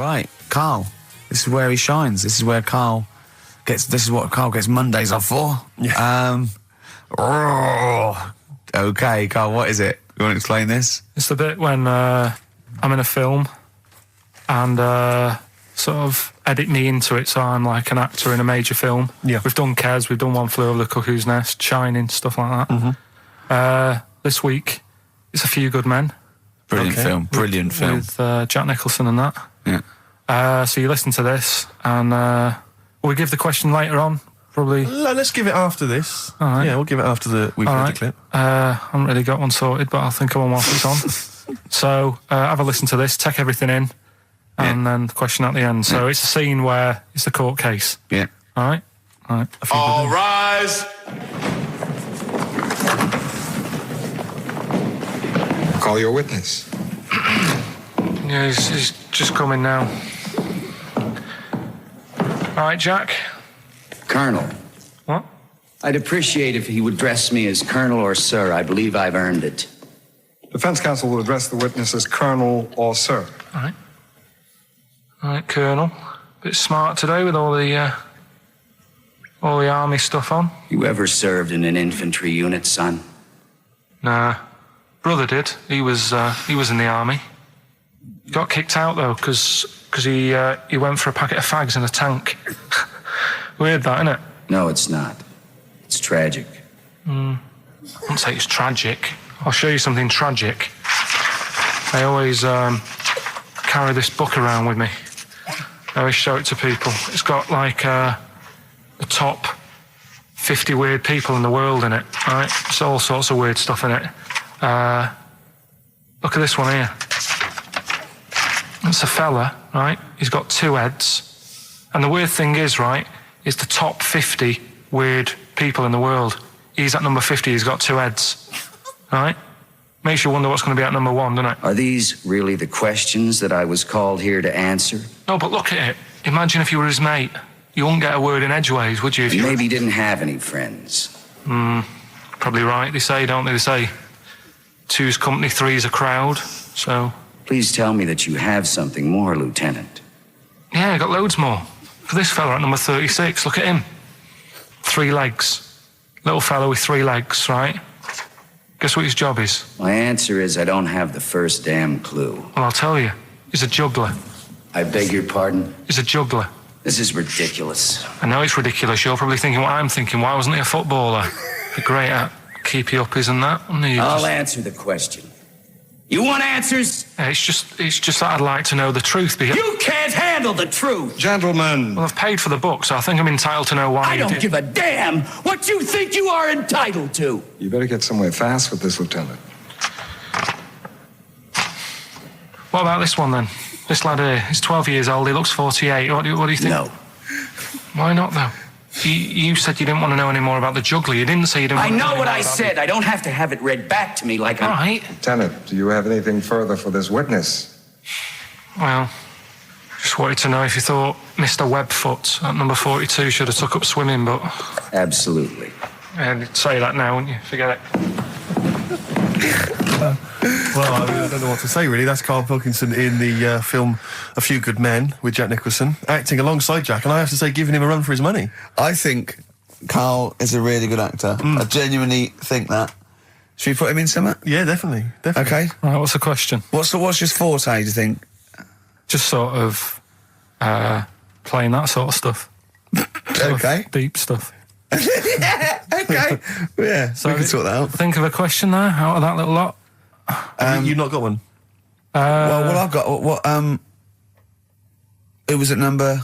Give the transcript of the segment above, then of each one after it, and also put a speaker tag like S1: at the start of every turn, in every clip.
S1: Right, Karl. This is where he shines. This is where Karl gets. This is what Karl gets Mondays off for.
S2: Yeah.
S1: Okay, Karl. What is it? You want to explain this?
S3: It's the bit when I'm in a film and sort of edit me into it, so I'm like an actor in a major film.
S2: Yeah.
S3: We've done Kes, we've done One Flew Over the Cuckoo's Nest, Shining, stuff like that. This week, it's A Few Good Men.
S1: Brilliant film. Brilliant film.
S3: With Jack Nicholson and that.
S1: Yeah.
S3: So you listen to this, and will we give the question later on? Probably.
S2: Let's give it after this.
S3: All right.
S2: Yeah, we'll give it after we've heard the clip.
S3: I haven't really got one sorted, but I'll think of one whilst it's on. So have a listen to this, take everything in, and then the question at the end. So it's a scene where it's the court case.
S1: Yeah.
S3: All right? All right.
S4: All rise.
S5: Call your witness.
S3: Yeah, he's just coming now. All right, Jack.
S6: Colonel.
S3: What?
S6: I'd appreciate if he would address me as Colonel or Sir. I believe I've earned it.
S5: Defense counsel will address the witness as Colonel or Sir.
S3: All right. All right, Colonel. Bit smart today with all the army stuff on.
S6: You ever served in an infantry unit, son?
S3: Nah. Brother did. He was in the army. Got kicked out though, because he went for a packet of fags in a tank. Weird that, isn't it?
S6: No, it's not. It's tragic.
S3: I wouldn't say it's tragic. I'll show you something tragic. I always carry this book around with me. I always show it to people. It's got like the top 50 weird people in the world in it, right? It's all sorts of weird stuff in it. Look at this one here. It's a fella, right? He's got 2 heads. And the weird thing is, right, is the top 50 weird people in the world. He's at number 50, he's got 2 heads. Right? Makes you wonder what's going to be at number 1, doesn't it?
S6: Are these really the questions that I was called here to answer?
S3: No, but look at it. Imagine if you were his mate. You wouldn't get a word in edgeways, would you? If you
S6: maybe didn't have any friends.
S3: Probably right, they say, don't they? They say 2's company, 3's a crowd, so...
S6: Please tell me that you have something more, Lieutenant.
S3: Yeah, I got loads more. For this fella at number 36, look at him. 3 legs. Little fella with 3 legs, right? Guess what his job is?
S6: My answer is I don't have the first damn clue.
S3: Well, I'll tell you. He's a juggler.
S6: I beg your pardon?
S3: He's a juggler.
S6: This is ridiculous.
S3: I know it's ridiculous. You're probably thinking what I'm thinking. Why wasn't he a footballer? Be great at keepy-uppies and that.
S6: I'll answer the question. You want answers?
S3: It's just that I'd like to know the truth. Because
S6: you can't handle the truth!
S5: Gentlemen.
S3: Well, I've paid for the book, so I think I'm entitled to know why
S6: I don't give a damn what you think you are entitled to!
S5: You better get somewhere fast with this, Lieutenant.
S3: What about this one, then? This lad here, he's 12 years old, he looks 48. What do you think?
S6: No.
S3: Why not, though? You said you didn't want to know any more about the juggler. You didn't say you didn't want to know
S6: I know what
S3: more
S6: I
S3: about
S6: said. I don't have to have it read back to me like
S3: All right.
S5: Lieutenant, do you have anything further for this witness?
S3: Well, just wanted to know if you thought Mr. Webfoot at number 42 should have took up swimming, but...
S6: Absolutely.
S3: And you'd say that now, wouldn't you? Forget it.
S2: Well, I don't know what to say, really. That's Karl Pilkington in the film A Few Good Men with Jack Nicholson, acting alongside Jack, and I have to say, giving him a run for his money.
S1: I think Karl is a really good actor. I genuinely think that. Should we put him in something?
S2: Yeah, definitely.
S1: Okay.
S3: Right, what's the question?
S1: What's his forte, do you think?
S3: Just sort of playing that sort of stuff.
S1: Okay.
S3: Deep stuff.
S1: Yeah, okay. Yeah, so we can sort that out.
S3: Think of a question there out of that little lot.
S2: You've not got one?
S1: Well, I've got... It was at number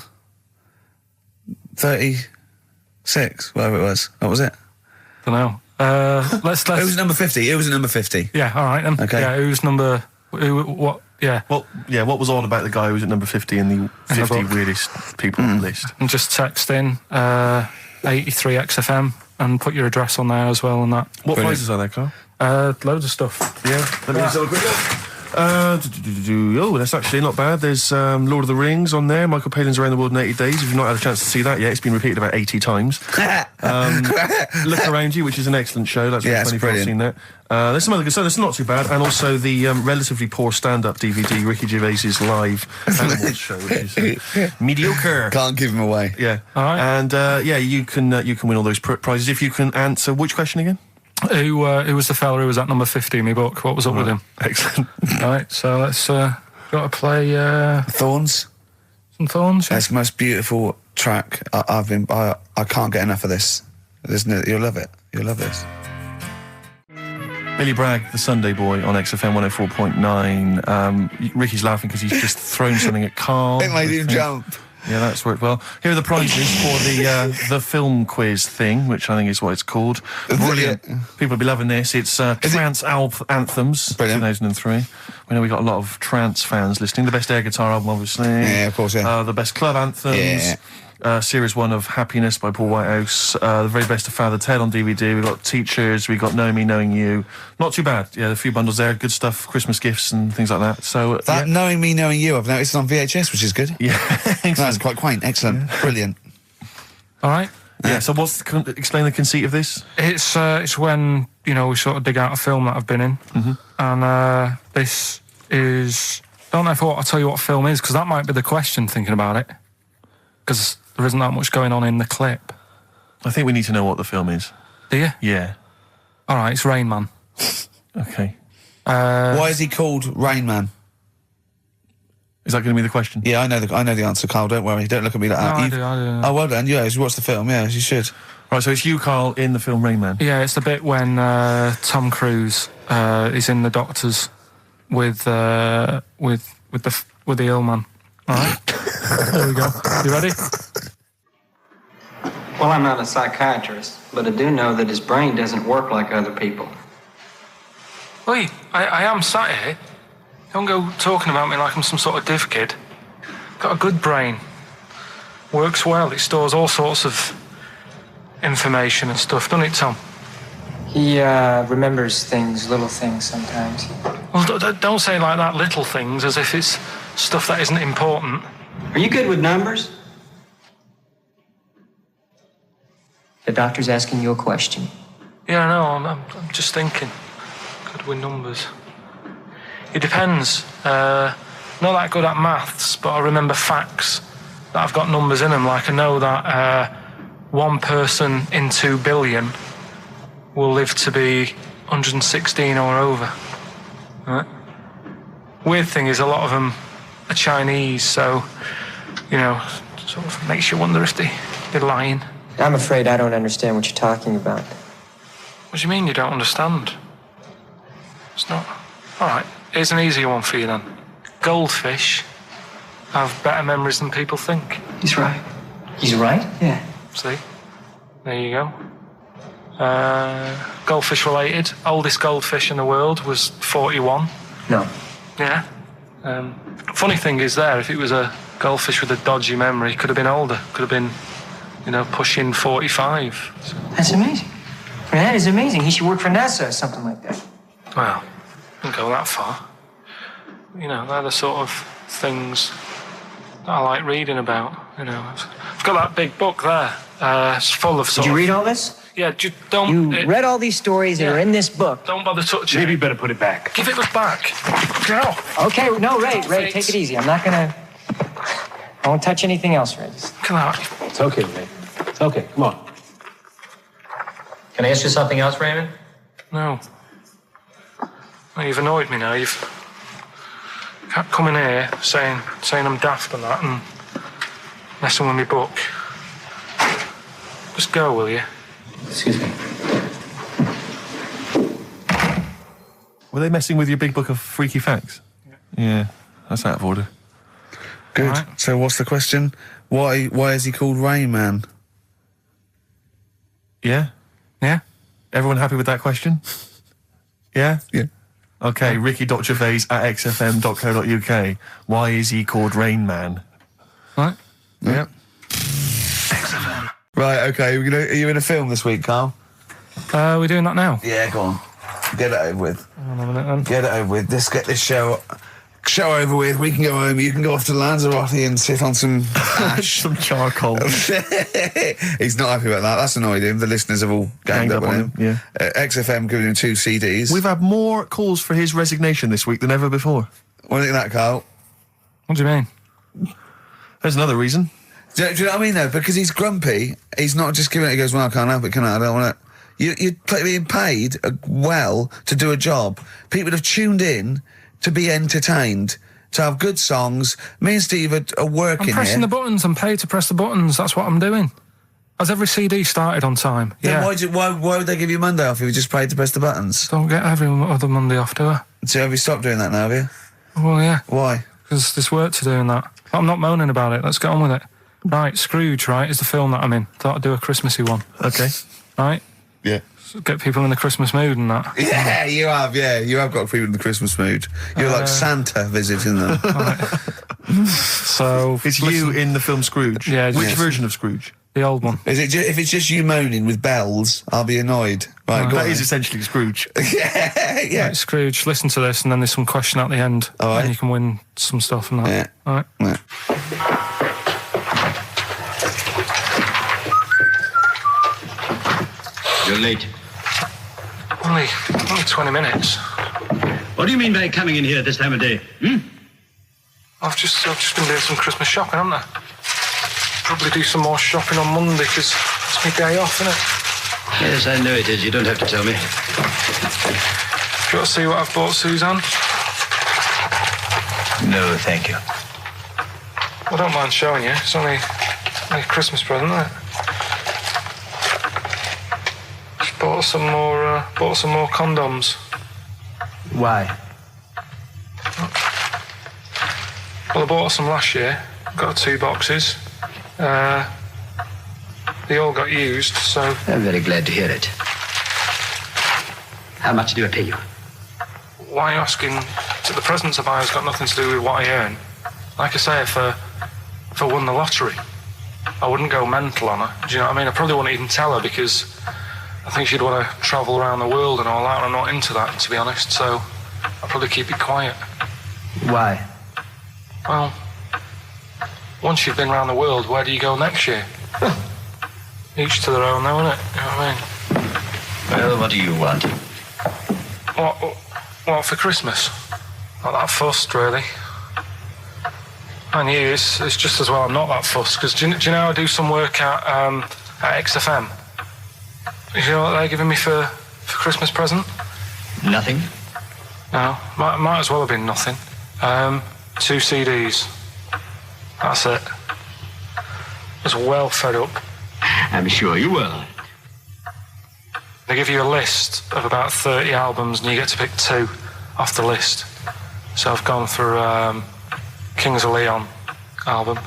S1: 36, whatever it was. What was it?
S3: Don't know. Let's.
S1: It was number 50. It was at number 50.
S3: Yeah, all right then.
S1: Okay.
S3: Yeah, who's number... what... Yeah.
S2: Well, yeah, what was odd about the guy who was at number 50 in the 50 weirdest people list?
S3: And just text in 83 XFM and put your address on there as well and that.
S2: What prizes are there, Karl?
S3: Loads of stuff.
S2: Yeah, let me just have a quick look. Oh, that's actually not bad. There's Lord of the Rings on there. Michael Palin's Around the World in 80 Days. If you've not had a chance to see that yet, it's been repeated about 80 times. Look Around You, which is an excellent show. That's really funny if you've seen that. There's some other good stuff. That's not too bad. And also the relatively poor stand-up DVD, Ricky Gervais's live Animals show, which is mediocre.
S1: Can't give him away.
S2: Yeah.
S3: All right.
S2: And you can win all those prizes if you can answer which question again?
S3: Who was the fella who was at number 50 in my book? What was up with him?
S2: Excellent.
S3: All right, so let's got to play
S1: Thorns.
S3: some Thorns.
S1: That's the most beautiful track. I can't get enough of this. You'll love it. You'll love this.
S2: Billy Bragg, the Sunday Boy on XFM 104.9. Ricky's laughing because he's just thrown something at Carl.
S1: It made him jump.
S2: Yeah, that's worked well. Here are the prizes for the film quiz thing, which I think is what it's called. Brilliant. People will be loving this. It's Trance Anthems,
S1: Brilliant.
S2: 2003. We know we got a lot of trance fans listening. The best air guitar album, obviously.
S1: Yeah, of course, yeah.
S2: The best club anthems.
S1: Yeah.
S2: Series 1 of Happiness by Paul Whitehouse. The very best of Father Ted on DVD. We've got Teachers. We've got Knowing Me, Knowing You. Not too bad. Yeah, a few bundles there. Good stuff. Christmas gifts and things like that. So
S1: Knowing Me, Knowing You, I've noticed on VHS, which is good.
S2: Yeah.
S1: That's quite quaint. Excellent. Yeah. Brilliant.
S3: All right.
S2: Yeah, so explain the conceit of this?
S3: It's when, we sort of dig out a film that I've been in. Mm-hmm. And this is... I don't know if I'll tell you what film is, because that might be the question, thinking about it. Because there isn't that much going on in the clip.
S2: I think we need to know what the film is.
S3: Do you?
S2: Yeah.
S3: All right, it's Rain Man.
S2: Okay.
S1: Why is he called Rain Man?
S2: Is that going to be the question?
S1: Yeah, I know the answer, Carl. Don't worry. Don't look at me like that.
S3: I do.
S1: Oh, well done. Yeah, you watched the film. Yeah, you should.
S2: Right, so it's you, Carl, in the film Rain Man.
S3: Yeah, it's the bit when Tom Cruise is in the doctors with the ill man. All right. There we go. You ready?
S4: Well, I'm not a psychiatrist, but I do know that his brain doesn't work like other people.
S3: Wait, I am sat here. Don't go talking about me like I'm some sort of div kid. Got a good brain. Works well. It stores all sorts of information and stuff, doesn't it, Tom?
S4: He remembers things, little things sometimes.
S3: Well, don't say like that, little things, as if it's stuff that isn't important.
S4: Are you good with numbers? The doctor's asking you a question.
S3: Yeah, I know. I'm just thinking. Good with numbers. It depends. Not that good at maths, but I remember facts that have got numbers in them. Like I know that 1 person in 2 billion will live to be 116 or over. Right? Weird thing is a lot of them are Chinese, so, sort of makes you wonder if they're lying.
S4: I'm afraid I don't understand what you're talking about.
S3: What do you mean you don't understand? It's not... All right, here's an easier one for you then. Goldfish have better memories than people think.
S4: He's right. He's right? Yeah.
S3: See? There you go. Goldfish related. Oldest goldfish in the world was 41.
S4: No.
S3: Yeah. Funny thing is there, if it was a goldfish with a dodgy memory, could have been older. Could have been, pushing 45. So.
S4: That's amazing. That is amazing. He should work for NASA or something like that.
S3: Well, don't go that far. They're the sort of things that I like reading about. I've got that big book there. It's full of
S4: Did you read all this?
S3: Yeah, don't...
S4: You read all these stories that are in this book.
S3: Don't bother touching
S7: Maybe
S3: it.
S7: you better put it back.
S3: Give it back. Get off.
S4: Okay, no, Ray, take it easy. I'm not gonna... I won't touch anything else, Ray.
S3: Come out.
S7: It's okay, Ray. It's okay. Come on.
S8: Can I ask you something else, Raymond?
S3: No. Well, you've annoyed me now. You've kept coming here saying I'm daft and that and messing with my book. Just go, will you?
S8: Excuse me.
S2: Were they messing with your big book of freaky facts? Yeah, that's out of order.
S1: Good.
S3: Right.
S1: So what's the question? Why is he called Rain Man?
S2: Yeah?
S3: Yeah?
S2: Everyone happy with that question? Yeah?
S1: Yeah.
S2: Okay, Ricky.Gervais at xfm.co.uk. Why is he called Rain Man?
S3: Right?
S1: Yeah. Right, okay. Are you in a film this week, Carl?
S3: We're doing that now.
S1: Yeah, go on. Get it over with.
S2: Hang on a minute, then.
S1: Get it over with. Let's get this show over with. We can go home. You can go off to Lanzarote and sit on some ash.
S2: Some charcoal.
S1: He's not happy about that. That's annoyed him. The listeners have all ganged up on him.
S2: Yeah.
S1: XFM giving him 2 CDs.
S2: We've had more calls for his resignation this week than ever before.
S1: What do you think of that, Carl?
S3: What do you mean?
S2: There's another reason.
S1: Do you know what I mean, though? Because he's grumpy. He's not just giving it. He goes, well, I can't help it, can I? I don't want it. You're being paid well to do a job. People have tuned in to be entertained, to have good songs. Me and Steve are working
S3: I'm pressing
S1: here.
S3: the buttons. I'm paid to press the buttons. That's what I'm doing. Has every CD started on time?
S1: Then
S3: Yeah.
S1: why would they give you Monday off if you just paid to press the buttons?
S3: Don't get every other Monday off, do I?
S1: So have you stopped doing that now, have you?
S3: Well, yeah.
S1: Why?
S3: Because there's work to do in that. I'm not moaning about it. Let's get on with it. Right, Scrooge, right, is the film that I'm in. Thought I'd do a Christmassy one.
S2: Okay.
S3: Right?
S1: Yeah.
S3: Get people in the Christmas mood and that.
S1: Yeah, you have. Yeah, you have got people in the Christmas mood. You're like Santa visiting them.
S3: So...
S2: It's you in the film Scrooge.
S3: Yeah.
S2: Which
S3: Yes.
S2: version of Scrooge?
S3: The old one.
S1: Is it? If it's just you moaning with bells, I'll be annoyed. Right, go
S2: That
S1: on
S2: is
S1: then.
S2: essentially Scrooge.
S1: yeah.
S3: Right, Scrooge, listen to this, and then there's some question at the end.
S1: All right.
S3: And you can win some stuff and that.
S1: Yeah.
S3: All right.
S1: Yeah.
S6: You're late.
S3: Only 20 minutes.
S6: What do you mean by coming in here at this time of day?
S3: I've just been doing some Christmas shopping, haven't I? Probably do some more shopping on Monday, because it's my day off, isn't it?
S6: Yes, I know it is. You don't have to tell me.
S3: Do you want to see what I've bought Suzanne?
S6: No, thank you.
S3: I don't mind showing you. It's only a Christmas present, isn't it? Just bought some more condoms.
S6: Why?
S3: Well, I bought some last year. Got 2 boxes. They all got used, so...
S6: I'm very glad to hear it. How much do I pay you?
S3: Why are you asking? The presents I buy has got nothing to do with what I earn. Like I say, if I won the lottery, I wouldn't go mental on her. Do you know what I mean? I probably wouldn't even tell her, because I think she'd want to travel around the world and all that, and I'm not into that, to be honest, so I'll probably keep it quiet.
S6: Why?
S3: Well, once you've been around the world, where do you go next year? Each to their own, though, innit? You know what I mean?
S6: Well, what do you want?
S3: What for Christmas? Not that fussed, really. And you, it's just as well I'm not that fussed, because do you know I do some work at XFM? Do you know what they're giving me for Christmas present?
S6: Nothing.
S3: No, might as well have been nothing. 2 CDs. That's it. I was well fed up.
S6: I'm sure you will.
S3: They give you a list of about 30 albums, and you get to pick 2 off the list. So I've gone for Kings of Leon album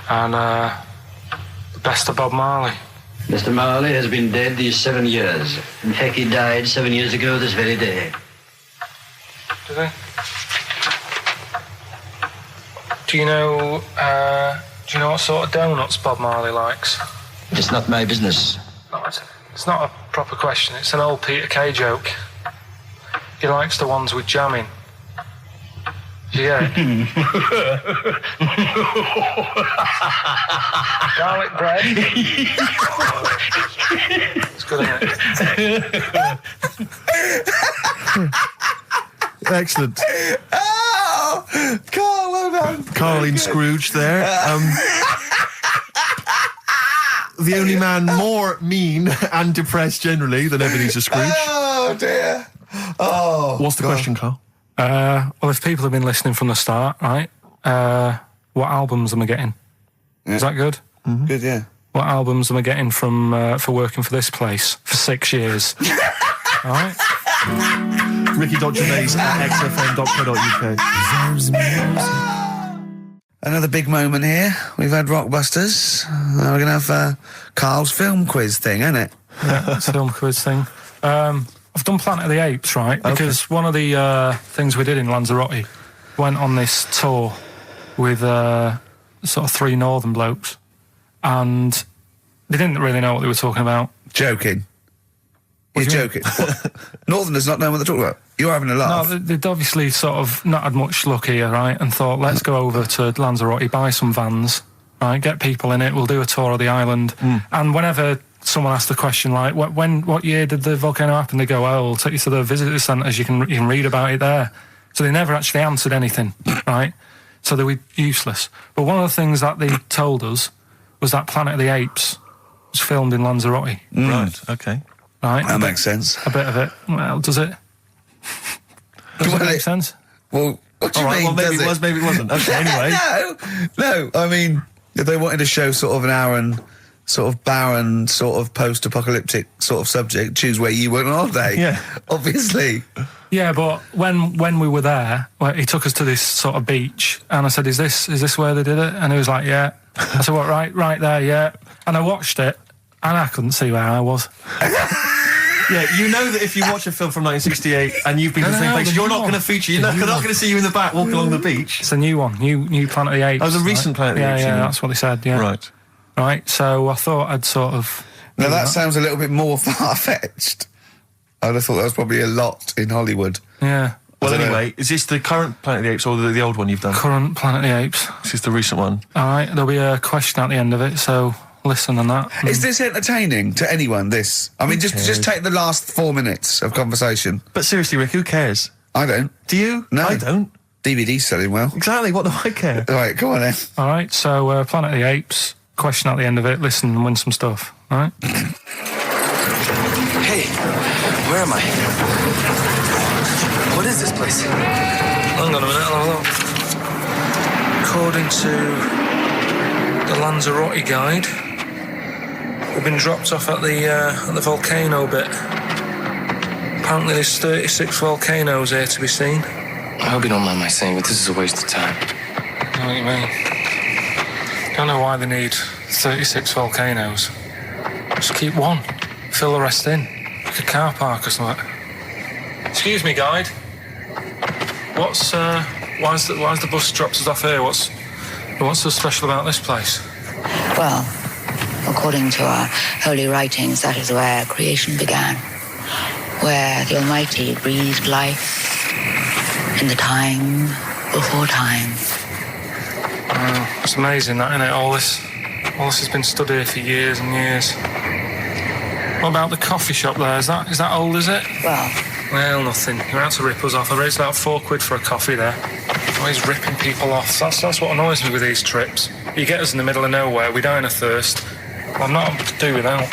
S3: and the best of Bob Marley.
S6: Mr. Marley has been dead these 7 years. In fact, he died 7 years ago this very day.
S3: Did they? Do you know what sort of donuts Bob Marley likes?
S6: It's not my business.
S3: No, it's not a proper question. It's an old Peter Kay joke. He likes the ones with jam in. Do you get it? Garlic bread. It's good, isn't it?
S2: Excellent.
S1: Oh, Carl, well done.
S2: Carl in Scrooge there. The only man more mean and depressed generally than Ebenezer Scrooge.
S1: Oh dear. Oh.
S2: What's the question, Carl?
S3: Well, if people have been listening from the start, right? What albums am I getting?
S1: Yeah.
S3: Is that good?
S2: Mm-hmm.
S1: Good, yeah.
S3: What albums am I getting from for working for this place for 6 years? All right.
S2: Ricky.Gervais at xfm.co.uk.
S1: Another big moment here. We've had Rockbusters. Now we're going to have Carl's film quiz thing, isn't it?
S3: Yeah, it's a film quiz thing. I've done Planet of the Apes, right? Because one of the things we did in Lanzarote, went on this tour with sort of 3 northern blokes, and they didn't really know what they were talking about.
S1: Joking. You're joking. Northerners not knowing what they're talking about. You're having a laugh.
S3: No, they'd obviously sort of not had much luck here, right? And thought, let's go over to Lanzarote, buy some vans, right? Get people in it. We'll do a tour of the island. And whenever someone asks the question, like, what year did the volcano happen? They go, oh, we'll take you to the visitor centres. You can read about it there. So they never actually answered anything, right? So they were useless. But one of the things that they told us was that Planet of the Apes was filmed in Lanzarote.
S2: Right, okay.
S3: Right?
S1: That makes sense.
S3: A bit of it. Well, does it? Does it make sense?
S1: Well, what do you mean,
S2: well, maybe
S1: does
S2: it was, maybe it wasn't. Okay, anyway.
S1: No, I mean, if they wanted to show sort of an barren, sort of post-apocalyptic sort of subject, choose where you went on holiday.
S2: Yeah.
S1: Obviously.
S3: Yeah, but when we were there, he took us to this sort of beach, and I said, "Is this where they did it?" And he was like, "Yeah." I said, "What? Right there, yeah." And I watched it, and I couldn't see where I was.
S2: Yeah, you know that if you watch a film from 1968 and you've been to the same place, you're not going to feature. You're not going to see you in the back walking along the beach.
S3: It's a new one, new Planet of the Apes.
S2: Oh, the recent Planet of the Apes.
S3: Yeah, that's what they said. Yeah, right. So I thought I'd sort of.
S1: Now that sounds a little bit more far-fetched. I'd have thought that was probably a lot in Hollywood.
S3: Yeah.
S2: Well, anyway, is this the current Planet of the Apes or the old one you've done?
S3: Current Planet of the Apes.
S2: This is the recent one.
S3: All right, there'll be a question at the end of it, so listen on that.
S1: Is this entertaining to anyone, this? I mean, just take the last 4 minutes of conversation.
S2: But seriously, Rick, who cares?
S1: I don't.
S2: Do you?
S1: No.
S2: I don't.
S1: DVD's selling well.
S2: Exactly, what do I care?
S1: All right, come on then.
S3: All right, so Planet of the Apes, question at the end of it, listen and win some stuff, all right?
S9: Hey, where am I? What is this place?
S3: Hang on a minute, I'll have a look. According to the Lanzarote guide, we've been dropped off at the volcano bit. Apparently there's 36 volcanoes here to be seen.
S9: I hope you don't mind my saying, but this is a waste of time.
S3: I know what you mean. Don't know why they need 36 volcanoes. Just keep one. Fill the rest in. Like a car park or something. Excuse me, guide. Why's the bus dropped us off here? What's so special about this place?
S10: Well, according to our holy writings, that is where creation began, where the Almighty breathed life in the time before time.
S3: It's amazing, that, isn't it? All this has been stood here for years and years. What about the coffee shop there? Is that old, is it? Well, nothing. You're out to rip us off. I raised about £4 for a coffee there. Always ripping people off. That's what annoys me with these trips. You get us in the middle of nowhere, we die of thirst. Well, I've not to do without.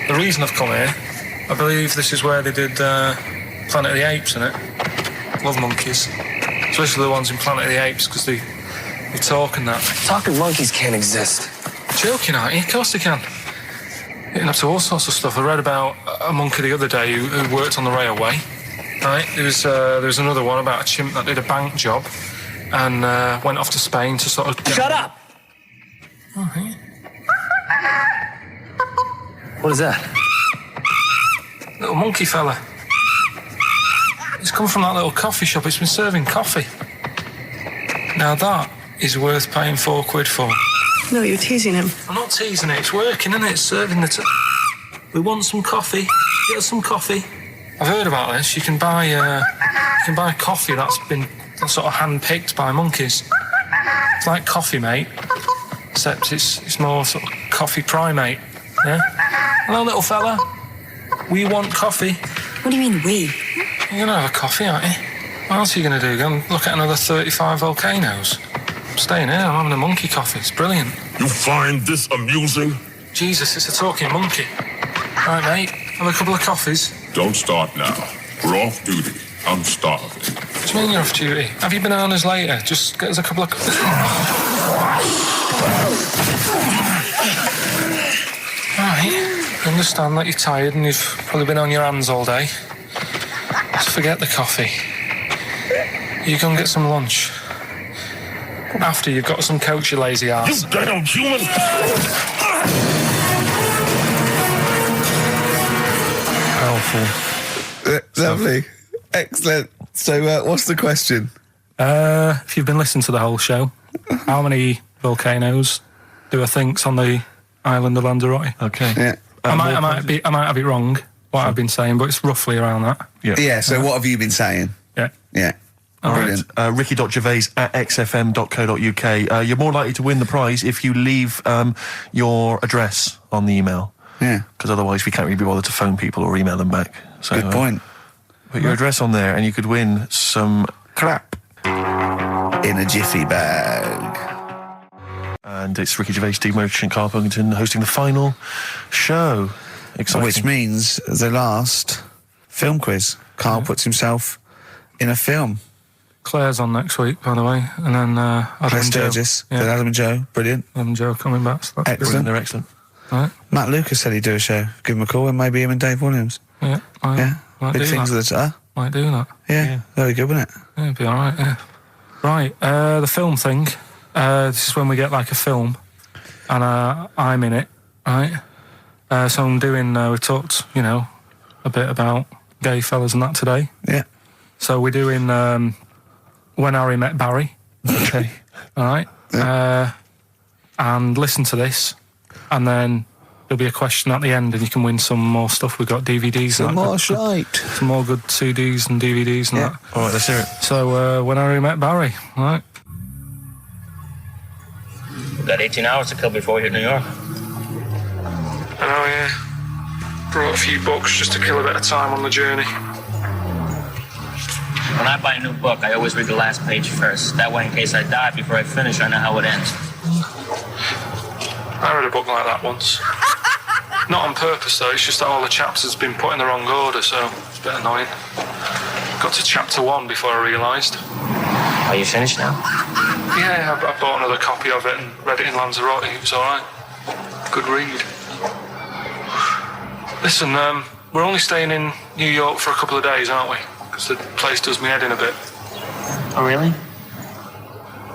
S3: The reason I've come here, I believe this is where they did Planet of the Apes, innit? Love monkeys. Especially the ones in Planet of the Apes, because they talk and that.
S9: Talking monkeys can't exist.
S3: Joking, aren't you? Of course they can. Getting up to all sorts of stuff. I read about a monkey the other day who worked on the railway. Right, there was another one about a chimp that did a bank job and went off to Spain to sort of...
S9: Shut up!
S3: Oh, yeah.
S9: What is that?
S3: Little monkey fella. It's come from that little coffee shop. It's been serving coffee. Now that is worth paying £4 for.
S11: No, you're teasing him.
S3: I'm not teasing it. It's working, isn't it? It's serving the... We want some coffee. Get us some coffee. I've heard about this. You can buy coffee that's been sort of hand-picked by monkeys. It's like Coffee Mate, except it's more sort of coffee primate. Yeah? Hello, little fella. We want coffee.
S11: What do you mean, we?
S3: You're gonna have a coffee, aren't you? What else are you gonna do? Go and look at another 35 volcanoes? I'm staying here. I'm having a monkey coffee. It's brilliant.
S12: You find this amusing?
S3: Jesus, it's a talking monkey. Right, mate. Have a couple of coffees.
S12: Don't start now. We're off duty. I'm starving.
S3: What do you mean you're off duty? Have you bananas later? Just get us a couple of coffees. Right. I understand that you're tired and you've probably been on your hands all day. Just forget the coffee. You go and get some lunch. After you've got some coach, you lazy ass.
S12: You damn human!
S2: Powerful.
S1: Lovely. Excellent. So, what's the question?
S3: If you've been listening to the whole show, how many volcanoes do I think's on the island of Lanzarote?
S2: Okay.
S1: Yeah.
S3: I might have it wrong, what I've been saying, but it's roughly around that.
S1: Yeah, so what have you been saying?
S3: Yeah.
S1: Yeah.
S2: All
S1: Brilliant.
S2: right. ricky.gervais@xfm.co.uk. You're more likely to win the prize if you leave your address on the email.
S1: Yeah.
S2: Because otherwise we can't really be bothered to phone people or email them back. So,
S1: Good point.
S2: Put your address on there and you could win some crap.
S1: In a jiffy bag.
S2: And it's Ricky Gervais, Steve Merchant, Karl Pilkington hosting the final show. Exciting.
S1: Which means the last film quiz. Karl puts himself in a film.
S3: Claire's on next week, by the way, and then Adam and Joe.
S1: Sturgis, Adam and Joe, brilliant.
S3: Adam and Joe coming back. So that's
S1: Excellent.
S2: They're excellent.
S3: Right.
S1: Matt Lucas said he'd do a show. Give him a call, and maybe him and Dave Williams.
S3: Yeah.
S1: Big things with it.
S3: Might do that.
S1: Yeah, very good, wouldn't it?
S3: Yeah, it'd be all right. Yeah. Right. The film thing. This is when we get like a film, and I'm in it. Right. So I'm doing. We talked, a bit about gay fellas and that today.
S1: Yeah.
S3: So we're doing When Harry Met Barry.
S2: Okay.
S3: All right.
S1: Yeah.
S3: And listen to this, and then there'll be a question at the end, and you can win some more stuff. We've got DVDs.
S1: Some more shite.
S3: Some more good CDs and DVDs and that.
S2: All right, let's hear it.
S3: So When Harry Met Barry. All right.
S8: We've got 18 hours to kill before we hit New York.
S3: Oh yeah. Brought a few books just to kill a bit of time on the journey.
S8: When I buy a new book, I always read the last page first. That way, in case I die before I finish, I know how it ends.
S3: I read a book like that once. Not on purpose though, it's just that all the chapters have been put in the wrong order, so it's a bit annoying. Got to chapter 1 before I realised.
S8: Are you finished now?
S3: Yeah, I bought another copy of it and read it in Lanzarote. It was alright. Good read. Listen, we're only staying in New York for a couple of days, aren't we? Because the place does me head in a bit.
S8: Oh, really?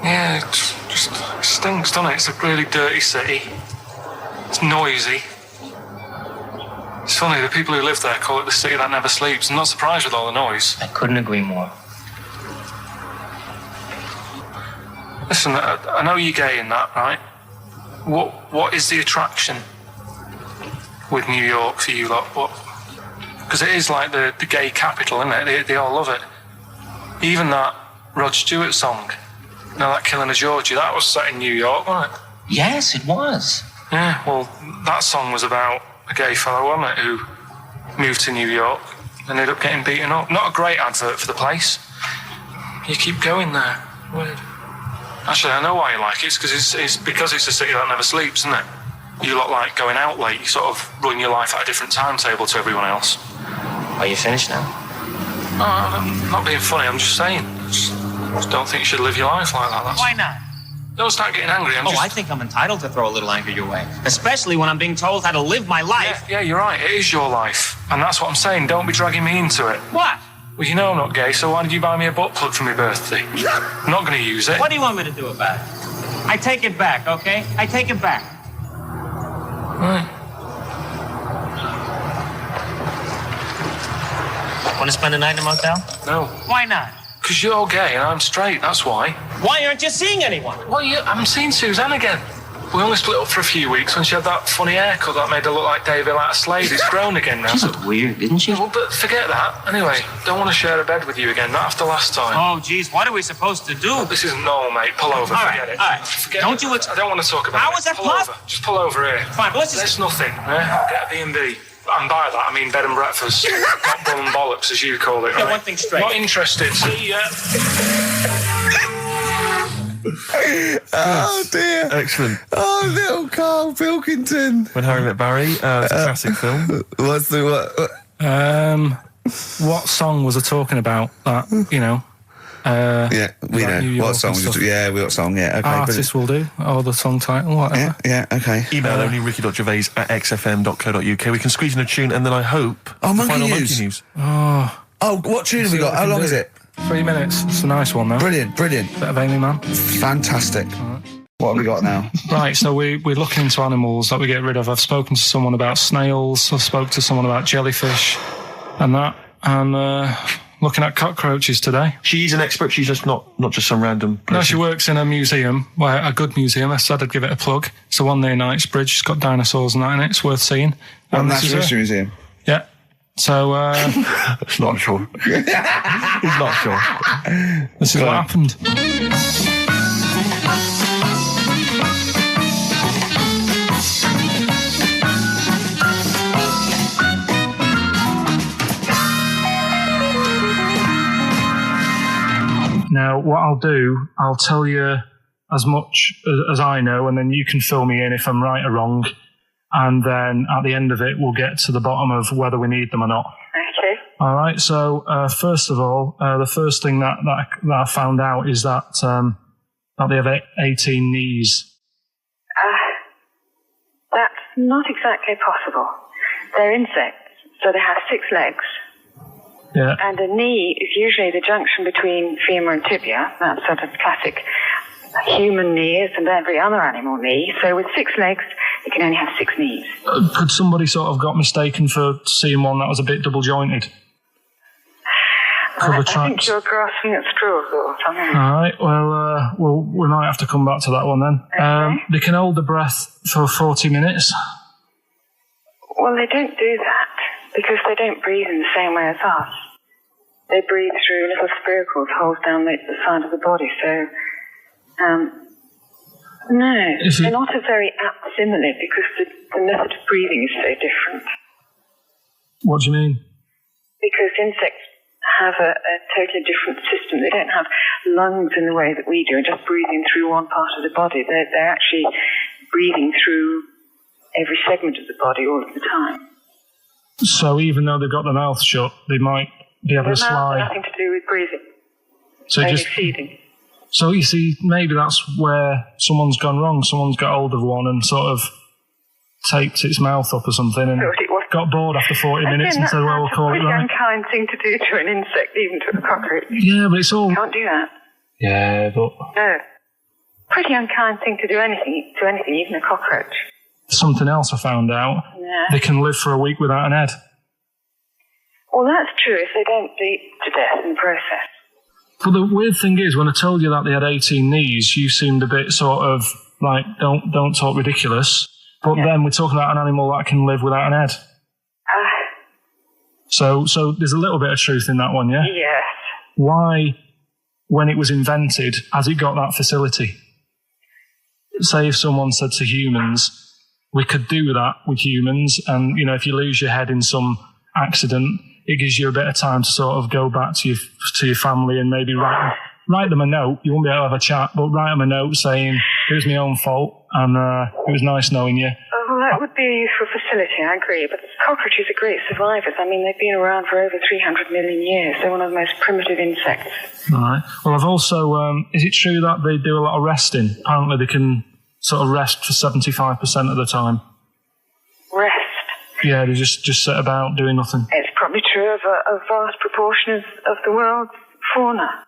S3: Yeah, it stinks, doesn't it? It's a really dirty city. It's noisy. It's funny, the people who live there call it the city that never sleeps. I'm not surprised with all the noise.
S8: I couldn't agree more.
S3: Listen, I know you're gay in that, right? What is the attraction with New York for you lot? Because it is like the gay capital, isn't it? They all love it. Even that Rod Stewart song, that Killing of Georgie, that was set in New York, wasn't it?
S8: Yes, it was.
S3: Yeah, well, that song was about a gay fellow, wasn't it, who moved to New York and ended up getting beaten up. Not a great advert for the place. You keep going there. Weird. Actually, I know why you like it. It's because it's a city that never sleeps, isn't it? You lot like going out late. You sort of run your life at a different timetable to everyone else.
S8: Are you finished now?
S3: No, I'm not being funny. I'm just saying. Just don't think you should live your life like that.
S8: Why not?
S3: Don't start getting angry.
S8: I think I'm entitled to throw a little anger your way. Especially when I'm being told how to live my life.
S3: Yeah, you're right. It is your life. And that's what I'm saying. Don't be dragging me into it.
S8: What?
S3: Well, you know I'm not gay, so why did you buy me a butt plug for my birthday? I'm not going to use it.
S8: What do you want me to do about it? I take it back, okay? I take it back.
S3: Right.
S8: Want to spend the night in a motel?
S3: No.
S8: Why not?
S3: Because you're gay and I'm straight, that's why.
S8: Why aren't you seeing anyone?
S3: Well, I'm seeing Suzanne again. We only split up for a few weeks when she had that funny haircut that made her look like David out of Slade. It's grown again now.
S8: She looked weird, didn't she?
S3: Well, but forget that. Anyway, don't want to share a bed with you again, not after last time.
S8: Oh, geez, what are we supposed to do?
S3: Well, this isn't normal, mate. Pull over, forget it.
S8: All right,
S3: Forget
S8: don't
S3: it.
S8: you...
S3: I don't want to talk about it.
S8: How is that possible?
S3: Just pull over here.
S8: Fine, but let's just...
S3: There's nothing, eh? Get a B&B. And by that, I mean bed and breakfast. Not bum and bollocks, as you call it, right?
S8: Yeah, one thing straight.
S3: Not interested. See ya.
S1: Oh dear.
S2: Excellent.
S1: Oh, little Karl Pilkington.
S2: When Harry Met Barry. It's a classic film.
S1: What's the what?
S3: What song was I talking about? That,
S1: Yeah, we know.
S3: New York
S1: What song?
S3: and stuff.
S1: Yeah, what song? Yeah, okay.
S3: Artist will do, or the song title, whatever.
S1: Yeah, okay.
S2: Email only ricky.gervais@xfm.co.uk. We can squeeze in a tune and then I hope...
S1: Monkey
S2: final
S1: News.
S2: Monkey News.
S1: Oh, what tune have we got? How long is it?
S3: 3 minutes. It's a nice one, though.
S1: Brilliant.
S3: Bit of Amy Man.
S1: Fantastic. What have we got now?
S3: Right, so we're looking into animals that we get rid of. I've spoken to someone about snails. I've spoken to someone about jellyfish and that. And looking at cockroaches today.
S2: She's an expert. She's just not just some random person.
S3: No, she works in a museum, a good museum. I said I'd give it a plug. It's the one near Knightsbridge. It's got dinosaurs and that in it. It's worth seeing.
S1: Natural History Museum?
S3: Yeah. So,
S2: He's not sure. He's not sure.
S3: this is what happened. Now, what I'll do, I'll tell you as much as I know, and then you can fill me in if I'm right or wrong. And then at the end of it, we'll get to the bottom of whether we need them or not.
S13: Okay.
S3: All right. So, first of all, the first thing that I found out is that they have 18 knees.
S13: That's not exactly possible. They're insects, so they have 6 legs.
S3: Yeah.
S13: And a knee is usually the junction between femur and tibia. That's sort of classic human knees and every other animal knee. So with 6 legs, you can only have 6 knees.
S3: Could somebody sort of got mistaken for seeing one that was a bit double jointed?
S13: I think you're grasping at straws or something.
S3: All right. Well, we might have to come back to that one then.
S13: Okay.
S3: They can hold the breath for 40 minutes.
S13: Well, they don't do that because they don't breathe in the same way as us. They breathe through little spiracles holes down the side of the body. So, no, they're not a very apt simile because the method of breathing is so different.
S3: What do you mean?
S13: Because insects have a totally different system. They don't have lungs in the way that we do, just breathing through one part of the body. They're actually breathing through every segment of the body all of the time.
S3: So even though they've got their mouth shut, they might be able to slide.
S13: Nothing to do with breathing.
S3: So
S13: only
S3: just
S13: feeding.
S3: So you see, maybe that's where someone's gone wrong. Someone's got hold of one and sort of taped its mouth up or something and got bored after 40 minutes and said, well, we'll call it right.
S13: That's a pretty unkind thing to do to an insect, even to a cockroach.
S3: Yeah, but it's all...
S13: You can't do that.
S3: Yeah, but...
S13: No. Pretty unkind thing to do anything, even a cockroach.
S3: Something else I found out.
S13: Yeah.
S3: They can live for a week without an head.
S13: Well, that's true if they don't bleed to death in the process.
S3: But the weird thing is, when I told you that they had 18 knees, you seemed a bit sort of like, don't talk ridiculous. But then we're talking about an animal that can live without an head. So there's a little bit of truth in that one, yeah?
S13: Yes.
S3: Why, when it was invented, has it got that facility? Say if someone said to humans, we could do that with humans, and, you know, if you lose your head in some accident, it gives you a bit of time to sort of go back to your family and maybe write them a note. You won't be able to have a chat, but write them a note saying, it was my own fault, and it was nice knowing you.
S13: Well, that would be a useful facility, I agree. But cockroaches are great survivors. I mean, they've been around for over 300 million years. They're one of the most primitive insects.
S3: All right. Well, I've also... is it true that they do a lot of resting? Apparently they can sort of rest for 75% of the time.
S13: Rest?
S3: Yeah, they just sit about doing nothing.
S13: It's probably true of a vast proportion of the world's fauna.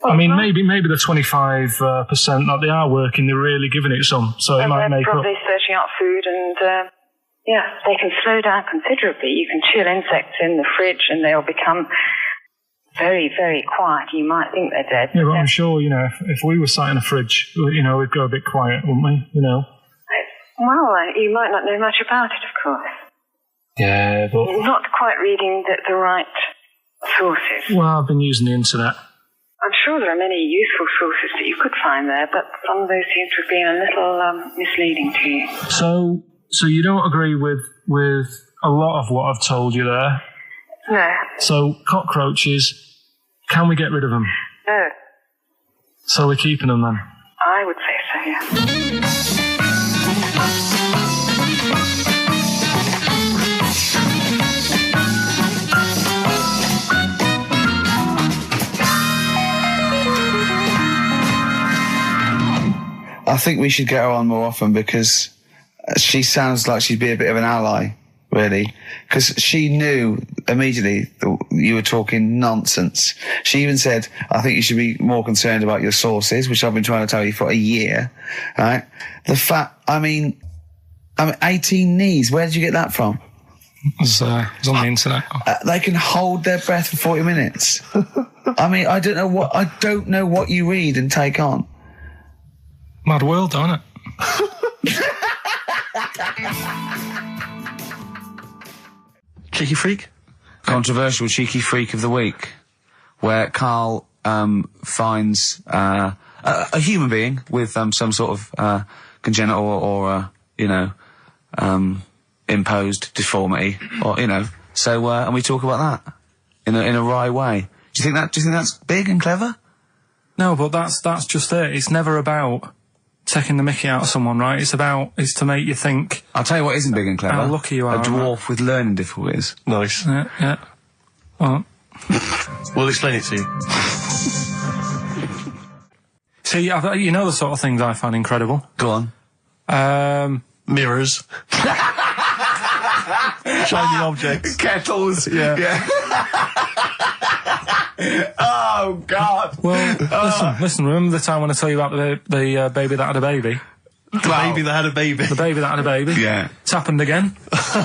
S13: Well,
S3: I mean, maybe the 25% that they are working, they're really giving it some, so it might make up.
S13: They're probably searching out food and, they can slow down considerably. You can chill insects in the fridge and they'll become very, very quiet. You might think they're dead.
S3: Yeah, but I'm sure, you know, if we were sat in a fridge, you know, we'd go a bit quiet, wouldn't we, you know?
S13: Well, you might not know much about it, of course.
S3: Yeah, but...
S13: You're not quite reading the right sources.
S3: Well, I've been using the internet.
S13: I'm sure there are many useful sources that you could find there, but some of those seem to have been a little misleading to you.
S3: So you don't agree with a lot of what I've told you there?
S13: No.
S3: So cockroaches, can we get rid of them?
S13: No.
S3: So we're keeping them then?
S13: I would say so, yeah.
S1: I think we should get her on more often because she sounds like she'd be a bit of an ally, really. Because she knew immediately that you were talking nonsense. She even said, I think you should be more concerned about your sources, which I've been trying to tell you for a year, right? The fact, I mean 18 knees, where did you get that from?
S3: It was on the internet.
S1: They can hold their breath for 40 minutes. I mean, I don't know what you read and take on.
S3: Mad world, don't it?
S2: Cheeky freak.
S1: Controversial cheeky freak of the week, where Karl finds a human being with some sort of congenital or imposed deformity, or So and we talk about that in a wry way. Do you think that's big and clever?
S3: No, but that's just it. It's never about taking the mickey out of someone, right? It's to make you think.
S1: I'll tell you what isn't big and clever.
S3: How lucky you are.
S1: A dwarf with learning difficulties.
S2: Nice.
S3: Yeah. Well,
S2: we'll explain it to you.
S3: See, you know the sort of things I find incredible.
S1: Go
S2: on. Mirrors. Shiny objects.
S1: Kettles. Yeah. Oh, God.
S3: Well, listen, remember the time when I told you about the baby that had a baby?
S2: The baby that had a baby.
S3: The baby that had a baby.
S1: Yeah.
S3: It's happened again.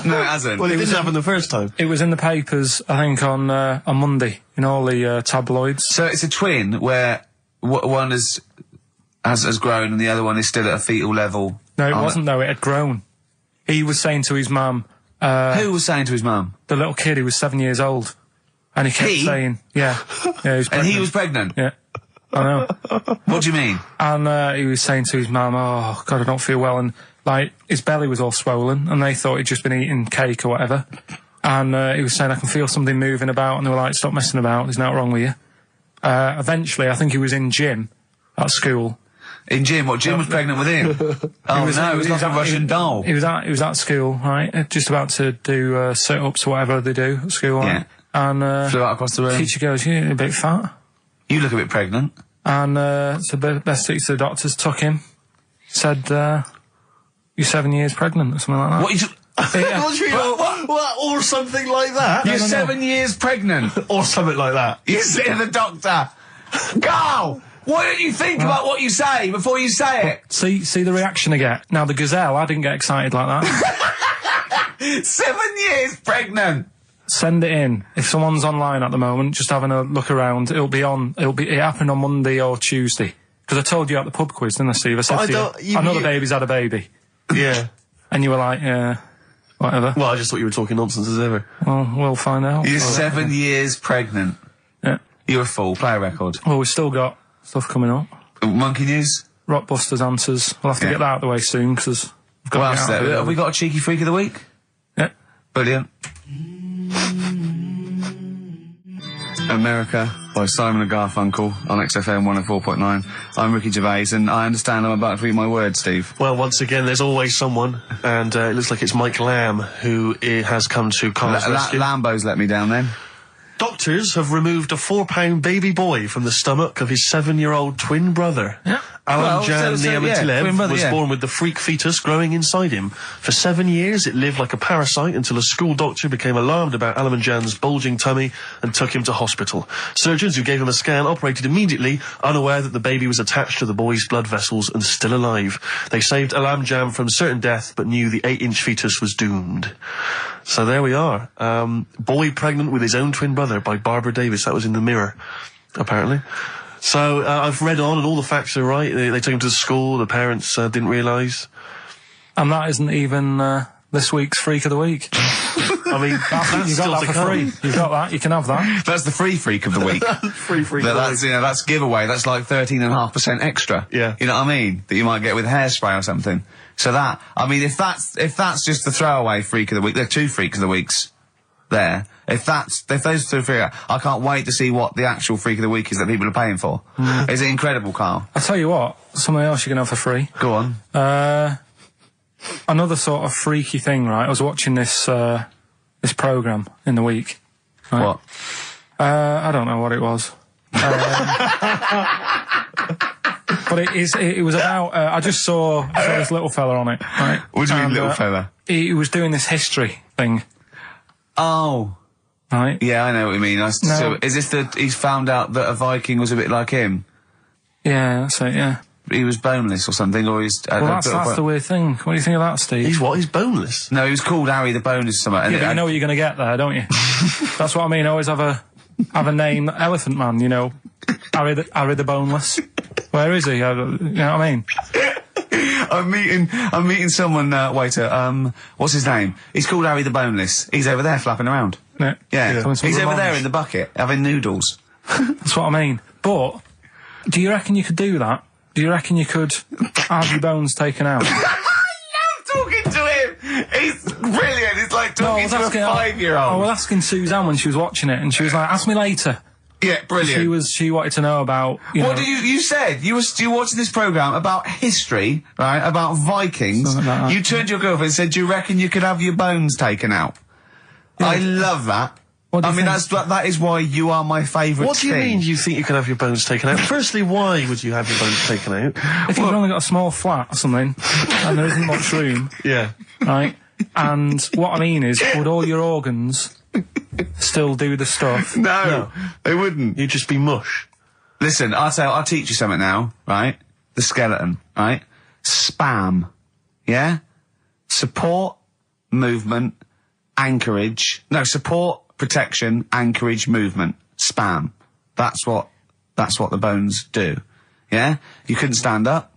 S1: No, it hasn't.
S2: Well, it didn't happen the first time.
S3: It was in the papers, I think, on Monday, in all the tabloids.
S1: So it's a twin where one has grown and the other one is still at a fetal level.
S3: No, it wasn't, though. It had grown. He was saying to his mum...
S1: Who was saying to his mum?
S3: The little kid who was 7 years old. And he kept saying... Yeah. He was pregnant.
S1: And he was pregnant?
S3: Yeah. I know.
S1: What do you mean?
S3: And he was saying to his mum, oh, God, I don't feel well. And, his belly was all swollen, and they thought he'd just been eating cake or whatever. And he was saying, I can feel something moving about. And they were like, stop messing about. There's nothing wrong with you. Eventually, I think he was in gym at school.
S1: In gym? What, Jim was pregnant with him? Oh, no, it was like a Russian doll.
S3: He was at school, right? Just about to do sit-ups or whatever they do at school.
S1: Yeah.
S3: Right? And
S1: flew out across the room.
S3: Teacher goes, you're a bit fat.
S1: You look a bit pregnant.
S3: And so best to the doctors took him, said, you're 7 years pregnant or something like that.
S1: What?
S2: What? Or something like that?
S1: You're 7 years pregnant.
S2: Or something like that.
S1: You say to the doctor, Carl, why don't you think about what you say before you say it?
S3: See the reaction I get. Now, the gazelle, I didn't get excited like that.
S1: 7 years pregnant.
S3: Send it in. If someone's online at the moment, just having a look around, it happened on Monday or Tuesday. Because I told you at the pub quiz, didn't I, Steve? I said to you, I know the baby's had a baby.
S2: Yeah.
S3: And you were like, yeah, whatever.
S2: Well, I just thought you were talking nonsense as ever.
S3: Well, we'll find out.
S1: You're 7 years pregnant.
S3: Yeah.
S1: You're a fool. Play a record.
S3: Well, we've still got stuff coming up.
S1: Monkey News?
S3: Rockbusters answers. We'll have to get that out of the way soon, because we've got to get out of it.
S1: Have we got a cheeky freak of the week?
S3: Yeah.
S1: Brilliant. America by Simon and Garfunkel on XFM 104.9. I'm Ricky Gervais, and I understand I'm about to eat my words, Steve.
S2: Well, once again, there's always someone, and it looks like it's Mike Lamb who has come to Carl's rescue.
S1: Lambo's let me down then.
S2: Doctors have removed a 4-pound baby boy from the stomach of his 7-year-old twin brother.
S3: Yeah.
S2: Alan Jan Niamatilev was born with the freak fetus growing inside him. For 7 years, it lived like a parasite until a school doctor became alarmed about Alan Jan's bulging tummy and took him to hospital. Surgeons who gave him a scan operated immediately, unaware that the baby was attached to the boy's blood vessels and still alive. They saved Alan Jan from certain death, but knew the 8-inch fetus was doomed. So there we are. Boy pregnant with his own twin brother by Barbara Davis. That was in the Mirror, apparently. So I've read on, and all the facts are right. They took him to the school. The parents didn't realise.
S3: And that isn't even this week's Freak of the Week.
S2: I mean, that's
S3: you got that for free. You got that. You can have that.
S1: That's the free freak of the week.
S2: Free freak.
S1: That's giveaway. That's like 13.5% extra.
S2: Yeah.
S1: You know what I mean? That you might get with hairspray or something. So that, I mean, if that's just the throwaway freak of the week, there are 2 freaks of the weeks there. If those 2 freak, I can't wait to see what the actual freak of the week is that people are paying for. Is it incredible, Carl?
S3: I tell you what, something else you can have for free.
S1: Go on.
S3: Another sort of freaky thing, right? I was watching this programme in the week. Right?
S1: What?
S3: I don't know what it was. But it was about, I just saw this little fella on it, right?
S1: What do you mean, little fella?
S3: He was doing this history thing.
S1: Oh.
S3: Right?
S1: Yeah, I know what you mean. So, is this he's found out that a Viking was a bit like him?
S3: Yeah, that's it, yeah.
S1: He was boneless or something, or he's...
S3: Well, that's the weird thing. What do you think of that, Steve?
S2: He's what? He's boneless?
S1: No, he was called Harry the Boneless or something.
S3: Yeah, but you know what you're going to get there, don't you? That's what I mean. Always have a name, Elephant Man, you know. Harry the Boneless. Where is he? You know what I mean?
S1: I'm meeting someone, waiter, what's his name? He's called Harry the Boneless. He's over there flapping around. Yeah. He's over there in the bucket, having noodles.
S3: That's what I mean. But, do you reckon you could do that? Do you reckon you could have your bones taken out?
S1: Talking to him! He's brilliant! It's like talking to a 5-year-old.
S3: I was asking Suzanne when she was watching it, and she was like, ask me later.
S1: Yeah, brilliant.
S3: She wanted to know about,
S1: What did you said? You were watching this programme about history, right? About Vikings.
S3: Like
S1: you turned to your girlfriend and said, do you reckon you could have your bones taken out? Yeah. I love that. I mean, that is why you are my favourite.
S2: What do you mean you think you can have your bones taken out? Firstly, why would you have your bones taken out?
S3: If you've only got a small flat or something, and there isn't much room.
S2: Yeah.
S3: Right? And what I mean is, would all your organs still do the stuff?
S1: No, they wouldn't.
S2: You'd just be mush.
S1: Listen, I'll teach you something now, right? The skeleton, right? Spam. Yeah? Support, movement, anchorage. No, support, protection, anchorage, movement. Spam. That's what the bones do. Yeah? You couldn't stand up.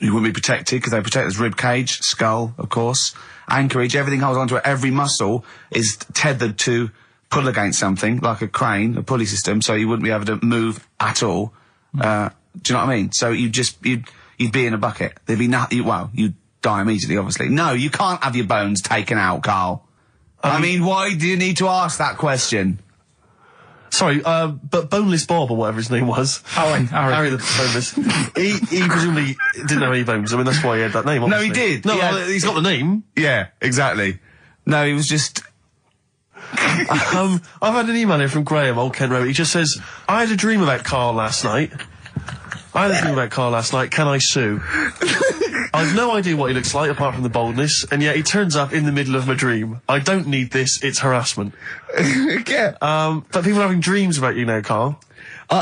S1: You wouldn't be protected because they protect his rib cage, skull, of course. Anchorage, everything holds onto it. Every muscle is tethered to pull against something, like a crane, a pulley system, so you wouldn't be able to move at all. Do you know what I mean? So you'd be in a bucket. There'd be nothing. Well, you'd die immediately, obviously. No, you can't have your bones taken out, Carl. I mean, why do you need to ask that question?
S2: Sorry, but Boneless Bob, or whatever his name was. Harry the Boneless. he presumably didn't have any bones. I mean, that's why he had that name, obviously.
S1: No, he did.
S2: No, he's got the name.
S1: Yeah, exactly. No, he was just...
S2: I've had an email here from Graham, Old Kent Road. He just says, I had a dream about Carl last night. Can I sue? I've no idea what he looks like, apart from the boldness, and yet he turns up in the middle of my dream. I don't need this, it's harassment.
S1: Yeah.
S2: But people are having dreams about you now, Carl.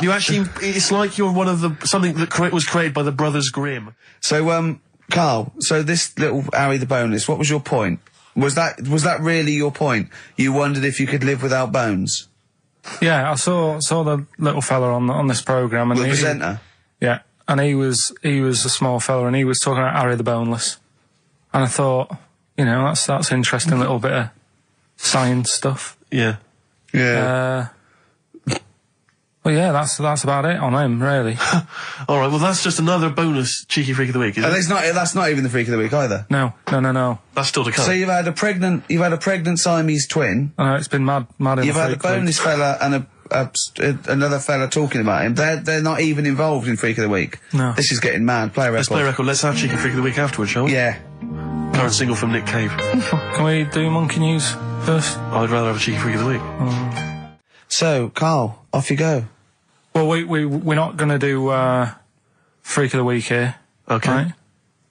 S2: You actually, it's like you're one of something that was created by the Brothers Grimm.
S1: So, Carl, so this little Harry the Boneless, what was your point? Was that really your point? You wondered if you could live without bones?
S3: Yeah, I saw the little fella on this programme, and
S1: the presenter.
S3: Yeah, and he was a small fella, and he was talking about Harry the Boneless, and I thought, that's interesting little bit of science stuff.
S2: Yeah.
S3: Yeah. Well, yeah, that's about it on him, really.
S2: All right, well, that's just another bonus cheeky freak of the week, isn't it?
S1: That's not even the freak of the week either.
S3: No.
S2: That's still to come.
S1: So you've had a pregnant Siamese twin.
S3: I know, it's been mad
S1: You've had a boneless fella and another fella talking about him. They're not even involved in freak of the week.
S3: No.
S1: This is getting mad. Play a record.
S2: Let's play a record. Let's have cheeky freak of the week afterwards, shall we?
S1: Yeah.
S2: Current single from Nick Cave.
S3: Can we do Monkey News first?
S2: I'd rather have a cheeky freak of the week.
S1: So, Carl, off you go.
S3: Well, we're not going to do Freak of the Week here,
S2: okay? Right?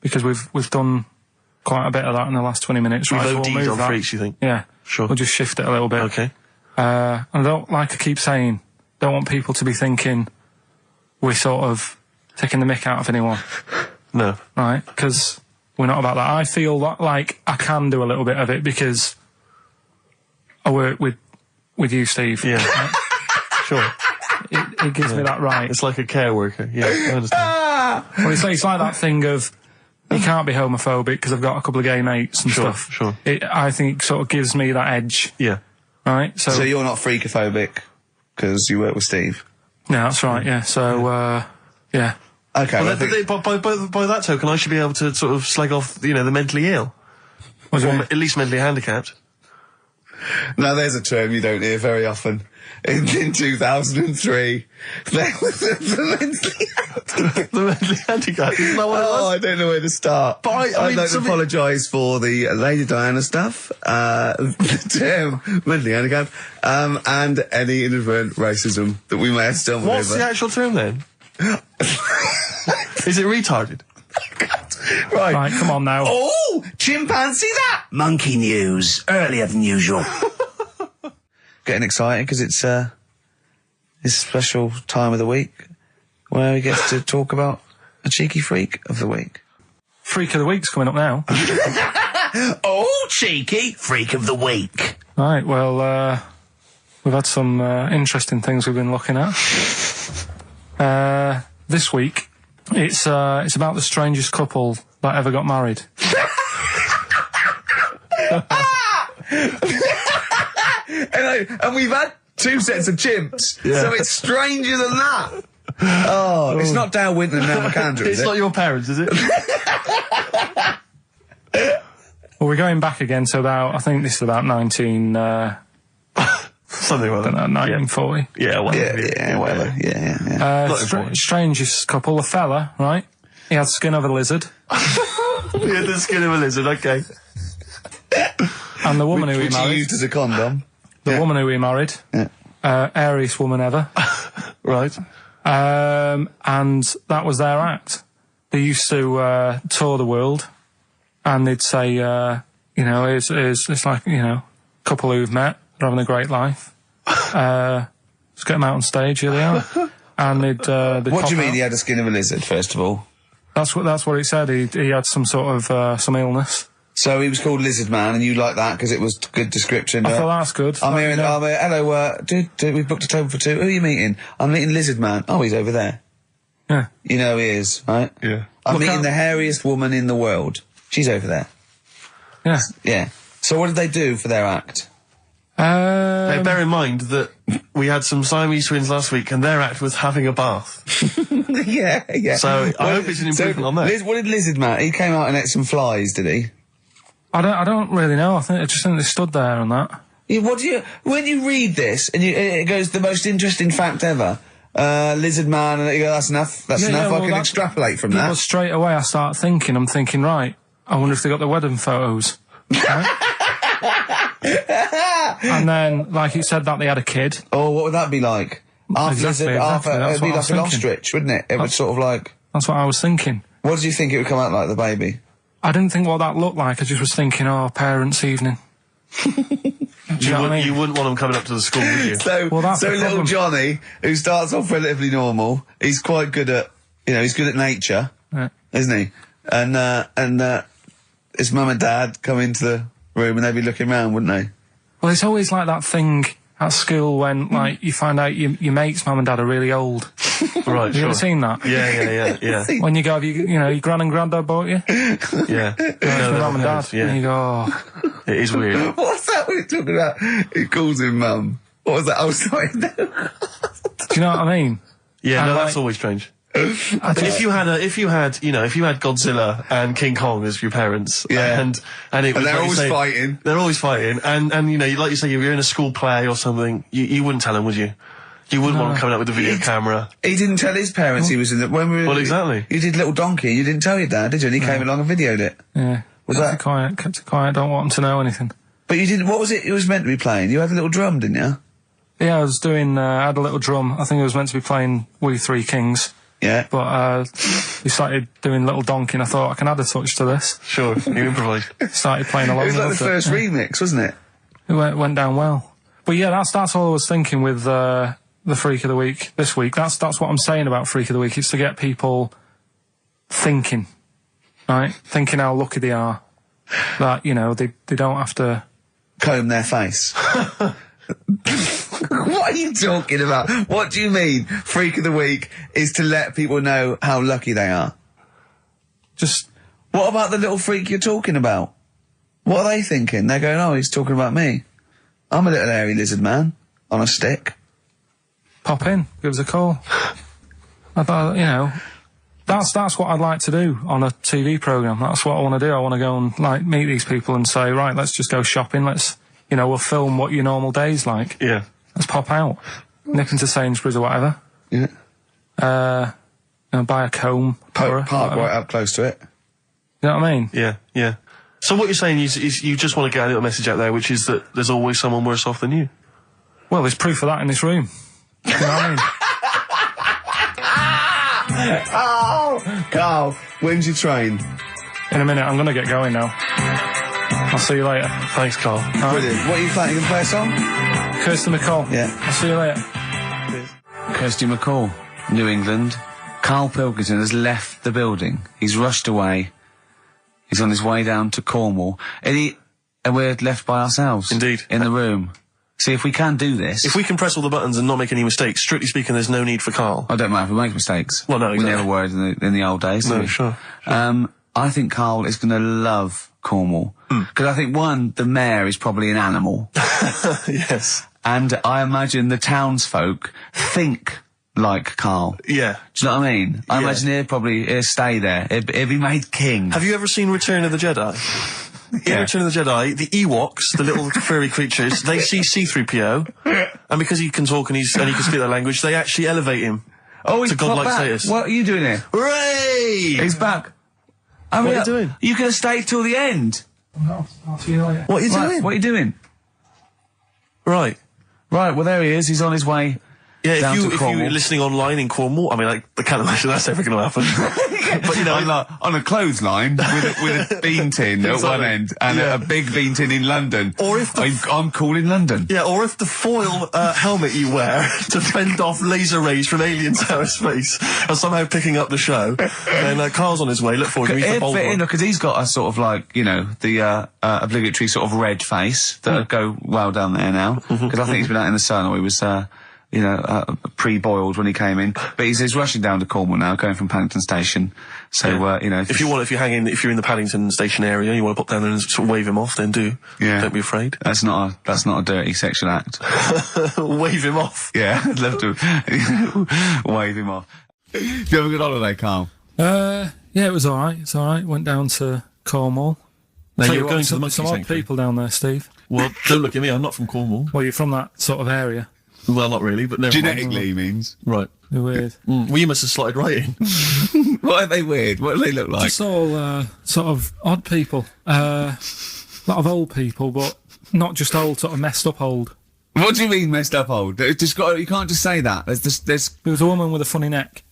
S3: Because we've done quite a bit of that in the last 20 minutes.
S2: We've
S3: right?
S2: OD'd on freaks, you think?
S3: Yeah,
S2: sure.
S3: We'll just shift it a little bit.
S2: Okay.
S3: And I don't, like I keep saying, don't want people to be thinking we're sort of taking the mick out of anyone.
S2: No.
S3: Right? Because we're not about that. I feel like I can do a little bit of it because I work with you, Steve.
S2: Yeah.
S3: Right?
S2: Sure.
S3: It gives me that right.
S2: It's like a care worker. Yeah, I understand.
S3: Well, it's like that thing of you can't be homophobic because I've got a couple of gay mates and stuff.
S2: Sure.
S3: I think it sort of gives me that edge.
S2: Yeah.
S3: Right?
S1: So you're not freakophobic because you work with Steve?
S3: Yeah, that's right, yeah. So, yeah.
S1: Okay.
S2: Well, by that token, I should be able to sort of slag off, the mentally ill.
S3: Or
S2: at least mentally handicapped.
S1: Now, there's a term you don't hear very often. In 2003, there was the
S2: mentally handicapped. Isn't that what it was?
S1: I don't know where to start.
S2: But
S1: I'd like to apologise for the Lady Diana stuff, the term mentally handicapped, and any inadvertent racism that we may have stumbled over.
S2: What's the actual term then? Is it retarded?
S3: Right, come on now.
S1: Oh, chimpanzee that!
S14: Monkey News, earlier than usual.
S1: Getting excited because it's a special time of the week where we get to talk about a cheeky freak of the week.
S3: Freak of the week's coming up now.
S14: Oh, cheeky freak of the week.
S3: Right, well, we've had some interesting things we've been looking at. This week, it's about the strangest couple that ever got married.
S1: And we've had 2 sets of chimps, so it's stranger than that. Oh, it's not Dale Winton and Nell McAndrew, is it?
S2: It's not your parents, is it?
S3: Well, we're going back again to about, I think this is about 19...
S2: something like that.
S3: 1940.
S2: Yeah, whatever.
S1: Yeah, whatever. Yeah.
S3: Strangest couple, a fella, right? He had skin of a lizard.
S2: He had the skin of a lizard, okay.
S3: And the woman who he
S1: Which
S3: married...
S1: he used as a condom.
S3: The woman who he married.
S1: Yeah.
S3: Airiest woman ever.
S2: Right.
S3: And that was their act. They used to tour the world, and they'd say, you know, it's like, you know, a couple who've met, they're having a great life. Let's get them out on stage, here they are. And they'd
S1: what do you mean
S3: out.
S1: he had a skin of a lizard, first of all?
S3: That's what he said. He had some sort of some illness.
S1: So he was called Lizard Man, and you like that because it was a good description.
S3: I thought that's good.
S1: I'm here, hello, dude, we've booked a table for 2. Who are you meeting? I'm meeting Lizard Man. Oh, he's over there.
S3: Yeah.
S1: You know he is, right?
S2: Yeah.
S1: I'm meeting the hairiest woman in the world. She's over there.
S3: Yeah.
S1: Yeah. So what did they do for their act?
S2: Now, bear in mind that we had some Siamese twins last week, and their act was having a bath.
S1: Yeah.
S2: So I hope it's an improvement on that.
S1: What did Lizard Man? He came out and ate some flies, did he?
S3: I don't really know. I just think they stood there and that.
S1: Yeah, when you read this and it goes the most interesting fact ever, Lizard Man, and you go, that's enough. That's enough. I can extrapolate from that.
S3: Well, straight away I start thinking. I'm thinking, right. I wonder if they got the wedding photos. Right? And then, like you said, that they had a kid.
S1: Oh, what would that be like?
S3: Exactly.
S1: It'd be like an ostrich, wouldn't it? It would sort of like.
S3: That's what I was thinking.
S1: What did you think it would come out like, the baby?
S3: I didn't think what that looked like. I just was thinking, parents' evening. You
S2: wouldn't want them coming up to the school, would you?
S1: So little Johnny, who starts off relatively normal, he's quite good at, he's good at nature, isn't he? And his mum and dad come into the room and they'd be looking around, wouldn't they?
S3: Well, it's always like that thing at school when, like, you find out your mate's mum and dad are really old.
S2: Right,
S3: Have you ever seen that?
S2: Yeah.
S3: When you go, your gran and granddad bought you?
S2: Yeah.
S3: No, mum and dad.
S2: Yeah.
S3: And you go,
S2: It is weird.
S1: What's that we're talking about? He calls him mum. What was that? Oh, sorry.
S3: Do you know what I mean?
S2: Yeah,
S3: and
S2: that's always strange. But if you had Godzilla and King Kong as your parents, and it was
S1: they're always fighting.
S2: They're always fighting, and like you say, if you're in a school play or something, you wouldn't tell them, would you? You wouldn't want them coming up with a video camera.
S1: He didn't tell his parents he was in the...
S2: Well, exactly.
S1: You did Little Donkey, you didn't tell your dad, did you? And he came along and videoed it.
S3: Yeah. Kept it quiet, don't want them to know anything.
S1: But you didn't... What was it was meant to be playing? You had a little drum, didn't you?
S3: Yeah, I was doing... I had a little drum. I think it was meant to be playing We Three Kings.
S1: Yeah.
S3: But we started doing Little Donkey and I thought I can add a touch to this.
S2: Sure, you improvise.
S3: Started playing along.
S1: It was like the first remix, wasn't it?
S3: It went down well. But yeah, that's all I was thinking with the Freak of the Week this week. That's what I'm saying about Freak of the Week. It's to get people thinking, right? Thinking how lucky they are. That, they don't have to...
S1: comb their face. What are you talking about? What do you mean Freak of the Week is to let people know how lucky they are?
S3: Just...
S1: What about the little freak you're talking about? What are they thinking? They're going, oh, he's talking about me. I'm a little hairy lizard man on a stick.
S3: Pop in, give us a call. I thought, that's what I'd like to do on a TV programme. That's what I want to do. I want to go and, meet these people and say, right, let's just go shopping. Let's, we'll film what your normal day's like.
S2: Yeah.
S3: Let's pop out. Nip into Sainsbury's or whatever.
S1: Yeah.
S3: Buy a comb.
S1: Park right up close to it.
S3: You know what I mean?
S2: Yeah. So what you're saying is you just want to get a little message out there, which is that there's always someone worse off than you.
S3: Well, there's proof of that in this room. You know what I mean?
S1: Oh, Carl, when's your train?
S3: In a minute, I'm going to get going now. I'll see you later.
S2: Thanks, Carl.
S1: Brilliant. What are you playing? You going to play a song?
S3: Kirsty MacColl.
S1: Yeah.
S3: I'll see you later.
S1: Kirsty MacColl, New England. Karl Pilkington has left the building. He's rushed away. He's on his way down to Cornwall. And we're left by ourselves.
S2: Indeed.
S1: In the room. See, if we can do this...
S2: If we can press all the buttons and not make any mistakes, strictly speaking, there's no need for Carl.
S1: I don't mind if we make mistakes.
S2: Well, no, exactly.
S1: We never were in the old days,
S2: No,
S1: did we?
S2: sure.
S1: I think Karl is going to love Cornwall. Because I think, one, the mayor is probably an animal.
S2: Yes.
S1: And I imagine the townsfolk think like Karl.
S2: Yeah.
S1: Do you know what I mean? I imagine he'll stay there. He'll be made king.
S2: Have you ever seen Return of the Jedi? In Return of the Jedi, the Ewoks, the little furry creatures, they see C-3PO, and because he can talk and he can speak their language, they actually elevate him to godlike status.
S1: What are you doing here?
S2: Hooray!
S1: He's back.
S2: What are you doing?
S1: You could have stayed till the end.
S3: I'll see you later.
S2: What are you doing?
S1: What are you doing?
S2: Right.
S1: Well, there he is. He's on his way.
S2: Yeah, if you're listening online in Cornwall, I mean, I can't imagine that's ever going to happen. But, you know...
S1: on a clothesline with a bean tin at one end and a big bean tin in London.
S2: Or if
S1: I'm cool in London.
S2: Yeah, or if the foil helmet you wear to fend off laser rays from aliens out of space are somehow picking up the show, then Karl's on his way. Look forward to meet the bold one.
S1: Because he's got a sort of like, you know, the obligatory sort of red face that would go well down there now. Because I think he's been out in the sun, or he was... pre-boiled when he came in. But he's rushing down to Cornwall now, going from Paddington Station. So, you know...
S2: If you're in the Paddington Station area, you want to pop down there and sort of wave him off, then do. Yeah. Don't be afraid.
S1: That's not a dirty sexual act.
S2: Wave him off?
S1: Yeah, I'd love to wave him off. Did you have a good holiday, Karl?
S15: Yeah, it was alright. It's alright. Went down to Cornwall.
S2: Now you're going to the monkey
S15: some odd people down there, Steve.
S2: Well, don't look at me, I'm not from Cornwall.
S15: Well, you're from that sort of area.
S2: Well, not really, but never
S1: genetically means.
S2: Right.
S15: They're weird.
S2: Well, you must have slotted right in.
S1: What are they weird? What do they look like?
S15: Just all sort of odd people. A lot of old people, but not just old, sort of messed up old.
S1: What do you mean messed up old? You can't just say that.
S15: There was a woman with a funny neck.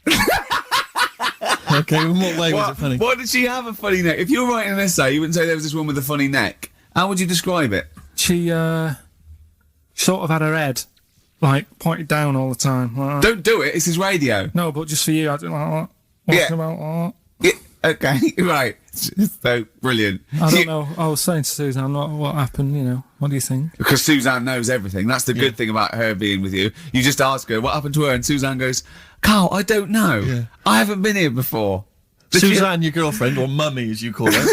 S2: Okay, in what way was it funny?
S1: What did she have a funny neck? If you were writing an essay, you wouldn't say there was this woman with a funny neck. How would you describe it?
S15: She sort of had her head like pointed down all the time. Like
S1: don't do it. It's his radio.
S15: No, but just for you, I do like that. Walking about like
S1: that. Yeah. Okay. Right. So brilliant.
S15: I don't know. I was saying to Suzanne, what happened? You know, what do you think?
S1: Because Suzanne knows everything. That's the good thing about her being with you. You just ask her what happened to her, and Suzanne goes, "Karl, I don't know. Yeah. I haven't been here before."
S2: Suzanne, your girlfriend, or mummy as you call her.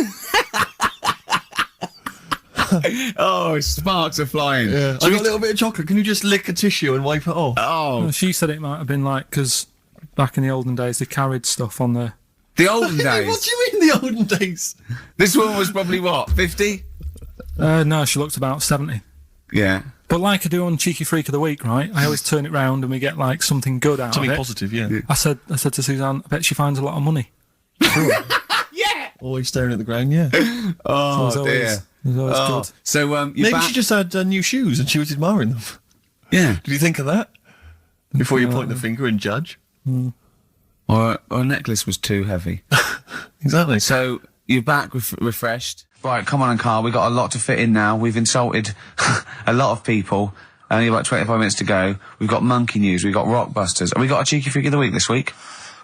S1: Oh, sparks are flying.
S2: Yeah. I got a little bit of chocolate. Can you just lick a tissue and wipe it off?
S1: Oh.
S15: Well, she said it might have been like, because back in the olden days, they carried stuff on the...
S1: The olden days?
S2: What do you mean the olden days?
S1: This woman was probably, what, 50?
S15: No, she looked about 70.
S1: Yeah.
S15: But like I do on Cheeky Freak of the Week, right? I always turn it round and we get, like, something good out of it.
S2: Something positive, yeah.
S15: I said to Suzanne, I bet she finds a lot of money.
S1: Yeah!
S2: Always staring at the ground, yeah.
S1: Oh, dear.
S15: It was always good.
S1: So,
S2: maybe she just had new shoes and she was admiring them.
S1: Yeah.
S2: Did you think of that? Before you point the finger and judge?
S1: Or a necklace was too heavy.
S2: Exactly.
S1: So, you're back refreshed. Right, come on, Karl, we've got a lot to fit in now. We've insulted a lot of people. Only about 25 minutes to go. We've got monkey news, we've got rockbusters. Have we got a Cheeky Freak of the Week this week?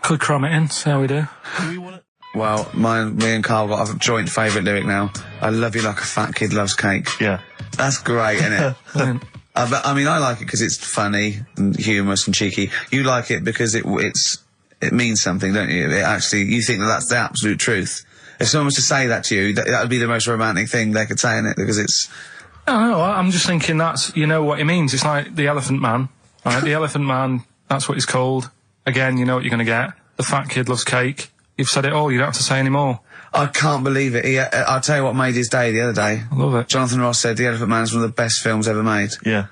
S15: Could cram it in, see how we do.
S2: Do we want it?
S1: Well, me and Karl got a joint favourite lyric now. I love you like a fat kid loves cake.
S2: Yeah.
S1: That's great, isn't it? I mean, I like it because it's funny and humorous and cheeky. You like it because it means something, don't you? You think that's the absolute truth. If someone was to say that to you, that would be the most romantic thing they could say in it, because it's...
S3: I don't know, I'm just thinking you know what it means. It's like the Elephant Man, right? The Elephant Man, that's what he's called. Again, you know what you're going to get. The fat kid loves cake. You've said it all, you don't have to say any more.
S1: I can't believe it. I'll tell you what made his day the other day.
S3: I love it.
S1: Jonathan Ross said The Elephant Man is one of the best films ever made.
S2: Yeah.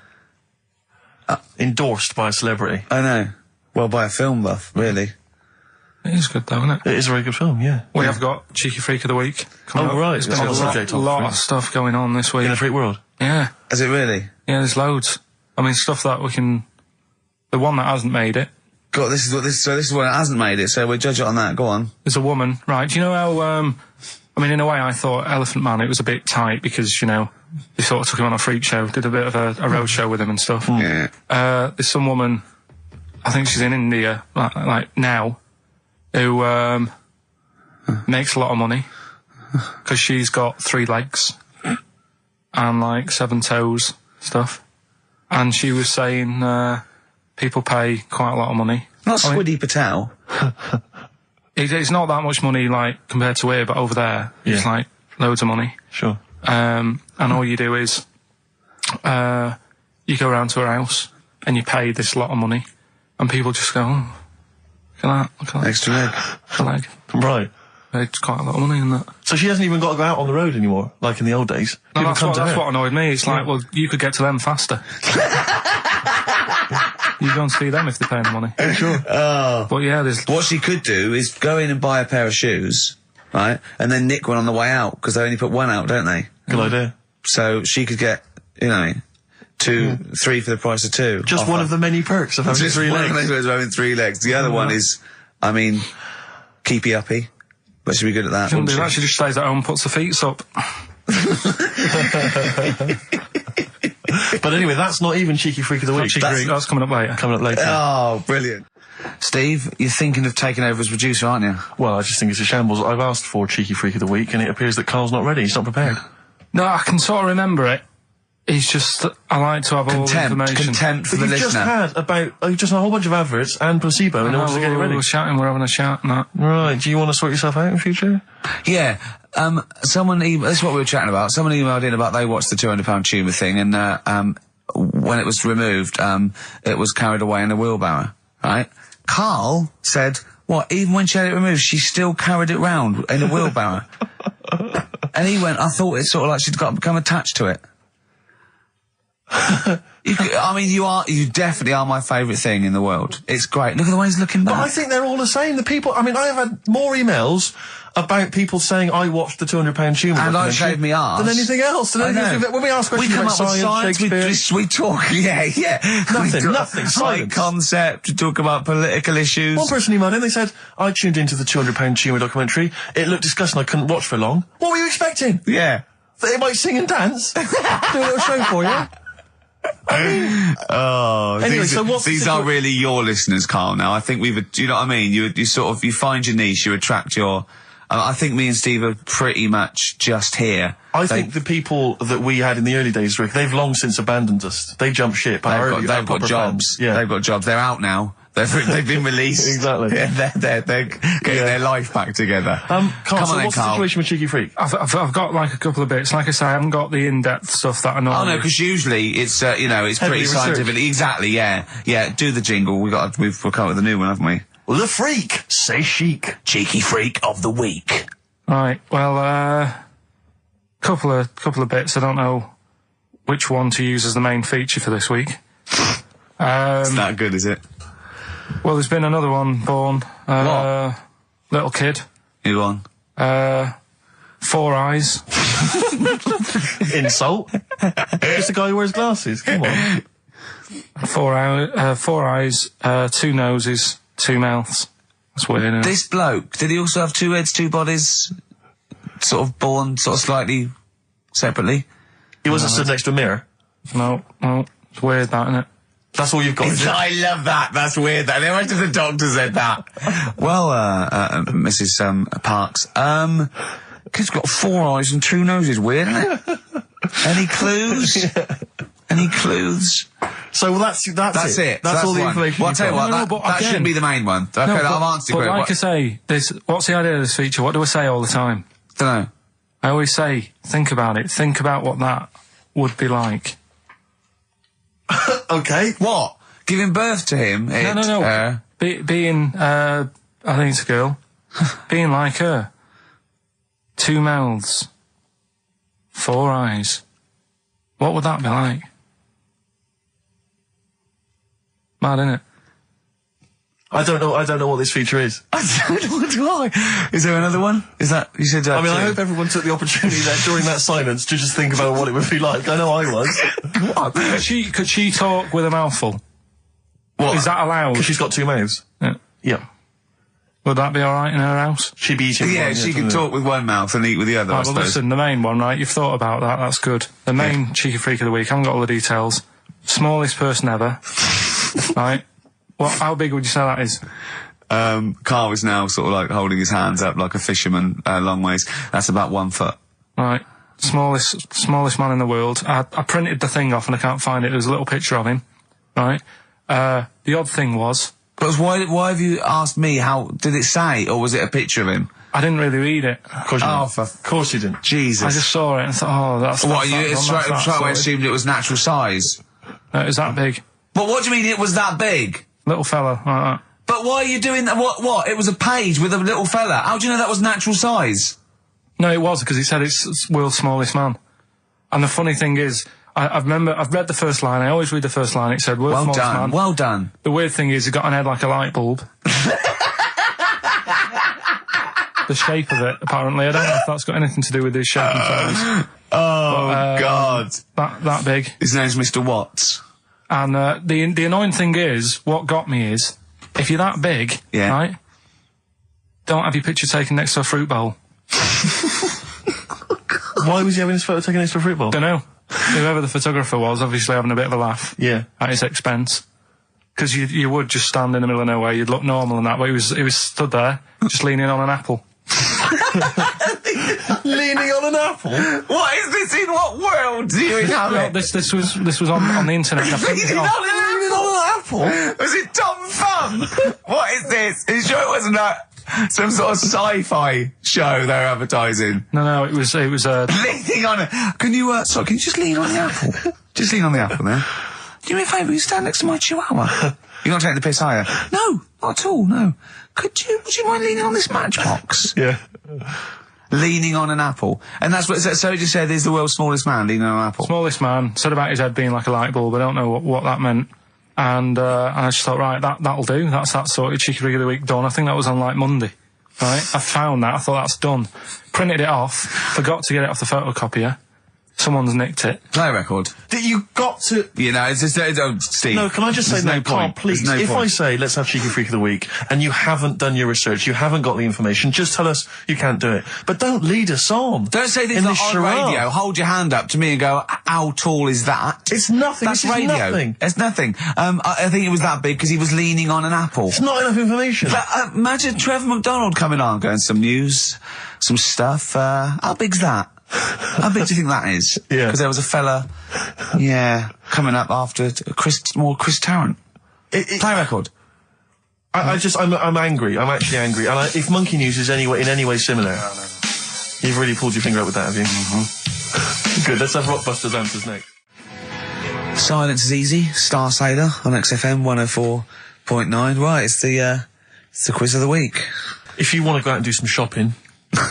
S2: Endorsed by a celebrity.
S1: I know. Well, by a film buff, really.
S3: It is good though, isn't it?
S2: It is a very good film, yeah.
S3: We have got Cheeky Freak of the Week.
S2: Right.
S3: There's been a lot of stuff going on this week.
S2: In the freak world?
S3: Yeah.
S1: Is it really?
S3: Yeah, there's loads. I mean, stuff that we can... The one that hasn't made it.
S1: God, this is one that hasn't made it, so we'll judge it on that. Go on.
S3: There's a woman, right? Do you know how, I mean, in a way, I thought Elephant Man, it was a bit tight because, you know, they sort of took him on a freak show, did a bit of a road show with him and stuff.
S1: Yeah.
S3: There's some woman, I think she's in India, like now, who, makes a lot of money because she's got 3 legs and, like, 7 toes stuff. And she was saying, people pay quite a lot of money.
S1: Not Squiddy Patel.
S3: It's not that much money, like, compared to here, but over there, it's like loads of money.
S2: Sure.
S3: And all you do is, you go around to her house and you pay this lot of money, and people just go, oh, look at that.
S1: Extra leg.
S3: Extra leg.
S2: Right.
S3: It's quite a lot of money in that.
S2: So she hasn't even got to go out on the road anymore, like in the old days.
S3: No, that's what annoyed me. It's like, well, you could get to them faster. You go and see them if they're paying the money.
S2: Sure.
S3: But yeah,
S1: what she could do is go in and buy a pair of shoes, right, and then nick one on the way out, because they only put one out, don't they?
S2: Good idea.
S1: So she could get, 3 for the price of 2.
S2: Just one of the many perks of having 3 legs.
S1: Just one of those having 3 legs. The other one is, keepy uppy. But she'd be good at that.
S3: Shouldn't do that. She just stays at home and puts her feet up.
S2: But anyway, that's not even Cheeky Freak of the Week.
S3: That's coming up later.
S2: Coming up later.
S1: Oh, brilliant. Steve, you're thinking of taking over as producer, aren't you?
S2: Well, I just think it's a shambles. I've asked for Cheeky Freak of the Week, and it appears that Carl's not ready. He's not prepared.
S3: No, I can sort of remember it. It's just that I like to have all the information.
S1: Contempt for the listener.
S2: You've just had a whole bunch of adverts and placebo in order to get it ready.
S3: We're having a chat and that.
S2: Right, do you want to sort yourself out in future?
S1: Yeah, this is what we were chatting about. Someone emailed in about they watched the £200 tumour thing, and when it was removed, it was carried away in a wheelbarrow, right? Karl said, what, even when she had it removed, she still carried it round in a wheelbarrow? And he went, I thought it's sort of like she'd become attached to it. You definitely are my favourite thing in the world. It's great. Look at the way he's looking back.
S2: But I think they're all the same. The people, I have had more emails about people saying I watched the £200 tumour
S1: and I shaved me arse
S2: than anything else. When we ask questions about science, Shakespeare,
S1: we talk,
S2: nothing.
S1: Science concept. We talk about political issues.
S2: One person emailed in. They said I tuned into the £200 tumour documentary. It looked disgusting. I couldn't watch for long. What were you expecting?
S1: Yeah,
S2: that they might sing and dance, do a little show for you.
S1: Anyway,
S2: so
S1: these are really your listeners, Karl. Now I think you know what I mean. You find your niche, you attract your. I think me and Steve are pretty much just here.
S2: I think the people that we had in the early days, Rick, they've long since abandoned us. They jumped ship.
S1: They've got jobs.
S2: Yeah,
S1: they've got jobs. They're out now. They've been released.
S2: Exactly.
S1: Yeah, they're getting their life back together.
S2: Carl, what's the
S1: Karl.
S2: situation with Cheeky Freak?
S3: I've got like a couple of bits. Like I say, I haven't got the in-depth stuff that I know.
S1: Oh no, because usually it's it's pretty scientific. Exactly. Yeah. Do the jingle. We've come up with a new one, haven't we?
S2: The Freak, say chic. Cheeky Freak of the Week.
S3: Right. Well, couple of bits. I don't know which one to use as the main feature for this week.
S1: It's not good, is it?
S3: Well, there's been another one born.
S1: What?
S3: Little kid.
S1: Who won?
S3: 4 eyes.
S2: Insult. Just a guy who wears glasses. Come on.
S3: 4 eyes, 2 noses, 2 mouths. That's weird, isn't it?
S1: This bloke, did he also have 2 heads, 2 bodies? Sort of born slightly separately?
S2: He wasn't stood next to a mirror?
S3: No. It's weird, that, isn't it?
S2: That's all you've got.
S1: I love that. That's weird. That. Imagine the doctor said that. Well, Mrs. Parks, kid's got 4 eyes and 2 noses. Weird, isn't it? Any clues?
S2: Yeah.
S1: Any clues?
S2: So that's it. That's all the information.
S1: Well, I'll tell you what, that shouldn't be the main one. Okay, I've answered your question.
S3: Like I say, what's the idea of this feature? What do I say all the time?
S1: Dunno.
S3: I always say, think about it. Think about what that would be like.
S2: Okay.
S1: What? Giving birth to him?
S3: No. Being, I think it's a girl. Being like her. 2 mouths. 4 eyes. What would that be like? Mad, innit?
S2: I don't know what this feature is.
S1: I don't know why. Is there another one? Is that, you said that?
S2: I hope everyone took the opportunity there during that silence to just think about what it would be like. I know I was.
S3: What? Could she talk with a mouthful?
S2: What?
S3: Is that allowed?
S2: Because she's got 2 mouths. Yeah.
S3: Would that be alright in her house?
S2: She'd be eating one,
S1: she could talk with one mouth and eat with the other, I suppose.
S3: Well, listen, the main one, right? You've thought about that, that's good. The main Cheeky Freak of the Week, I haven't got all the details. Smallest person ever. Right? How big would you say that is?
S1: Karl is now sort of like holding his hands up like a fisherman, long ways. That's about 1 foot.
S3: Right. Smallest man in the world. I printed the thing off and I can't find it. There's a little picture of him. Right? The odd thing was,
S1: But why have you asked me how did it say, or was it a picture of him?
S3: I didn't really read it.
S2: Of course you didn't. Of course you didn't.
S1: Jesus.
S3: I just saw it and thought, oh, that's...
S1: What, you straight away assumed it was natural size?
S3: No, it was that big.
S1: But what do you mean it was that big?
S3: Little fella, like that.
S1: But why are you doing that? What? It was a page with a little fella. How do you know that was natural size?
S3: No, it was, because he said it's world's smallest man. And the funny thing is, I've read the first line, I always read the first line, it said world's smallest man.
S1: Well done.
S3: The weird thing is, he got an head like a light bulb. The shape of it, apparently. I don't know if that's got anything to do with his shape and size.
S1: God.
S3: That big.
S1: His name's Mr. Watts.
S3: And the annoying thing is, what got me is, if you're that big, right, don't have your picture taken next to a fruit bowl.
S2: Why was he having his photo taken next to a fruit bowl?
S3: Don't know. Whoever the photographer was, obviously having a bit of a laugh.
S2: Yeah.
S3: At his expense. Because you would just stand in the middle of nowhere, you'd look normal and that, but he was stood there, just leaning on an apple.
S2: Leaning on an apple?
S1: What is this? In what world do you inhabit?
S3: This was on the internet.
S1: Leaning on an apple? Was it Tom Thumb? What is this? Are you sure it wasn't some sort of sci-fi show they're advertising?
S3: No, it was
S1: leaning on it. Can you just lean on the apple? Just lean on the apple there. Do me a favour, you stand next to my chihuahua. You're not taking the piss, are you? No, not at all, no. Would you mind leaning on this matchbox?
S2: Yeah.
S1: Leaning on an apple. And that's what, so it just said he's the world's smallest man leaning on an apple.
S3: Smallest man, said about his head being like a light bulb, I don't know what that meant. And I just thought, right, that'll do, that's that sorted, Cheeky Rig of the Week done. I think that was on like Monday, right? I found that, I thought that's done. Printed it off, forgot to get it off the photocopier. Someone's nicked it.
S1: Play record.
S2: You got to...
S1: You know, it's just... Steve.
S2: No, can I just say, no, Carl, please, if I say, let's have Cheeky Freak of the Week, and you haven't done your research, you haven't got the information, just tell us you can't do it. But don't lead us on.
S1: Don't say things like on radio, hold your hand up to me and go, how tall is that?
S2: It's nothing.
S1: That's radio.
S2: Nothing.
S1: It's nothing. I think it was that big because he was leaning on an apple.
S2: It's not enough information.
S1: But, imagine Trevor McDonald coming on, going, some news, some stuff, how big's that? How big do you think that is?
S2: Yeah.
S1: Because there was a fella, coming up after Chris Tarrant. Play record.
S2: I'm angry. I'm actually angry. And if Monkey News is in any way similar, you've really pulled your finger out with that, have you? Mm-hmm. Good. Let's have Rockbusters answers next.
S1: Silence is Easy, Star Sailor on XFM 104.9. Right, it's the quiz of the week.
S2: If you want to go out and do some shopping,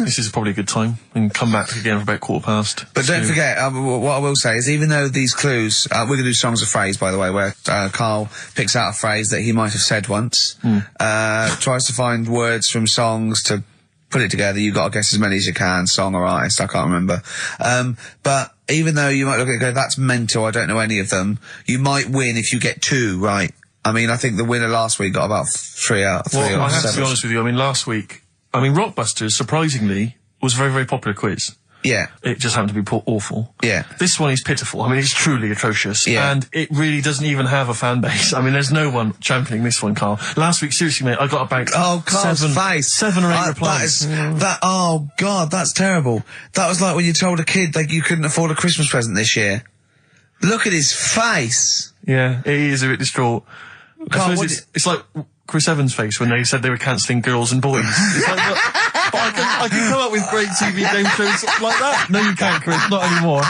S2: this is probably a good time, and come back again for about 15:15.
S1: But don't forget, what I will say is, even though these clues, we're going to do songs of phrase, by the way, where Carl picks out a phrase that he might have said once, tries to find words from songs to put it together. You've got to guess as many as you can, song or artist, I can't remember. But even though you might look at it and go, that's mental, I don't know any of them, you might win if you get 2 right. I mean, I think the winner last week got about 3 out of 3
S2: Well,
S1: or
S2: I have
S1: 7.
S2: to be honest with you, I mean, last week, Rockbusters, surprisingly, was a very, very popular quiz.
S1: Yeah.
S2: It just happened to be awful.
S1: Yeah.
S2: This one is pitiful. I mean, it's truly atrocious.
S1: Yeah.
S2: And it really doesn't even have a fan base. I mean, there's no one championing this one, Carl. Last week, seriously, mate, I got about
S1: Carl's face.
S2: 7 or 8 replies.
S1: Oh, God, that's terrible. That was like when you told a kid that you couldn't afford a Christmas present this year. Look at his face.
S2: Yeah, he is a bit distraught.
S1: Carl,
S2: I suppose it's like Chris Evans' face when they said they were cancelling Girls and Boys. It's like, but I can come up with great TV game shows like that. No, you can't, Chris. Not anymore.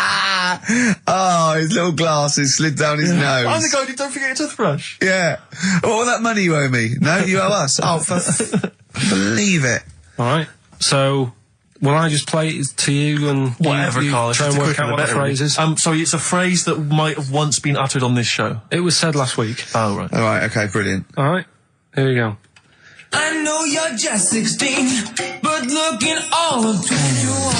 S1: Oh, his little glasses slid down his nose.
S2: I'm the guy who don't forget your toothbrush.
S1: Yeah. All that money you owe me. No, you owe us. Oh, believe it.
S3: All right. So, will I just play it to you and
S2: whatever, Carl?
S3: Try and work out what the phrase is?
S2: Sorry, it's a phrase that might have once been uttered on this show.
S3: It was said last week.
S2: Oh, right.
S1: All right, okay, brilliant.
S3: All right. Here we go.
S16: I know you're just 16, but looking all of 21.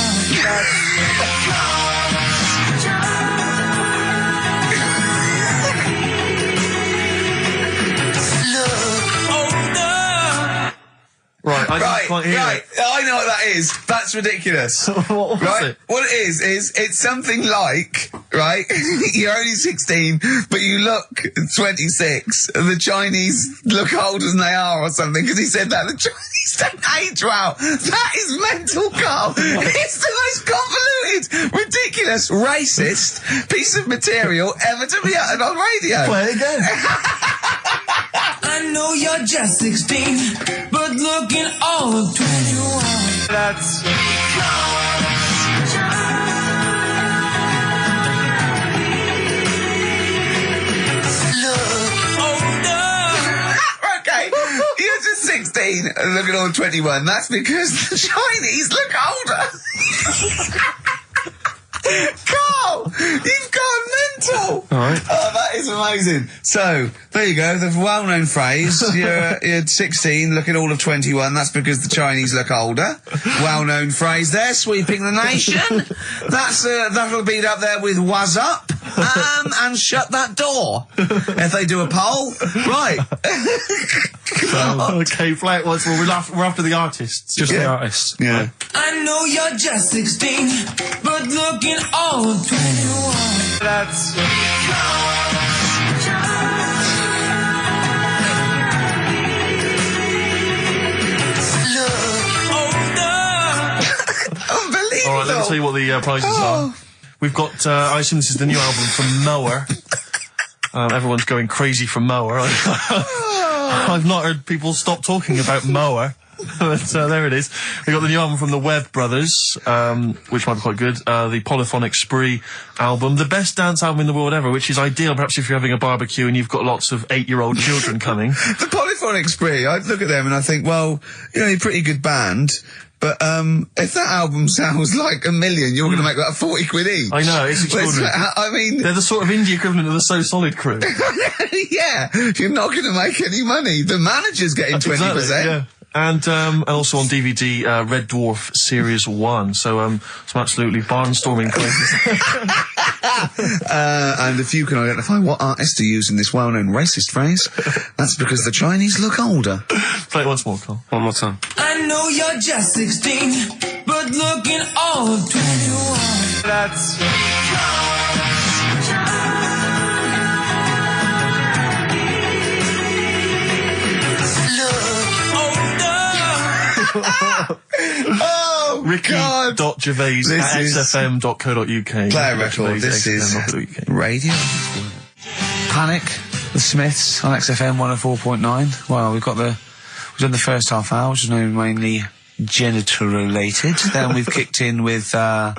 S2: Right, I can't hear it.
S1: I know what that is. That's ridiculous.
S2: What was it?
S1: What it is it's something like, right, you're only 16, but you look 26, and the Chinese look older than they are or something, because he said that. The Chinese don't age well. That is mental, Carl. It's the most convoluted, ridiculous, racist piece of material ever to be uttered on radio.
S2: Play it again.
S16: I know you're just 16, but looking all of 21. That's
S1: Okay, you're just 16 and looking all 21. That's because the Chinese look older. Carl, you've gone mental.
S2: All right.
S1: Oh, that is amazing. So, there you go, the well-known phrase. You're 16, looking all of 21. That's because the Chinese look older. Well-known phrase there, sweeping the nation. That'll be up there with "was up" and "shut that door." If they do a poll, right?
S2: Okay, Flat. Well, we're after the artists.
S3: Just the artists.
S1: Yeah.
S16: I know you're just 16, but looking all of 21. That's
S1: Unbelievable.
S2: All right, let me tell you what the prizes are. We've got, I assume this is the new album from Mower. Everyone's going crazy for Mower. I've not heard people stop talking about Mower. But there it is. We got the new album from the Webb Brothers, which might be quite good. The Polyphonic Spree album, the best dance album in the world ever, which is ideal perhaps if you're having a barbecue and you've got lots of 8-year-old children coming.
S1: The Polyphonic Spree, I look at them and I think, well, you're a pretty good band, but if that album sounds like $1 million, you're going to make that 40 quid each.
S2: I know, it's extraordinary.
S1: I mean,
S2: they're the sort of indie equivalent of the So Solid crew.
S1: Yeah, you're not going to make any money. The manager's getting 20%.
S2: Exactly, yeah. And also on DVD, Red Dwarf Series 1. So, some absolutely barnstorming places.
S1: And if you can identify what artist to use in this well-known racist phrase, that's because the Chinese look older.
S2: Play it once more, Carl.
S3: One more time.
S16: I know you're just 16, but looking all of 21. That's
S1: Oh,
S2: Ricky.Gervais at XFM.co.uk.
S1: Play a record. This is radio. Panic, the Smiths on XFM 104.9. Well, we've done the first half hour, which is mainly genital related. Then we've kicked in with some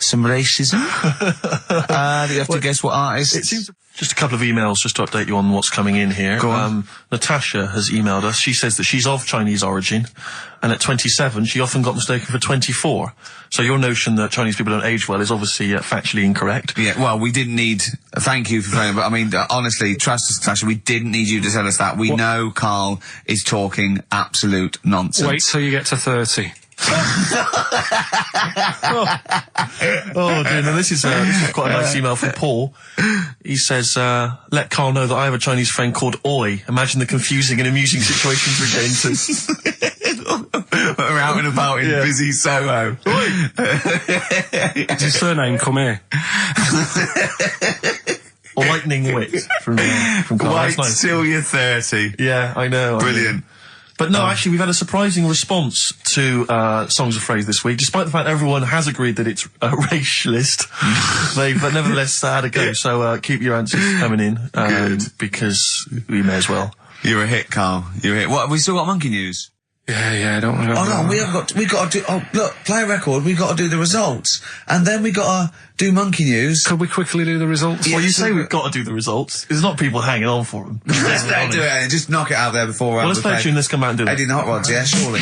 S1: racism. You have to guess what artist.
S2: It seems just a couple of emails just to update you on what's coming in here.
S1: Go on.
S2: Natasha has emailed us. She says that she's of Chinese origin, and at 27 she often got mistaken for 24. So your notion that Chinese people don't age well is obviously factually incorrect.
S1: Yeah, well, we didn't need... Thank you for phoning, but I mean, honestly, trust us, Natasha, we didn't need you to tell us that. We know Carl is talking absolute nonsense.
S3: Wait till you get to 30.
S2: Oh dear, now this is quite a nice email from Paul. He says, let Carl know that I have a Chinese friend called Oi. Imagine the confusing and amusing situations we get into.
S1: We're out and about in busy Soho.
S3: Does his surname come here?
S2: Lightning wit from Carl.
S1: Wait
S2: That's nice.
S1: till you're 30.
S2: Yeah, I know.
S1: Brilliant.
S2: But no, actually, we've had a surprising response to Songs of Phrase this week. Despite the fact everyone has agreed that it's a racialist, they've nevertheless had a go. So keep your answers coming in, because we may as well.
S1: You're a hit, Carl. You're a hit. What, have we still got monkey news?
S3: Yeah, I don't want to go.
S1: Oh no, we got to do, look, play a record, we got to do the results, and then we got to do monkey news.
S3: Could we quickly do the results?
S2: Well, you say we've got to do the results. There's not people hanging on for them.
S1: Let's do it and just knock it out there before
S2: let's play a tune, let's come out and do it.
S1: Eddie Hot Rods, yeah, surely.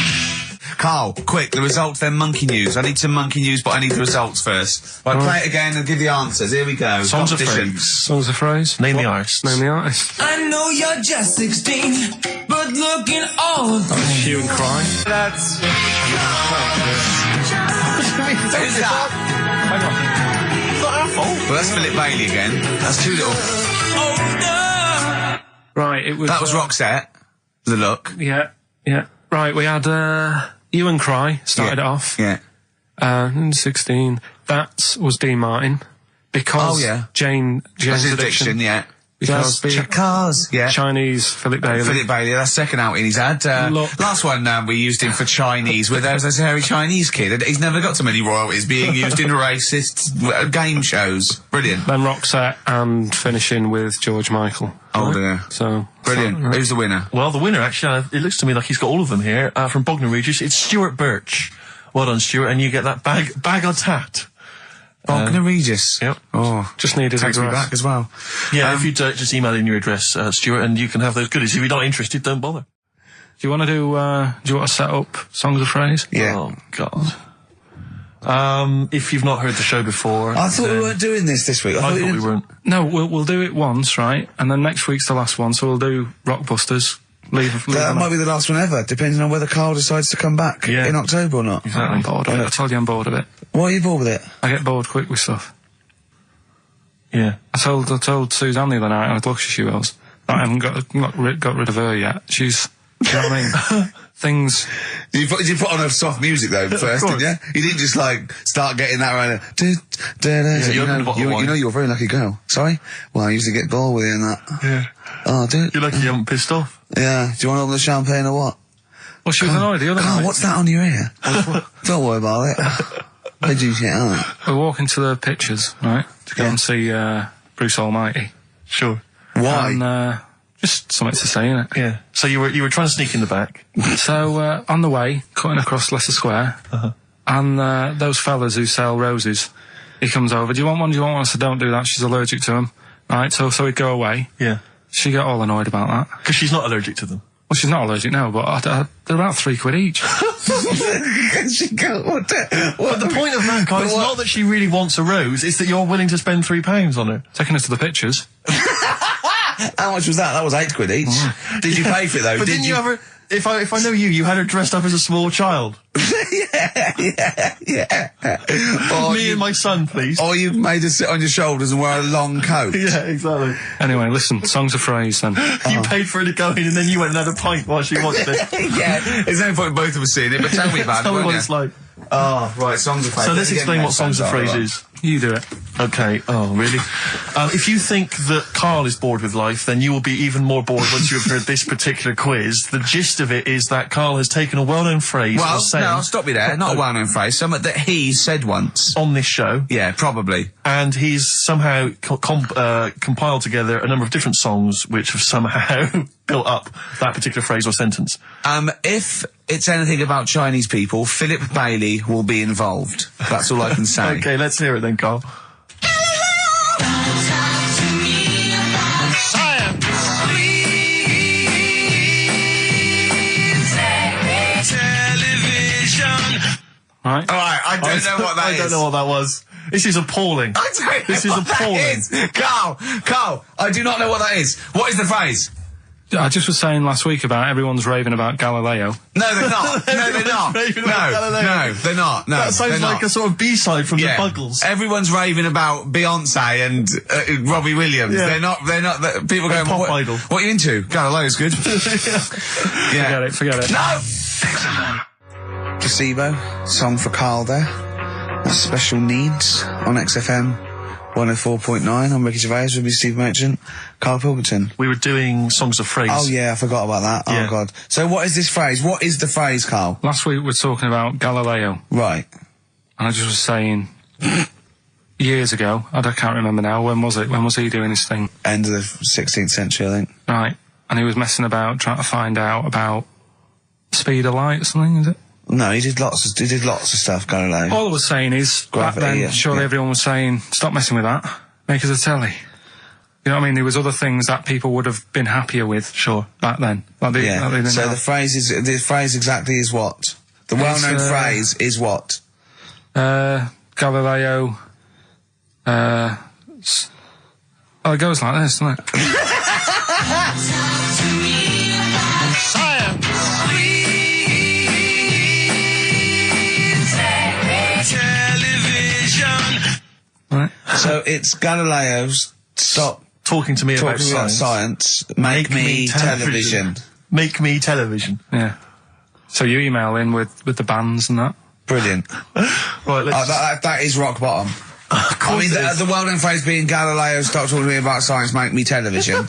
S1: Carl, quick, the results, then monkey news. I need some monkey news, but I need the results first. Right, play it again and give the answers. Here we go.
S2: Songs of Phrase.
S3: Songs of Phrase.
S2: Name the artist.
S3: Name the artist.
S16: I know you're just 16, but looking all of 21.
S3: Hue and Cry.
S16: That's
S1: Who's that?
S2: Hang on. It's not our fault.
S1: Well, that's Philip Bailey again. That's too little.
S3: Right, it was...
S1: That was Roxette. The Look.
S3: Yeah. Right, we had Hue and Cry started it off.
S1: Yeah.
S3: 16. That was Dean Martin. Because Jane's Addiction.
S1: Yeah.
S3: Because Chinese Philip Bailey.
S1: Philip Bailey, that's second outing he's had. Last one we used him for Chinese, where there was a hairy Chinese kid. He's never got so many royalties being used in racist game shows. Brilliant.
S3: Then Roxette and finishing with George Michael.
S1: Oh dear.
S3: So
S1: brilliant. Who's the winner?
S2: Well, the winner, actually, it looks to me like he's got all of them here, from Bognor Regis. It's Stuart Birch. Well done, Stuart, and you get that bag of tat.
S1: Bognor Regis.
S2: Yep.
S1: Oh,
S3: just need his
S1: address.
S3: address.
S1: Me back as well.
S2: Yeah, if you just email in your address, Stuart, and you can have those goodies. If you're not interested, don't bother.
S3: Do you want to do you want to set up Songs of Phrase?
S1: Yeah.
S2: Oh, God. If you've not heard the show before...
S1: I thought we weren't doing this week.
S2: I thought we weren't.
S3: No, we'll do it once, right? And then next week's the last one, so we'll do Rockbusters.
S1: That might be the last one ever, depending on whether Karl decides to come back in October or not.
S3: Exactly. I'm bored of it. I told you I'm bored of it.
S1: Why are you bored with it?
S3: I get bored quick with stuff.
S2: Yeah.
S3: I told Suzanne the other night, and I looked she was, that I haven't got rid of her yet. She's, you know what I mean? Things...
S1: Did you put on her soft music though first, didn't you? You didn't just start getting that right. You know you're a very lucky girl. Sorry? Well, I usually get bored with you and that.
S2: Yeah.
S1: Oh, dude.
S2: You're lucky you haven't pissed off.
S1: Yeah. Do you want to open the champagne or what?
S3: Well, she was annoyed the other night.
S1: What's that on your ear? Don't worry about it. Where'd you get on?
S3: We're walking to the pictures, right? To go and see Bruce Almighty.
S2: Sure.
S1: Why?
S3: And just something to say, innit?
S2: Yeah. So you were trying to sneak in the back.
S3: So on the way, cutting across Leicester Square, and those fellas who sell roses, he comes over. Do you want one? Do you want one? I said, don't do that. She's allergic to them. Right. So he'd go away.
S2: Yeah.
S3: She got all annoyed about that
S2: because she's not allergic to them.
S3: Well, she's not allergic now, but they're about £3 each.
S1: What
S2: But the point of that, Karl, is not that she really wants a rose, it's that you're willing to spend £3 on her.
S3: Taking her to the pictures.
S1: How much was that? That was £8 each. Did you pay for it though?
S2: But didn't you ever... If I know you had her dressed up as a small child.
S1: yeah.
S2: Me and my son, please.
S1: Or you made her sit on your shoulders and wear a long coat.
S2: Yeah, exactly.
S3: Anyway, listen, Songs of Phrase then.
S2: You paid for her to go in and then you went and had a pint while she watched it.
S1: Yeah, there's no point in both of us seeing it, but tell me about it.
S2: Tell me what it's like.
S1: Oh, right, Songs of Phrase.
S2: So let's explain what Songs of Phrase is.
S3: You do it.
S2: Okay. Oh, really? If you think that Karl is bored with life, then you will be even more bored once you have heard this particular quiz. The gist of it is that Karl has taken a well-known phrase...
S1: Well, no, I'll stop you there. Not a well-known phrase. Something that he said once.
S2: On this show.
S1: Yeah, probably.
S2: And he's somehow compiled together a number of different songs which have somehow built up that particular phrase or sentence.
S1: If it's anything about Chinese people, Philip Bailey will be involved. That's all I can say.
S2: Okay, let's hear it then, Karl.
S3: Right.
S1: Alright, I don't know what that is.
S2: I don't know what that was. This is appalling.
S1: I don't know
S2: this is
S1: what
S2: appalling.
S1: That is. Karl, I do not know what that is. What is the phrase?
S3: I just was saying last week about everyone's raving about Galileo.
S1: No, they're not. No, they're not. No, they're not. No,
S2: that sounds like a sort of B-side from the Buggles.
S1: Everyone's raving about Beyonce and Robbie Williams.
S2: Yeah.
S1: They're not. People going,
S2: pop idol.
S1: What are you into? Galileo's good.
S3: Yeah. Forget it.
S1: No! Placebo, song for Karl there. That's Special Needs on XFM 104.9. I'm Ricky Gervais with me, Steve Merchant, Karl Pilkington.
S2: We were doing Songs of Phrase.
S1: Oh yeah, I forgot about that.
S2: Yeah.
S1: Oh god. So what is this phrase? What is the phrase, Karl?
S3: Last week we were talking about Galileo.
S1: Right.
S3: And I just was saying, years ago, I can't remember now, when was it? When was he doing his thing?
S1: End of the 16th century, I think.
S3: Right. And he was messing about, trying to find out about speed of light or something, is it?
S1: No, he did lots of stuff, Galileo.
S3: All I was saying is,
S1: Gravity,
S3: back then, surely everyone was saying, stop messing with that, make us a telly. You know what I mean? There was other things that people would have been happier with, sure, back then. So
S1: the phrase exactly is what? The well-known phrase is what?
S3: Galileo, it goes like this, doesn't it?
S1: Right. So it's Galileo's stop
S2: talking to me about
S1: science. Make me television.
S2: Make me television.
S3: Yeah. So you email in with the bands and that.
S1: Brilliant.
S2: Right. Let's
S1: that is rock bottom. I mean, the well-known phrase being Galileo, stop talking to me about science, make me television.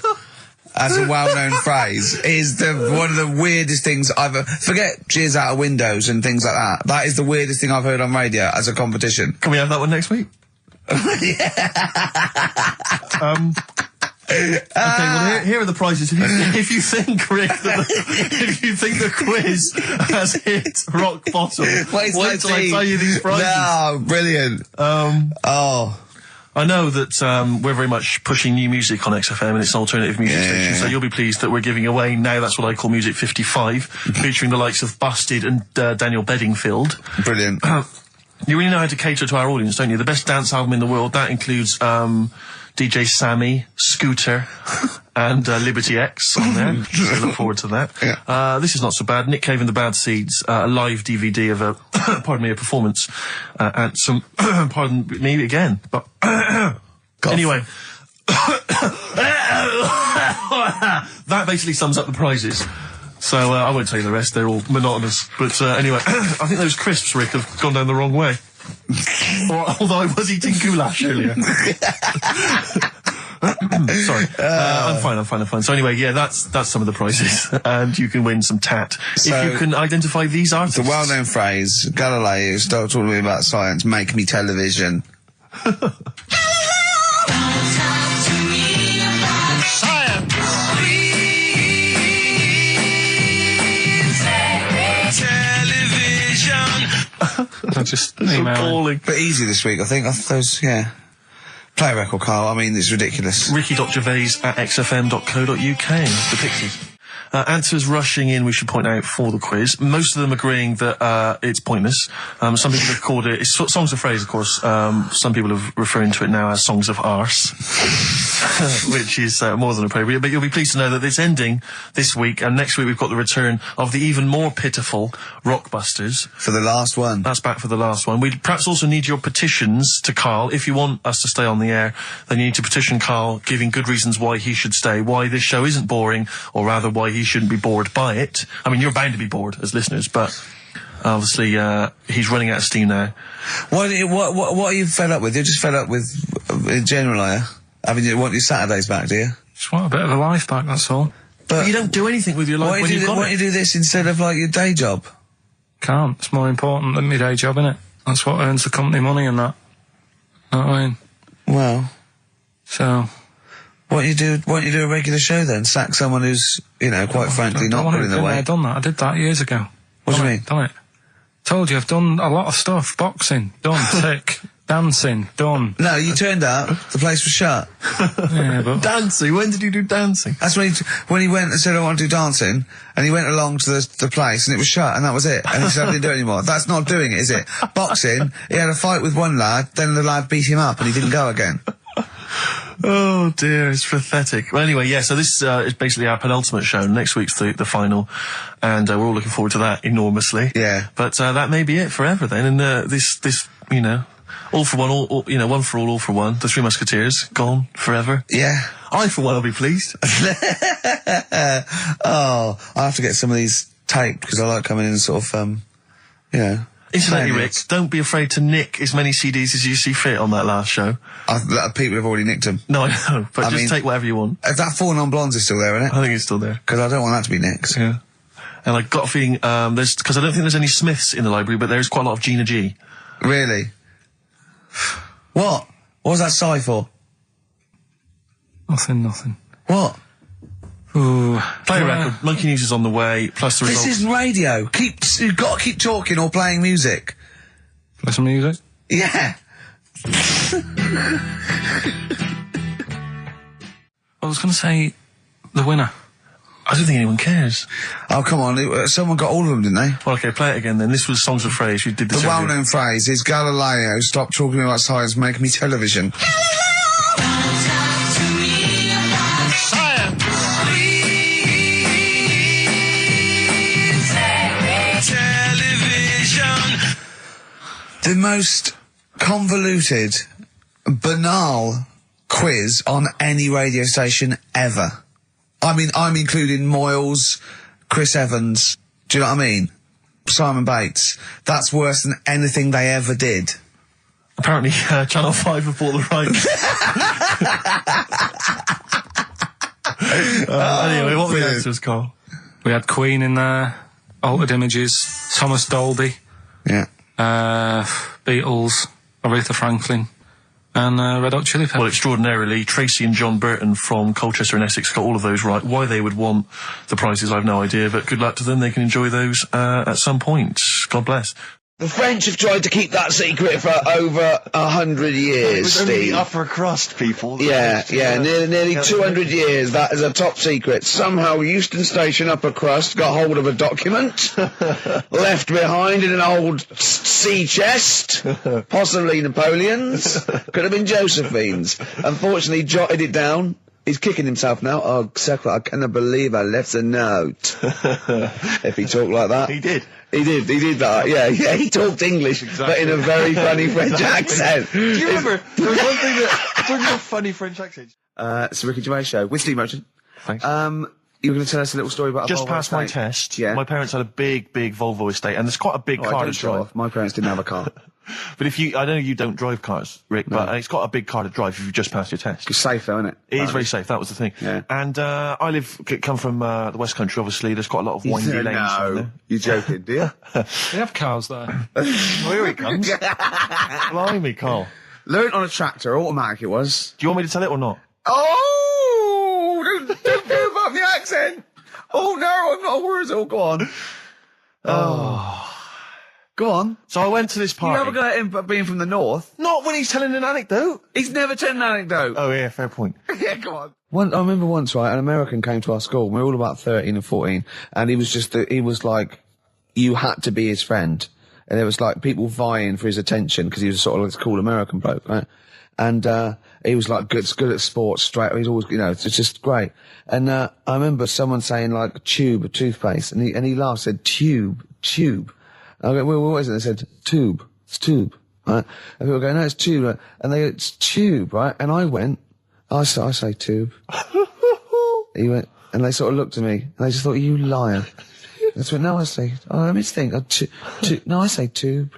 S1: As a well-known phrase, is one of the weirdest things I've... Forget jizz out of windows and things like that. That is the weirdest thing I've heard on radio as a competition.
S2: Can we have that one next week? Okay, well, here are the prizes. If you think, Rick, if you think the quiz has hit rock bottom, wait till I tell you these prizes.
S1: No, brilliant.
S2: I know that we're very much pushing new music on XFM, and it's an alternative music station, so you'll be pleased that we're giving away now That's What I Call Music 55, featuring the likes of Busted and Daniel Bedingfield.
S1: Brilliant.
S2: You really know how to cater to our audience, don't you? The best dance album in the world, that includes DJ Sammy, Scooter, and Liberty X on there. So look forward to that.
S1: Yeah.
S2: This is not so bad. Nick Cave and the Bad Seeds, a live DVD of a, a performance, and some, pardon me again, but, anyway. That basically sums up the prizes. So, I won't tell you the rest, they're all monotonous. But, anyway, I think those crisps, Rick, have gone down the wrong way. Although I was eating goulash earlier. Sorry. I'm fine. So anyway, yeah, that's some of the prizes. And you can win some tat. So if you can identify these artists.
S1: The well-known phrase, Galileo, stop talking to me about science, make me television.
S3: Just appalling.
S1: But easy this week, I think. Play a record, Carl. I mean, it's ridiculous.
S2: Ricky.gervais@xfm.co.uk. The Pixies. Answers rushing in, we should point out, for the quiz. Most of them agreeing that it's pointless. Some people have called it... It's songs of phrase, of course. Some people are referring to it now as songs of arse. Which is more than appropriate. But you'll be pleased to know that it's ending this week, and next week we've got the return of the even more pitiful Rockbusters.
S1: For the last one.
S2: That's back for the last one. We'd perhaps also need your petitions to Karl. If you want us to stay on the air, then you need to petition Karl, giving good reasons why he should stay, why this show isn't boring, or rather why he shouldn't be bored by it. I mean, you're bound to be bored as listeners, but obviously he's running out of steam now.
S1: What are you fed up with? You're just fed up with, in general, are you? I mean, you want your Saturdays back, do you?
S3: Just want a bit of a life back, that's all.
S2: But you don't do anything with your life when you've got it.
S1: Why don't you do this instead of, like, your day job?
S3: Can't. It's more important than my day job, innit? That's what earns the company money and that. Know what I mean?
S1: Well.
S3: So...
S1: Why don't you do a regular show then? Sack someone who's, quite frankly not putting in the way.
S3: I've done that. I did that years ago.
S1: What do you mean?
S3: Done it. Told you, I've done a lot of stuff. Boxing, done. Tick. Dancing, done.
S1: No, you turned up, the place was shut.
S3: Yeah, but...
S2: Dancing? When did you do dancing?
S1: That's when he went and said, I want to do dancing, and he went along to the place, and it was shut, and that was it. And he said, I didn't do it anymore. That's not doing it, is it? Boxing, he had a fight with one lad, then the lad beat him up, and he didn't go again.
S2: Oh dear, it's pathetic. Well, anyway, yeah, so this is basically our penultimate show. Next week's the final, and we're all looking forward to that enormously.
S1: Yeah.
S2: But that may be it forever then, and this all for one, one for all for one. The Three Musketeers, gone forever.
S1: Yeah.
S2: I, for one, will be pleased.
S1: Oh, I have to get some of these taped, because I like coming in and sort of,
S2: Incidentally, Rick, don't be afraid to nick as many CDs as you see fit on that last show.
S1: People have already nicked them.
S2: No, I know, but just take whatever you want.
S1: If that 4 Non-Blondes is still there, isn't it?
S2: I think it's still there.
S1: Because I don't want that to be nicked.
S2: Yeah. And I got a feeling, because I don't think there's any Smiths in the library, but there's quite a lot of Gina G.
S1: Really? What? What was that sigh for?
S3: Nothing.
S1: What?
S3: Ooh.
S2: Play a record. Monkey News is on the way, plus the results.
S1: This isn't radio. You've got to keep talking or playing music.
S3: Play some music?
S1: Yeah.
S3: I was going to say the winner.
S2: I don't think anyone cares.
S1: Oh, come on. Someone got all of them, didn't they?
S2: Well, okay, play it again then. This was Songs of Phrase. You did this.
S1: The well-known phrase is Galileo, stop talking about science, make me television. The most convoluted, banal quiz on any radio station ever. I mean, I'm including Moyles, Chris Evans, do you know what I mean? Simon Bates. That's worse than anything they ever did.
S2: Apparently, Channel 5 have bought the rights. Anyway, what were the answers, Carl?
S3: We had Queen in there, Altered Images, Thomas Dolby.
S1: Yeah.
S3: Beatles, Aretha Franklin, and Red Hot Chili Peppers.
S2: Well, extraordinarily, Tracy and John Burton from Colchester and Essex got all of those right. Why they would want the prizes, I've no idea, but good luck to them. They can enjoy those at some point. God bless.
S1: The French have tried to keep that secret for over 100 years,
S2: It was only
S1: Steve.
S2: the upper crust people.
S1: Nearly 200 years, that is a top secret. Somehow Euston Station upper crust got hold of a document, left behind in an old sea chest, possibly Napoleon's, could have been Josephine's. Unfortunately, jotted it down. He's kicking himself now. Oh, Secretary, I cannot believe I left a note. If he talked like that.
S2: He did.
S1: He did that, yeah, he talked English, but in a very funny French accent.
S2: Do you remember, there was one thing that, talking about funny French accents.
S1: It's the Ricky Gervais Show, with Steve Merchant.
S2: Thanks.
S1: You were going to tell us a little story about
S2: Just
S1: a Volvo
S2: passed my
S1: estate.
S2: test.
S1: Yeah.
S2: My parents had a big Volvo estate, and there's quite a big car to drive.
S1: My parents didn't have a car.
S2: But I know you don't drive cars, Rick, but it's got a big car to drive if you just passed your test.
S1: It's safe though, isn't it?
S2: It is very safe, that was the thing.
S1: Yeah.
S2: And I come from the West Country, obviously, there's quite a lot of windy lanes around there.
S1: You're joking, do you?
S15: They have cars there.
S2: Well, here he comes. Blimey, Carl.
S1: Learned on a tractor, automatic it was.
S2: Do you want me to tell it or not?
S1: Oh! Don't move up the accent! Oh no, I'm not worried. Oh, go on. Go on.
S2: So I went to this party.
S1: You never got him being from the north.
S2: Not when he's telling an anecdote.
S1: He's never telling an anecdote.
S2: Oh yeah, fair point.
S1: Yeah, come on. I remember once, right, an American came to our school. We were all about 13 and 14, and he was like, you had to be his friend. And there was like people vying for his attention because he was sort of like this cool American bloke, right? And, he was like good at sports, straight. He's always, it's just great. And, I remember someone saying like tube of toothpaste, and he laughed, said tube. And I go, well, what is it? They said tube. It's tube, right? And people go, no, it's tube. Right? And they go, it's tube, right? And I went, I say tube. He went, and they sort of looked at me, and they just thought, you liar. And I went, no, I say, let me think. No, I say tube.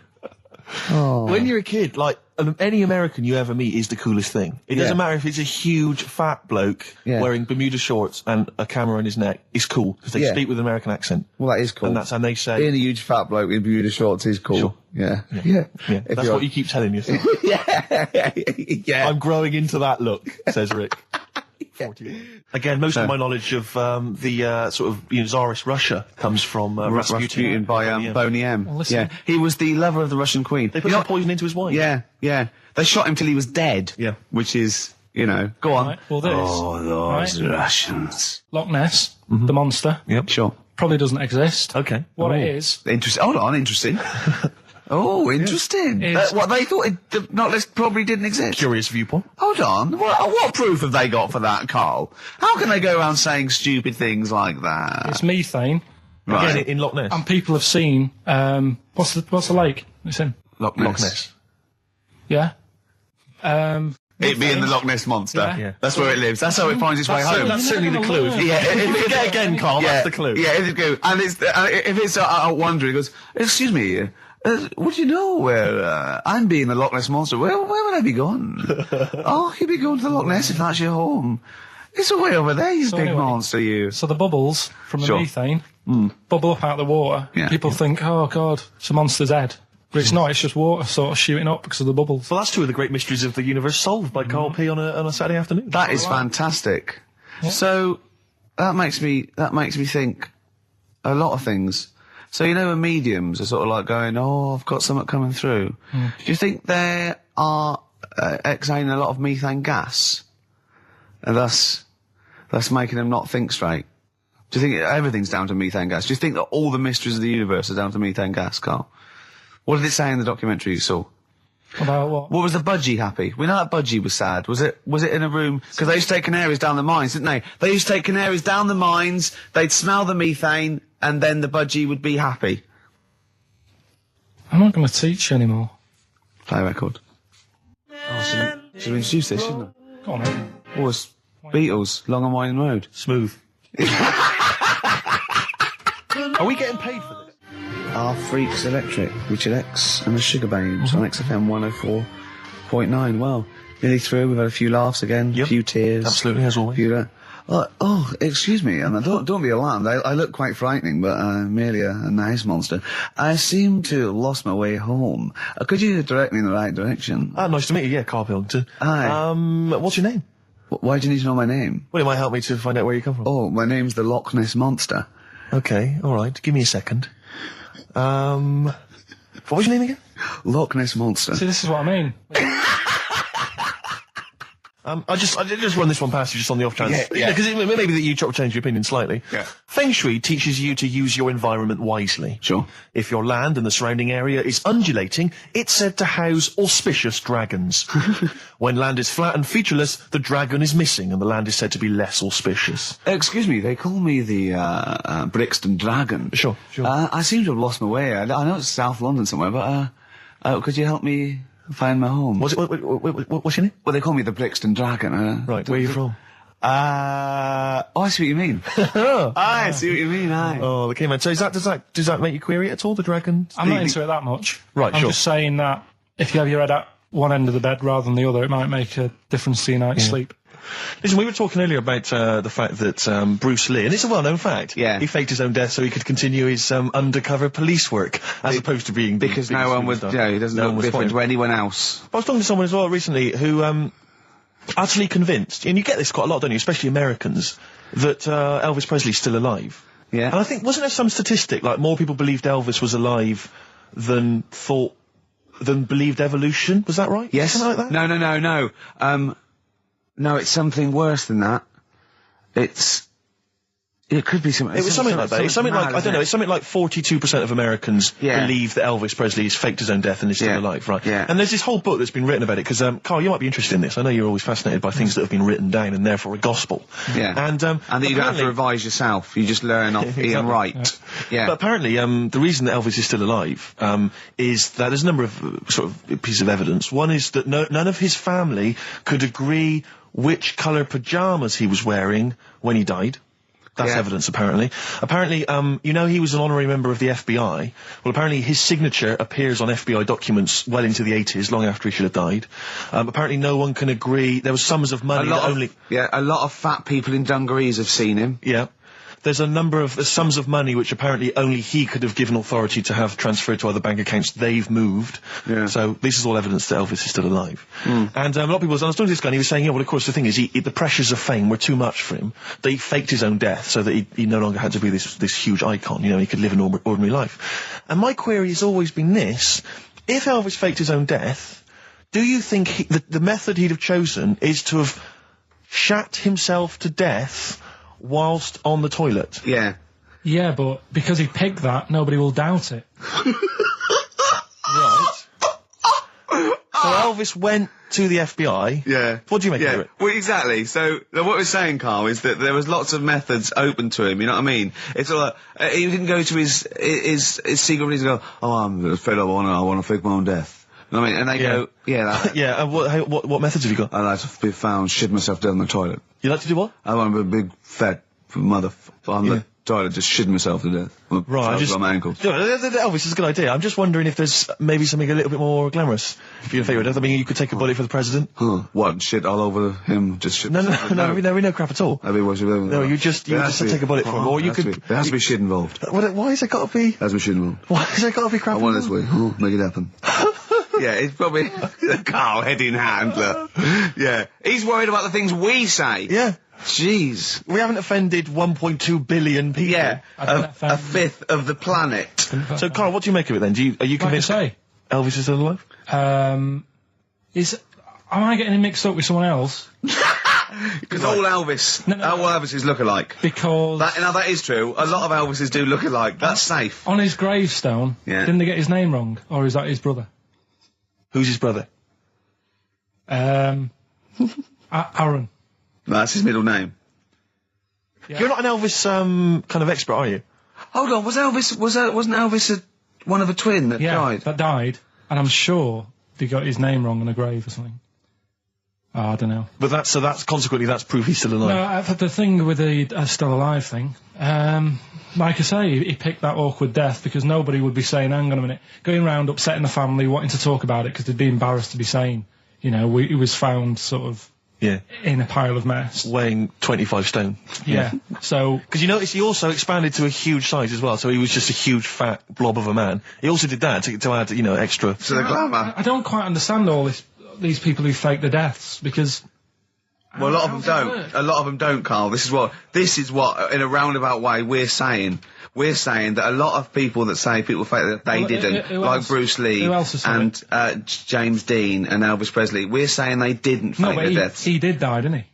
S1: Oh.
S2: When you're a kid, like, any American you ever meet is the coolest thing. It doesn't matter if it's a huge, fat bloke wearing Bermuda shorts and a camera on his neck. It's cool, because they speak with an American accent.
S1: Well, that is cool.
S2: And they say...
S1: Being a huge fat bloke in Bermuda shorts is cool.
S2: Sure.
S1: Yeah.
S2: That's what you keep telling yourself.
S1: Yeah.
S2: I'm growing into that look, says Rick. 40. Again, most of my knowledge of the sort of Tsarist Russia comes from Rasputin
S1: by Boney M.
S15: Well, listen.
S1: Yeah, he was the lover of the Russian queen.
S2: They put some poison into his wine.
S1: Yeah. They shot him till he was dead.
S2: Yeah,
S1: which is, go on.
S15: Right, well, this.
S1: Oh, those Russians.
S15: Loch Ness, the monster.
S1: Yep, sure.
S15: Probably doesn't exist.
S2: Okay.
S15: What it is.
S1: Interesting. Hold on, interesting. Oh, interesting. What they thought probably didn't exist.
S2: Curious viewpoint.
S1: Hold on. What proof have they got for that, Carl? How can they go around saying stupid things like that?
S15: It's methane.
S1: Right.
S2: Again, in Loch Ness.
S15: And people have seen, what's the lake it's in?
S1: Loch Ness.
S15: Yeah.
S1: It being the Loch Ness Monster.
S15: Yeah.
S1: That's where it lives. That's how it finds its way home.
S2: That's certainly the clue.
S1: Yeah,
S2: if you get again, Carl, that's the clue.
S1: Yeah, it's the clue. And if it's out wandering, it goes, excuse me, would you know where I'm being the Loch Ness Monster? Where would I be gone? Oh, you'd be going to the Loch Ness if that's your home. It's way over there, you big monster, you.
S15: So the bubbles from the methane bubble up out of the water. Yeah. People think, oh, God, it's a monster's head. But it's not, it's just water sort of shooting up because of the bubbles.
S2: Well, that's two of the great mysteries of the universe solved by Karl P on a Saturday afternoon.
S1: That is fantastic. Yeah. So, that makes me think a lot of things. So, when mediums are sort of like going, oh, I've got something coming through. Do you think they are exhaling a lot of methane gas? And thus making them not think straight? Do you think everything's down to methane gas? Do you think that all the mysteries of the universe are down to methane gas, Carl? What did it say in the documentary you saw?
S15: About what?
S1: What was the budgie happy? We know that budgie was sad. Was it in a room? Because they used to take canaries down the mines, didn't they? They used to take canaries down the mines, they'd smell the methane, and then the budgie would be happy.
S15: I'm not going to teach you anymore.
S1: Play a record. Oh, should we introduce this, shouldn't I?
S15: Go on, then.
S1: Oh, it's Beatles, Long and Winding Road.
S2: Smooth. Are we getting paid for this?
S1: Our Freaks Electric, Richard X and the Sugar Babes on XFM 96.9. Well, nearly through. We've had a few laughs again, a few tears.
S2: Absolutely, as always.
S1: Excuse me, and don't be alarmed. I look quite frightening, but I'm merely a nice monster. I seem to have lost my way home. Could you direct me in the right direction?
S2: Nice to meet you. Yeah, Karl Pilkington.
S1: Hi.
S2: What's your name?
S1: Why do you need to know my name?
S2: Well, it might help me to find out where you come from.
S1: Oh, my name's the Loch Ness Monster.
S2: Okay, all right. Give me a second. What was your name again?
S1: Loch Ness Monster.
S15: See, this is what I mean.
S2: I just run this one past you just on the off chance.
S1: Yeah.
S2: Because it may be that you change your opinion slightly.
S1: Yeah.
S2: Feng Shui teaches you to use your environment wisely.
S1: Sure.
S2: If your land and the surrounding area is undulating, it's said to house auspicious dragons. When land is flat and featureless, the dragon is missing and the land is said to be less auspicious.
S1: Excuse me, they call me the Brixton Dragon.
S2: Sure.
S1: I seem to have lost my way. I know it's South London somewhere, but could you help me find my home?
S2: What's your name?
S1: Well, they call me the Brixton Dragon.
S2: Right, where are you from?
S1: I see what you mean. I see what you mean, aye.
S2: Oh, okay, man. So does that make you query it at all, the dragon?
S15: I'm not into it that much.
S2: Right,
S15: I'm just saying that if you have your head at one end of the bed rather than the other, it might make a difference to your night's sleep.
S2: Listen, we were talking earlier about the fact that Bruce Lee, and it's a well-known fact, he faked his own death so he could continue his undercover police work, as opposed to being
S1: because no one would, he doesn't look different to anyone else.
S2: I was talking to someone as well recently who utterly convinced, and you get this quite a lot, don't you, especially Americans, that Elvis Presley's still alive.
S1: Yeah.
S2: And I think, wasn't there some statistic, like more people believed Elvis was alive than believed evolution? Was that right?
S1: Yes.
S2: Something like that?
S1: No, it's something worse than that. It could be something.
S2: It was something like that. It's something like, I don't know, it's something like 42% of Americans believe that Elvis Presley has faked his own death and is still alive, right?
S1: Yeah.
S2: And there's this whole book that's been written about it, because, Karl, you might be interested in this. I know you're always fascinated by things that have been written down and therefore a gospel.
S1: Yeah. And that you don't have to revise yourself. You just learn off Ian Wright. Yeah.
S2: But apparently, the reason that Elvis is still alive, is that there's a number of sort of pieces of evidence. One is that none of his family could agree which colour pyjamas he was wearing when he died. That's evidence, apparently. Apparently, he was an honorary member of the FBI. Well, apparently his signature appears on FBI documents well into the 80s, long after he should have died. Apparently no one can agree. There was sums of money
S1: a lot of fat people in dungarees have seen him.
S2: Yeah. There's a number of sums of money which apparently only he could have given authority to have transferred to other bank accounts. They've moved. Yeah. So this is all evidence that Elvis is still alive. And a lot of people, I was talking to this guy and he was saying, well, of course, the thing is, the pressures of fame were too much for him. That he faked his own death so that he no longer had to be this huge icon. He could live an ordinary life. And my query has always been this. If Elvis faked his own death, do you think the method he'd have chosen is to have shat himself to death whilst on the toilet?
S1: Yeah.
S15: Yeah, but because he picked that, nobody will doubt it.
S2: Right. So Elvis went to the FBI.
S1: Yeah.
S2: What do you make of it?
S1: Well, exactly. So what we're saying, Karl, is that there was lots of methods open to him. You know what I mean? It's all like, he didn't go to his secret police and go, "Oh, I'm fed up. I want to fake my own death." You know what I mean? And they go,
S2: yeah. What methods have you got?
S1: I like to be found shit myself down the toilet.
S2: You like to do what?
S1: I want to be a big fat on the toilet, just shitting myself to death.
S2: Right,
S1: on my ankles.
S2: Elvis is a good idea. I'm just wondering if there's maybe something a little bit more glamorous if you're favourite death. I mean, you could take a bullet for the president.
S1: What? Shit all over him? Just shit?
S2: No, we know crap at all. No, you just take a bullet for him, or you could.
S1: There has to be shit involved.
S2: Why has it got to be?
S1: There has to be shit involved.
S2: Why has it got to be crap?
S1: I want it this way. Make it happen. Yeah, it's probably Karl, head in hand, look. Yeah. He's worried about the things we say.
S2: Yeah.
S1: Jeez.
S2: We haven't offended 1.2 billion people.
S1: Yeah. A fifth of the planet.
S2: So, Karl, what do you make of it then? Are you convinced Elvis is still alive?
S15: Am I getting him mixed up with someone else?
S1: Because all Elvises look alike.
S15: Because...
S1: that is true. A lot of Elvises do look alike. That's safe.
S15: On his gravestone, didn't they get his name wrong? Or is that his brother?
S2: Who's his brother?
S15: Aaron.
S1: That's his middle name.
S15: Yeah.
S2: You're not an Elvis kind of expert, are you?
S1: Hold on, wasn't Elvis one of a twin that died?
S15: That died, and I'm sure they got his name wrong on a grave or something. Oh, I don't know.
S2: But that's consequently that's proof he's still alive.
S15: No, the thing with the still alive thing, like I say, he picked that awkward death because nobody would be saying, hang on a minute, going round upsetting the family, wanting to talk about it because they'd be embarrassed to be saying he was found sort of in a pile of mess.
S2: Weighing 25 stone.
S15: Yeah. So...
S2: Because you notice he also expanded to a huge size as well, so he was just a huge fat blob of a man. He also did that to add, extra...
S1: To the glamour.
S15: I don't quite understand these people who fake the deaths, because...
S1: Well, a lot of them don't. A lot of them don't, Carl. This is what, in a roundabout way, we're saying. We're saying that a lot of people that say people fake that they didn't, like Bruce Lee and James Dean and Elvis Presley, we're saying they didn't fake their deaths.
S15: He did die, didn't he?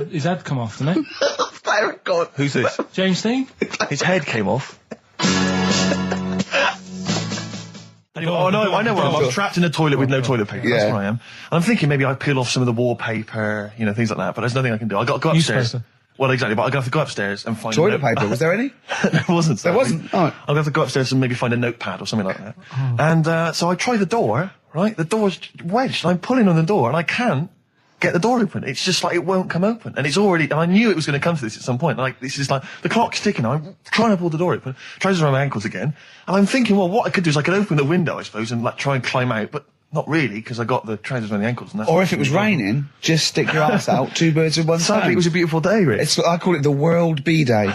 S15: His head come off, didn't it?
S1: Oh, God.
S2: Who's this?
S15: James Dean?
S2: His head came off. Oh no, I know where I'm trapped in a toilet with no toilet paper. That's where I am. And I'm thinking maybe I peel off some of the wallpaper, things like that, but there's nothing I can do. I got to go upstairs. Well, exactly, but I'm going to have to go upstairs and find...
S1: Toilet paper, was there any?
S2: There wasn't.
S1: There wasn't? Oh.
S2: I'm going to have to go upstairs and maybe find a notepad or something like that. Oh. And so I try the door, right? The door's wedged, and I'm pulling on the door, and I can't get the door open. It's just like it won't come open. And it's already... And I knew it was going to come to this at some point. Like, this is like... The clock's ticking. I'm trying to pull the door open. Trousers around my ankles again. And I'm thinking, well, what I could do is I could open the window, I suppose, and try and climb out, but... Not really, because I got the trousers around the ankles. And that's
S1: or if it was raining, just stick your ass out, 2 birds with one stone.
S2: Sadly, it was a beautiful day, Rich.
S1: I call it the World B-Day.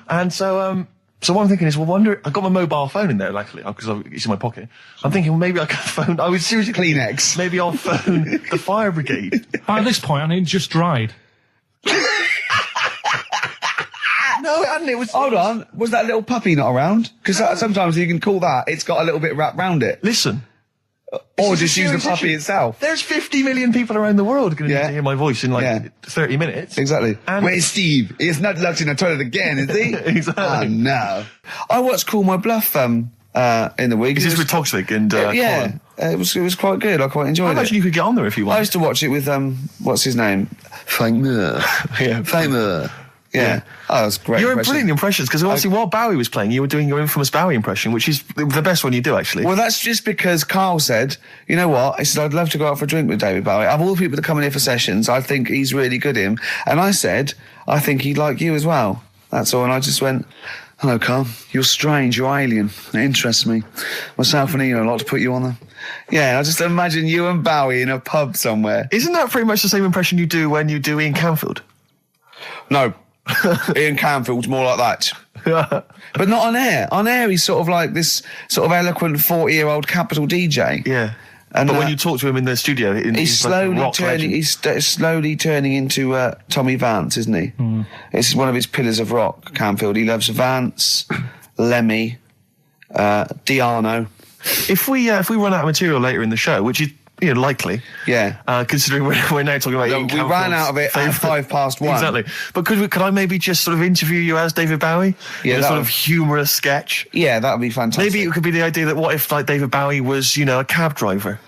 S2: And so what I'm thinking is, I've got my mobile phone in there, luckily, because it's in my pocket. I'm thinking, well, maybe I can phone... I was seriously...
S1: Kleenex.
S2: Maybe I'll phone the fire brigade.
S15: At this point, it just dried.
S2: No, it hadn't. It was...
S1: Hold on. Was that little puppy not around? Because sometimes you can call that. It's got a little bit wrapped round it.
S2: Listen...
S1: Or just use the puppy itself.
S2: There's 50 million people around the world going to hear my voice in 30 minutes.
S1: Exactly. Where's Steve? He's not locked in the toilet again, is he?
S2: Exactly.
S1: Oh, no. I watched Call My Bluff in the week.
S2: Is this with Toxic and
S1: Colin? It was quite good. I quite enjoyed it.
S2: I imagine you could get on there if you want.
S1: I used to watch it with, what's his name? Famer. Famer. Yeah. Oh, that's great.
S2: You're brilliant impressions, because obviously while Bowie was playing, you were doing your infamous Bowie impression, which is the best one you do, actually.
S1: Well, that's just because Carl said, you know what? He said, I'd love to go out for a drink with David Bowie. Of all the people that come in here for sessions, I think he's really good, him. And I said, I think he'd like you as well. That's all. And I just went, hello, Carl. You're strange. You're alien. It interests me. Myself and Ian, I'd like to put you on the... Yeah, I just imagine you and Bowie in a pub somewhere.
S2: Isn't that pretty much the same impression you do when you do Ian Canfield?
S1: No. Ian Canfield's more like that. But not on air. On air, he's sort of like this sort of eloquent 40-year-old capital DJ.
S2: Yeah. But when you talk to him in the studio,
S1: he's slowly turning. He's slowly turning into Tommy Vance, isn't he? Mm. It's one of his pillars of rock. Canfield. He loves Vance, Lemmy, Diano.
S2: If we run out of material later in the show, which is likely.
S1: Yeah.
S2: Considering we're now talking about Ian Canfield's...
S1: We ran out of it at 1:05.
S2: Exactly. But could I maybe just sort of interview you as David Bowie?
S1: Yeah.
S2: In a sort of humorous sketch?
S1: Yeah, that would be fantastic.
S2: Maybe it could be the idea that what if, like, David Bowie was, a cab driver?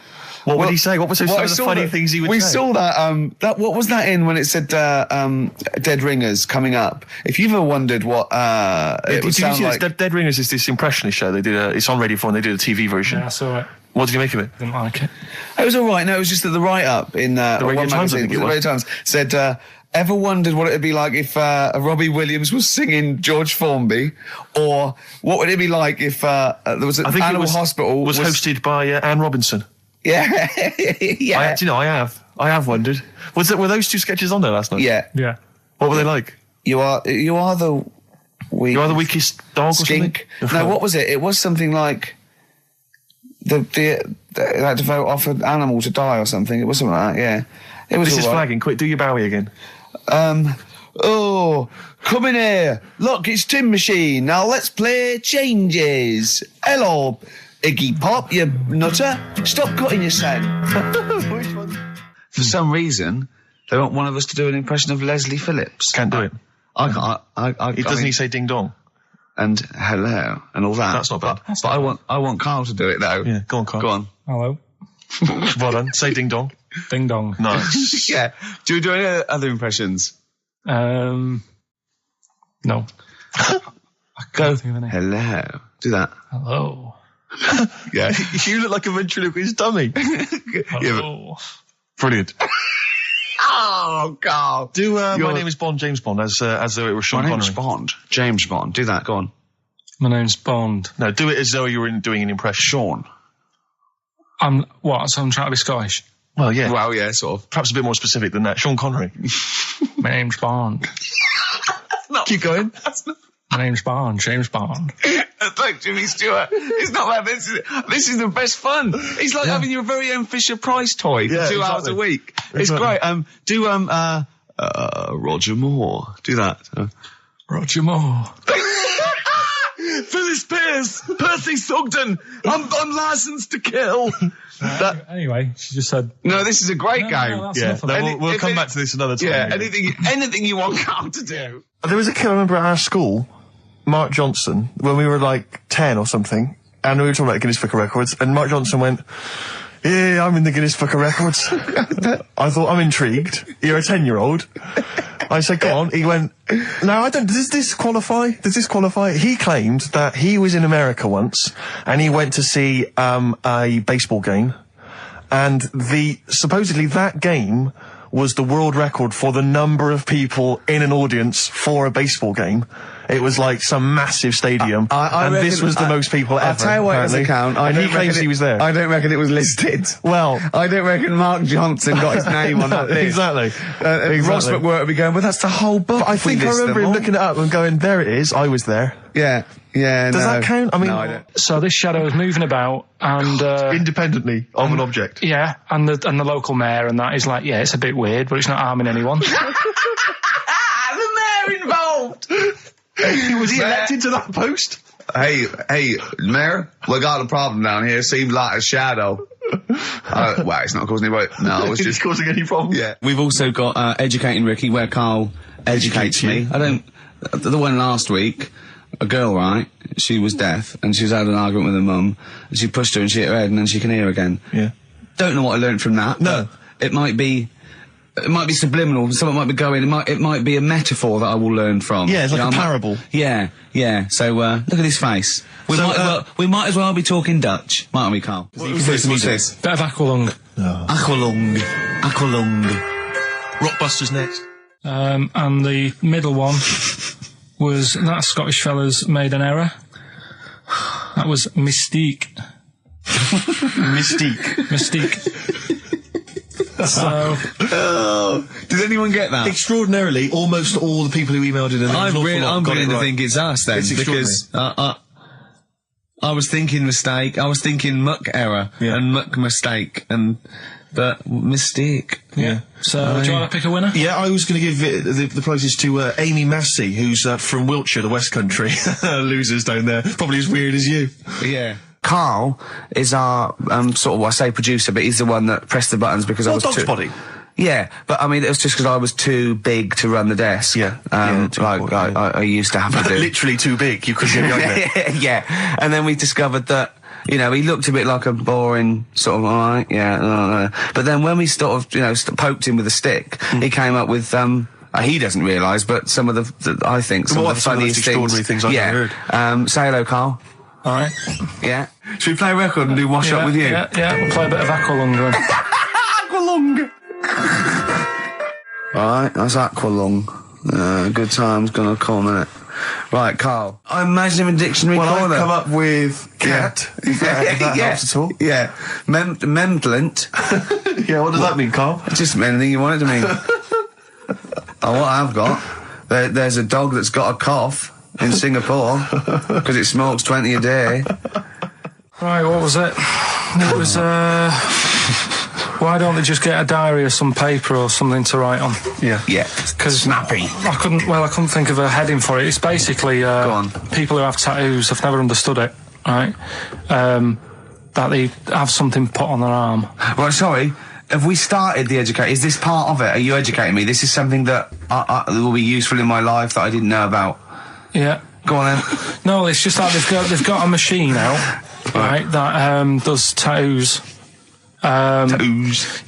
S2: What would he say? What was some of the funny things he would say?
S1: We saw that, what was that in when it said, Dead Ringers coming up? If you've ever wondered what, it would sound like...
S2: Dead Ringers is this impressionist show. They did it's on Radio 4 and they did a TV version.
S15: Yeah, I saw it.
S2: What did you make of it?
S15: Didn't like it.
S1: It was all right. No, it was just that the write-up in
S2: the Radio Times, I think it was.
S1: The Radio Times said, ever wondered what it would be like if Robbie Williams was singing George Formby? Or what would it be like if there was an animal hospital...
S2: was hosted by Anne Robinson.
S1: Yeah. Yeah.
S2: I have wondered. Were those two sketches on there last night?
S1: Yeah.
S15: Yeah.
S2: What were they like?
S1: You are the
S2: weakest dog
S1: skink.
S2: Or something?
S1: No, what was it? It was something like... They had to vote off an animal to die or something. It was something like that, yeah. It was.
S2: This is flagging. Quick, do your Bowie again.
S1: Oh, come in here. Look, it's Tin Machine. Now let's play Changes. Hello, Iggy Pop, you nutter. Stop cutting your sound.
S2: Which one?
S1: For some reason, they want one of us to do an impression of Leslie Phillips.
S2: Can't do it.
S1: I
S2: Doesn't he say ding dong?
S1: And hello, and all that.
S2: That's not bad.
S1: But I want Carl to do it, though.
S2: Yeah, go on, Carl.
S1: Go on.
S15: Hello.
S2: Well done. Say ding dong.
S15: Ding dong.
S2: Nice.
S1: Yeah. Do we do any other impressions?
S15: No.
S1: Go. Hello. Do that.
S15: Hello.
S1: Yeah.
S2: You look like a ventriloquist dummy.
S15: Hello.
S2: Brilliant.
S1: Oh, God.
S2: Do My Name is Bond, James Bond, as though it was Sean Connery.
S1: My name's Bond, James Bond. Do that, go on.
S15: My name's Bond.
S2: No, do it as though you were doing an impression.
S1: Sean.
S15: So I'm trying to be Scottish?
S2: Well, yeah.
S1: Well, yeah, sort of.
S2: Perhaps a bit more specific than that. Sean Connery.
S15: My name's Bond.
S2: Keep going.
S15: My name's Bond, James Bond.
S1: It's like Jimmy Stewart. It's not like this is the best fun. It's like having your very own Fisher-Price toy for 2 hours a week. It's great. Roger Moore. Do that.
S15: Roger Moore.
S1: Phyllis Pierce, Percy Sugden. I'm licensed to kill.
S15: Anyway, she just said.
S1: No, this is a great game.
S15: No,
S2: we'll come back to this another time.
S1: Yeah, anything you want Carl to do.
S2: There was a kid I remember at our school, Mark Johnson, when we were like 10 or something, and we were talking about Guinness Book of Records, and Mark Johnson went, "Yeah, I'm in the Guinness Book of Records." I thought, I'm intrigued. You're a 10-year-old. I said, go on. He went, no, I don't. Does this qualify? He claimed that he was in America once, and he went to see a baseball game, and supposedly that game was the world record for the number of people in an audience for a baseball game. It was like some massive stadium, and this was the most people ever.
S1: I'll tell you what it doesn't count.
S2: And he claims he was there.
S1: I don't reckon it was listed.
S2: Well,
S1: I don't reckon Mark Johnson got his name on that list.
S2: Exactly.
S1: Ross McWhirter would be going, but that's the whole book.
S2: But I think I remember him looking it up and going, there it is, I was there.
S1: Yeah. Does
S2: that count? I mean,
S1: no, I don't.
S15: So this shadow is moving about and
S2: independently of an object.
S15: Yeah, and the local mayor and that is like, yeah, it's a bit weird, but it's not harming anyone.
S1: The mayor involved.
S2: Was he elected to that post?
S1: Hey, Mayor, we got a problem down here. Seems like a shadow. Well, it's not causing any problem. No, it's just
S2: causing any problems.
S1: Yeah. We've also got Educating Ricky, where Carl educates me. The one last week, a girl, right? She was deaf, and she was having an argument with her mum, and she pushed her and she hit her head, and then she can hear again.
S2: Yeah.
S1: Don't know what I learned from that. No. It might be subliminal. Someone might be going. It might be a metaphor that I will learn from.
S2: Yeah, it's like a parable.
S1: Yeah. So look at his face. We might as well be talking Dutch, mightn't we, Carl?
S15: What's this? Bit of Aqualung.
S2: Oh.
S1: Aqualung.
S2: Rockbusters next.
S15: And the middle one was that Scottish fella's made an error. That was Mystique. Mystique. So,
S1: did anyone get that?
S2: Extraordinarily, almost all the people who emailed it.
S1: I'm beginning to think it's us then, because I was thinking mistake, I was thinking muck error and muck mistake, but mistake.
S15: Yeah. So, do you want to pick a winner?
S2: Yeah, I was going to give the prizes to Amy Massey, who's from Wiltshire, the West Country. Losers down there, probably as weird as you.
S1: Yeah. Carl is our sort of, I say producer, but he's the one that pressed the buttons because I was
S2: Dog's Body.
S1: Yeah, but I mean, it was just because I was too big to run the desk.
S2: Yeah.
S1: I used to have to do.
S2: Literally too big. You couldn't get there.
S1: Yeah. And then we discovered that, he looked a bit like a boring sort of, alright, yeah. But then when we sort of, poked him with a stick, he came up with, he doesn't realise, but some of the I think, some of the funniest
S2: extraordinary things I've ever
S1: heard. Say hello, Carl.
S15: Alright.
S1: Yeah. Should we play a record and do Wash Up with you?
S15: Yeah, we'll play a bit of Aqualung then.
S1: Aqualung! Alright, that's Aqualung. Good time's gonna come, innit? Right, Carl. I imagine him in dictionary.
S2: Well, I've come up with cat. If that helps at all.
S1: Yeah. Memblent.
S2: Yeah, what does that mean, Carl?
S1: Just anything you want it to mean. What I've got, there's a dog that's got a cough in Singapore because it smokes 20 a day.
S15: Right, what was it? It was, why don't they just get a diary or some paper or something to write on?
S1: Yeah.
S15: Because
S1: snappy.
S15: I couldn't think of a heading for it. It's basically,
S1: Go on.
S15: people who have tattoos, I've never understood it, right? That they have something put on their arm.
S1: Well, sorry. Have we started the educate? Is this part of it? Are you educating me? This is something that will be useful in my life that I didn't know about.
S15: Yeah.
S1: Go on then.
S15: No, it's just that they've got a machine out, right, that does tattoos.
S1: Tattoos.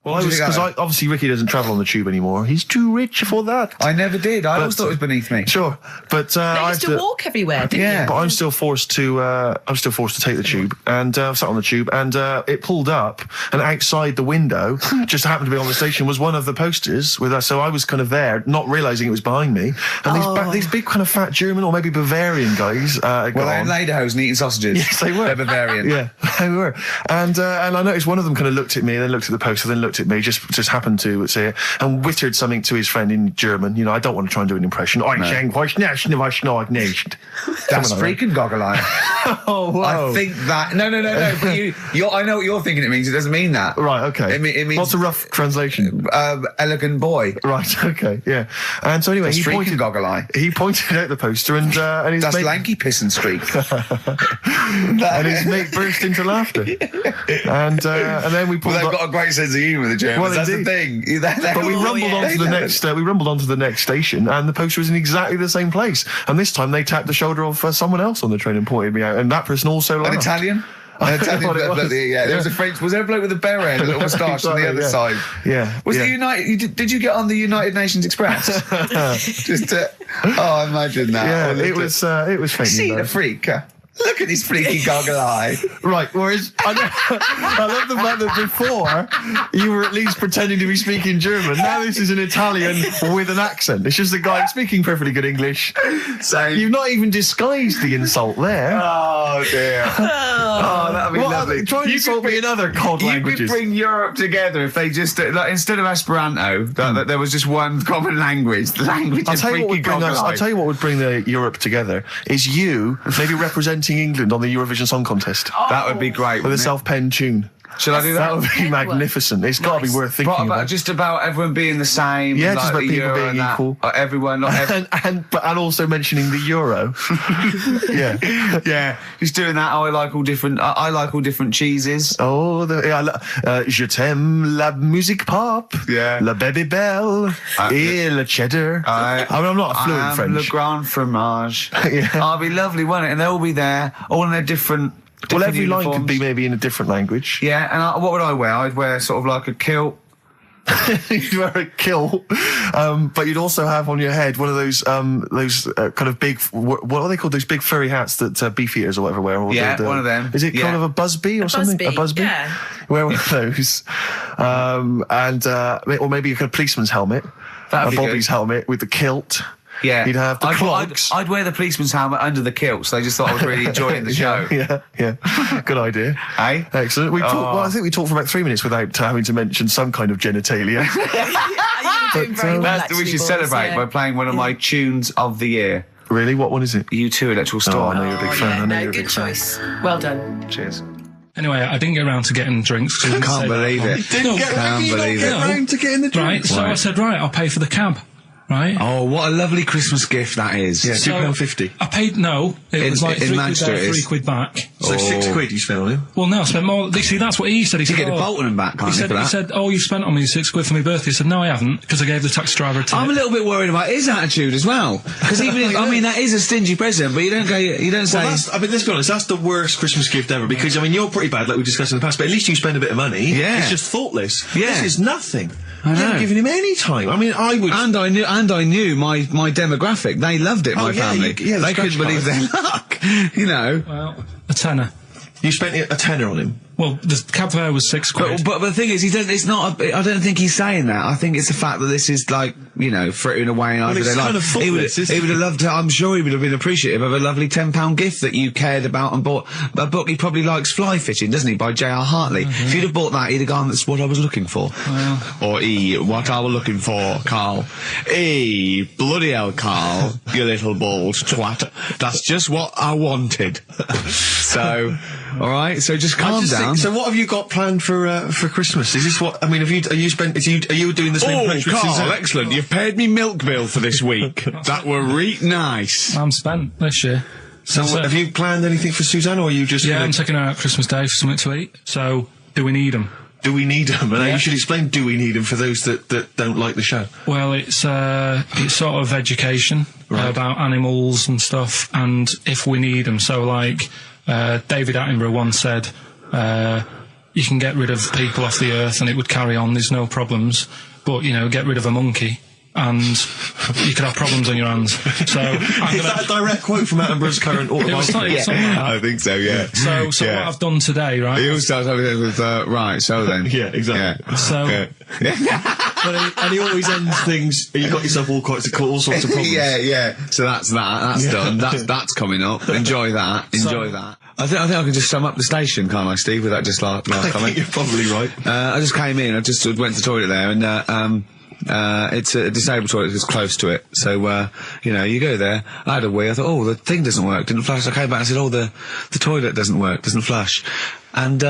S2: Well, because obviously Ricky doesn't travel on the tube anymore. He's too rich for that.
S1: I never did. I always thought it was beneath me.
S2: Sure, but
S17: I used to walk everywhere, didn't you?
S2: But I'm still forced to take the tube, and I sat on the tube, and it pulled up, and outside the window, just happened to be on the station, was one of the posters with us. So I was kind of there, not realising it was behind me, and these big kind of fat German or maybe Bavarian guys.
S1: Well, they're in lederhosen eating sausages.
S2: Yes, they were.
S1: They're Bavarian.
S2: Yeah, they were. And I noticed one of them kind of looked at me, then looked at the poster, then looked at me, just happened to say it, and wittered something to his friend in German. You know, I don't want to try and do an impression.
S1: That's freaking goggle-eye.
S2: Oh, wow.
S1: I think that... No, but I know what you're thinking it means. It doesn't mean that.
S2: Right, okay.
S1: It means...
S2: What's a rough translation?
S1: Elegant boy.
S2: Right, okay, yeah. And so anyway,
S1: he pointed goggle-eye.
S2: He pointed out the poster and his
S1: That's
S2: mate...
S1: lanky piss and streak.
S2: And his mate burst into laughter. And then we pulled
S1: they've got a great sense of humour, the Germans. Well, that's the thing.
S2: But we rumbled onto the next station, and the poster was in exactly the same place. And this time they tapped the shoulder of someone else on the train and pointed me out. And that person also laughed.
S1: An Italian? An Italian bloke, there was a French. Was there a bloke with a beret and a little moustache on the other side?
S2: Yeah.
S1: Was the United? Did you get on the United Nations Express? Just oh, imagine that.
S2: Yeah, it was fake.
S1: See the freak. Look at his freaky goggle eye.
S2: Right, whereas I love the fact that before you were at least pretending to be speaking German. Now this is an Italian with an accent. It's just a guy speaking perfectly good English. So you've not even disguised the insult there.
S1: Oh dear. Oh, that'd be lovely.
S2: Try and insult me in other cod languages.
S1: You could bring Europe together if they just instead of Esperanto, that there was just one common language. The language of freaky goggle eye.
S2: I'll tell you what would bring the Europe together is you maybe representing England on the Eurovision Song Contest.
S1: That would be great.
S2: With a self-penned tune.
S1: Should I do that?
S2: That would be magnificent. It's got to be worth thinking about.
S1: Just about everyone being the same.
S2: Yeah,
S1: like
S2: just about people being equal.
S1: Everyone, not
S2: and also mentioning the euro.
S1: Yeah. Just doing that. I like all different cheeses.
S2: Oh, je t'aime la musique pop.
S1: Yeah.
S2: La baby belle. Et le cheddar. I'm not a fluent French.
S1: Le grand fromage. Yeah. Oh, it'd be lovely, wouldn't it? And they'll all be there, all in their different.
S2: Well, every
S1: uniforms.
S2: line could be maybe in a different language.
S1: Yeah, and what would I wear? I'd wear sort of like a kilt.
S2: You'd wear a kilt, but you'd also have on your head one of those kind of big, what are they called? Those big furry hats that Beefeaters or whatever wear. Or
S1: one of them.
S2: Is it kind of a busby or something? A busby?
S17: Yeah.
S2: Wear one of those, or maybe a kind of policeman's helmet, Bobby's helmet with the kilt.
S1: Yeah,
S2: you'd have the clogs.
S1: I'd wear the policeman's helmet under the kilt, so they just thought I was really enjoying the show.
S2: Yeah. Good idea.
S1: Hey?
S2: Excellent. I think we talked for about 3 minutes without having to mention some kind of genitalia.
S1: We should celebrate by playing one of my tunes of the year.
S2: Really? What one is it?
S1: U2 Electrical Storm.
S2: Oh, I know you're a big fan.
S17: Good choice. Well done.
S1: Cheers.
S15: Anyway, I didn't get around to getting drinks.
S1: I can't believe it.
S2: Didn't get around to getting the drinks.
S15: Right, so I said, right, I'll pay for the cab. Right.
S1: Oh, what a lovely Christmas gift that is.
S2: Yeah, £2.50.
S15: I paid, no, it was like £3 there, £3 back.
S2: So £6 you spent on him?
S15: Well, no, I spent more. See, that's what he said. He
S1: said, get the Bolton and back, can't you, for that?
S15: He said, oh, you spent on me £6 for my birthday. I said, no, I haven't, because I gave the taxi driver a tip.
S1: I'm a little bit worried about his attitude as well. Because even if, I mean, that is a stingy present, but you don't say...
S2: I mean, let's be honest, that's the worst Christmas gift ever, because, I mean, you're pretty bad, like we discussed in the past, but at least you spend a bit of money.
S1: Yeah.
S2: It's just thoughtless.
S1: Yeah.
S2: This is nothing.
S1: I know.
S2: You haven't given him any time. I mean, I would...
S1: And I knew my demographic. They loved it, my family. They couldn't believe their luck. You know.
S15: Well, a tenner.
S2: You spent a tenner on him?
S15: Well, the cab fare was £6.
S1: But the thing is, I don't think he's saying that. I think it's the fact that this is like, you know, frittering away. And
S2: it's kind of thoughtless,
S1: he would have loved to, I'm sure he would have been appreciative of a lovely £10 gift that you cared about and bought. A book he probably likes, Fly Fishing, doesn't he, by J.R. Hartley.
S15: Mm-hmm.
S1: If you'd have bought that, he'd have gone, that's what I was looking for.
S15: Well.
S1: Or what I was looking for, Carl. Bloody hell, Carl, you little bald twat. That's just what I wanted. So, alright, so just calm down.
S2: So what have you got planned for Christmas? Is this what, I mean, are you doing the same place with
S1: Carl,
S2: Suzanne?
S1: Excellent. You've paid me milk bill for this week. That were nice.
S15: I'm spent this year.
S2: So have you planned anything for Suzanne, or are you just...
S15: Yeah, I'm taking her out Christmas Day for something to eat. So, do we need them?
S2: Do we need them? And you should explain do we need them for those that don't like the show.
S15: Well, it's sort of education about animals and stuff, and if we need them. So, like, David Attenborough once said, you can get rid of people off the earth and it would carry on, there's no problems. But, you know, get rid of a monkey and you could have problems on your hands. So
S2: Is that a direct quote from Attenborough's current autobiography?
S1: I think so, yeah.
S15: So what I've done today, right?
S1: He always starts everything with, right, so then.
S2: Yeah, exactly.
S1: Yeah.
S15: So...
S2: Yeah. And he always ends things, you got yourself all sorts of problems.
S1: Yeah. So that's done. That's coming up. Enjoy that. I think I can just sum up the station, can't I, Steve, with that just last comment?
S2: I think you're probably right.
S1: I just came in, I just went to the toilet there, and it's a disabled toilet that's close to it. So, you know, you go there, I had a wee, I thought, oh, the thing doesn't work, didn't flush. I came back and said, oh, the toilet doesn't work, doesn't flush. And,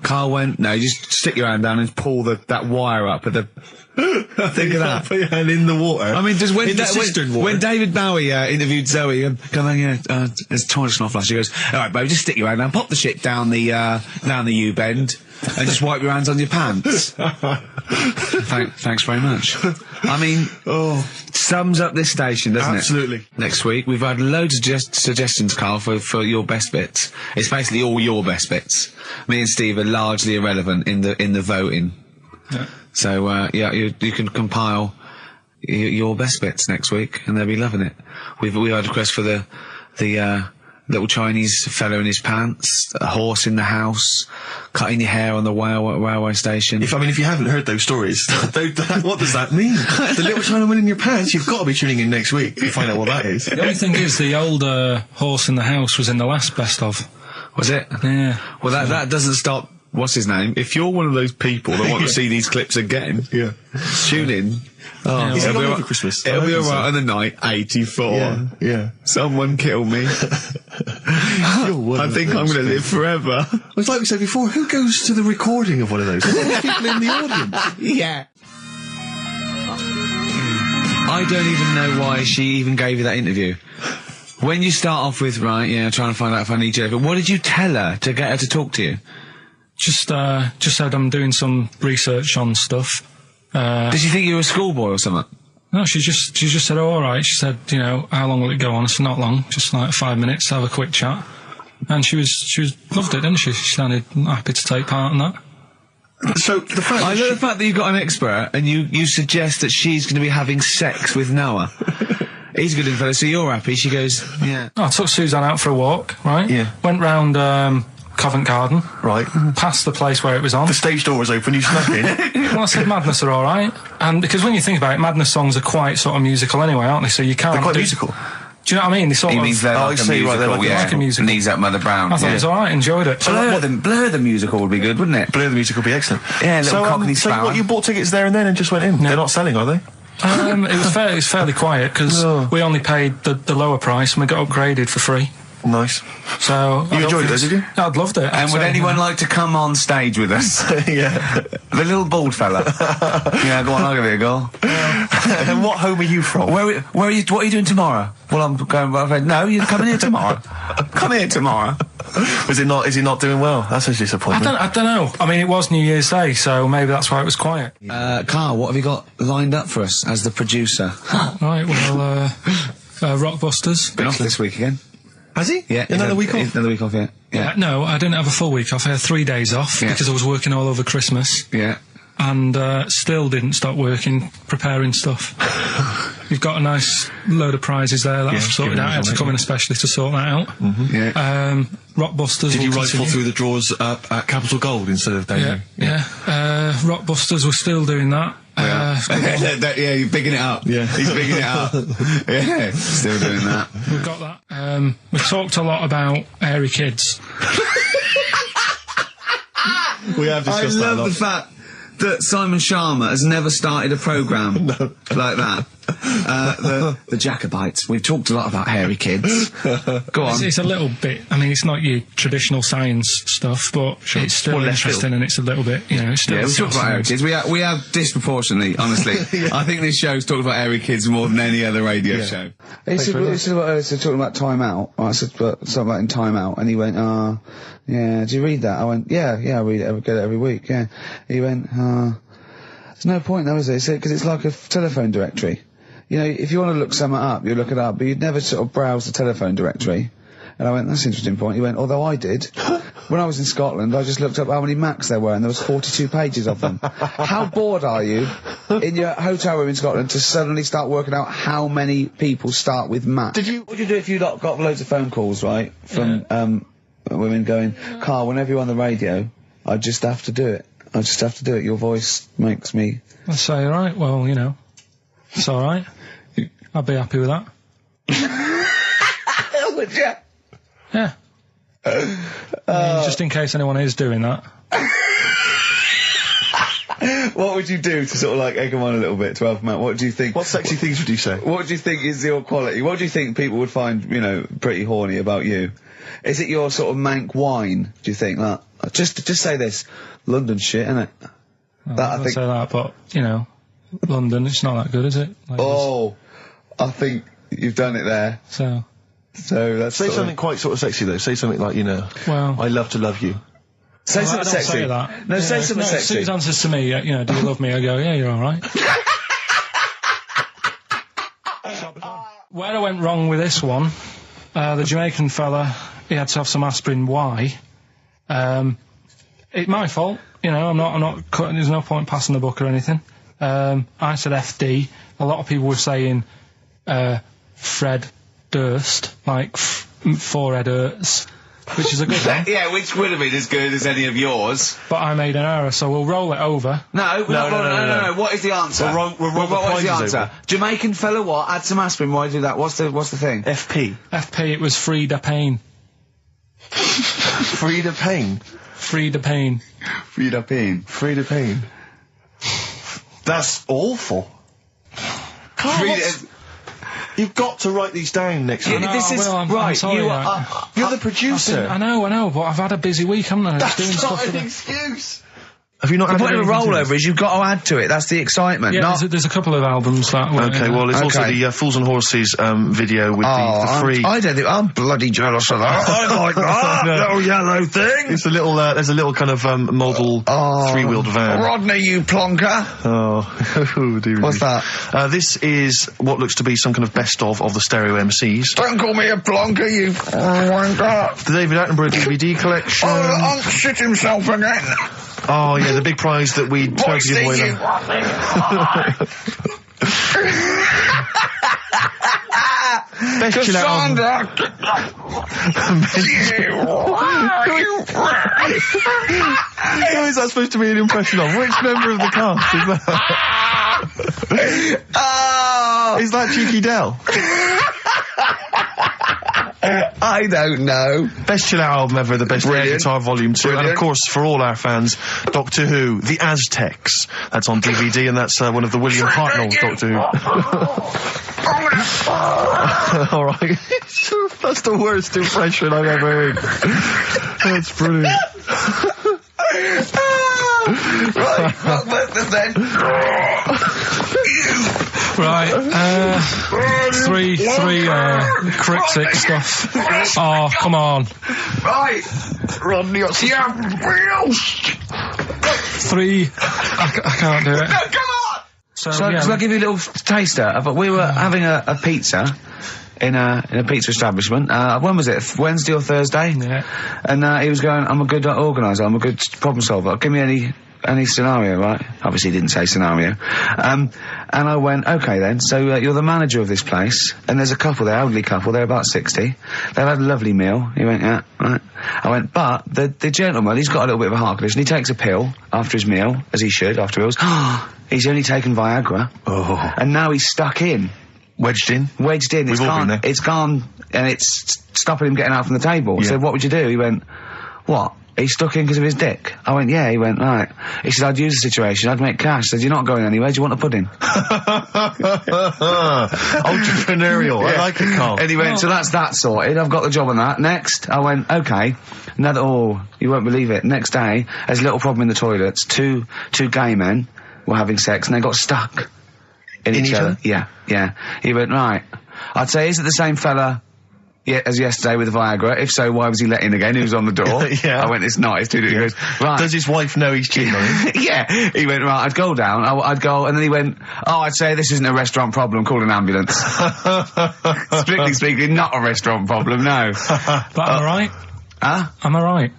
S1: Carl went, no, you just stick your hand down and pull that wire up at the... Think of that.
S2: Put your hand in the water.
S1: I mean, just when
S2: when
S1: David Bowie interviewed Zoe, there's toilet's not flush. He goes, all right, baby, just stick your hand down, pop the shit down the U-bend, and just wipe your hands on your pants. Thanks very much. I mean, sums up this station, doesn't it?
S2: Absolutely.
S1: Next week, we've had loads of suggestions, Carl, for your best bits. It's basically all your best bits. Me and Steve are largely irrelevant in the voting.
S15: Yeah.
S1: So, you can compile your best bits next week, and they'll be loving it. We had a request for the little Chinese fellow in his pants, a horse in the house, cutting your hair on the railway station.
S2: If you haven't heard those stories, what does that mean? The little Chinaman in your pants, you've got to be tuning in next week to find out what that is.
S15: The only thing is, the old horse in the house was in the last best of.
S1: Was it?
S15: Yeah.
S1: Well, that doesn't stop... What's his name? If you're one of those people that want to see these clips again, tune in.
S2: Is it long over Christmas?
S1: It'll be alright on the night, 84.
S2: Yeah.
S1: Someone kill me. I think I'm going to live forever.
S2: Well, it's like we said before, who goes to the recording of one of those? There's people in the audience.
S1: Yeah. I don't even know why she even gave you that interview. When you start off with, trying to find out if I need you, but what did you tell her to get her to talk to you?
S15: Just said I'm doing some research on stuff.
S1: Did she think you were a schoolboy or something?
S15: No, she just said, oh, all right. She said, you know, how long will it go on? I said, not long, just like 5 minutes, have a quick chat. And she loved it, didn't she? She sounded happy to take part in that.
S2: So the fact
S1: I love the fact that you've got an expert and you suggest that she's going to be having sex with Noah. He's a good info, so you're happy. She goes, yeah.
S15: I took Suzanne out for a walk, right?
S2: Yeah.
S15: Went round, Covent Garden.
S2: Right.
S15: Past the place where it was on.
S2: The stage door was open, you snuck in.
S15: Well, I said Madness are alright. And because when you think about it, Madness songs are quite sort of musical anyway, aren't they? So you can't...
S2: They're quite musical.
S15: Do you know what I mean? They sort
S1: he
S15: of...
S1: means they're like a musical,
S15: like a musical.
S1: Knees Up Mother Brown.
S15: I thought it was alright, enjoyed it.
S1: Blur the musical would be good, wouldn't it?
S2: Blur the musical would be excellent.
S1: Yeah, little Cockney
S2: So you bought tickets there and then and just went in? No. They're not selling, are they?
S15: It was fairly quiet, because we only paid the lower price and we got upgraded for free.
S2: Nice.
S15: So
S2: you enjoyed it, did you?
S15: I'd loved it.
S1: And would anyone like to come on stage with us?
S2: Yeah.
S1: The little bald fella. Yeah, go on, I'll give it a go.
S2: And what home are you from?
S1: Where are you? What are you doing tomorrow? Well, I'm going. No, you're coming here tomorrow. Come here tomorrow.
S2: Is he not doing well? That's a disappointment.
S15: I don't know. I mean, it was New Year's Day, so maybe that's why it was quiet.
S1: Carl, what have you got lined up for us as the producer?
S15: Right. Well, Rockbusters.
S1: Been off this week again.
S2: Has he?
S1: Yeah.
S2: Another week off?
S1: Another week off, yeah.
S15: No, I didn't have a full week off. I had 3 days off because I was working all over Christmas.
S1: Yeah.
S15: And still didn't stop working, preparing stuff. You've got a nice load of prizes there that I've sorted out. I had to come in especially to sort that out.
S1: Mm-hmm. Yeah.
S15: Rockbusters.
S2: Did you rifle through the drawers at Capital Gold instead of down here?
S15: Yeah. Rockbusters, we're still doing that.
S1: Yeah, you're bigging it up.
S2: Yeah,
S1: he's bigging it up. Yeah, still doing that.
S15: We've got that. We talked a lot about hairy kids.
S2: We have discussed that a lot.
S1: I love the fact that Simon Sharma has never started a programme like that. The Jacobites. We've talked a lot about hairy kids. Go on.
S15: It's a little bit. I mean, it's not your traditional science stuff, but it's still interesting, and it's a little bit. You know, it's still.
S1: Yeah, we talk about hairy kids. We have disproportionately, honestly. I think this show's talked about hairy kids more than any other radio show. He said talking about Time Out. I said something about in Time Out, and he went, yeah, do you read that? I went, yeah, I read it, get it every week, yeah. He went, there's no point though, is there? Because it's like a telephone directory. You know, if you want to look something up, you look it up, but you'd never sort of browse the telephone directory. And I went, that's an interesting point. He went, although I did. when I was in Scotland, I just looked up how many Macs there were, and there was 42 pages of them. How bored are you in your hotel room in Scotland to suddenly start working out how many people start with Mac? What would you do if you got loads of phone calls, right, from women going, Karl, whenever you're on the radio, I just have to do it. I just have to do it. Your voice makes me...
S15: I say, right, well, you know, it's all right. I'd be happy with that.
S1: Would you?
S15: Yeah. I mean, just in case anyone is doing that.
S1: What would you do to sort of like egg them on a little bit to help them out? What do you think?
S2: What sexy things would you say?
S1: What do you think is your quality? What do you think people would find, you know, pretty horny about you? Is it your sort of mank wine? Do you think that? Just say this, London shit, innit?
S15: I think say that, but you know, London, it's not that good, is it? Like
S1: I think you've done it there.
S15: So
S1: that's
S2: say something quite sort of sexy though. Say something like, you know,
S15: well,
S2: I love to love you.
S1: Say something sexy.
S15: Say that.
S1: No, say something sexy.
S15: If Susan says to me, you know, do you love me? I go, yeah, you're all right. Where I went wrong with this one, the Jamaican fella, he had to have some aspirin. Why? It's my fault. You know, I'm not cutting. There's no point passing the buck or anything. I said FD. A lot of people were saying Fred Durst, like forehead hurts, which is a good one.
S1: Yeah, which would have been as good as any of yours.
S15: But I made an error, so we'll roll it over.
S1: No. What is the answer? What is the answer? Jamaican fella, what? Add some aspirin. Why do that? What's the thing?
S2: FP.
S15: It was Frida Payne.
S2: Frida Payne.
S15: Frida Payne.
S1: Frida Payne.
S2: Frida Payne. That's awful. You've got to write these down next week.
S1: This is
S15: I'm
S1: right.
S15: sorry,
S2: You're the producer.
S15: I know, but I've had a busy week, haven't I?
S1: That's not an excuse.
S2: Have you not had
S1: the point of a rollover is you've got to add to it. That's the excitement.
S15: Yeah, there's a couple of albums that were...
S2: Okay, well, there's also the Fools and Horses video with the free...
S1: I don't think... I'm bloody jealous of that. I like that little yellow thing.
S2: It's a little... there's a little kind of model three-wheeled van.
S1: Rodney, you plonker.
S2: Oh, dear.
S1: What's that?
S2: This is what looks to be some kind of best of the stereo MCs.
S1: Don't call me a plonker, you wanker.
S2: The David Attenborough DVD collection.
S1: Oh, shit himself again.
S2: Oh, yeah, the big prize that we tried to give away then. Best chill out album. Who is that supposed to be an impression of? Which member of the cast is that? Is that Cheeky Dell?
S1: I don't know.
S2: Best chill out album ever, the best air guitar volume 2, and of course for all our fans, Doctor Who, The Aztecs. That's on DVD, and that's one of the William Hartnell Doctor Who. All right, that's the worst impression I've ever heard. That's brilliant.
S1: Right, then.
S15: Right, three cryptic stuff. Oh, come on.
S1: Right, Rodney,
S15: three. I can't do it.
S1: No, come on.
S15: So
S1: I'll give you a little taster. But we were having a pizza in a pizza establishment. When was it? Wednesday or Thursday?
S15: Yeah.
S1: And he was going, I'm a good organiser. I'm a good problem solver. Give me any scenario, right? Obviously he didn't say scenario. And I went, okay then, so you're the manager of this place, and there's a couple there, elderly couple, they're about 60. They've had a lovely meal. He went, yeah, right. I went, but the gentleman, he's got a little bit of a heart condition. He takes a pill after his meal, as he should, after meals. He's only taken Viagra. Oh. And now he's stuck in.
S2: Wedged in.
S1: It's gone, and it's stopping him getting out from the table.
S2: Yeah.
S1: So what would you do? He went, what? He's stuck in because of his dick. I went, yeah. He went, right. He said, I'd use the situation. I'd make cash. I said, you're not going anywhere. Do you want a pudding?
S2: Entrepreneurial. Yeah. I like it, Karl.
S1: And he went, so that's that sorted. I've got the job on that. Next. I went, okay. You won't believe it. Next day, there's a little problem in the toilets. Two gay men were having sex and they got stuck in each other. Yeah. He went, right. I'd say, is it the same fella as yesterday with the Viagra? If so, why was he let in again? He was on the door.
S2: Yeah.
S1: I went, it's not. It's too different. He goes, right.
S2: Does his wife know he's cheating on him?
S1: Yeah. He went, right, I'd go down. I'd go, and then he went, I'd say this isn't a restaurant problem. Call an ambulance. Strictly speaking, not a restaurant problem, no.
S15: But am I right?
S1: Huh?
S15: Am I right?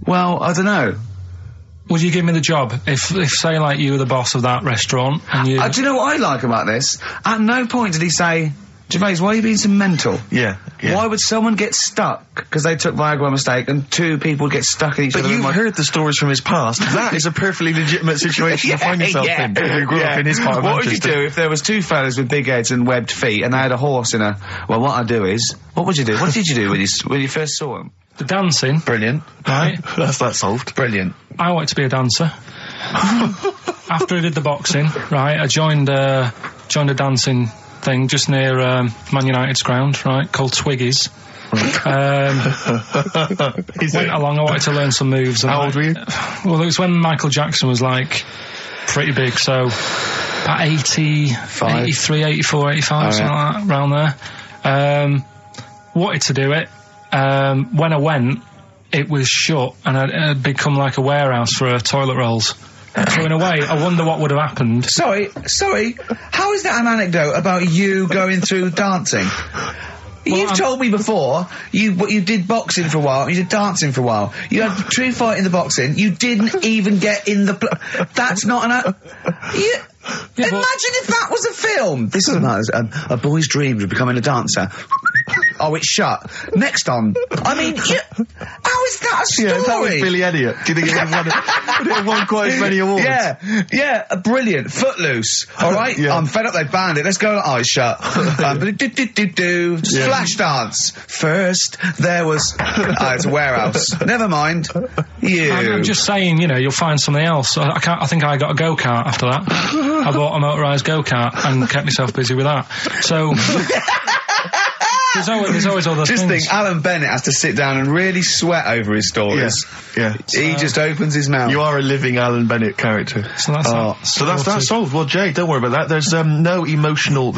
S1: Well, I don't know.
S15: Would you give me the job if say, like, you were the boss of that restaurant and you...
S1: do you know what I like about this? At no point did he say, Gervais, why are you being so mental?
S2: Yeah.
S1: Why would someone get stuck because they took Viagra by mistake and two people get stuck in each other?
S2: But you've heard the stories from his past. That is a perfectly legitimate situation to find yourself in. You grew up in his part of
S1: What
S2: Manchester.
S1: would you do if there was two fellas with big heads and webbed feet and they had a horse in a... Well, what I'd do is... What would you do? What did you do when you first saw him?
S15: The dancing.
S1: Brilliant.
S15: Right.
S2: That's that solved.
S1: Brilliant.
S15: I wanted to be a dancer. After I did the boxing, right, I joined a dancing thing just near Man United's ground, right, called Twiggy's. Went along, I wanted to learn some moves.
S2: How old were you?
S15: Well, it was when Michael Jackson was, like, pretty big, so about 83, 84, 85, something like that, around there. Wanted to do it. When I went, it was shut, and it had become like a warehouse for toilet rolls. So in a way, I wonder what would have happened.
S1: Sorry, how is that an anecdote about you going through dancing? You've told me before, you did boxing for a while, you did dancing for a while. You had a true fight in the boxing, you didn't even get in the... That's not an... Imagine if that was a film! This is a boy's dreams of becoming a dancer. Oh, it's shut. Next on. I mean, how is that a story?
S2: Yeah, that was Billy Elliot. Do you think it would have won quite as many awards?
S1: Yeah, brilliant. Footloose. All right?
S2: Yeah.
S1: I'm fed up they banned it. Let's go. Oh, it's shut. Flash dance. First, there was... it's a warehouse. Never mind.
S15: I'm just saying, you'll find something else. I think I got a go-kart after that. I bought a motorised go-kart and kept myself busy with that. So... There's always other things.
S1: Just think, Alan Bennett has to sit down and really sweat over his stories.
S2: Yeah.
S1: He just opens his mouth.
S2: You are a living Alan Bennett character.
S15: So that's
S2: solved. Well, Jay, don't worry about that. There's no emotional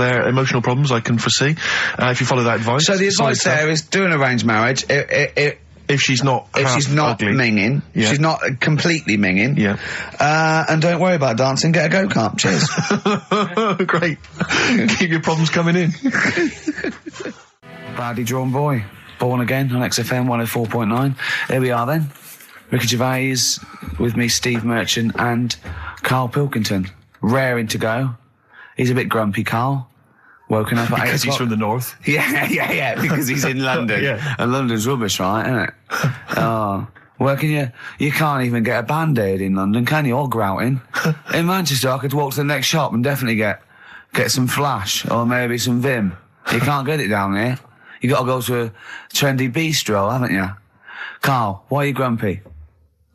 S2: problems I can foresee if you follow that advice.
S1: So the advice there is do an arranged marriage.
S2: If she's not ugly.
S1: minging, she's not completely minging.
S2: Yeah.
S1: And don't worry about dancing. Get a go-kart. Cheers.
S2: Great. Keep your problems coming in.
S1: Badly drawn boy. Born again on XFM 104.9. Here we are then. Ricky Gervais with me, Steve Merchant and Karl Pilkington. Raring to go. He's a bit grumpy, Karl. Woken up at 8 o'clock.
S2: Because he's from the north.
S1: Yeah, because he's in London.
S2: Yeah.
S1: And London's rubbish, right, isn't it? Where can you can't even get a Band-Aid in London, can you? Or grouting. In Manchester, I could walk to the next shop and definitely get some Flash or maybe some Vim. You can't get it down here. You got to go to a trendy bistro, haven't you? Karl, why are you grumpy?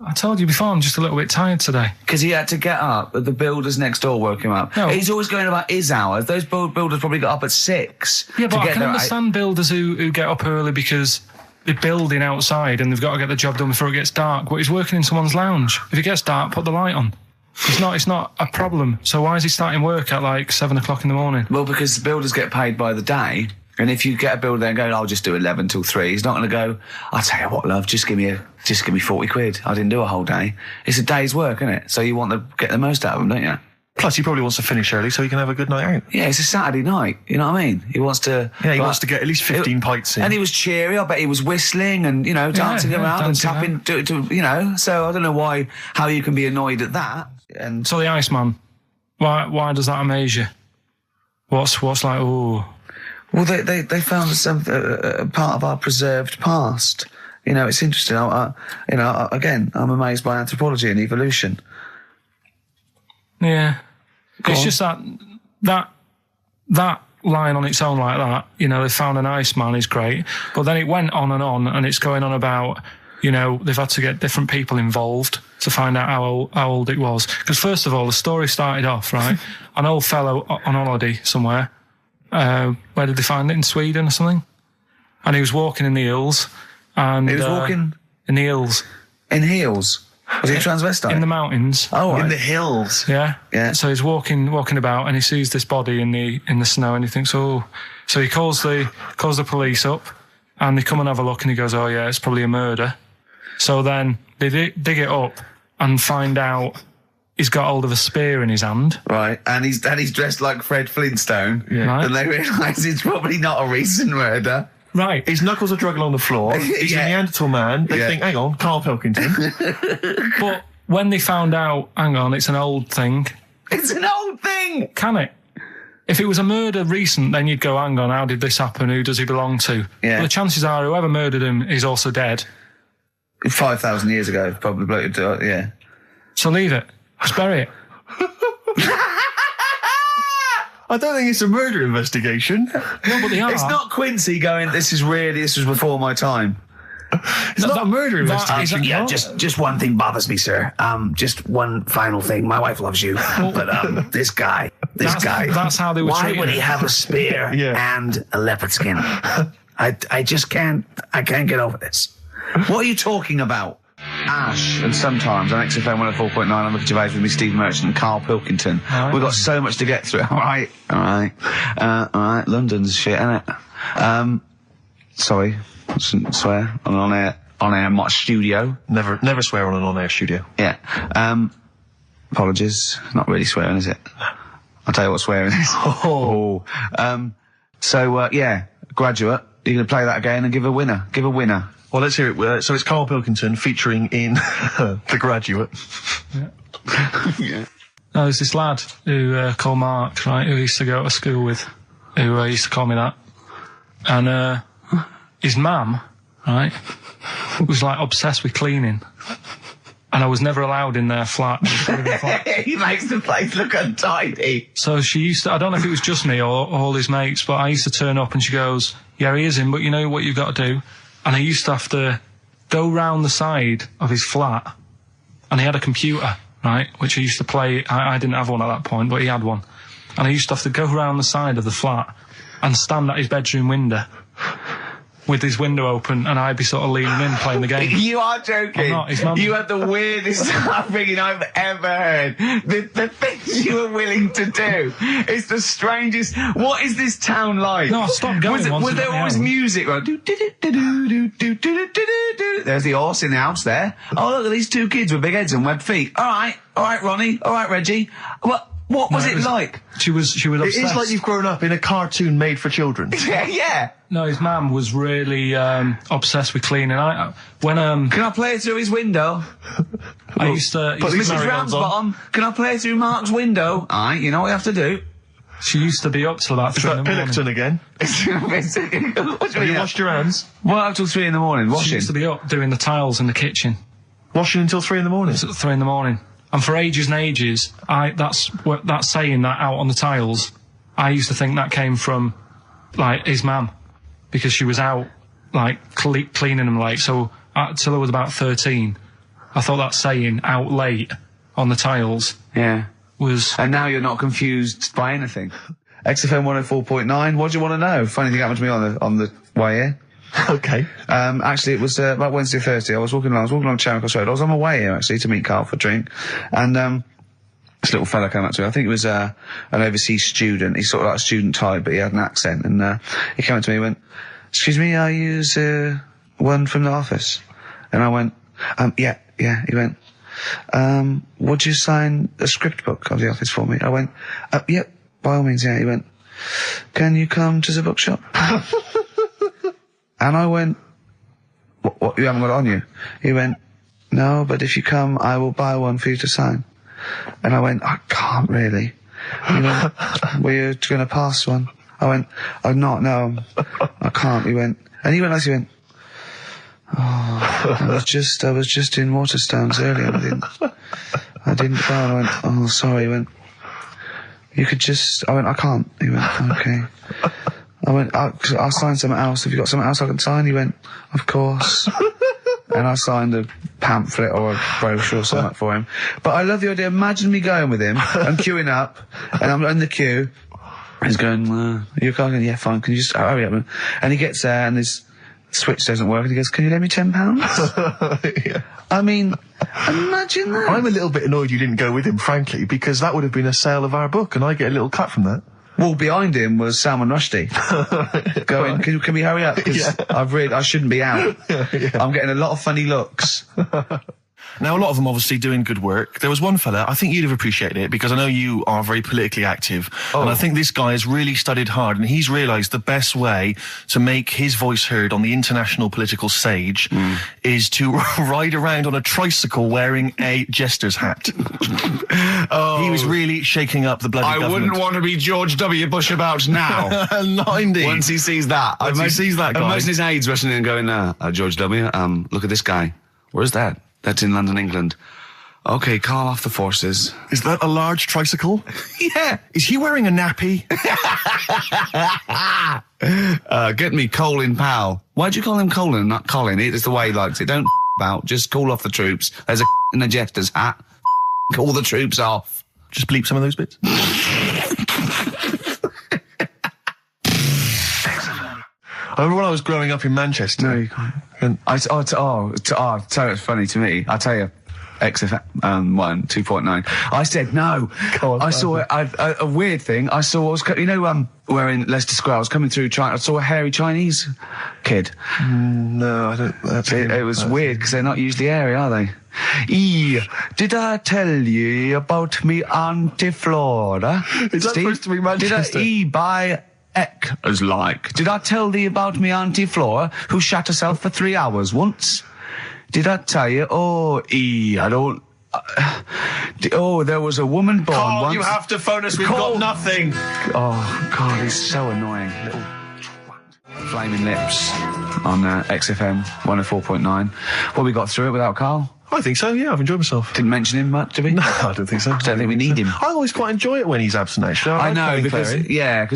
S15: I told you before, I'm just a little bit tired today.
S1: Because he had to get up, but the builders next door woke him up.
S15: No.
S1: He's always going about his hours. Those builders probably got up at 6.
S15: Yeah, but I can understand builders who get up early because they're building outside and they've got to get the job done before it gets dark. But he's working in someone's lounge. If it gets dark, put the light on. It's not a problem. So why is he starting work at like 7 o'clock in the morning?
S1: Well, because the builders get paid by the day. And if you get a builder there and go, I'll just do 11 till 3, he's not going to go, I'll tell you what, love, just give me 40 quid. I didn't do a whole day. It's a day's work, isn't it? So you want to get the most out of them, don't you?
S2: Plus, he probably wants to finish early so he can have a good night out.
S1: Yeah, it's a Saturday night, you know what I mean? He wants to...
S2: Yeah, he wants to get at least 15 pints in.
S1: And he was cheery, I bet he was whistling and, dancing around and tapping, so I don't know how you can be annoyed at that. And
S15: so the Iceman, why does that amaze you? What's like, ooh...
S1: Well, they found some part of our preserved past. It's interesting. Again, I'm amazed by anthropology and evolution.
S15: Yeah, it's just that line on its own like that. They found an Iceman is great, but then it went on, and it's going on about they've had to get different people involved to find out how old it was. Because first of all, the story started off right. An old fellow on holiday somewhere. Where did they find it? In Sweden or something? And he was walking in the hills. And
S1: he was walking?
S15: In the hills.
S1: In heels? Was he a transvestite?
S15: In the mountains.
S1: Oh, right.
S2: In the hills.
S15: Yeah.
S1: Yeah.
S15: So he's walking about and he sees this body in the snow and he thinks, oh. So he calls the police up and they come and have a look and he goes, oh yeah, it's probably a murder. So then they dig it up and find out he's got hold of a spear in his hand.
S1: Right, and he's dressed like Fred Flintstone.
S15: Yeah. Right.
S1: And they realise it's probably not a recent murder.
S15: Right.
S2: His knuckles are dragging on the floor. He's a Neanderthal man. They think, hang on, Karl Pilkington.
S15: But when they found out, hang on, it's an old thing.
S1: It's an old thing!
S15: Can it? If it was a murder recent, then you'd go, hang on, how did this happen? Who does he belong to?
S1: Yeah.
S15: But the chances are whoever murdered him is also dead.
S1: 5,000 years ago, probably, yeah.
S15: So leave it. Just bury it.
S2: I don't think it's a murder investigation.
S15: No, but they are.
S1: It's not Quincy going, this was before my time.
S2: It's not a murder investigation.
S14: Yeah, just one thing bothers me, sir. Just one final thing. My wife loves you, but this guy.
S15: That's how they were
S14: Why
S15: treated.
S14: would he have a spear and a leopard skin? I just can't. I can't get over this.
S1: What are you talking about? Ash, and sometimes on XFM 104.9, I'm looking Gervais with me, Steve Merchant and Karl Pilkington.
S15: Right.
S1: We've got so much to get through. All right. London's shit, innit? Sorry, I shouldn't swear on air, my studio.
S2: Never swear on an on-air studio.
S1: Yeah. Apologies. Not really swearing, is it? I'll tell you what swearing is. Yeah, Graduate. You're going to play that again and give a winner. Give a winner.
S2: Well, let's hear it. So it's Karl Pilkington featuring in The Graduate.
S15: Yeah. No, there's this lad who called Mark, right, who I used to go to school with, who used to call me that. And his mum, right, was like obsessed with cleaning. And I was never allowed in their flat.
S14: He makes the place look untidy.
S15: So she used to, I don't know if it was just me or all his mates, but I used to turn up and she goes, yeah, he is in, but you know what you've got to do? And I used to have to go round the side of his flat, and he had a computer, right, which I used to play. I didn't have one at that point, but he had one. And I used to have to go round the side of the flat and stand at his bedroom window with his window open, and I'd be sort of leaning in playing the game.
S14: You are joking.
S15: I'm not. His mum.
S14: You had the weirdest upbringing I've ever heard. The things you were willing to do. It's the strangest. What is this town like?
S15: No, I stopped going.
S14: Was there always music? Right?
S1: There's the horse in the house there. Oh, look at these two kids with big heads and webbed feet. All right, Ronnie. All right, Reggie. What was it like?
S15: She was obsessed.
S2: It is like you've grown up in a cartoon made for children.
S14: Yeah.
S15: No, his mum was really obsessed with cleaning. Can
S1: I play it through his window?
S15: I used to.
S1: Mrs. Ramsbottom, can I play it through Mark's window? Alright, you know what you have to do.
S15: She used to be up till about 3 in the morning.
S2: Pilkington again? Have you washed your hands?
S1: Well, up till 3 in the morning, washing.
S15: She used to be up doing the tiles in the kitchen.
S2: Washing until 3 in the morning?
S15: It was at 3 in the morning. And for ages and ages, that saying that out on the tiles, I used to think that came from, like, his mum. Because she was out, like, cleaning them late. So, till I was about 13, I thought that saying, out late, on the tiles, was...
S1: And now you're not confused by anything. XFM 104.9, what do you want to know? Funny thing happened to me on the way here.
S2: Okay.
S1: Actually, it was about Wednesday or Thursday. I was walking along Charing Cross Road. I was on my way here, actually, to meet Karl for a drink. And this little fella came up to me. I think it was an overseas student. He's sort of like a student type, but he had an accent. And he came up to me and went, excuse me, are you one from the office? And I went, yeah. He went, would you sign a script book of the office for me? I went, yeah, by all means, yeah. He went, can you come to the bookshop? And I went, what, you haven't got it on you? He went, no, but if you come, I will buy one for you to sign. And I went, I can't really. He went, were you going to pass one? I went, I'm not, no, I can't. He went, oh, I was just in Waterstones earlier. I didn't go. I went, oh, sorry. He went, you could just, I went, I can't. He went, okay. I went, I'll sign something else. Have you got something else I can sign? He went, of course. And I signed a pamphlet or a brochure or something for him. But I love the idea. Imagine me going with him and queuing up, and I'm in the queue. He's going, you're going, yeah, fine. Can you just hurry up? And he gets there, and his switch doesn't work, and he goes, can you lend me £10? Yeah. I mean, imagine that.
S2: I'm a little bit annoyed you didn't go with him, frankly, because that would have been a sale of our book, and I get a little cut from that.
S1: Well, behind him was Salman Rushdie going, can we hurry up? Because I shouldn't be out. I'm getting a lot of funny looks.
S2: Now, a lot of them obviously doing good work. There was one fella, I think you'd have appreciated it, because I know you are very politically active, and I think this guy has really studied hard, and he's realised the best way to make his voice heard on the international political stage is to ride around on a tricycle wearing a jester's hat. He was really shaking up the bloody government.
S14: I wouldn't want to be George W. Bush about now.
S2: Not indeed.
S14: Once he sees that.
S2: Once he sees that guy.
S14: Imagine his aides rushing in and going, George W., look at this guy. Where's that? That's in London, England. Okay, call off the forces.
S2: Is that a large tricycle?
S14: Yeah.
S2: Is he wearing a nappy?
S14: Get me Colin Powell. Why'd you call him Colin, not Colin? It's the way he likes it. Don't about. Just call off the troops. There's a in a jester's hat. Call the troops off.
S2: Just bleep some of those bits. I remember when I was growing up in Manchester.
S14: No, you can't. So it's funny to me. I tell you, XFM 2.9. I said no. I saw a weird thing. I saw where in Leicester Square I was coming through. I saw a hairy Chinese kid.
S2: No, I don't.
S14: It was weird because they're not usually hairy, are they? Did I tell you about me Auntie Flora?
S2: Is that supposed to be Manchester?
S14: Did I tell thee about me Auntie Flora who shat herself for 3 hours once? Did I tell you? I don't... there was a woman born
S2: Carl,
S14: once...
S2: you have to phone us, we've got nothing.
S14: Oh, God, he's so annoying. Little Flaming Lips on XFM 104.9. Well, we got through it without Carl.
S2: I think so, yeah, I've enjoyed myself.
S14: Didn't mention him much, did we?
S2: No, I don't think so.
S14: I don't think we need him.
S2: I always quite enjoy it when he's absent, actually.
S14: I know, because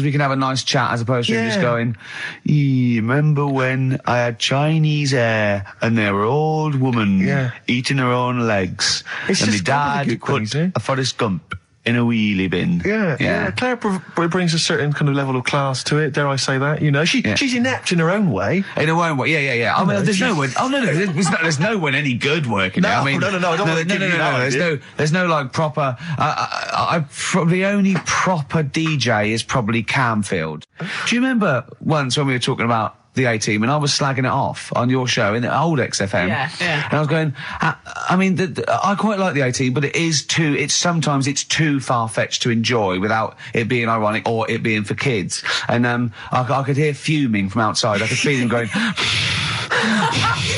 S14: we can have a nice chat as opposed to him just going, remember when I had Chinese hair and there were old woman eating her own legs and my dad put a Forrest Gump in a wheelie bin.
S2: Yeah. Claire brings a certain kind of level of class to it, dare I say that, you know. She's inept in her own way.
S14: In her own way, yeah. I mean, there's no one... Oh, no, there's no one any good working there. I mean,
S2: no, I don't want to give you that.
S14: There's no, like, proper... the only proper DJ is probably Camfield. Do you remember once when we were talking about the A-Team, and I was slagging it off on your show in the old XFM.
S17: Yeah.
S14: And I was going, I mean, I quite like the A-Team, but sometimes it's too far-fetched to enjoy without it being ironic or it being for kids. And I could hear fuming from outside. I could feel him going...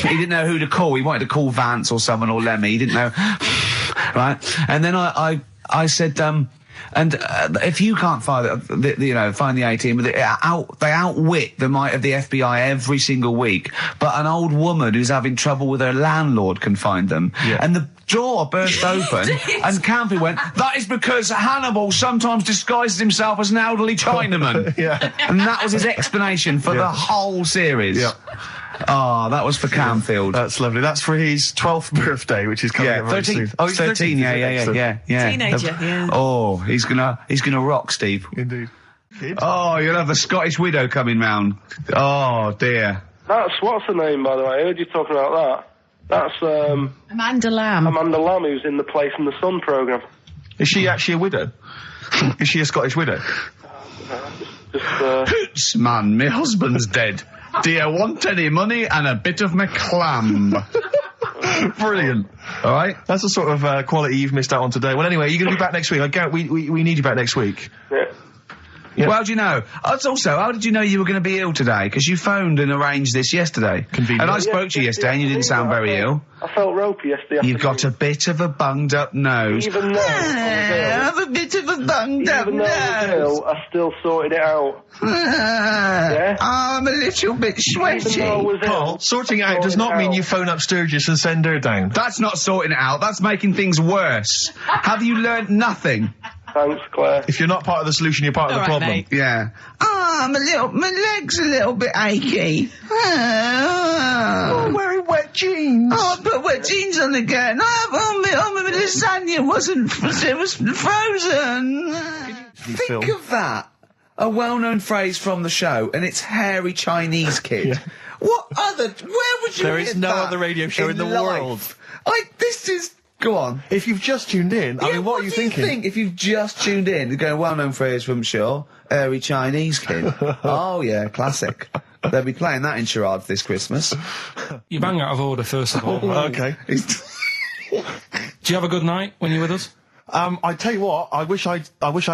S14: He didn't know who to call. He wanted to call Vance or someone or Lemmy. He didn't know... Right? And then I said... And if you can't find the A-Team, they outwit the might of the FBI every single week. But an old woman who's having trouble with her landlord can find them. Yeah. And the door burst open, and Campy went, "That is because Hannibal sometimes disguises himself as an elderly Chinaman." And that was his explanation for the whole series. Yeah. Oh, that was for Camfield.
S2: That's lovely. That's for his 12th birthday, which is coming up very
S14: 13.
S2: soon.
S14: Oh, he's 13. Yeah.
S17: Teenager, yeah.
S14: Oh, he's gonna rock, Steve.
S2: Indeed.
S14: Oh, you'll have the Scottish widow coming round. Oh, dear.
S18: That's, what's her name, by the way? I heard you talking about that. That's,
S17: Amanda Lamb.
S18: Amanda Lamb, who's in the Place in the Sun programme.
S2: Is she actually a widow? Is she a Scottish widow?
S14: Hoots, man, my husband's dead. Do you want any money and a bit of my clam?
S2: Brilliant.
S14: All right.
S2: That's the sort of quality you've missed out on today. Well, anyway, you're going to be back next week. We need you back next week.
S18: Yeah.
S14: Well, do you know? Also, how did you know you were going to be ill today? Because you phoned and arranged this yesterday.
S2: Convenient.
S14: And I spoke to you yesterday and you didn't sound very ill.
S18: I felt ropey yesterday.
S14: You've got a bit of a bunged up nose.
S18: Even though
S14: I have a bit of a bunged up nose.
S18: I was ill, I still sorted it out.
S14: I'm a little bit sweaty.
S2: Carl, sorting it out does not mean you phone up Sturgis and send her down.
S14: That's not sorting it out. That's making things worse. Have you learnt nothing?
S18: Thanks, Claire.
S2: If you're not part of the solution, you're part of the problem.
S17: Mate.
S14: Yeah. My leg's a little bit achy.
S2: Oh, wearing wet jeans.
S14: Oh, I put wet jeans on again. My lasagna it was frozen. Think of that. A well-known phrase from the show, and it's hairy Chinese kid.
S2: Yeah.
S14: Where would you
S2: There
S14: hear
S2: is no
S14: that
S2: other radio show in the
S14: life?
S2: world.
S14: This is... Go on.
S2: If you've just tuned in, I mean, what are you thinking?
S14: Think if you've just tuned in, you're going, well-known phrase from Shaw, hairy Chinese kid. Oh, yeah, classic. They'll be playing that in charades this Christmas.
S15: You bang out of order, first of all.
S2: Okay.
S15: Do you have a good night when you're with us?
S2: I tell you what, I wish I'd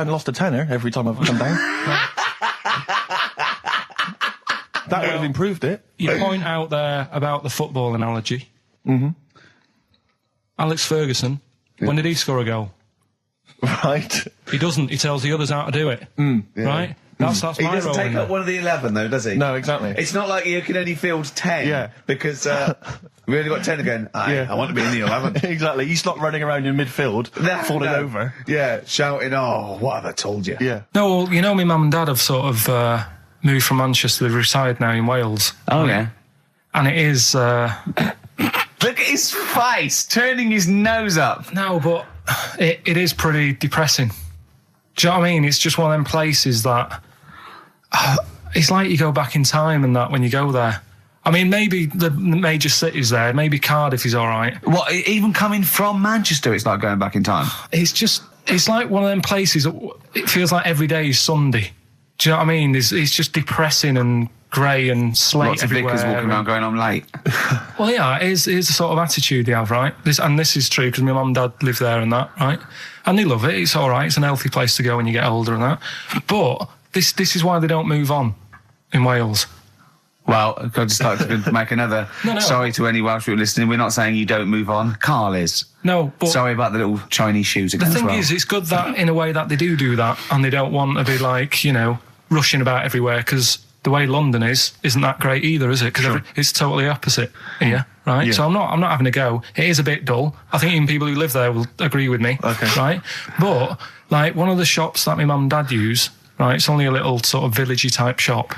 S2: lost a tenner every time I've come down. That would have improved it.
S15: You point out there about the football analogy.
S2: Mm-hmm.
S15: Alex Ferguson, when did he score a goal?
S2: Right.
S15: He doesn't. He tells the others how to do it. Right? That's
S14: He
S15: my
S14: doesn't
S15: role.
S14: take up one of the 11, though, does he?
S2: No, exactly.
S14: It's not like you can only field 10.
S2: Yeah.
S14: Because we only got 10 again. I want to be in the 11.
S2: Exactly. He's not running around in midfield, falling over.
S14: Yeah, shouting, oh, what have I told you?
S2: Yeah.
S15: No, well, you know, my mum and dad have sort of moved from Manchester. They reside now in Wales.
S14: Oh, yeah.
S15: And it is...
S14: Look at his face, turning his nose up.
S15: No, but it is pretty depressing. Do you know what I mean? It's just one of them places that... it's like you go back in time and that when you go there. I mean, maybe the major cities there, maybe Cardiff is all right.
S14: What, even coming from Manchester, it's like going back in time?
S15: It's like one of them places that it feels like every day is Sunday. Do you know what I mean? It's just depressing and grey and slate
S14: Lots
S15: everywhere.
S14: of vicars walking around going, I'm late.
S15: Well, yeah, it is the sort of attitude they have, right? This is true because my mum and dad live there and that, right? And they love it. It's all right. It's an healthy place to go when you get older and that. But this is why they don't move on in Wales.
S14: Well, I'd just like to make another...
S15: No.
S14: Sorry to any Welsh people listening. We're not saying you don't move on. Carl is.
S15: No, but...
S14: Sorry about the little Chinese shoes again.
S15: The thing
S14: as well.
S15: is, it's good that, in a way, that they do that, and they don't want to be, like, you know, rushing about everywhere, because the way London isn't that great either, is it? Because it's totally opposite here, right?
S2: Yeah.
S15: So I'm not having a go. It is a bit dull. I think even people who live there will agree with me, right? But, like, one of the shops that my mum and dad use, right, it's only a little sort of villagey type shop,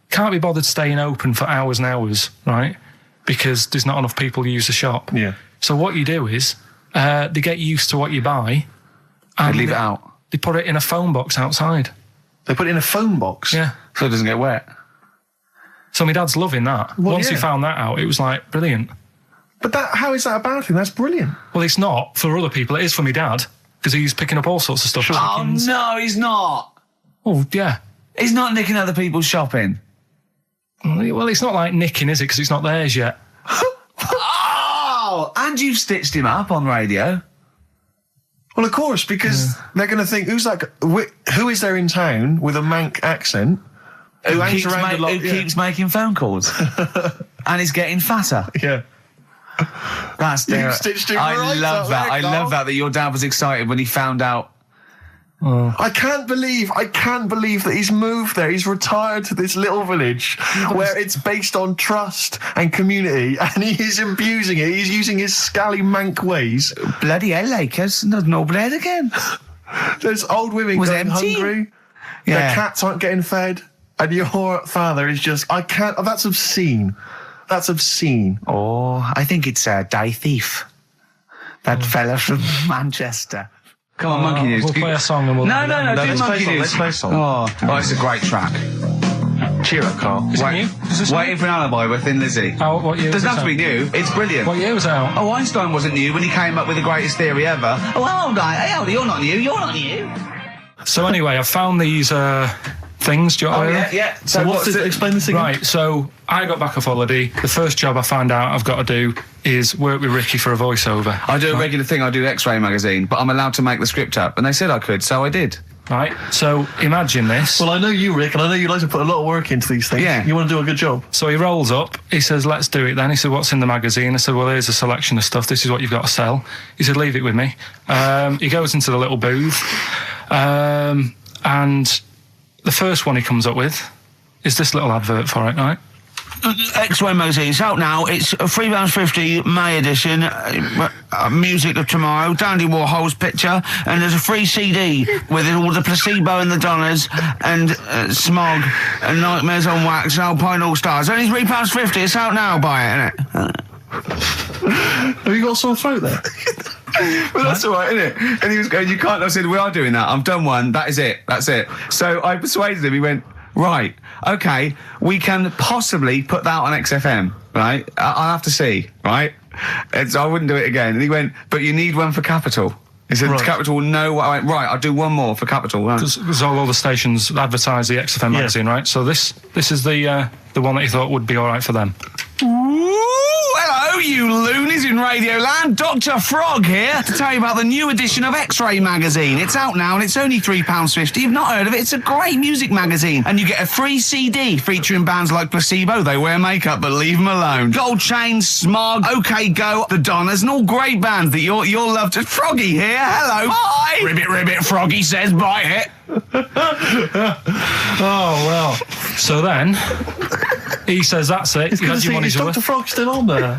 S15: can't be bothered staying open for hours and hours, right? Because there's not enough people who use the shop.
S2: Yeah.
S15: So what you do is, they get used to what you buy. And
S14: They leave it out.
S15: They put it in a phone box outside.
S2: They put it in a phone box?
S15: Yeah.
S14: So it doesn't get wet.
S15: So my dad's loving that.
S2: Well,
S15: Once he
S2: yeah.
S15: found that out, it was like, brilliant.
S2: But how is that a bad thing? That's brilliant.
S15: Well, it's not for other people. It is for my dad, because he's picking up all sorts of stuff.
S14: Oh,
S15: Chickens.
S14: no, he's not.
S15: Oh, yeah.
S14: He's not nicking other people's shopping.
S15: Well, it's not like nicking, is it? Because it's not theirs yet.
S14: Oh, and you've stitched him up on radio.
S2: Well, of course, because they're going to think, who is there in town with a Manc accent who hangs around a lot?
S14: Who keeps making phone calls and is getting fatter.
S2: Yeah.
S14: That's
S2: You've stitched him
S14: I
S2: right
S14: love
S2: up
S14: that.
S2: there,
S14: I
S2: Carl.
S14: love that your dad was excited when he found out.
S2: I can't believe that he's moved there. He's retired to this little village where it's based on trust and community, and he is abusing it. He's using his scally Manc ways.
S14: Bloody hell, Lakers. There's no bread again.
S2: There's old women
S14: Was
S2: going
S14: empty.
S2: hungry.
S14: Yeah.
S2: Their cats aren't getting fed. And your father is just... I can't... Oh, that's obscene. That's obscene.
S14: Oh, I think it's Die Thief. That fella from Manchester. Come on, Monkey News.
S15: We'll play a song and we'll...
S14: No, do
S2: let's
S14: Monkey
S2: play a song,
S14: News.
S2: let's play a song.
S14: Oh, it's a great track.
S2: Cheer up, Carl.
S15: Is it new? Is this
S14: Waiting
S15: new?
S14: for an Alibi with Thin Lizzy.
S15: Oh, what year
S14: Doesn't
S15: was
S14: have to
S15: it
S14: be new. It's brilliant.
S15: What year was it out?
S14: Oh, Einstein wasn't new when he came up with the greatest theory ever. Oh, hold on. Hey, hold on, you're not new. You're not new.
S15: So anyway, I found these things. Do you know what I mean?
S14: yeah.
S2: So explain this again.
S15: Right, so I got back off holiday. The first job I found out I've got to do is work with Ricky for a voiceover.
S14: I do a regular thing. I do X-Ray magazine, but I'm allowed to make the script up. And they said I could, so I did.
S15: Right, so imagine this.
S2: Well, I know you, Rick, and I know you like to put a lot of work into these things.
S14: Yeah.
S2: You want to do a good job.
S15: So he rolls up, he says, let's do it then. He said, what's in the magazine? I said, well, here's a selection of stuff. This is what you've got to sell. He said, leave it with me. He goes into the little booth, and the first one he comes up with is this little advert for it, right?
S1: X-Ray magazine. It's out now. It's £3.50 May edition. Music of Tomorrow. Dandy Warhol's picture, and there's a free CD with all the Placebo and the Donners and Smog and Nightmares on Wax and Alpine All Stars. Only £3.50. It's out now. Buy it, innit?
S2: Have you got a sore throat there?
S14: Well, that's all right, isn't it? And he was going, you can't. I said, we are doing that. I've done one. That is it. That's it. So I persuaded him. He went, right, okay, we can possibly put that on XFM, right? I'll have to see, right? And so I wouldn't do it again. And he went, but you need one for Capital. He said,
S2: Right.
S14: Capital will know what I went, right, I'll do one more for Capital. Right.
S15: Because all the stations advertise the XFM magazine, right? So this is the one that he thought would be all right for them.
S1: Ooh, hello.
S14: Hello, you loonies in Radioland. Dr. Frog here to tell you about the new edition of X-Ray magazine. It's out now and it's only £3.50. You've not heard of it? It's a great music magazine. And you get a free CD featuring bands like Placebo, They Wear Makeup But Leave 'Em Alone, Gold Chain, Smog, OK Go, The Donners, and all great bands that you'll love to... Froggy here, hello. Bye. Ribbit, ribbit, Froggy says bye it.
S15: Oh, well. So then, he says, that's it.
S2: It's good to see, is Dr. Frog still on there?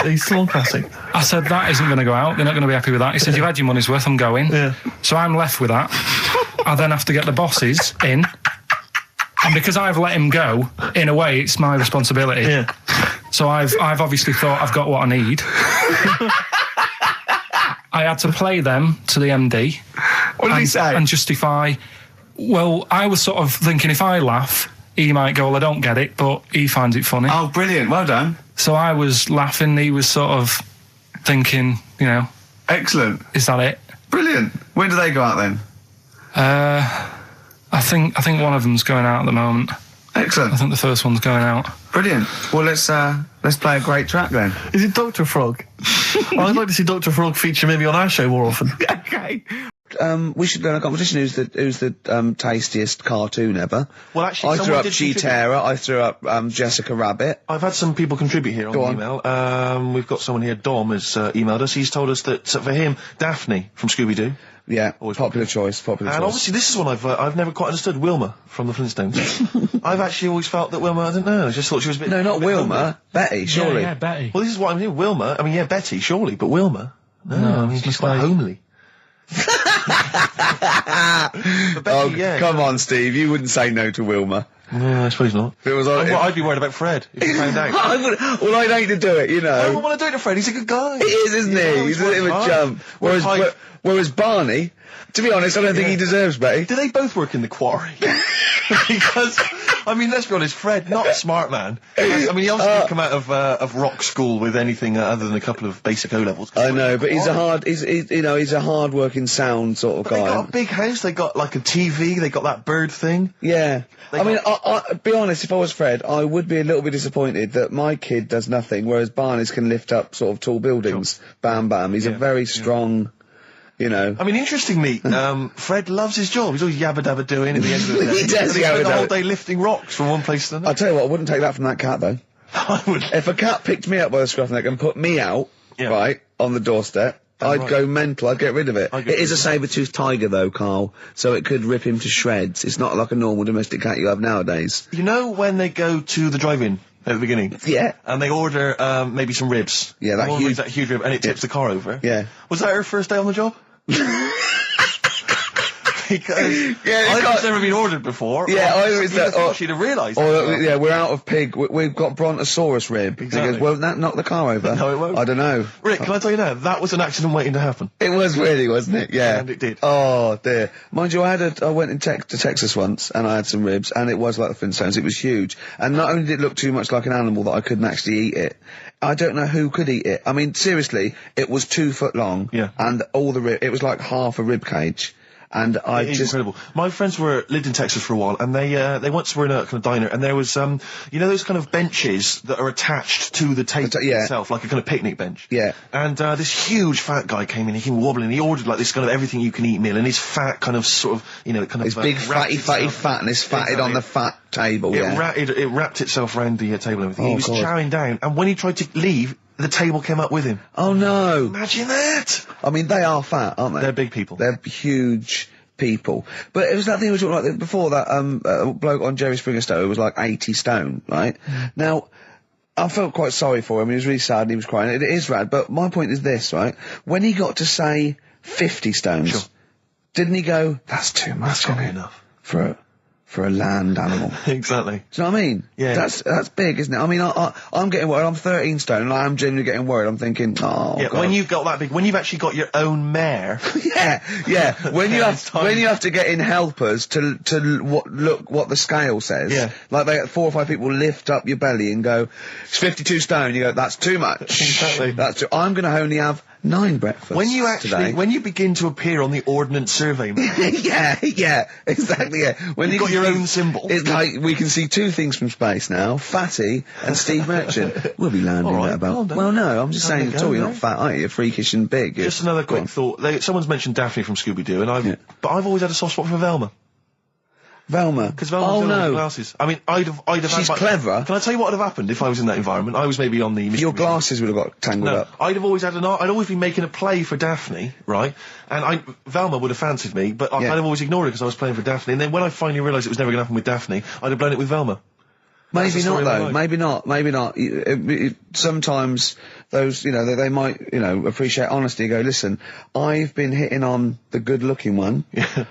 S2: He's still on Classic.
S15: I said, that isn't going to go out. They're not going to be happy with that. He said, you've had your money's worth, I'm going.
S2: Yeah.
S15: So I'm left with that. I then have to get the bosses in. And because I've let him go, in a way, it's my responsibility.
S2: Yeah.
S15: So I've obviously thought I've got what I need. I had to play them to the MD.
S14: What did he say?
S15: And justify... Well, I was sort of thinking if I laugh, he might go, well, I don't get it, but he finds it funny.
S14: Oh, brilliant. Well done.
S15: So I was laughing, he was sort of thinking, you know...
S14: Excellent.
S15: Is that it?
S14: Brilliant. When do they go out then?
S15: I think one of them's going out at the moment.
S14: Excellent.
S15: I think the first one's going out.
S14: Brilliant. Well, let's play a great track then.
S2: Is it Dr. Frog? I'd like to see Dr. Frog feature maybe on our show more often.
S14: Okay. We should go in a competition. Who's the tastiest cartoon ever?
S2: Well, actually,
S14: I threw up Cheetara. I threw up Jessica Rabbit.
S2: I've had some people contribute here on the email. We've got someone here. Dom has emailed us. He's told us that for him, Daphne from Scooby-Doo.
S14: Yeah, popular choice.
S2: And obviously, this is one I've never quite understood. Wilma from the Flintstones. I've actually always felt that Wilma. I don't know. I just thought she was a bit.
S14: No, not Wilma.
S2: Hungry.
S14: Betty, surely.
S15: Yeah, Betty.
S2: Well, this is what I'm saying. Wilma. I mean, yeah, Betty, surely, but Wilma. No, I mean, she's quite homely.
S14: Betty, come on, Steve. You wouldn't say no to Wilma.
S2: No, I suppose not.
S14: If it was on,
S2: I'd be worried about Fred if he found out.
S14: I'd hate to do it, you know.
S2: I don't want to do it to Fred. He's a good guy.
S14: He is, isn't he? He's a bit of a jump. Whereas Barney, to be honest, I don't think he deserves Betty.
S2: Do they both work in the quarry? Because, I mean, let's be honest, Fred, not a smart man. I mean, he obviously didn't come out of rock school with anything other than a couple of basic O-levels.
S14: I know, but he's a hard-working, sound sort of guy.
S2: They got a big house, they got like a TV, they got that bird thing.
S14: Yeah. I be honest, if I was Fred, I would be a little bit disappointed that my kid does nothing, whereas Barney's can lift up sort of tall buildings. Sure. Bam, bam. He's a very strong... You know.
S2: I mean, interestingly, Fred loves his job. He's always yabba-dabba doing at the end of the day.
S14: He does
S2: yabba-dabba. He spent the whole day lifting rocks from one place to another.
S14: I'll tell you what, I wouldn't take that from that cat, though.
S2: I would.
S14: If a cat picked me up by the scruff neck and put me out, right, on the doorstep, I'd go mental. I'd get rid of it. It is a saber-toothed tiger, though, Carl, so it could rip him to shreds. It's not like a normal domestic cat you have nowadays.
S2: You know when they go to the drive-in at the beginning?
S14: Yeah.
S2: And they order, maybe some ribs.
S14: Yeah, that
S2: huge rib, and it tips the car over.
S14: Yeah.
S2: Was that her first day on the job? Because I've never been ordered before.
S14: Yeah, I was that.
S2: She'd have realised.
S14: Yeah, we're out of pig. We've got Brontosaurus rib.
S2: Exactly.
S14: He goes, won't that knock the car over?
S2: No, it won't.
S14: I don't know.
S2: Rick, can I tell you now? That was an accident waiting to happen.
S14: It was really, wasn't it? Yeah.
S2: And it did.
S14: Oh dear. Mind you, I went to Texas once, and I had some ribs, and it was like the Flintstones. It was huge, and not only did it look too much like an animal that I couldn't actually eat it. I don't know who could eat it. I mean, seriously, it was 2 foot long.
S2: Yeah.
S14: And it was like half a rib cage. And
S2: It's incredible. My friends lived in Texas for a while, and they once were in a kind of diner, and there was you know those kind of benches that are attached to the table itself, like a kind of picnic bench.
S14: Yeah.
S2: And this huge fat guy came in, he came wobbling, he ordered like this kind of everything you can eat meal, and his fat kind of sort of, you know, kind of...
S14: His big fatty fatness fatted on the fat table,
S2: It wrapped itself around the table and everything. He was chowing down, and when he tried to leave, the table came up with him.
S14: Oh no!
S2: Imagine that!
S14: I mean, they are fat, aren't they?
S2: They're big people.
S14: They're huge people. But it was that thing we were talking about before, that bloke on Jerry Springer's show who was like 80 stone, right? Now, I felt quite sorry for him. He was really sad and he was crying. It is rad, but my point is this, right? When he got to say 50 stones, didn't he go, that's too much,
S2: That's not enough.
S14: For a land animal.
S2: Exactly.
S14: Do you know what I mean?
S2: Yeah.
S14: That's big, isn't it? I mean, I'm getting worried. I'm 13 stone, and I am genuinely getting worried. I'm thinking, oh,
S2: yeah,
S14: God.
S2: when you've got that big, when you've actually got your own mare.
S14: yeah. When you have to get in helpers to look what the scale says.
S2: Yeah.
S14: Like 4 or 5 people lift up your belly and go, it's 52 stone. You go, that's too much.
S2: Exactly.
S14: I'm going to only have
S1: 9 breakfasts.
S2: When you begin to appear on the Ordnance Survey map.
S1: yeah, exactly, yeah. When
S2: You've got your own symbol.
S1: It's like, we can see 2 things from space now, Fatty and Steve Merchant. We'll be landing at about... Well, no, I'm just saying, at all, you're not fat, are you? You're freakish and big.
S2: Just another quick thought. Someone's mentioned Daphne from Scooby-Doo, and but I've always had a soft spot for Velma.
S1: Velma?
S2: Because Velma's got glasses. I mean, I'd have
S1: She's clever.
S2: Can I tell you what would have happened if I was in that environment? I was maybe on the...
S1: Your glasses would have got tangled up.
S2: I'd have always had I'd always been making a play for Daphne, right? And Velma would have fancied me, but I'd have always ignored it because I was playing for Daphne. And then when I finally realised it was never going to happen with Daphne, I'd have blown it with Velma.
S1: Maybe not, though. Maybe not. Sometimes those, you know, they might, you know, appreciate honesty and go, listen, I've been hitting on the good-looking one.
S2: Yeah.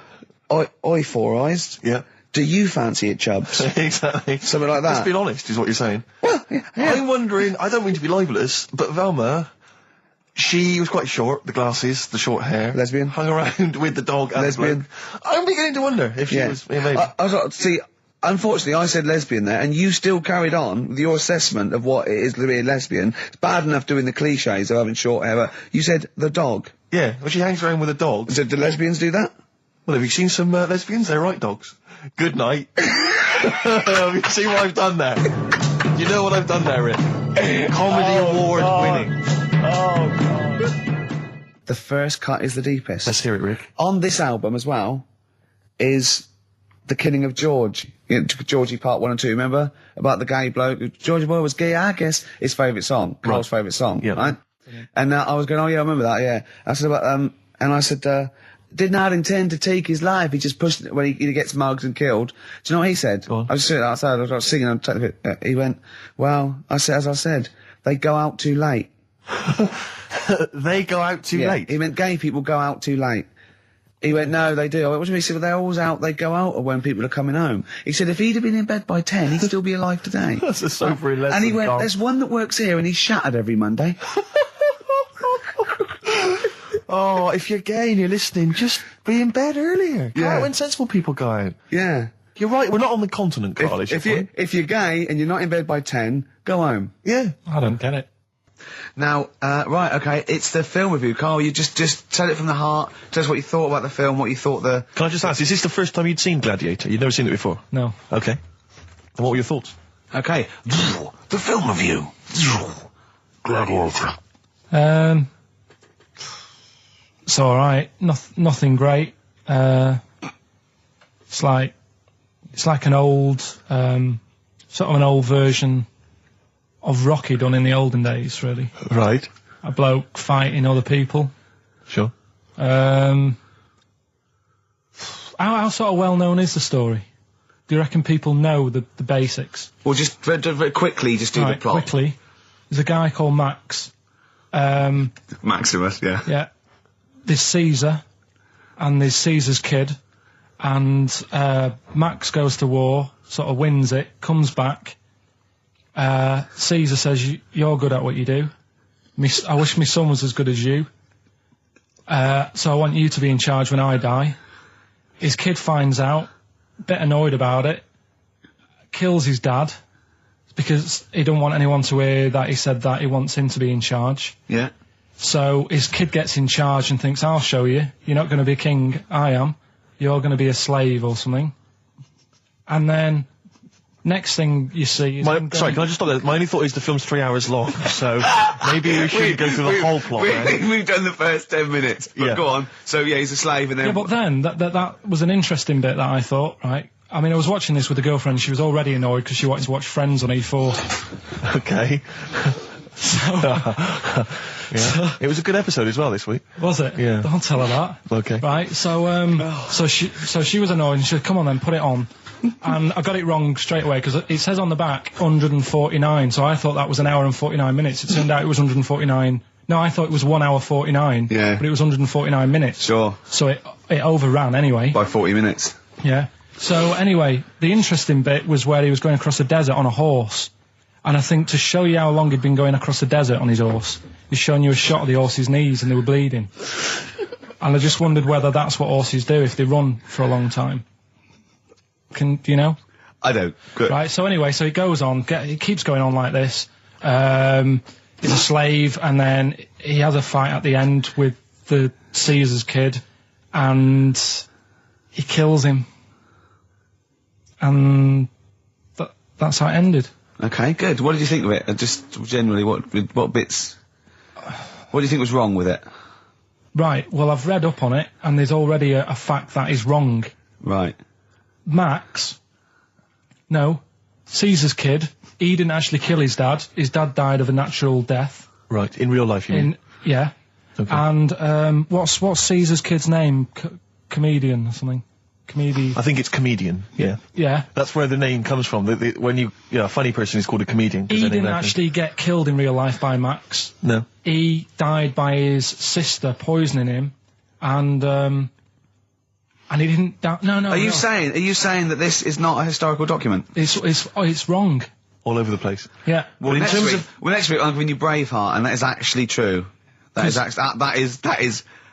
S1: Oi, Four Eyes.
S2: Yeah.
S1: Do you fancy it, Chubbs?
S2: Exactly.
S1: Something like that.
S2: Let's be honest, is what you're saying.
S1: Well, yeah.
S2: I'm wondering, I don't mean to be libelous, but Velma, she was quite short, the glasses, the short hair.
S1: Lesbian.
S2: Hung around with the dog and
S1: lesbian.
S2: The bloke. I'm beginning to wonder if she was, maybe.
S1: See, unfortunately, I said lesbian there, and you still carried on with your assessment of what it is to be a lesbian. It's bad enough doing the cliches of having short hair, but you said the dog.
S2: Yeah, well, she hangs around with a dog.
S1: So do lesbians do that?
S2: Well, have you seen some lesbians? They're right dogs. Good night. Have you seen what I've done there? You know what I've done there, Rick? Comedy award winning.
S1: Oh, God. The first cut is the deepest.
S2: Let's hear it, Rick.
S1: On this album as well is The Killing of George. Georgie Part 1 and 2, remember? About the gay bloke. Georgie Boy was gay, I guess. His favourite song. Carl's favourite song, right? And I was going, oh yeah, I remember that, yeah. I said about, and I said, did not intend to take his life. He just pushed it when he gets mugged and killed. Do you know what he said? I was sitting outside, I was singing, he went, well, as I said, they go out too late.
S2: They go out too late?
S1: He meant gay people go out too late. He went, no, they do. I went, what do you mean? He said, well, they're always out, they go out when people are coming home. He said, if he'd have been in bed by 10, he'd still be alive today.
S2: That's a sobering lesson.
S1: And he went, there's one that works here and he's shattered every Monday.
S2: Oh, if you're gay and you're listening, just be in bed earlier. Go out when sensible people go out.
S1: Yeah.
S2: You're right, we're not on the continent, Carl.
S1: If you're gay and you're not in bed by 10, go home.
S2: Yeah.
S15: I don't get it.
S1: Now, right, okay, it's the film review. Carl, you just tell it from the heart. Tell us what you thought about the film, what you thought the...
S2: Can I just ask, is this the first time you'd seen Gladiator? You'd never seen it before?
S15: No.
S2: Okay. And what were your thoughts?
S1: Okay. The film review.
S12: Gladiator.
S15: It's alright. Nothing great. It's like an old, sort of an old version of Rocky done in the olden days, really.
S2: Right.
S15: A bloke fighting other people.
S2: Sure.
S15: How sort of well known is the story? Do you reckon people know the basics?
S1: Well, just very quickly, just do the plot.
S15: Quickly. There's a guy called Max.
S1: Maximus, yeah.
S15: Yeah. There's Caesar, and there's Caesar's kid, and Max goes to war, sort of wins it, comes back. Caesar says, you're good at what you do. I wish my son was as good as you. So I want you to be in charge when I die. His kid finds out, a bit annoyed about it, kills his dad, because he don't want anyone to hear that he said that, he wants him to be in charge.
S1: Yeah.
S15: So his kid gets in charge and thinks, I'll show you. You're not going to be king, I am. You're going to be a slave or something. And then, next thing you see is...
S2: Sorry, can I just stop there? My only thought is the film's 3 hours long, so maybe we shouldn't go through the whole plot.
S1: We've done the first 10 minutes, but go on. So, yeah, he's a slave and then...
S15: Yeah, but then, that was an interesting bit that I thought, right? I mean, I was watching this with a girlfriend, she was already annoyed because she wanted to watch Friends on E4.
S2: Okay. Yeah. It was a good episode as well this week.
S15: Was it?
S2: Yeah.
S15: Don't tell her that.
S2: Okay.
S15: Right, so she was annoyed and she said, come on then, put it on. And I got it wrong straight away because it says on the back 149, so I thought that was an hour and 49 minutes. It turned out it was 149. No, I thought it was 1 hour 49.
S1: Yeah.
S15: But it was 149 minutes.
S1: Sure.
S15: So it overran anyway.
S1: By 40 minutes.
S15: Yeah. So anyway, the interesting bit was where he was going across the desert on a horse. And I think to show you how long he'd been going across the desert on his horse, he's showing you a shot of the horse's knees and they were bleeding. And I just wondered whether that's what horses do if they run for a long time. Do you know?
S1: I don't. Good.
S15: Right, so anyway, so he goes on, he keeps going on like this. He's a slave, and then he has a fight at the end with the Caesar's kid, and he kills him. And that's how it ended.
S14: Okay, good. What did you think of it? Just generally, what bits... What do you think was wrong with it?
S15: Right, well, I've read up on it, and there's already a fact that is wrong.
S14: Right.
S15: Caesar's kid, he didn't actually kill his dad. His dad died of a natural death.
S2: Right, in real life, you mean?
S15: Yeah.
S2: Okay.
S15: And, what's Caesar's kid's name? Comedian or something?
S2: I think it's comedian, yeah.
S15: Yeah.
S2: That's where the name comes from. When a funny person is called a comedian.
S15: He didn't actually get killed in real life by Max.
S2: No.
S15: He died by his sister poisoning him, and he didn't die. No.
S14: Are you saying that this is not a historical document?
S15: It's wrong.
S2: All over the place.
S15: Yeah.
S14: Well, next week I'm giving you Braveheart, and that is actually true. That is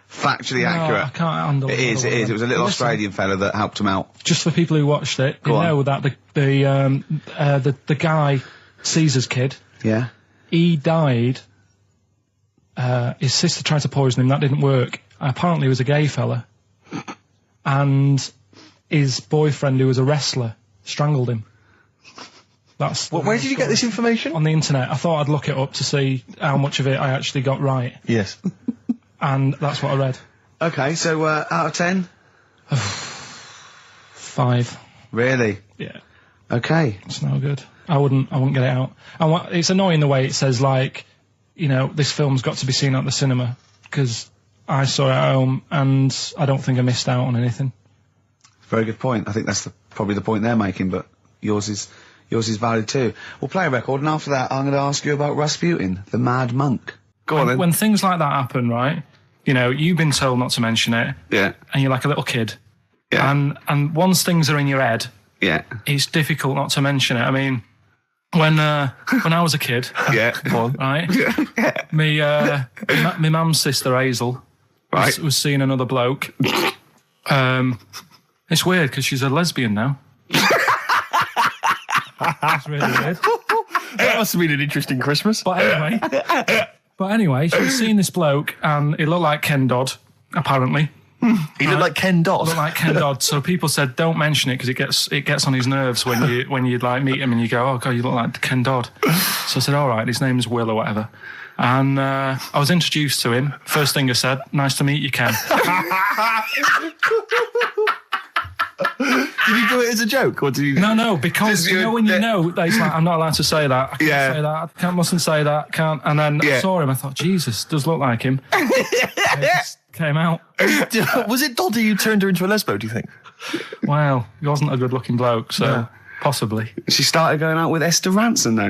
S14: factually accurate.
S15: I can't handle it.
S14: It is. It was a little Australian fella that helped him out.
S15: Just for people who watched it, you know that the guy, Caesar's kid.
S14: Yeah.
S15: He died. His sister tried to poison him. That didn't work. Apparently, he was a gay fella, and his boyfriend, who was a wrestler, strangled him.
S2: Where did you get this information?
S15: On the internet. I thought I'd look it up to see how much of it I actually got right.
S2: Yes.
S15: And that's what I read.
S14: Okay, so out of 10?
S15: 5.
S14: Really?
S15: Yeah.
S14: Okay.
S15: It's no good. I wouldn't get it out. It's annoying the way it says, like, this film's got to be seen at the cinema, because I saw it at home, and I don't think I missed out on anything.
S14: Very good point. I think that's probably the point they're making, but yours is valid too. We'll play a record, and after that I'm going to ask you about Rasputin, the Mad Monk. Go on then.
S3: When things like that happen, right, you've been told not to mention it.
S14: Yeah.
S3: And you're like a little kid.
S14: Yeah.
S3: And once things are in your head,
S14: yeah,
S3: it's difficult not to mention it. I mean, when I was a kid,
S14: yeah,
S3: right, my mum's sister Hazel,
S14: right,
S3: was seeing another bloke. It's weird because she's a lesbian now. That's really weird.
S2: That must have been an interesting Christmas.
S3: But anyway, she was seeing this bloke, and he looked like Ken Dodd, apparently.
S2: He looked like Ken Dodd.
S3: Looked like Ken Dodd. So people said, don't mention it because it gets on his nerves when you like meet him and you go, oh god, you look like Ken Dodd. So I said, all right, his name's Will or whatever. And I was introduced to him. First thing I said, nice to meet you, Ken.
S2: Did you do it as a joke, or did you?
S3: No, because when you know that it's like, I'm not allowed to say that. I can't say that. I mustn't say that. Can't. And then I saw him. I thought, Jesus, does look like him. It just came out.
S2: Was it Doddy who turned her into a lesbo? Do you think?
S3: Well, he wasn't a good-looking bloke, so possibly.
S14: She started going out with Esther Ranson though,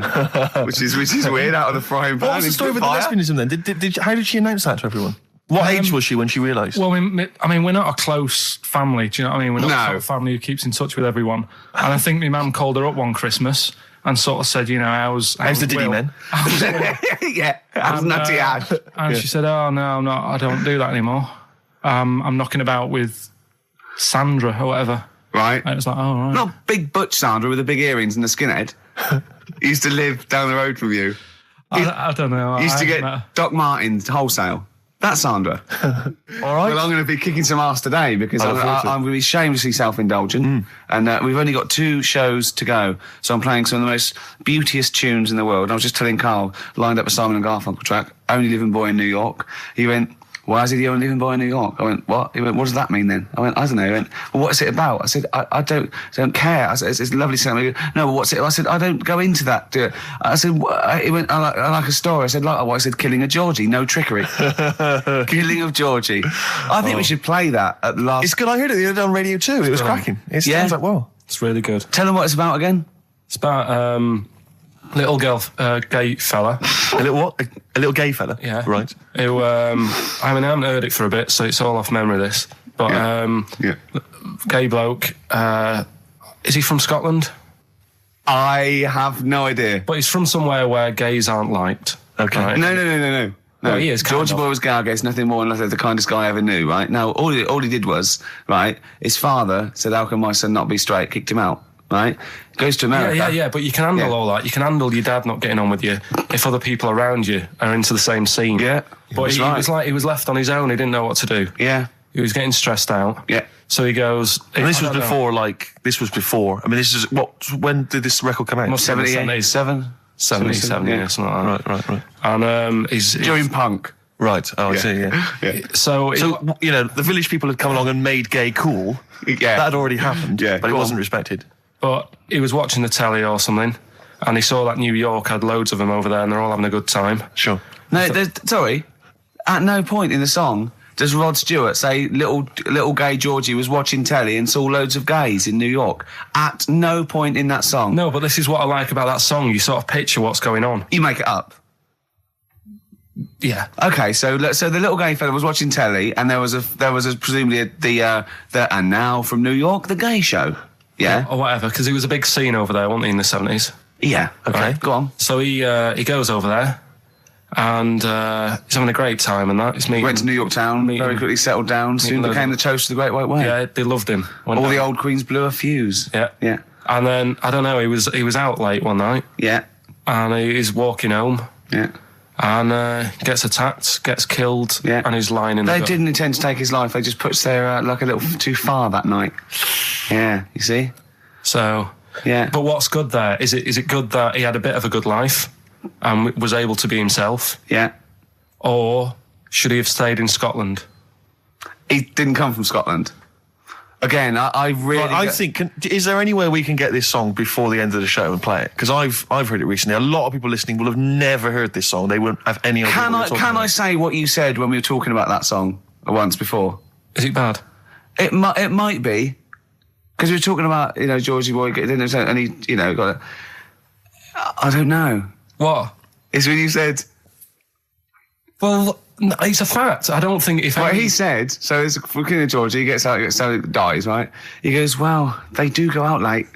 S14: which is weird. Out of the frying pan.
S2: What was the story with the lesbianism then? How did she announce that to everyone? What age was she when she realised?
S3: Well, I mean, we're not a close family, do you know what I mean? We're not a sort of family who keeps in touch with everyone. And I think my mum called her up one Christmas and sort of said, how's
S2: the Diddy men?
S14: Yeah, how's Nutty Ash?
S3: And she said, oh, no, I don't do that anymore. I'm knocking about with Sandra or whatever.
S14: Right.
S3: And it was like, oh, right.
S14: Not big butch Sandra with the big earrings and the skinhead. He used to live down the road from you.
S3: I don't know.
S14: He used to get Doc Martens wholesale. That's Sandra.
S2: All right.
S14: Well, I'm going to be kicking some ass today because I'm going to be shamelessly self-indulgent. And we've only got 2 shows to go. So I'm playing some of the most beauteous tunes in the world. I was just telling Carl, lined up a Simon & Garfunkel track, Only Living Boy in New York. He went, why is he the only living boy in New York? I went, what? He went, what does that mean then? I went, I don't know. He went, well, what's it about? I said, I don't care. I said, it's a lovely song. He went, no, but what's it? I said, I don't go into that. I said, he went, I like a story. I said, like what? I said, killing of Georgie, no trickery. Killing of Georgie. I think we should play that at the last.
S2: It's good. I heard it the other day on Radio 2. It was cracking. It sounds like, well.
S3: It's really good.
S14: Tell them what it's about again.
S3: It's about, little gay fella.
S2: A little what? A little gay fella?
S3: Yeah.
S2: Right.
S3: Who, I haven't heard it for a bit, so it's all off memory, this. But, gay bloke, is he from Scotland?
S14: I have no idea.
S3: But he's from somewhere where gays aren't liked.
S14: Okay.
S3: Right?
S14: No.
S3: Well, he is.
S14: George Boy was gay, I guess, nothing more than the kindest guy I ever knew, right? Now, all he did was, right, his father said, how can my son not be straight? Kicked him out. right? Goes to America.
S3: Yeah, but you can handle all that. You can handle your dad not getting on with you if other people around you are into the same scene.
S14: Yeah.
S3: But he was like, he was left on his own. He didn't know what to do.
S14: Yeah.
S3: He was getting stressed out.
S14: Yeah.
S3: So he goes...
S2: And this was before, I mean, this is... When did this record come out?
S14: 77?
S3: 77, yeah, something like that.
S2: Right.
S3: And he's...
S14: During punk.
S2: Right, I see, yeah.
S3: So
S2: you know, the Village People had come along and made gay cool.
S14: Yeah.
S2: That had already happened, but it wasn't respected.
S3: But he was watching the telly or something, and he saw that New York had loads of them over there, and they're all having a good time.
S2: Sure.
S14: No, sorry. At no point in the song does Rod Stewart say little gay Georgie was watching telly and saw loads of gays in New York. At no point in that song.
S3: No, but this is what I like about that song. You sort of picture what's going on.
S14: You make it up.
S3: Yeah.
S14: Okay, so the little gay fella was watching telly, and there was presumably the and now from New York, the gay show. Yeah.
S3: Or whatever, because it was a big scene over there, wasn't he, in the 70s?
S14: Yeah. Okay.
S3: Right?
S14: Go on.
S3: So he goes over there, and he's having a great time and that. He's meeting...
S14: Went to New York town, very quickly settled down, soon became the toast of the Great White Way.
S3: Yeah, they loved him.
S14: All the old queens blew a fuse.
S3: Yeah.
S14: Yeah.
S3: And then, I don't know, he was out late one night.
S14: Yeah.
S3: And he's walking home.
S14: Yeah.
S3: And gets attacked, gets killed, and he's lying in the
S14: They
S3: gut.
S14: didn't intend to take his life, they just pushed their luck a little too far that night. Yeah, you see?
S3: So...
S14: Yeah.
S3: But what's good there? Is it good that he had a bit of a good life and was able to be himself?
S14: Yeah.
S3: Or should he have stayed in Scotland?
S14: He didn't come from Scotland. Again, I really...
S2: Right, I think... is there any way we can get this song before the end of the show and play it? Because I've heard it recently. A lot of people listening will have never heard this song. They wouldn't have any idea
S14: Can I say what you said when we were talking about that song once before?
S3: Is it bad?
S14: It might be. Because we were talking about, Georgie Boy, and he, got it. I don't know.
S3: What?
S14: It's when you said...
S3: Well, no, it's a fact. I don't think if...
S14: Well, he said, so it's looking at Georgie, he gets out, so dies, right? He goes, well, they do go out late.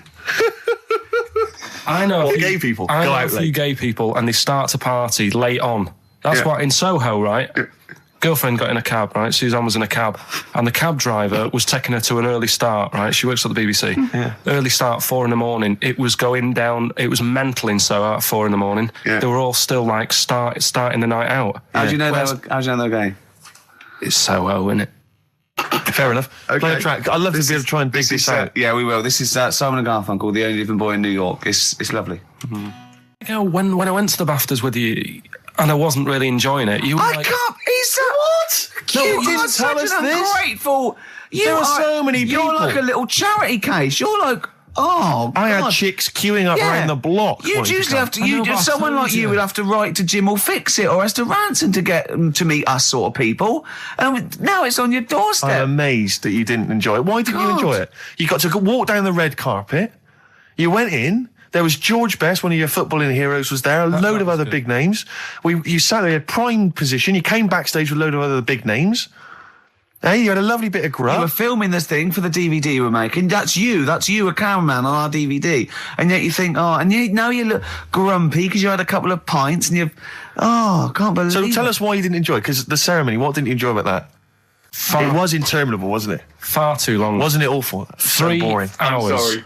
S3: I know...
S2: gay people
S3: I
S2: go
S3: know
S2: out
S3: a few
S2: late.
S3: gay people, and they start to party late on. That's why in Soho, right? Girlfriend got in a cab, right? Suzanne was in a cab, and the cab driver was taking her to an early start, right? She works at the BBC.
S2: Yeah.
S3: Early start, 4 a.m. It was going down. It was mental in Soho at 4 a.m.
S14: Yeah.
S3: They were all still like starting the night out.
S14: How do you know they're gay?
S3: It's Soho, isn't it?
S2: Fair enough.
S14: Okay.
S2: Play a track. I'd love to be able to try and dig this out.
S14: Yeah, we will. This is Simon and Garfunkel, The Only Living Boy in New York. It's lovely.
S3: You know, when I went to the BAFTAs with you, and I wasn't really enjoying it, you were like...
S14: What?
S2: No,
S14: you
S2: didn't
S14: are
S2: tell
S14: such
S2: us
S14: an
S2: this.
S14: ungrateful...
S2: There are so many people.
S14: You're like a little charity case. You're like... Oh,
S2: I had
S14: God.
S2: chicks queuing up around the block.
S14: You'd usually have to... someone like you would have to write to Jim or Fix It or Esther Ranson to get them to meet us sort of people. And now it's on your doorstep.
S2: I'm amazed that you didn't enjoy it. Why didn't you enjoy it? You got to walk down the red carpet. You went in. There was George Best, one of your footballing heroes, was there. A load of other big names. You sat there in prime position. You came backstage with a load of other big names. Hey, you had a lovely bit of grub.
S14: You were filming this thing for the DVD we're making. That's you, a cameraman on our DVD. And yet you think, now you look grumpy because you had a couple of pints and I can't believe
S2: So
S14: it.
S2: tell us why you didn't enjoy it, because the ceremony, what didn't you enjoy about that? It was interminable, wasn't it?
S3: Far too long.
S2: Wasn't it awful?
S3: 3
S2: so boring.
S3: hours.
S14: I'm sorry.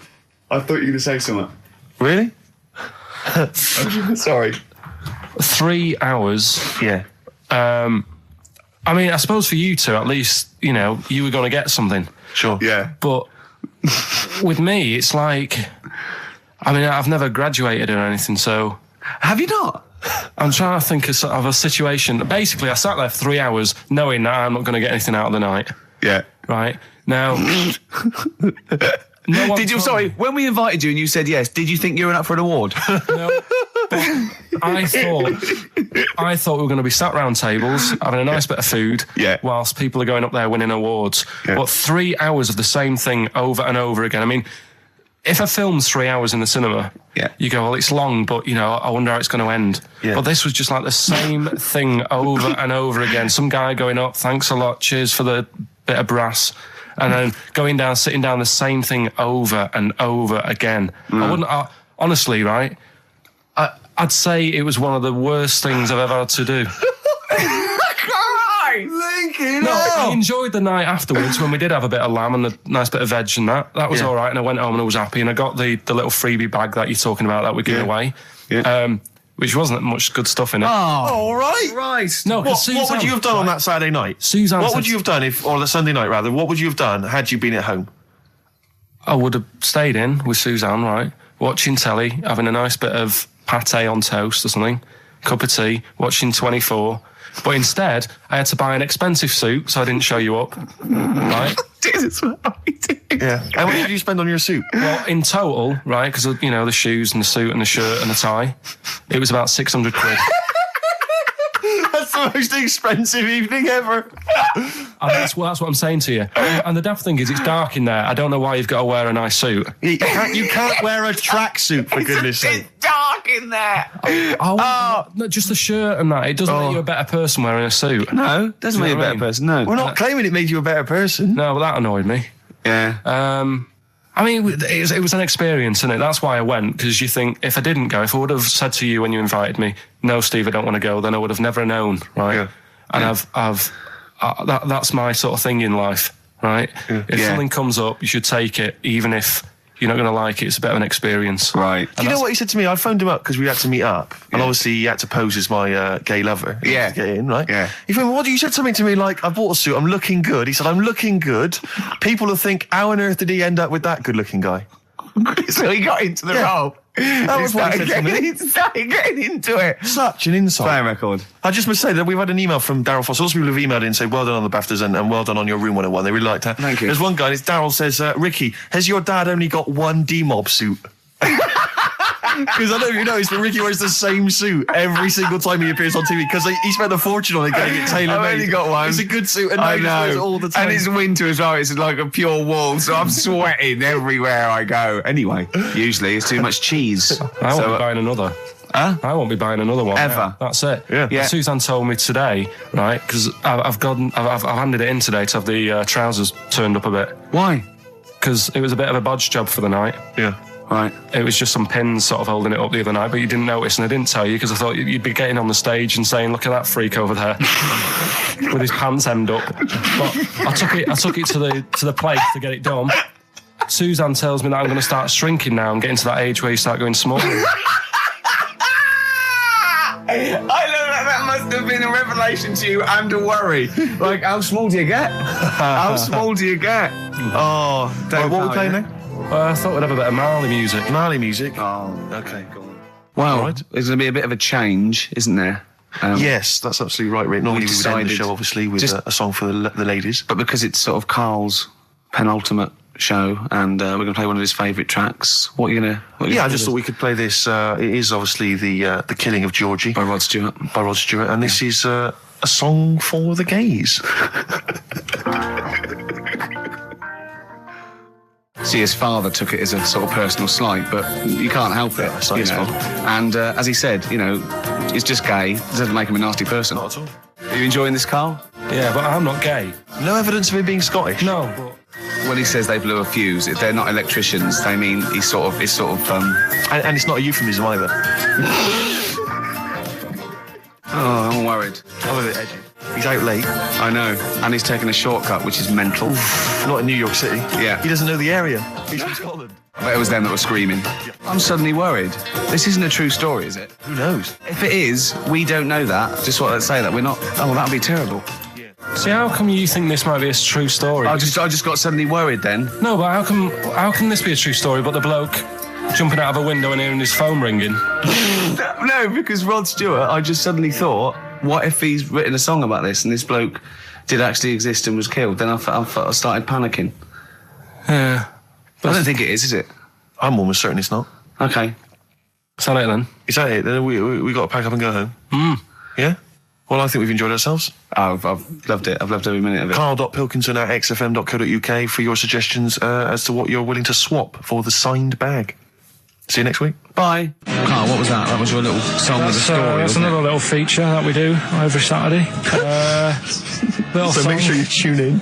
S14: I thought you were going to say something.
S2: Really?
S14: Sorry.
S3: 3 hours.
S2: Yeah.
S3: I mean, I suppose for you two, at least, you were going to get something.
S2: Sure.
S14: Yeah.
S3: But with me, it's like... I mean, I've never graduated or anything, so...
S14: Have you not?
S3: I'm trying to think of a situation. Basically, I sat there for 3 hours knowing that I'm not going to get anything out of the night.
S14: Yeah.
S3: Right? Now...
S14: Sorry, when we invited you and you said yes, did you think you were up for an award?
S3: No. But I thought we were going to be sat round tables, having a nice bit of food, whilst people are going up there winning awards.
S14: Yeah.
S3: But 3 hours of the same thing over and over again. I mean, if a film's 3 hours in the cinema, you go, well, it's long, but, I wonder how it's going to end.
S2: Yeah.
S3: But this was just like the same thing over and over again. Some guy going up, thanks a lot, cheers for the bit of brass. And then going down, sitting down, the same thing over and over again. Honestly, right, I'd say it was one of the worst things I've ever had to do.
S14: Link!
S2: Fucking hell!
S3: I enjoyed the night afterwards when we did have a bit of lamb and a nice bit of veg and that. That was all right, and I went home and I was happy, and I got the little freebie bag that you're talking about that we're giving away. Yeah. Which wasn't much good stuff in it.
S2: Oh, all right.
S1: Right.
S3: No,
S2: what would you have done on that Saturday night?
S3: Suzanne
S2: what would you have done or the Sunday night rather? What would you have done had you been at home?
S3: I would have stayed in with Suzanne, right, watching telly, having a nice bit of pate on toast or something, cup of tea, watching 24. But instead, I had to buy an expensive suit, so I didn't show you up. Right?
S2: Yeah. How much did you spend on your suit?
S3: Well, in total, right, because, you know, the shoes and the suit and the shirt and the tie, it was about 600 quid.
S2: That's the most expensive evening ever.
S3: And that's what I'm saying to you. And the daft thing is, it's dark in there. I don't know why you've got to wear a nice suit.
S2: You can't wear a tracksuit, for goodness sake.
S14: It's dark in there.
S3: No, just the shirt and that. It doesn't make you a better person wearing a suit.
S14: No, doesn't make you a better person, no.
S2: We're not claiming it made you a better person.
S3: No, but that annoyed me.
S14: Yeah.
S3: I mean, it was an experience, innit? That's why I went, because you think, if I didn't go, if I would have said to you when you invited me, no, Steve, I don't want to go, then I would have never known, right? Yeah. And that's my sort of thing in life, right? Yeah. If something comes up, you should take it, even if you're not going to like it. It's a bit of an experience.
S14: Right.
S2: Do you know what he said to me? I phoned him up because we had to meet up. And obviously he had to pose as my gay lover.
S14: Yeah.
S2: To get in, right?
S14: Yeah.
S2: He phoned me, what? You said something to me like, I bought a suit, I'm looking good. He said, I'm looking good. People will think, how on earth did he end up with that good-looking guy?
S14: So he got into the role.
S2: That was what he said to me.
S14: He started getting into it.
S2: Such an insight.
S14: Play a record.
S2: I just must say that we've had an email from Darryl Foss. Lots of people have emailed in and say, well done on the BAFTAs and well done on your Room 101. They really liked that.
S14: Thank you.
S2: There's one guy, Darryl says, Ricky, has your dad only got one D-Mob suit? Because I don't know if you noticed, but Ricky wears the same suit every single time he appears on TV because he spent a fortune on it getting it tailor-made.
S14: I've only got one.
S2: It's a good suit and
S14: I
S2: he wears it all the time.
S14: And it's winter as well. It's like a pure wool, so I'm sweating everywhere I go. Anyway, usually it's too much cheese.
S3: I won't be buying another.
S14: Huh?
S3: I won't be buying another one.
S14: Ever.
S3: Yeah, that's it.
S2: Yeah.
S3: Suzanne told me today, right, because I've handed it in today to have the trousers turned up a bit.
S14: Why?
S3: Because it was a bit of a bodge job for the night.
S2: Yeah.
S14: Right.
S3: It was just some pins sort of holding it up the other night, but you didn't notice, and I didn't tell you because I thought you'd be getting on the stage and saying, "Look at that freak over there with his pants hemmed up." But I took it to the place to get it done. Suzanne tells me that I'm going to start shrinking now and getting to that age where you start going small.
S14: I know that must have been a revelation to you and a worry. Like, how small do you get? How small do you get?
S2: Oh, what are we playing now?
S3: I thought we'd have a bit of Marley music.
S2: Marley music?
S14: Oh.
S2: Okay, go on.
S14: Well,
S2: Right.
S14: there's going to be a bit of a change, isn't there?
S2: Yes, that's absolutely right, Rick. Normally we would end the
S14: decided
S2: show, obviously, with
S14: just-
S2: a song for the ladies.
S14: But because it's sort of Carl's penultimate show and we're going to play one of his favourite tracks, what are you going to...
S2: Yeah, I just thought we could play this. It is obviously the Killing of Georgie.
S14: By Rod Stewart.
S2: And this is a song for the gays.
S14: See, his father took it as a sort of personal slight, but you can't help it, you know. And as he said, you know, it's just gay. It doesn't make him a nasty person.
S2: Not at all.
S14: Are you enjoying this, Carl?
S3: Yeah, but I'm not gay.
S2: No evidence of him being Scottish.
S3: No, but...
S14: When he says they blew a fuse, they're not electricians. They mean it's sort of.
S2: And it's not a euphemism either.
S14: Oh, I'm worried.
S2: I'm a bit edgy. He's out late.
S14: I know. And he's taken a shortcut, which is mental.
S2: Not in New York City.
S14: Yeah.
S2: He doesn't know the area. He's from Scotland.
S14: I bet it was them that were screaming. Yeah. I'm suddenly worried. This isn't a true story, is it?
S2: Who knows?
S14: If it is, we don't know that. Just want to say that we're not... Oh, well, that'd be terrible.
S3: See, how come you think this might be a true story?
S14: I just got suddenly worried then.
S3: No, but how can this be a true story, but the bloke jumping out of a window and hearing his phone ringing?
S14: No, because Rod Stewart, I just suddenly thought, what if he's written a song about this and this bloke did actually exist and was killed? Then I started panicking.
S3: Yeah.
S14: I don't think it is it?
S2: I'm almost certain it's not.
S14: Okay.
S3: Is that it then?
S2: Is that it? Then we got to pack up and go home. Yeah? Well, I think we've enjoyed ourselves.
S14: I've loved it. I've loved every minute of it.
S2: Karl.Pilkington@xfm.co.uk for your suggestions as to what you're willing to swap for the signed bag. See you next week.
S14: Bye. Carl, what was that? That was your little song with the story,
S15: That's another little feature that we do every Saturday.
S2: So make sure you tune in.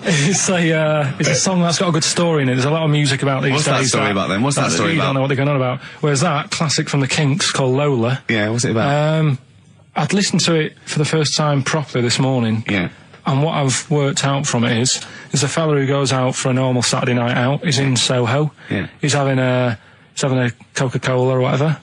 S15: It's a song that's got a good story in it. There's a lot of music about these days.
S14: What's that story about then? What's that story
S15: you
S14: about?
S15: don't know what they're going on about. Whereas that classic from the Kinks called Lola.
S14: Yeah, what's it about?
S15: I'd listened to it for the first time properly this morning.
S14: Yeah.
S15: And what I've worked out from it is a fella who goes out for a normal Saturday night out. He's in Soho.
S14: Yeah.
S15: He's having a Coca-Cola or whatever.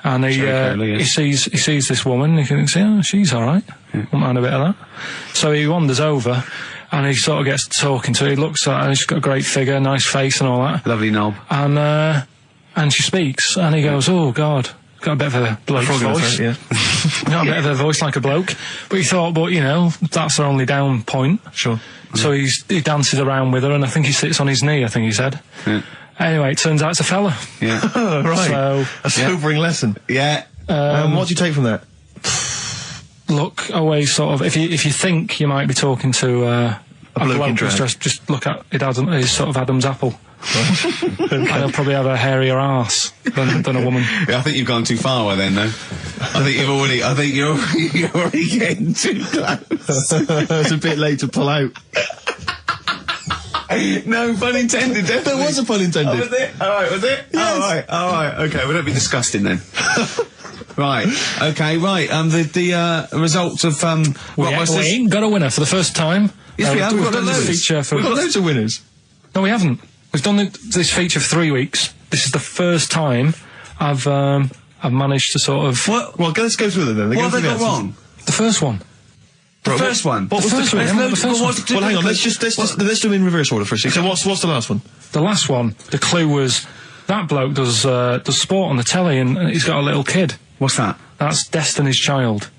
S15: And he sees this woman. He thinks, oh, she's all right. Won't mind a bit of that. So he wanders over, and he sort of gets talking to her. He looks at her. She's got a great figure, nice face, and all that.
S14: Lovely knob.
S15: And she speaks, and he goes, "Oh God." Got a bit of a bloke's voice.
S2: Yeah.
S15: Got a bit of a voice like a bloke. But he thought, that's her only down point.
S2: Sure.
S15: So he dances around with her, and I think he sits on his knee, I think he said.
S14: Yeah.
S15: Anyway, it turns out it's a fella.
S14: Yeah.
S2: Right.
S15: So,
S2: a sobering lesson.
S14: Yeah.
S2: What do you take from that?
S15: Look, always sort of, if you think you might be talking to a bloke, just look at his sort of Adam's apple. And he'll probably have a hairier arse than a woman.
S14: Yeah, I think you've gone too far then, though. I think you're already getting too close.
S2: It's a bit late to pull out.
S14: No pun intended, definitely.
S2: There was a pun intended.
S14: Oh, was it? Alright, was it?
S2: Yes.
S14: Alright, okay, we don't be disgusting then. Right, okay, right, the results of,
S15: we ain't got a winner for the first time.
S14: Yes, we have, we've got
S2: loads of winners.
S15: No, we haven't. We've done this feature for 3 weeks. This is the first time I've managed to sort of...
S2: What? Well, let's go through them then.
S14: What have they got wrong?
S15: The first one.
S14: The first one?
S15: Well,
S2: hang on, let's do them in reverse order for a second. So what's the last one?
S15: The last one, the clue was, that bloke does sport on the telly and he's got a little kid.
S14: What's that?
S15: That's Destiny's Child.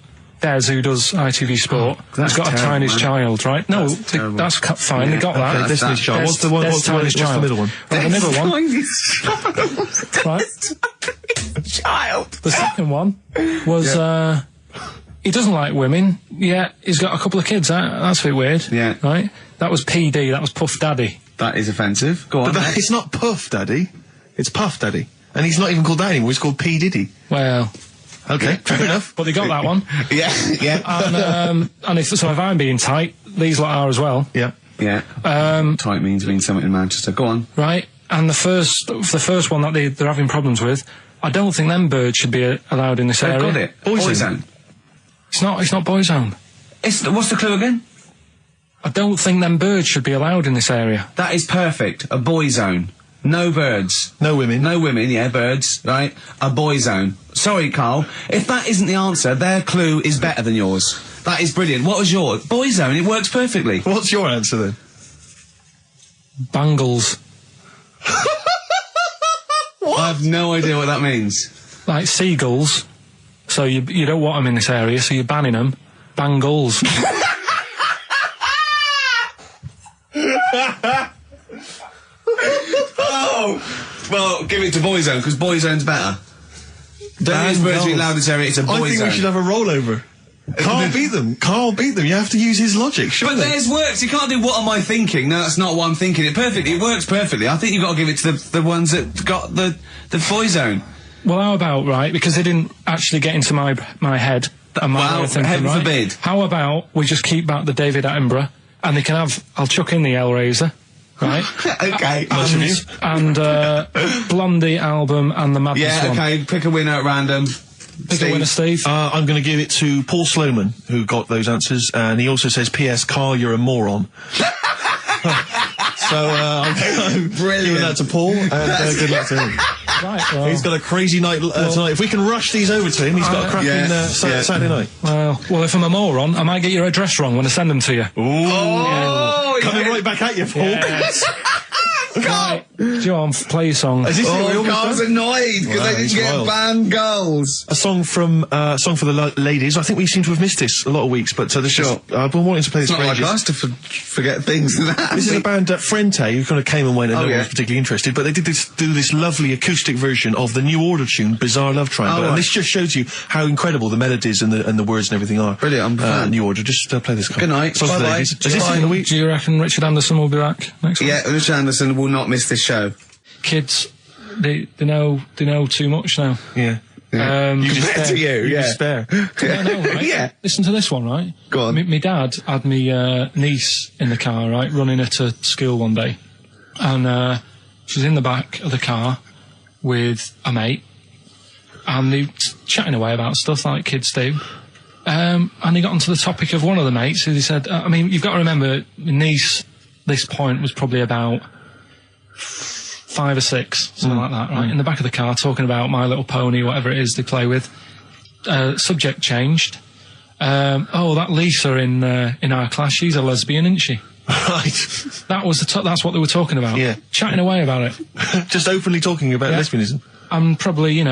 S15: Des, who does ITV Sport, has got a Tiny's Child, right? No, that's fine, they got that.
S2: Okay, Destiny's Child. What's the middle one?
S15: Right, the middle one. Right.
S14: Child.
S15: The second one was, he doesn't like women, yet he's got a couple of kids, that's a bit weird.
S14: Yeah.
S15: Right? That was PD, that was Puff Daddy.
S14: That is offensive. Go on.
S2: But it's not Puff Daddy, it's Puff Daddy. And he's not even called that anymore, he's called P. Diddy.
S15: Well...
S2: Okay, fair enough.
S15: But they got that one.
S14: Yeah.
S15: And if I'm being tight, these lot are as well.
S2: Yeah.
S14: Yeah. Tight means something in Manchester. Go on.
S15: Right. And the first one that they're having problems with, I don't think them birds should be allowed in this area.
S14: Got it. Boyzone.
S15: It's not Boyzone.
S14: What's the clue again?
S15: I don't think them birds should be allowed in this area.
S14: That is perfect. A boyzone. No birds.
S2: No women.
S14: No women, yeah, birds, right? A boyzone. Sorry, Carl. If that isn't the answer, their clue is better than yours. That is brilliant. What was yours? Boyzone, it works perfectly.
S2: What's your answer then?
S15: Bangles.
S14: What? I have no idea what that means.
S15: Like seagulls. So you don't want them in this area, so you're banning them. Bangles.
S14: Oh! Well, give it to Boyzone, because Boyzone's better. Don't use birds being allowed in this area, it's a Boyzone.
S2: I think we should have a rollover. Carl beat them. Carl beat them. You have to use his logic, surely.
S14: But theirs works. You can't do what am I thinking. No, that's not what I'm thinking. It works perfectly. I think you've got to give it to the ones that got the Boyzone.
S15: Well, how about, right, because they didn't actually get into my head and my way of thinking,
S14: heaven
S15: right?
S14: forbid.
S15: How about we just keep back the David Attenborough, and they can have, I'll chuck in the Hellraiser, right?
S14: Okay.
S15: And Blondie album and the Madness one.
S14: Yeah, okay, pick a winner at random.
S15: Pick a winner, Steve.
S2: I'm going to give it to Paul Sloman, who got those answers, and he also says, P.S. Carl, you're a moron. So, I'm giving that to Paul, and good luck to him.
S15: Right, well,
S2: he's got a crazy night tonight. If we can rush these over to him, he's got a cracking Saturday night.
S15: Well, if I'm a moron, I might get your address wrong when I send them to you.
S2: Ooh. Coming right back at you, Paul.
S15: Yes. Right, John, play your song.
S1: Carl's annoyed because they didn't get banned goals.
S2: A song from song for the ladies. I think we seem to have missed this a lot of weeks, but I've been wanting to play this.
S1: It's not
S2: for
S1: like
S2: ages.
S1: us to forget things.
S2: This is a band Frente who kind of came and went, and no one was particularly interested. But they did do this lovely acoustic version of the New Order tune, "Bizarre Love Triangle," and this just shows you how incredible the melodies and the words and everything are.
S1: Brilliant.
S2: New Order. Just play this.
S1: Good night.
S2: Song for the ladies. Is this in the week?
S15: Do you reckon Richard Anderson will be back next week?
S1: Yeah, Richard Anderson will not miss this show.
S15: Kids, they know too much now.
S2: Yeah.
S1: You just
S15: spare.
S2: You just spare.
S15: Yeah, no, right?
S1: Yeah.
S15: Listen to this one, right?
S1: Go on.
S15: My dad had me niece in the car, right, running her to school one day, and she was in the back of the car with a mate, and they were chatting away about stuff like kids do. And he got onto the topic of one of the mates, who he said, I mean, you've got to remember, Nice, this point was probably about 5 or 6, something like that, right? In the back of the car, talking about My Little Pony, whatever it is they play with. Subject changed. That Lisa in our class, she's a lesbian, isn't she?
S2: Right.
S15: That's what they were talking about.
S2: Yeah.
S15: Chatting away about it.
S2: Just openly talking about lesbianism.
S15: And probably,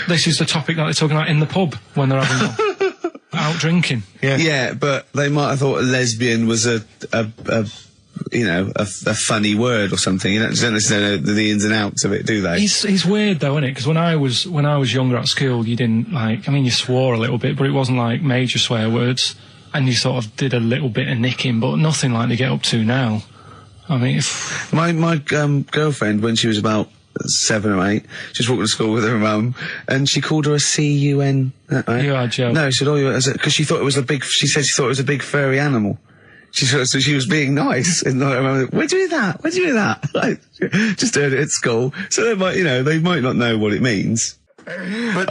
S15: this is the topic that they're talking about in the pub when they're having out drinking.
S14: Yeah, but they might have thought lesbian was a funny word or something. You don't necessarily know the ins and outs of it, do they?
S15: It's weird though, isn't it? Because when I was younger at school, you didn't you swore a little bit, but it wasn't like major swear words, and you sort of did a little bit of nicking, but nothing like they get up to now. I mean,
S14: my girlfriend, when she was about 7 or 8, just walking to school with her mum, and she called her a C-U-N. Right?
S15: You are joking.
S14: No, she said, because she thought it was she said she thought it was a big furry animal. So she was being nice, and I remember, where'd you hear that? Where'd you hear that? Like, just heard it at school. So they might not know what it means.
S2: But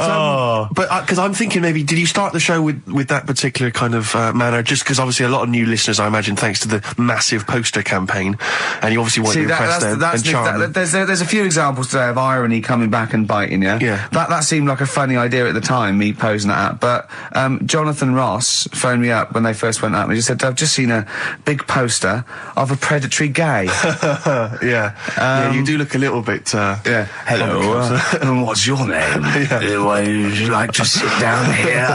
S2: because I'm thinking maybe, did you start the show with that particular kind of manner? Just because obviously a lot of new listeners, I imagine, thanks to the massive poster campaign, and you obviously want to impress them and charm them.
S14: There's a few examples today of irony coming back and biting you.
S2: Yeah.
S14: That seemed like a funny idea at the time, me posing that. But Jonathan Ross phoned me up when they first went up and he just said, I've just seen a big poster of a predatory gay.
S2: Yeah, you do look a little bit.
S14: Hello, and what's your name? Would you like to sit down here?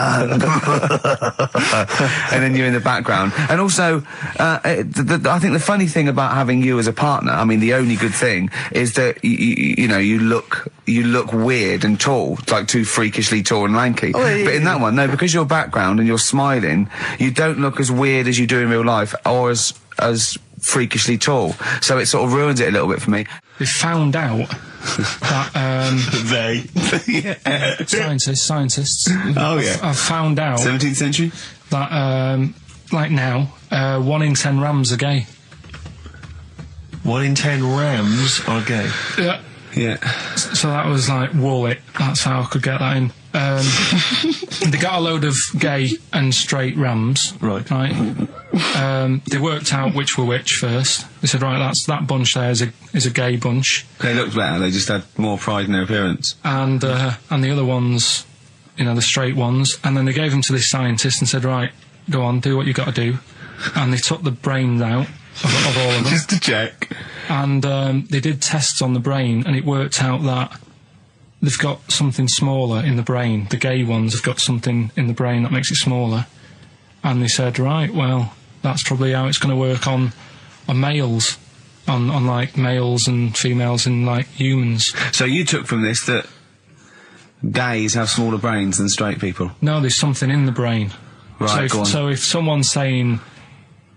S14: And then you're in the background. And also, I think the funny thing about having you as a partner, I mean, the only good thing is that you look weird and tall, like too freakishly tall and lanky. But in that one, no, because your background and you're smiling, you don't look as weird as you do in real life, or as freakishly tall. So it sort of ruins it a little bit for me.
S15: They found out that scientists.
S14: Oh yeah.
S15: I've found out
S14: 17th century
S15: that like now 1 in 10 rams are gay.
S2: 1 in 10 rams are gay.
S14: Yeah.
S15: So that was like Wallet. That's how I could get that in. They got a load of gay and straight rams.
S2: Right.
S15: They worked out which were which first. They said, right, that bunch there is a gay bunch.
S14: They looked better. They just had more pride in their appearance.
S15: And the other ones, the straight ones. And then they gave them to this scientist and said, right, go on, do what you got to do. And they took the brains out of all of them.
S14: Just to check.
S15: And they did tests on the brain, and it worked out that they've got something smaller in the brain. The gay ones have got something in the brain that makes it smaller. And they said, right, well, that's probably how it's going to work on males, on like males and females and like humans.
S14: So you took from this that gays have smaller brains than straight people?
S15: No, there's something in the brain.
S14: Right, go on.
S15: So if someone's saying,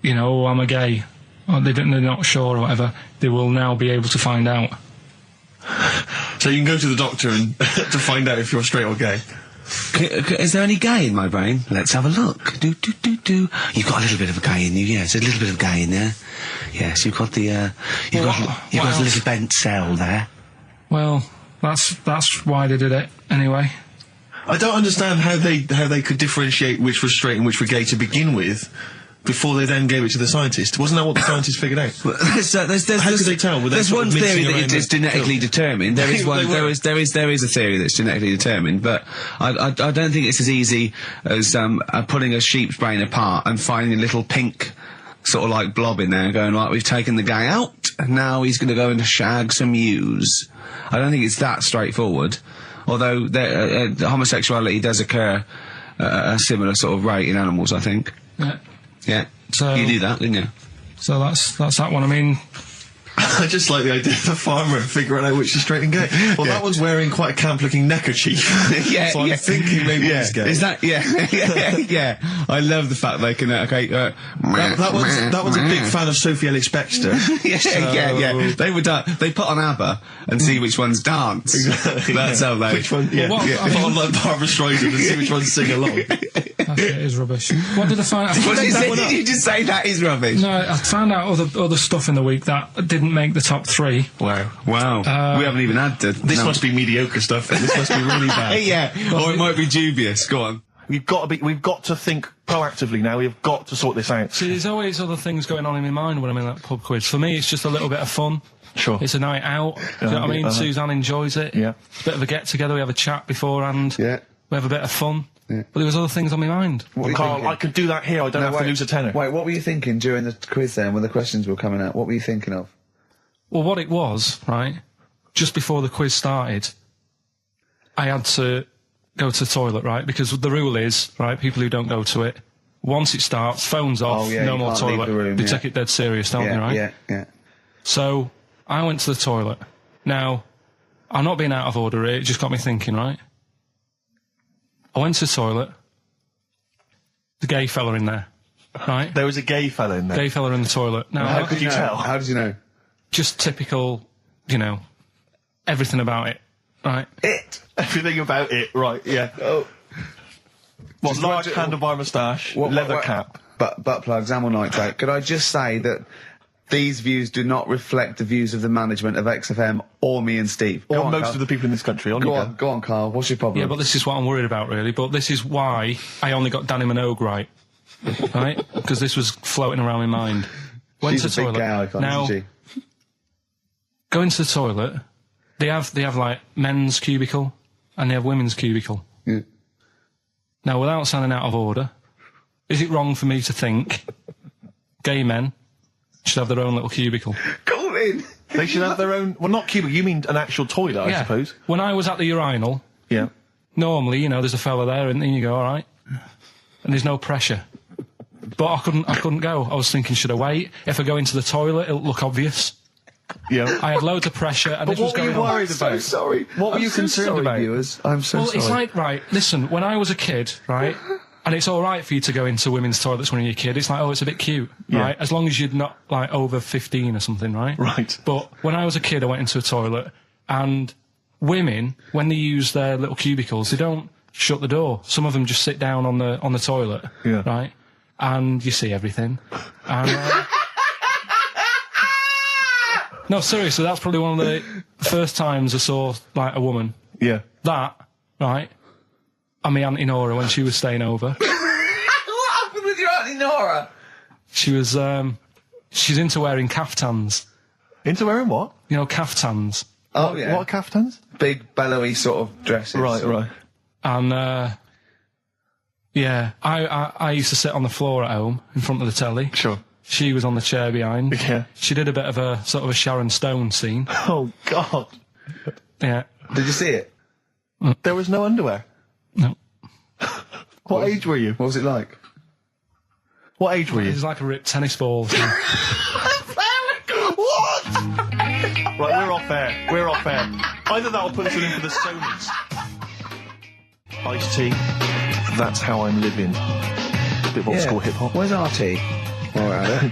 S15: I'm a gay, or they're not sure or whatever, they will now be able to find out.
S2: So you can go to the doctor and to find out if you're straight or gay.
S14: Is there any gay in my brain? Let's have a look. Do. You've got a little bit of a gay in you, yes. A little bit of gay in there. Yes, you've got the, you've got a little bent cell there.
S15: Well, that's why they did it, anyway.
S2: I don't understand how they could differentiate which was straight and which were gay to begin with, before they then gave it to the scientist. Wasn't that what the scientists figured out? How could they tell?
S14: There's one theory that it's genetically determined. There is one. There is a theory that's genetically determined, but I don't think it's as easy as pulling a sheep's brain apart and finding a little pink sort of like blob in there and going, right, we've taken the guy out, and now he's going to go and shag some ewes. I don't think it's that straightforward. Although homosexuality does occur at a similar sort of rate in animals, I think.
S15: Yeah.
S14: Yeah.
S15: So
S14: you knew that, didn't you?
S15: So that's that one. I mean,
S2: I just like the idea of the farmer figuring out which is straight and gay. Well, that one's wearing quite a camp-looking neckerchief. So I'm thinking maybe he's gay.
S14: Is that? Yeah. I love the fact they can.
S2: That one's a big fan of Sophie Ellis-Bextor.
S14: Yeah. They put on ABBA and see which ones dance.
S2: Exactly.
S14: That's how they.
S2: Which one? Yeah. Put on like Barbra Streisand and see which ones sing along.
S15: That is rubbish. What did I find out?
S14: Did you just say that is rubbish?
S15: No, I found out other stuff in the week that didn't make the top 3.
S14: Wow. We haven't even had
S2: this must be mediocre stuff. This must be really bad.
S14: Yeah. Or it might be dubious. Go on.
S2: we've got to think proactively now. We've got to sort this out.
S15: See, there's always other things going on in my mind when I'm in that pub quiz. For me, it's just a little bit of fun.
S2: Sure.
S15: It's a night out. Do you know what I mean? Suzanne enjoys it.
S2: Yeah.
S15: It's a bit of a get-together. We have a chat beforehand.
S1: Yeah.
S15: We have a bit of fun.
S1: Yeah.
S15: But there was other things on my mind.
S2: Carl, I could do that here. I don't have to lose a tenner.
S1: Wait, what were you thinking during the quiz then, when the questions were coming out? What were you thinking of?
S15: Well, what it was, right, just before the quiz started, I had to go to the toilet, right, because the rule is, right, people who don't go to it, once it starts, phones off, no more toilet. They take it dead serious, don't they, right?
S1: Yeah.
S15: So, I went to the toilet. Now, I'm not being out of order here, it just got me thinking, right? I went to the toilet, the gay fella in there, right?
S2: There was a gay fella in there?
S15: Gay fella in the toilet. Now,
S2: how could you tell?
S1: How did you know?
S15: Just typical, everything about it, right?
S2: Everything about it, right, yeah. Oh. What, large handlebar moustache, leather cap.
S1: Butt plugs, amyl nitrate. Could I just say that these views do not reflect the views of the management of XFM or me and Steve.
S2: Or most of the people in this country.
S1: Go on, Carl. What's your problem?
S15: Yeah, but this is what I'm worried about, really. But this is why I only got Danny Minogue right. Right? Because this was floating around my mind. Went to the toilet.
S1: Gay icon,
S15: now,
S1: isn't she?
S15: Go into the toilet. They have like men's cubicle and they have women's cubicle.
S1: Yeah.
S15: Now, without sounding out of order, is it wrong for me to think gay men should have their own little cubicle?
S1: Go in.
S2: They should have their own. Well, not cubicle. You mean an actual toilet, I suppose.
S15: When I was at the urinal, normally, there's a fella there, and then you go, all right, and there's no pressure. But I couldn't go. I was thinking, should I wait? If I go into the toilet, it'll look obvious.
S2: Yeah.
S15: I had loads of pressure, and
S2: but
S15: this was going on.
S2: What were you worried about?
S1: I'm so sorry.
S2: What were you concerned about?
S1: Viewers? I'm so sorry.
S15: Well, it's like, right, listen, when I was a kid, right, and it's all right for you to go into women's toilets when you're a kid. It's like, oh, it's a bit cute, right? As long as you're not, like, over 15 or something, right?
S2: Right.
S15: But when I was a kid, I went into a toilet, and women, when they use their little cubicles, they don't shut the door. Some of them just sit down on the toilet, right? And you see everything. And, no, seriously, that's probably one of the first times I saw, like, a woman.
S2: Yeah.
S15: That, right, and my Auntie Nora when she was staying over.
S1: What happened with your Auntie Nora?
S15: She was, she's into wearing caftans.
S2: Into wearing what?
S15: Caftans.
S1: Oh, yeah.
S2: What are caftans?
S1: Big, bellowy sort of dresses.
S2: Right.
S15: And, I used to sit on the floor at home in front of the telly.
S2: Sure.
S15: She was on the chair behind.
S2: Yeah.
S15: She did a bit of a sort of a Sharon Stone scene.
S2: Oh, God.
S15: Yeah.
S1: Did you see it?
S2: There was no underwear?
S15: No.
S2: What age were you?
S1: What was it like?
S2: What age were you?
S15: It was like a ripped tennis ball.
S1: What?
S2: Right, we're off air. Either that or put us in for the Sonys. Iced tea. That's how I'm living. A bit of old school hip-hop.
S1: Where's our tea?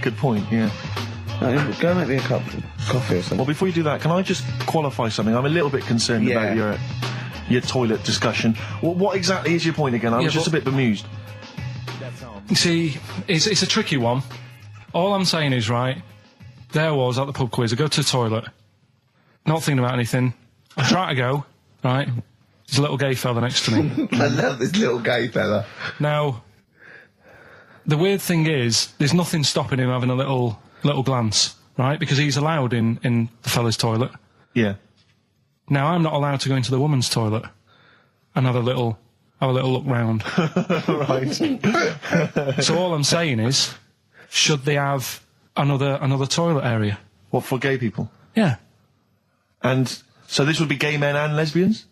S2: Good point, yeah.
S1: Go make me a cup of coffee or something.
S2: Well, before you do that, can I just qualify something? I'm a little bit concerned about your toilet discussion. What exactly is your point again? I was just a bit bemused.
S15: See, it's a tricky one. All I'm saying is, right, there was at the pub quiz, I go to the toilet, not thinking about anything. I try to go, right, there's a little gay fella next to me.
S1: I love this little gay fella.
S15: Now, the weird thing is, there's nothing stopping him having a little glance, right? Because he's allowed in the fella's toilet.
S2: Yeah.
S15: Now, I'm not allowed to go into the woman's toilet and have a little look round.
S2: Right.
S15: So all I'm saying is, should they have another toilet area?
S2: What, for gay people?
S15: Yeah.
S2: And so this would be gay men and lesbians?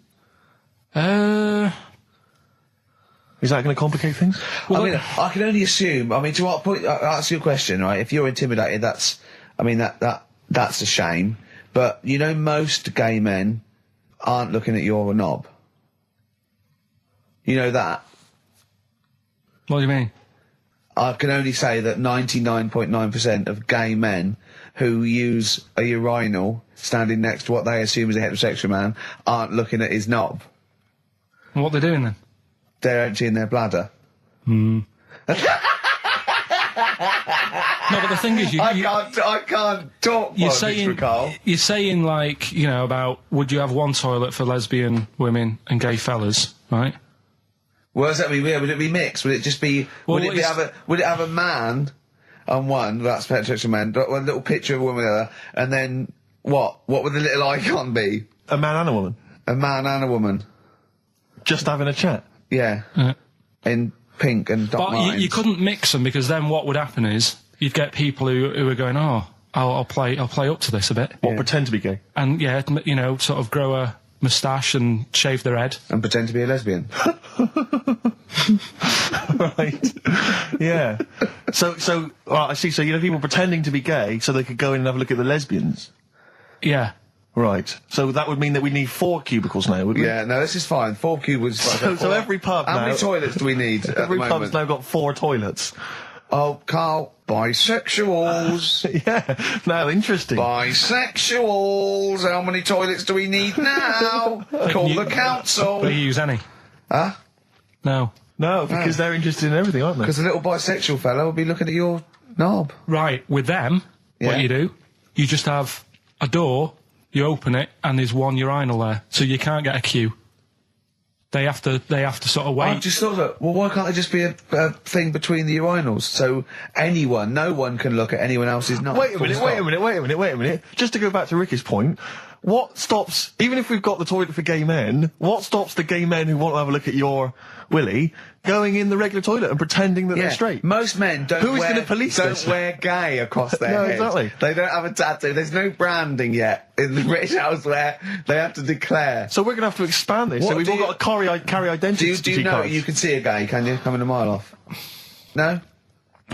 S2: Is that going to complicate things?
S1: Well, I mean, I can only assume. I mean, to what point? I'll ask you a question, right? If you're intimidated, that's a shame. But most gay men aren't looking at your knob. You know that.
S15: What do you mean?
S1: I can only say that 99.9% of gay men who use a urinal standing next to what they assume is a heterosexual man aren't looking at his knob.
S15: What are they doing then?
S1: They're emptying their bladder.
S15: No, but the thing is,
S1: I can't talk.
S15: You're saying like, about would you have one toilet for lesbian women and gay fellas, right?
S1: What does that mean? Yeah, would it be mixed? Would it just be?
S15: Well,
S1: would it have a man on one? That's spectral man. One little picture of a woman with the other, and then what? What would the little icon be?
S2: A man and a woman.
S1: A man and a woman.
S2: Just having a chat.
S1: Yeah. In pink and dot lines.
S15: But you couldn't mix them, because then what would happen is you'd get people who are going, oh, I'll play up to this a bit.
S2: What, pretend to be gay?
S15: And yeah, you know, sort of grow a moustache and shave their head.
S1: And pretend to be a lesbian.
S2: Right. Yeah. So I see. So you know, people pretending to be gay so they could go in and have a look at the lesbians.
S15: Yeah.
S2: Right. So that would mean that we need 4 cubicles now, would we?
S1: Yeah. No, this is fine. 4 cubicles.
S2: So every pub now.
S1: How many toilets do we need?
S2: Every pub's now got 4 toilets.
S1: Oh, Carl, bisexuals.
S2: Yeah. Now, interesting.
S1: Bisexuals. How many toilets do we need now? Call the council.
S15: Do you use any?
S1: Huh?
S15: No.
S2: No, because they're interested in everything, aren't they?
S1: Because the little bisexual fella will be looking at your knob.
S15: Right. With them, what you do, you just have a door, you open it, and there's one urinal there, so you can't get a queue. They have to sort of wait.
S1: I just thought that, well, why can't there just be a thing between the urinals, so no one can look at anyone else's knob?
S2: Wait a minute. Just to go back to Ricky's point, what stops, even if we've got the toilet for gay men, what stops the gay men who want to have a look at your willy going in the regular toilet and pretending that they're straight?
S1: Most men don't wear gay across their head.
S2: Exactly.
S1: They don't have a tattoo. There's no branding yet in the British house where they have to declare.
S2: So we're going to have to expand this. So we've all got to carry identity.
S1: Do you know you can see a gay, can you? Coming a mile off. No?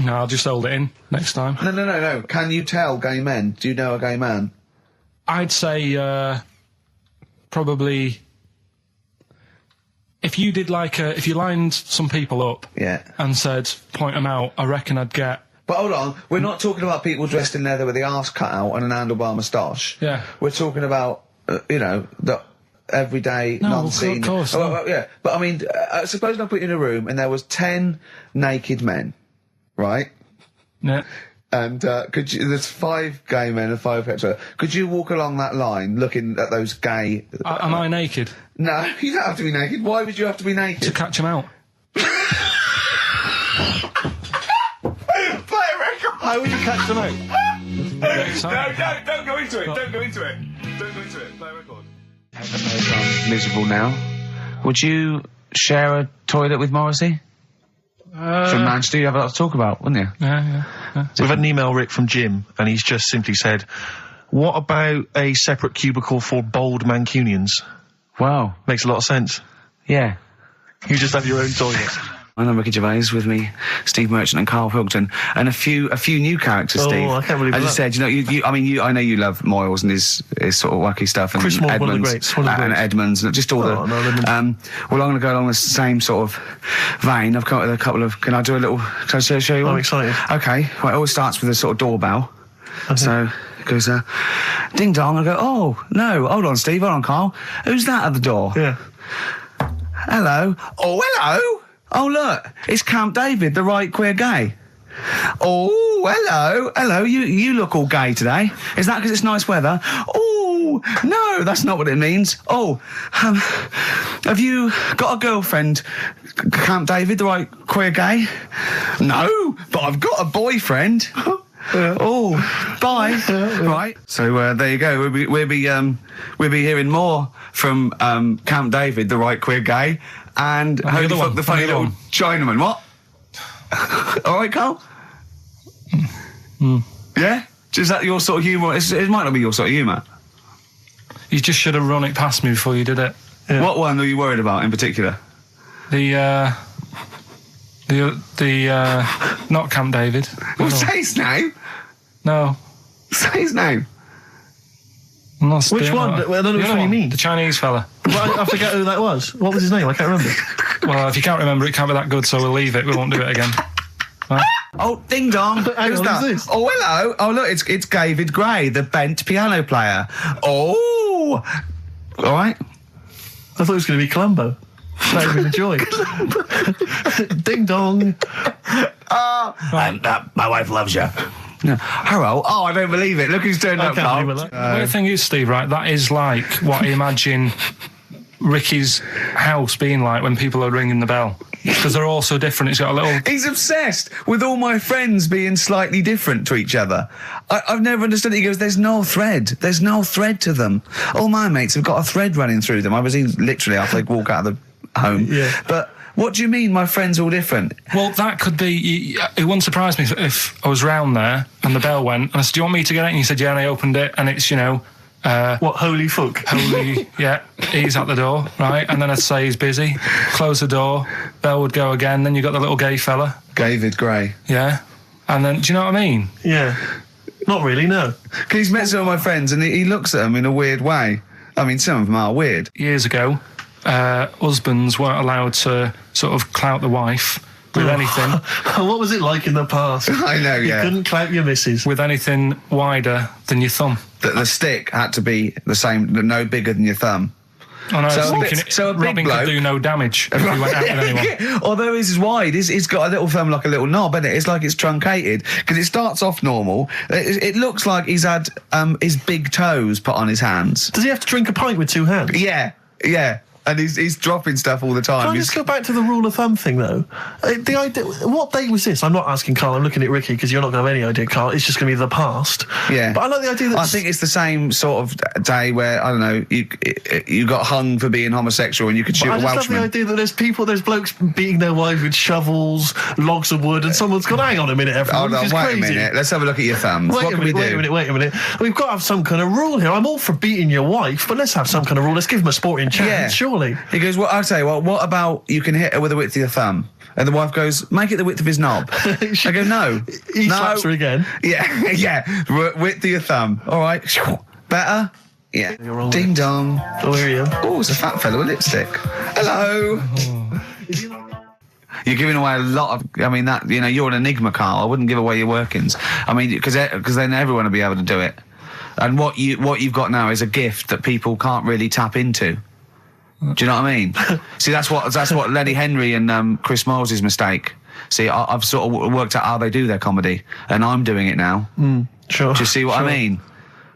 S15: No, I'll just hold it in next time.
S1: No. Can you tell gay men? Do you know a gay man?
S15: I'd say, probably, if you did if you lined some people up and said, point them out, I reckon I'd get...
S1: But hold on, we're not talking about people dressed in leather with the arse cut out and an handlebar moustache.
S15: Yeah.
S1: We're talking about, the everyday, non-seen...
S15: of course.
S1: Yeah, but I mean, suppose I put you in a room and there was 10 naked men, right?
S15: Yeah.
S1: And there's 5 gay men and 5 hetero. Could you walk along that line looking at those gay...
S15: Am I naked?
S1: No, you don't have to be naked. Why would you have to be naked?
S15: To catch them out.
S1: Play a record!
S2: How would you catch them out?
S1: No, don't go into it. Don't go into it. Play a record.
S14: Miserable now. Would you share a toilet with Morrissey? From Manchester, you have a lot to talk about, wouldn't you?
S15: Yeah.
S2: We've had an email, Rick, from Jim, and he's just simply said, what about a separate cubicle for bold Mancunians?
S14: Wow.
S2: Makes a lot of sense.
S14: Yeah.
S2: You just have your own toilet.
S14: I'm Ricky Gervais, with me, Steve Merchant and Karl Pilkington, and a few new characters, Steve.
S2: I can't believe
S14: As
S2: that.
S14: I said, I know you love Moyles and his sort of wacky stuff, and
S2: Chris Moore,
S14: Edmonds,
S2: one of the greats,
S14: and Edmonds, and just all
S2: well, I'm
S14: going to go along the same sort of vein. I've come up with a couple of, can I show you one?
S2: I'm excited.
S14: Okay, well, it always starts with a sort of doorbell. Okay. So, it goes, ding dong, I go, oh, no, hold on, Steve, hold on, Karl. Who's that at the door?
S2: Yeah.
S14: Hello. Oh, hello. Oh, look, it's Camp David, the right queer gay. Oh, hello, you look all gay today. Is that because it's nice weather? Oh, no, that's not what it means. Oh, have you got a girlfriend, Camp David, the right queer gay? No, but I've got a boyfriend. Oh, bye. Right. So there you go. We'll be hearing more from Camp David, the right queer gay, and Holy Fuck the Funny Little Chinaman. What? All right, Karl. Yeah. Is that your sort of humour? It might not be your sort of humour.
S15: You just should have run it past me before you did it.
S14: Yeah. What one are you worried about in particular?
S15: The not Camp David.
S14: Well, say his name.
S15: No.
S14: Say his name.
S2: Which one? I don't know which one you mean.
S15: The Chinese fella.
S2: Well, I forget who that was. What was his name? I can't remember.
S15: Well, if you can't remember, it can't be that good, so we'll leave it. We won't do it again. Right?
S14: Oh, ding dong. Who's that?
S2: This?
S14: Oh, hello. Oh, look, it's David Gray, the bent piano player. Oh. All right.
S2: I thought it was going to be Columbo. That would have been a joy. Ding dong.
S14: My wife loves you. No. Hello. Oh, I don't believe it. Look who's turned up, Karl.
S15: The weird thing is, Steve, right, that is like what I imagine Ricky's house being like when people are ringing the bell.
S3: because they're all so different. It's got a little...
S1: He's obsessed with all my friends being slightly different to each other. I've never understood it. He goes, there's no thread. There's no thread to them. All my mates have got a thread running through them. I was in literally after they walk out of the home.
S2: Yeah.
S1: But what do you mean my friends all different?
S3: Well, that could be... It wouldn't surprise me if I was round there and the bell went and I said, do you want me to get it? And he said, yeah, and I opened it and it's, you know...
S2: what, holy fuck?
S3: Holy, yeah, he's at the door, right? And then I'd say he's busy, close the door, bell would go again, then you got the little gay fella.
S1: David Gray.
S3: Yeah. And then, do you know what I mean?
S2: Yeah. Not really, no.
S1: Because he's met some of my friends and he looks at them in a weird way. I mean, some of them are weird.
S3: Years ago, husbands weren't allowed to sort of clout the wife with anything.
S2: What was it like in the past?
S1: I know, yeah.
S2: You couldn't clout your missus.
S3: With anything wider than your thumb.
S1: The stick had to be the same, no bigger than your thumb.
S3: I know,
S1: so a big
S3: Robin
S1: bloke
S3: could do no damage if he went out with anyone.
S1: Although his is wide, he's got a little thumb like a little knob, isn't it? It's like it's truncated, because it starts off normal. It looks like he's had his big toes put on his hands.
S2: Does he have to drink a pint with two hands?
S1: Yeah. And he's dropping stuff all the time.
S2: Can I just go back to the rule of thumb thing, though? The idea, what date was this? I'm not asking Carl, I'm looking at Ricky, because you're not going to have any idea, Carl. It's just going to be the past.
S1: Yeah.
S2: But I like the idea that...
S1: I think it's the same sort of day where, I don't know, you got hung for being homosexual and you could shoot a Welshman.
S2: I just love the idea that there's blokes beating their wives with shovels, logs of wood, and someone's gone, hang on a minute, everyone,
S1: Hold on, wait a minute. Let's have a look at your thumbs. What can we do?
S2: Wait a minute. We've got to have some kind of rule here. I'm all for beating your wife, but let's have some kind of rule. Let's give him a sporting chance, surely.
S1: He goes, well, I'll tell you what about you can hit her with the width of your thumb? And the wife goes, make it the width of his knob. I go, no.
S2: He slaps her again.
S1: Yeah. Width of your thumb. All right. Better? Yeah. Ding dong.
S2: Oh, here you are.
S1: Oh, it's a fat fellow with lipstick. Hello. You're giving away a lot of... I mean, that, you know, you're an enigma, Carl. I wouldn't give away your workings. I mean, because then everyone will be able to do it. And what you've got now is a gift that people can't really tap into. Do you know what I mean? See, that's what Lenny Henry and Chris Miles' mistake. See, I've sort of worked out how they do their comedy, and I'm doing it now.
S2: Sure.
S1: Do you see what I mean?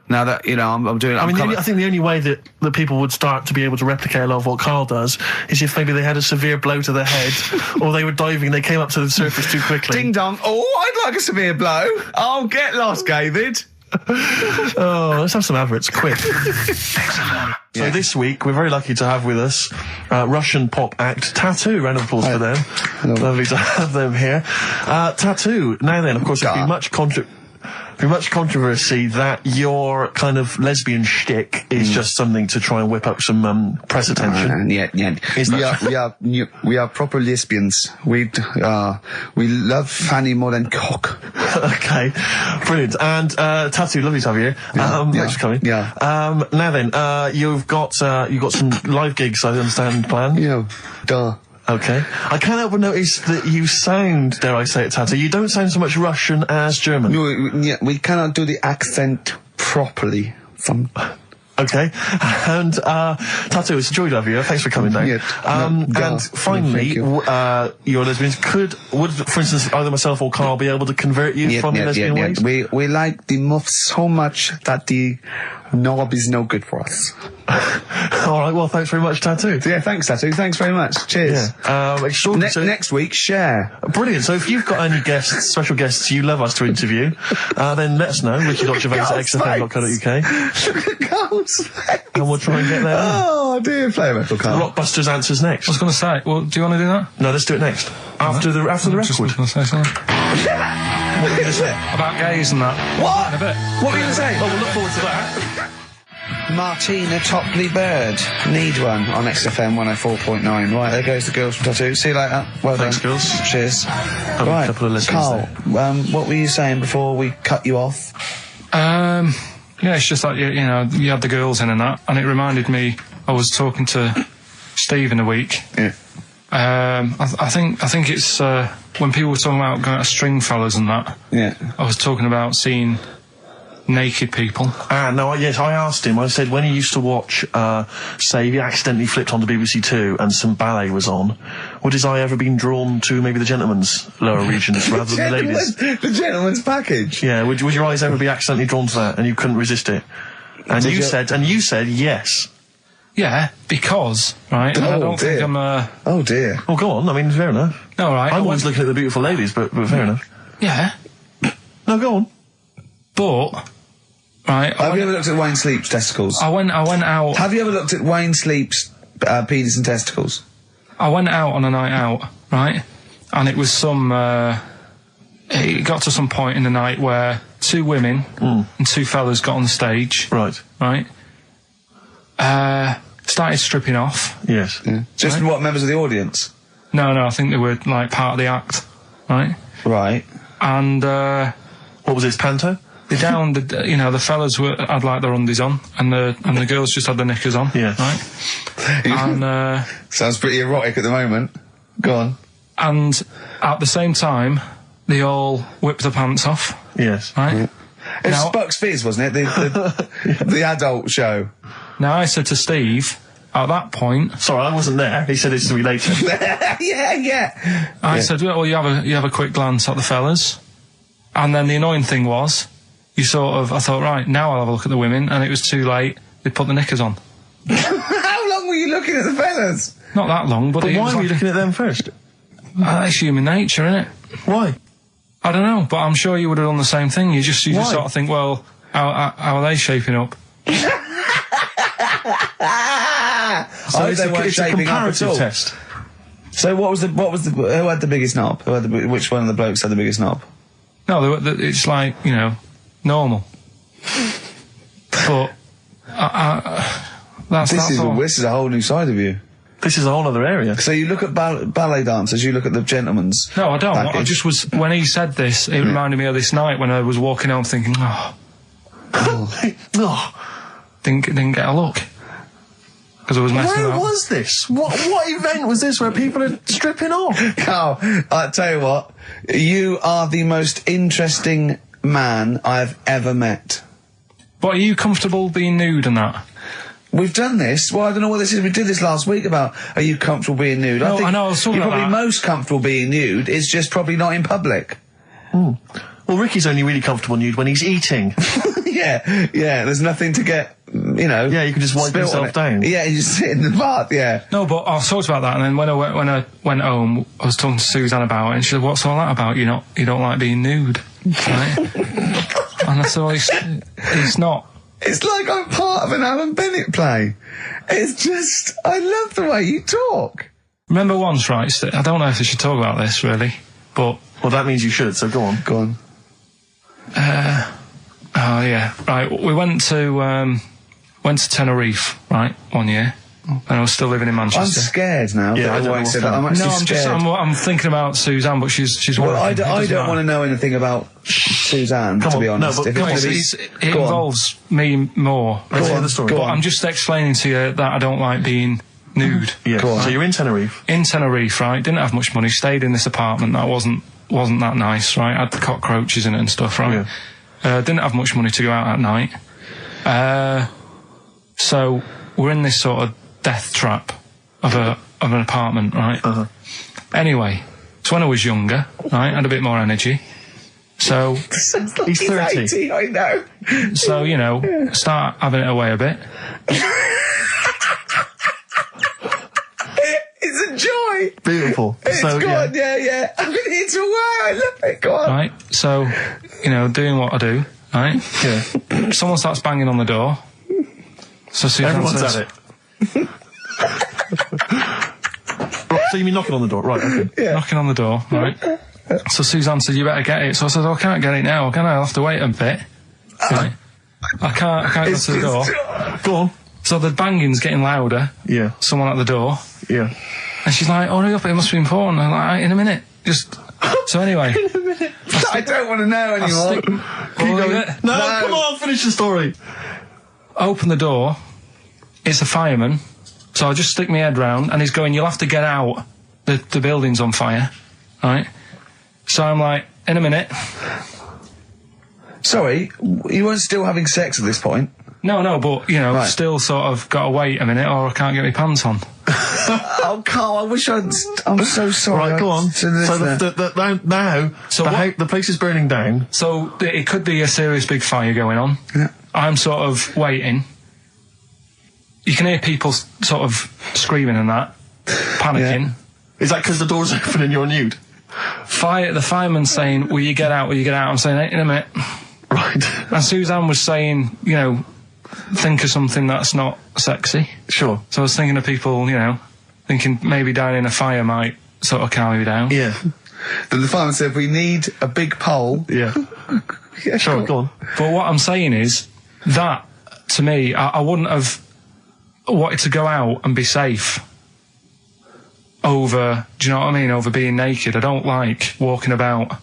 S1: Now that, you know, I'm doing it.
S2: I think the only way that people would start to be able to replicate a lot of what Carl does is if maybe they had a severe blow to the head, or they were diving and they came up to the surface too quickly.
S1: Ding dong. Oh, I'd like a severe blow. Oh, get lost, David.
S2: Oh, let's have some adverts, quick. So this week, we're very lucky to have with us Russian pop act Tattoo. Round of applause for them. Hello. Lovely to have them here. Tattoo. Now then, of course, there's been much controversy that your kind of lesbian shtick is just something to try and whip up some press attention.
S1: We are proper lesbians. We love fanny more than cock.
S2: Okay, brilliant. And Tattoo, lovely to have you here. Thanks for coming.
S1: Yeah.
S2: Now then, you've got some live gigs, I understand, planned.
S1: Yeah. Duh.
S2: Okay. I can't help but notice that you sound, dare I say it, Tattoo, you don't sound so much Russian as German.
S1: No, we cannot do the accent properly.
S2: Okay. And, Tattoo, it's a joy to have you here. Thanks for coming down. And finally, your lesbians would, for instance, either myself or Carl be able to convert you from your lesbian ways?
S1: We like the muff so much that the knob is no good for us.
S2: All right, well, thanks very much, Tattoo.
S1: Yeah, thanks, Tattoo. Thanks very much. Cheers. Next week, share.
S2: Brilliant. So if you've got any guests, special guests you love us to interview, then let us know. Ricky.Gervais at XFM.co.uk. And we'll try and get there.
S1: Oh, dear. Play a metal card.
S2: Rockbusters answers next.
S3: I was going to say, well, do you want to do that?
S2: No, let's do it next. After the record.
S3: Just going to say something.
S2: What were you going to say?
S3: About gays and that.
S1: What?
S3: In a bit.
S1: What were you going to say?
S2: Oh, we'll look forward to that.
S1: Martina Topley Bird. Need one on XFM 104.9. Right, there goes the girls from Tattoo. See you later. Well
S2: Thanks,
S1: done.
S2: girls.
S1: Cheers.
S2: Right, a couple of listeners
S1: Carl, what were you saying before we cut you off?
S3: Yeah, it's just like, you know, you had the girls in and that, and it reminded me, I was talking to Steve in a week.
S1: Yeah.
S3: I think it's, when people were talking about going to Stringfellas and that.
S1: Yeah.
S3: I was talking about seeing naked people.
S2: Yes, I asked him, I said, when he used to watch, say, he accidentally flipped onto BBC Two and some ballet was on, would his eye ever been drawn to maybe the gentleman's lower regions rather than the ladies?
S1: The gentleman's package?
S2: Yeah, would your eyes ever be accidentally drawn to that and you couldn't resist it? And you said yes.
S15: Yeah, because, right, and I don't think I'm,
S1: Oh, dear.
S2: Oh, go on. I mean, fair enough.
S15: all right.
S2: I'm always looking at the beautiful ladies, but fair enough.
S15: Yeah.
S2: No, go on.
S15: But, right.
S1: Have you ever looked at Wayne Sleep's testicles?
S15: I went out.
S1: Have you ever looked at Wayne Sleep's penis and testicles?
S15: I went out on a night out, right? And it was it got to some point in the night where 2 women and 2 fellas got on the stage.
S2: Right.
S15: Right? Started stripping off.
S2: Yes.
S1: Yeah. Just what, members of the audience?
S15: No, I think they were, like, part of the act. Right?
S1: Right.
S15: And,
S2: what was this, panto?
S15: The fellas had, like, their undies on, and the girls just had their knickers on.
S2: Yeah.
S15: Right? And,
S1: sounds pretty erotic at the moment. Go on.
S15: And at the same time, they all whipped their pants off.
S2: Yes.
S15: Right?
S1: Yeah. It was Bucks Fizz, wasn't it? The adult show.
S15: Now, I said to Steve, at that point...
S2: Sorry, I wasn't there. He said it's to be later.
S1: yeah.
S15: I said, well, you have a quick glance at the fellas. And then the annoying thing was, I thought, right, now I'll have a look at the women, and it was too late. They put the knickers on.
S1: How long were you looking at the fellas?
S15: Not that long, but
S2: why were you looking at them first?
S15: That's human nature, isn't it?
S2: Why?
S15: I don't know, but I'm sure you would have done the same thing. You just sort of think, well, how are they shaping up?
S1: So it's a comparative
S2: test.
S1: So who had the biggest knob? Which one of the blokes had the biggest knob?
S15: No, it's like, normal. But
S1: this is a whole new side of you.
S2: This is a whole other area.
S1: So you look at ballet dancers, you look at the gentlemen's.
S15: No, I don't.
S1: package.
S15: I just was, when he said this, it reminded me of this night when I was walking home thinking, didn't get a look. Because I was messing
S2: Where
S15: up.
S2: was this? What event was this where people are stripping off?
S1: Carl, I tell you what, you are the most interesting man I've ever met.
S15: But are you comfortable being nude and that?
S1: We've done this. Well, I don't know what this is. We did this last week about, are you comfortable being nude?
S15: No, I know, I was talking
S1: you're
S15: about
S1: probably
S15: that.
S1: most comfortable being nude. It's just probably not in public.
S2: Well, Ricky's only really comfortable nude when he's eating.
S1: Yeah, there's nothing to get,
S2: Yeah, you can just wipe yourself down.
S1: Yeah, you just sit in the bath, yeah.
S15: No, but I talked about that, and then when I went home, I was talking to Suzanne about it, and she said, "What's all that about? You don't like being nude, right?" And I said, "Well, it's not."
S1: It's like I'm part of an Alan Bennett play. It's just, I love the way you talk.
S15: Remember once, right? I don't know if I should talk about this really, but
S2: well, that means you should. So go on.
S1: Go on.
S15: Oh yeah, right. We went to Tenerife, right, one year, and I was still living in Manchester.
S1: I'm scared now.
S2: Yeah,
S1: I'm actually scared.
S15: I'm thinking about Suzanne, but she's.
S1: Well, I don't want to know anything about Suzanne, to be honest.
S15: It involves me more.
S2: Let's hear the story.
S15: But I'm just explaining to you that I don't like being nude.
S2: Yeah. So you're in Tenerife.
S15: In Tenerife, right? Didn't have much money. Stayed in this apartment that wasn't that nice, right? Had the cockroaches in it and stuff, right? Yeah. Didn't have much money to go out at night. So we're in this sort of death trap of an apartment, right? Anyway, so when I was younger, right, had a bit more energy. So
S2: he's 30.
S1: 80, I know.
S15: So start having it away a bit.
S1: It's a joy.
S2: Beautiful.
S1: It's
S2: so,
S1: good. Yeah. I mean, it's a wow. I love it. Go on.
S15: Right. So, doing what I do. Right.
S2: Yeah.
S15: Someone starts banging on the door. So Suzanne
S2: everyone's
S15: says,
S2: at it. So you mean knocking on the door, right? Okay.
S1: Yeah.
S15: Knocking on the door, right? So Suzanne said, "You better get it." So I said, "I can't get it now. Can I? I'll have to wait a bit." Right. I can't go to the door.
S2: Go on.
S15: So the banging's getting louder.
S2: Yeah.
S15: Someone at the door.
S2: Yeah.
S15: And she's like, "Hurry up! It must be important." I'm like, "In a minute." Just. So anyway.
S1: I don't want to know anymore.
S2: No, come on, finish the story.
S15: Open the door. It's a fireman. So I just stick my head round, and he's going, "You'll have to get out. The building's on fire." Right? So I'm like, "In a minute."
S1: Sorry, you weren't still having sex at this point?
S15: No, but, right. Still sort of got to wait a minute, or I can't get my pants on.
S1: Oh, Carl, I wish I'm so sorry.
S2: Right, go on. So now, the place is burning down.
S15: So it could be a serious big fire going on.
S1: Yeah.
S15: I'm sort of waiting. you can hear people sort of screaming and that, panicking.
S2: Yeah. Is that because the door's open and you're nude?
S15: The fireman's saying, will you get out, will you get out? I'm saying, in a minute.
S2: Right.
S15: And Suzanne was saying, you know, think of something that's not sexy.
S2: Sure.
S15: So I was thinking of people, you know, thinking maybe down in a fire might sort of calm you down.
S2: Yeah.
S1: Then the fireman said, we need a big pole.
S2: Yeah.
S1: Yeah,
S2: sure, go on.
S15: But what I'm saying is, that, to me, I wouldn't have wanted to go out and be safe over, do you know what I mean, over being naked. I don't like walking about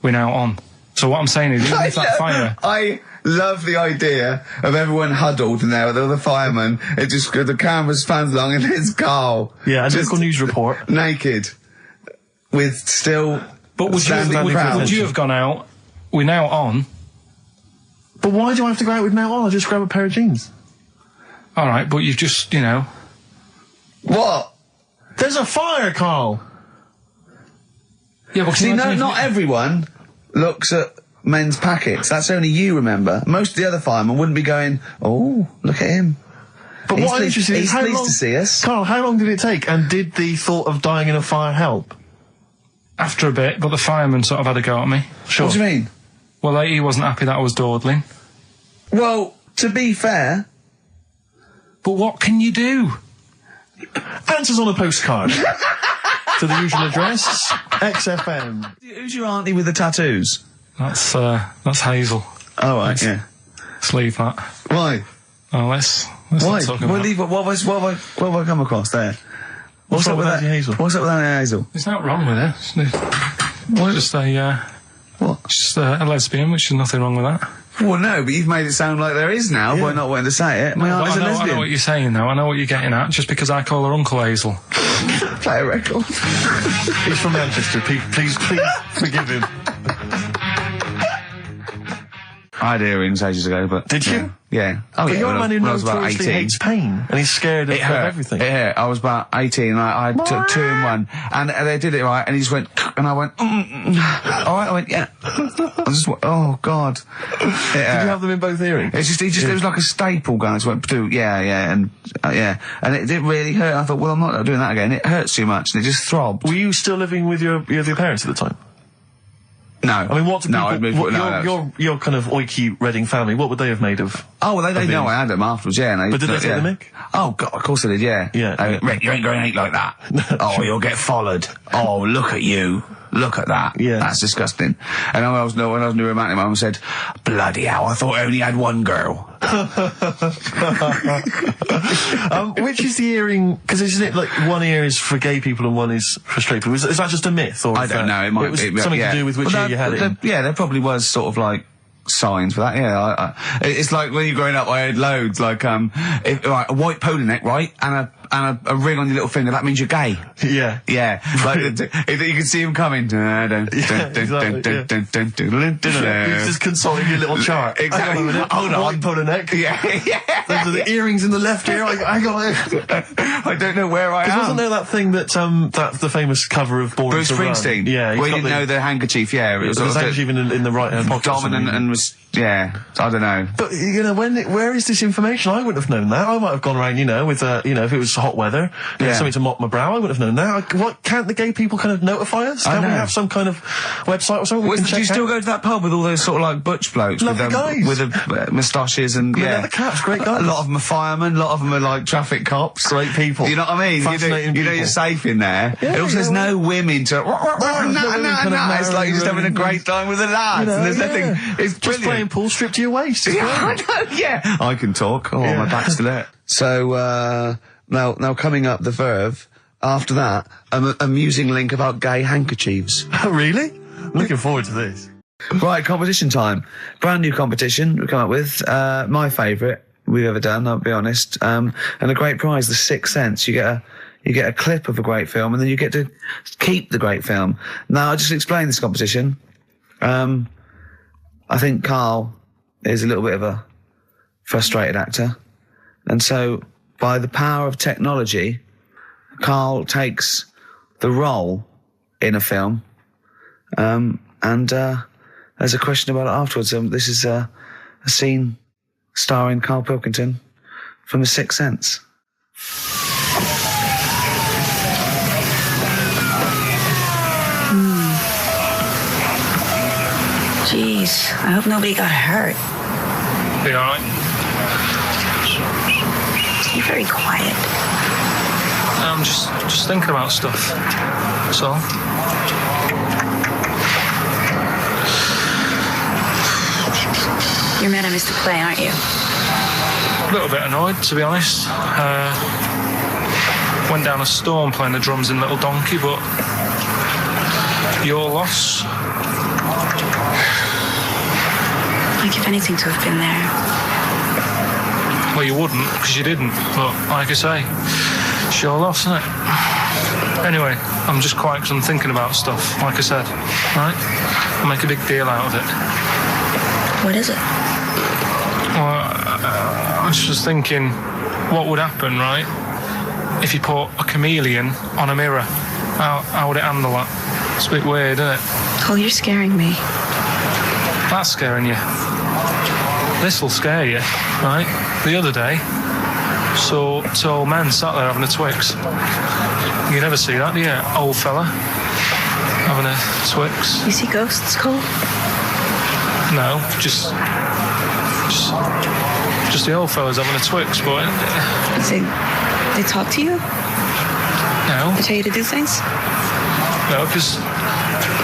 S15: with out on. So what I'm saying is, even if that fire...
S1: I love the idea of everyone huddled in there with all the firemen. It just, the cameras pans along and there's Carl.
S2: Yeah, a local news report.
S1: Naked. With still...
S15: But would you have gone out with now on?
S2: But why do I have to go out with now on? I'll just grab a pair of jeans.
S15: Alright, but you've just, you know...
S1: What?
S2: There's a fire, Carl!
S15: Yeah, but
S1: see, not everyone looks at men's packets. That's only you, remember. Most of the other firemen wouldn't be going, oh, look at him.
S2: But what I'm interested in is
S1: he's pleased to see us.
S2: Carl, how long did it take? And did the thought of dying in a fire help?
S15: After a bit, but the fireman sort of had a go at me.
S1: Sure. What do you mean?
S15: Well, he wasn't happy that I was dawdling.
S1: Well, to be fair...
S15: But what can you do?
S2: Answers on a postcard. To the usual address, XFM.
S1: Who's your auntie with the tattoos?
S15: That's Hazel.
S1: Oh, right, yeah.
S15: Let's leave that.
S1: Why?
S15: Oh, let's
S1: Why?
S15: not talk about
S1: Leave it. What have I come across there?
S2: What's up with
S1: that
S2: Hazel?
S1: What's up with that Hazel?
S15: There's nothing wrong with her. What? Just a lesbian, which is nothing wrong with that.
S1: Well, no, but you've made it sound like there is now by not wanting to say it. My aunt is a lesbian.
S15: I know what you're saying, though. I know what you're getting at, just because I call her Uncle Hazel.
S1: Play a record.
S2: He's from Manchester. Please forgive him.
S1: I had earrings ages ago, but...
S2: Did you?
S1: Yeah.
S2: Oh, but you're a man who notoriously hates pain, and he's scared of everything.
S1: It hurt. I was about 18, and I took 2 in 1, and they did it right, and he just went, and I went, all right, I went, yeah. I just went, oh, God. Did
S2: you have them in both earrings?
S1: It was like a staple gun. I just went, yeah, and it did really hurt. I thought, well, I'm not doing that again. It hurts too much, and it just throbbed.
S2: Were you still living with your parents at the time?
S1: No.
S2: I mean, what do people... your kind of oiky Reading family, what would they have made of...
S1: Oh, well, they know I had them afterwards, yeah.
S2: But did they take the mick?
S1: Oh, God, of course they did, yeah.
S2: Yeah.
S1: Rick, you ain't going to eat like that. Oh, you'll get followed. Oh, look at you. Look at that. Yeah. That's disgusting. And when I was new romantic, my mum said, bloody hell, I thought I only had one girl.
S2: Which is the earring? Because isn't it like one ear is for gay people and one is for straight people? Is that just a myth? Or
S1: I don't know. It might
S2: be something to do with which ear you had it.
S1: Yeah, there probably was sort of like signs for that. Yeah, it's like when you're growing up, I had loads like a white polo neck, right, and a ring on your little finger. That means you're gay.
S2: Yeah,
S1: yeah. Like you can see him coming.
S2: He's just consulting your little chart.
S1: Exactly. Hold on.
S2: White polo neck.
S1: Yeah.
S2: Those are the earrings in the left ear. I got it.
S1: I don't know where I am.
S2: Wasn't there that thing that the famous cover of Born
S1: Bruce
S2: to Run?
S1: Springsteen?
S2: Yeah.
S1: Where you didn't know the handkerchief. Yeah,
S2: it was handkerchief in the right hand pocket.
S1: Dominant and was. Yeah, I don't know.
S2: But, where is this information? I wouldn't have known that. I might have gone around, with, if it was hot weather, something to mop my brow, I wouldn't have known that. Can't the gay people kind of notify us? Can't we have some kind of website or something we can check out?
S1: Do you still go to that pub with all those sort of like butch blokes?
S2: Lovely guys.
S1: With the moustaches and,
S2: leather caps, great guys.
S1: A lot of them are firemen, a lot of them are like traffic cops.
S2: Great people.
S1: You know what I mean?
S2: Fascinating
S1: you know you're safe in there.
S2: Yeah,
S1: also, there's no women to... No, it's like you're just having a great time with the lads. And there's nothing... It's
S2: just playing pool, stripped to your waist.
S1: I can talk. Oh, my back's still hurt. So, now coming up the Verve, after that, an amusing link about gay handkerchiefs.
S2: Oh, really? I'm looking forward to this.
S1: Right, competition time. Brand new competition we come up with. My favourite we've ever done, I'll be honest. And a great prize, the 6 cents. You get a clip of a great film, and then you get to keep the great film. Now, I'll just explain this competition. I think Carl is a little bit of a frustrated actor. And so, by the power of technology, Carl takes the role in a film. And there's a question about it afterwards. This is a scene starring Karl Pilkington from The Sixth Sense.
S11: Jeez, I hope nobody got hurt.
S3: Be alright.
S11: You're very quiet.
S3: I'm just thinking about stuff. That's all.
S11: You're mad I missed the play, aren't you?
S3: A little bit annoyed, to be honest. Went down a storm playing the drums in Little Donkey, but your loss.
S11: I'd give anything to have been there.
S3: Well, you wouldn't, because you didn't. But like I say, it's your loss, isn't it? Anyway, I'm just quiet because I'm thinking about stuff, like I said. Right? I'll make a big deal out of it.
S11: What is it?
S3: Well, I was just thinking, what would happen, right, if you put a chameleon on a mirror? How would it handle that? It's a bit weird, isn't it?
S11: Oh, you're scaring me.
S3: That's scaring you. This'll scare you, right? The other day, saw two old men sat there having a Twix. You never see that, do you? Old fella having a Twix.
S11: You see ghosts, Cole?
S3: No, just the old fellas having a Twix, but...
S11: They talk to you?
S3: No.
S11: They tell you to do things?
S3: No, because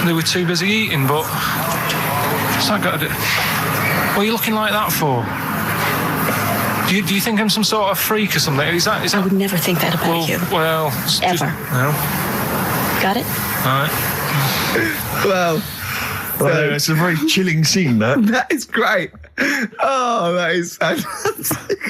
S3: they were too busy eating, but... What's that got to do? What are you looking like that for? Do you think I'm some sort of freak or something? Is that...
S11: I would never think that about you.
S3: Well...
S11: Ever.
S3: No.
S11: Got it?
S3: All right.
S1: Well,
S2: it's a very chilling scene, that.
S1: That is great. Oh, that is fantastic.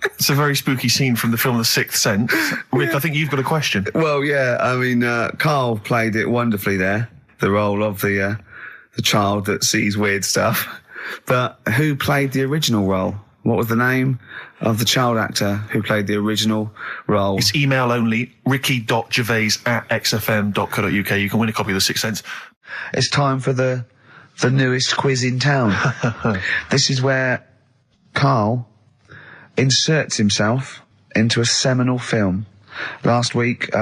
S2: It's a very spooky scene from the film The Sixth Sense. Rick, I think you've got a question.
S1: Well, yeah, I mean, Karl played it wonderfully there, the role of the child that sees weird stuff. But who played the original role? What was the name of the child actor who played the original role?
S2: It's email only, ricky.gervais@xfm.co.uk. You can win a copy of The Sixth Sense.
S1: It's time for the newest quiz in town. This is where Karl inserts himself into a seminal film. Last week,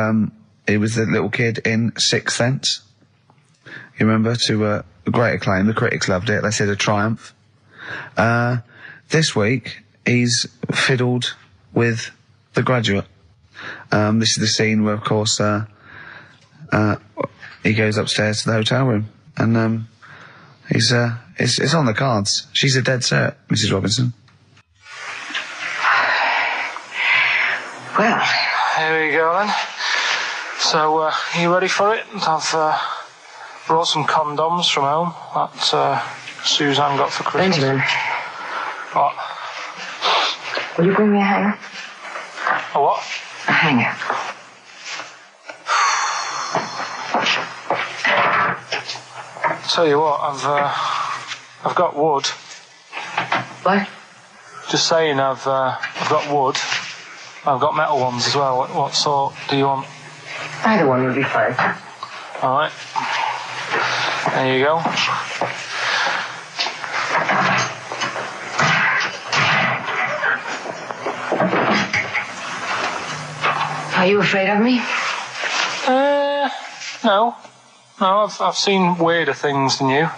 S1: he was the little kid in Sixth Sense. You remember? To great acclaim. The critics loved it. They said a triumph. This week, he's fiddled with The Graduate. This is the scene where, of course, he goes upstairs to the hotel room, and it's on the cards. She's a dead cert, Mrs. Robinson.
S11: Well,
S3: here we go then. So, you ready for it? I've brought some condoms from home that Suzanne got for Christmas.
S11: Benjamin.
S3: What?
S11: Will you bring me a hanger?
S3: A what?
S11: A hanger.
S3: Tell you what, I've got wood.
S11: What?
S3: Just saying, I've got wood. I've got metal ones as well. What sort do you want?
S11: Either one would be fine.
S3: All right. There you go.
S11: Are you afraid of me?
S3: No. No, I've seen weirder things than you.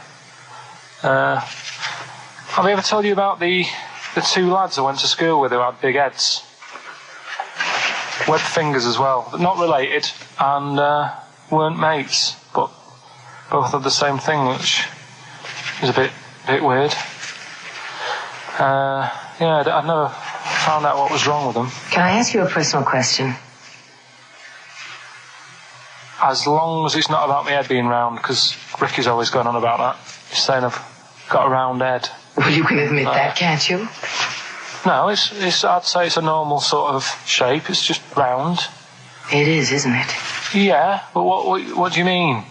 S3: Have I ever told you about the two lads I went to school with who had big heads? Webbed fingers as well. But not related, and weren't mates, but both had the same thing, which is a bit weird. Yeah, I'd never found out what was wrong with them.
S11: Can I ask you a personal question?
S3: As long as it's not about my head being round, because Ricky's always going on about that. He's saying I've got a round head.
S11: Well, you can admit that, can't you?
S3: No, it's. I'd say it's a normal sort of shape. It's just round.
S11: It is, isn't it?
S3: Yeah, but what do you mean?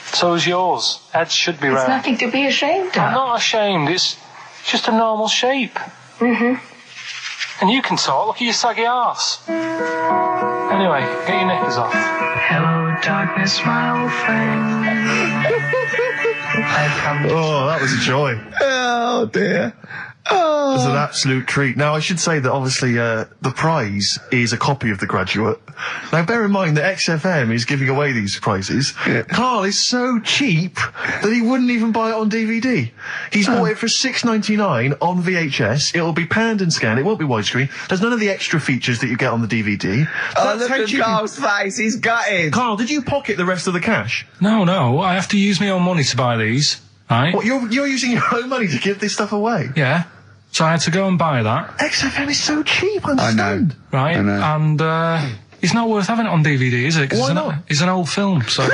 S3: So is yours. Heads should be round.
S11: It's nothing to be ashamed of.
S3: I'm not ashamed. It's just a normal shape.
S11: Mm-hmm.
S3: And you can talk. Look at your saggy arse. Anyway, get your knickers off.
S16: Hello, darkness, my old friend.
S2: Oh, that was a joy.
S1: Oh, dear. Oh.
S2: was an absolute treat. Now, I should say that obviously the prize is a copy of The Graduate. Now, bear in mind that XFM is giving away these prizes. Yeah. Carl is so cheap that he wouldn't even buy it on DVD. He's bought it for $6.99 on VHS. It'll be panned and scanned. It won't be widescreen. There's none of the extra features that you get on the DVD.
S14: Oh, look at Carl's face. He's gutted.
S2: Carl, did you pocket the rest of the cash?
S15: No. I have to use my own money to buy these. Right?
S2: What, you're using your own money to give this stuff away?
S15: Yeah. So I had to go and buy that.
S2: XFM is so cheap, I understand.
S15: Right?
S1: I know.
S15: And, it's not worth having it on DVD, is it?
S2: Why not?
S15: It's an old film, so...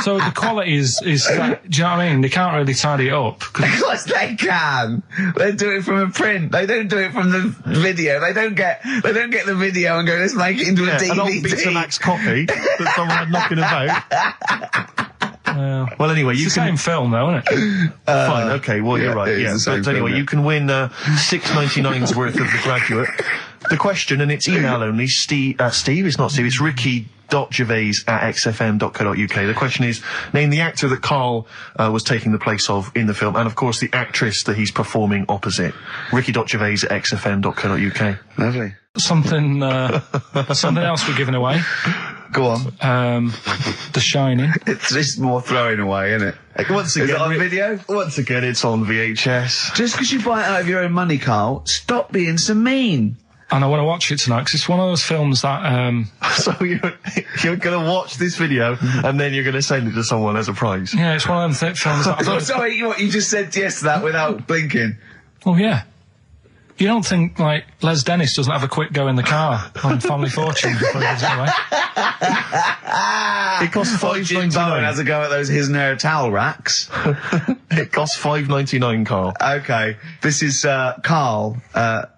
S15: So the quality is do you know what I mean? They can't really tidy it up.
S14: Of course they can. They do it from a print. They don't do it from the video. They don't get the video and go, let's make it into a DVD.
S2: An old Betamax copy that someone had knocking about. Well, anyway,
S15: it's the same film, though, isn't it?
S2: Fine, okay, well, you're right. Yeah, but anyway, you can win $6.99's worth of The Graduate. The question, and it's email only, Steve, it's not Steve, it's ricky.gervais@xfm.co.uk. The question is, name the actor that Karl was taking the place of in the film, and of course the actress that he's performing opposite. ricky.gervais@xfm.co.uk.
S1: Lovely.
S15: Something else we're giving away.
S1: Go on.
S14: The Shining. It's just more throwing away, isn't it?
S2: Once again,
S14: is it on video?
S2: Once again, it's on VHS.
S14: Just because you buy it out of your own money, Karl, stop being so mean.
S15: And I want to watch it tonight, because it's one of those films that...
S2: So you're going to watch this video, and then you're going to send it to someone as a prize?
S15: Yeah, it's one of them films that...
S14: Sorry, what, you just said yes to that without blinking?
S15: Oh, yeah. You don't think, like, Les Dennis doesn't have a quick go in the car on Family Fortune before he gives it away?
S2: It costs $5.99.
S14: Bowen has a go at those his and her towel racks.
S2: It costs $5.99, Karl.
S14: Okay. This is Karl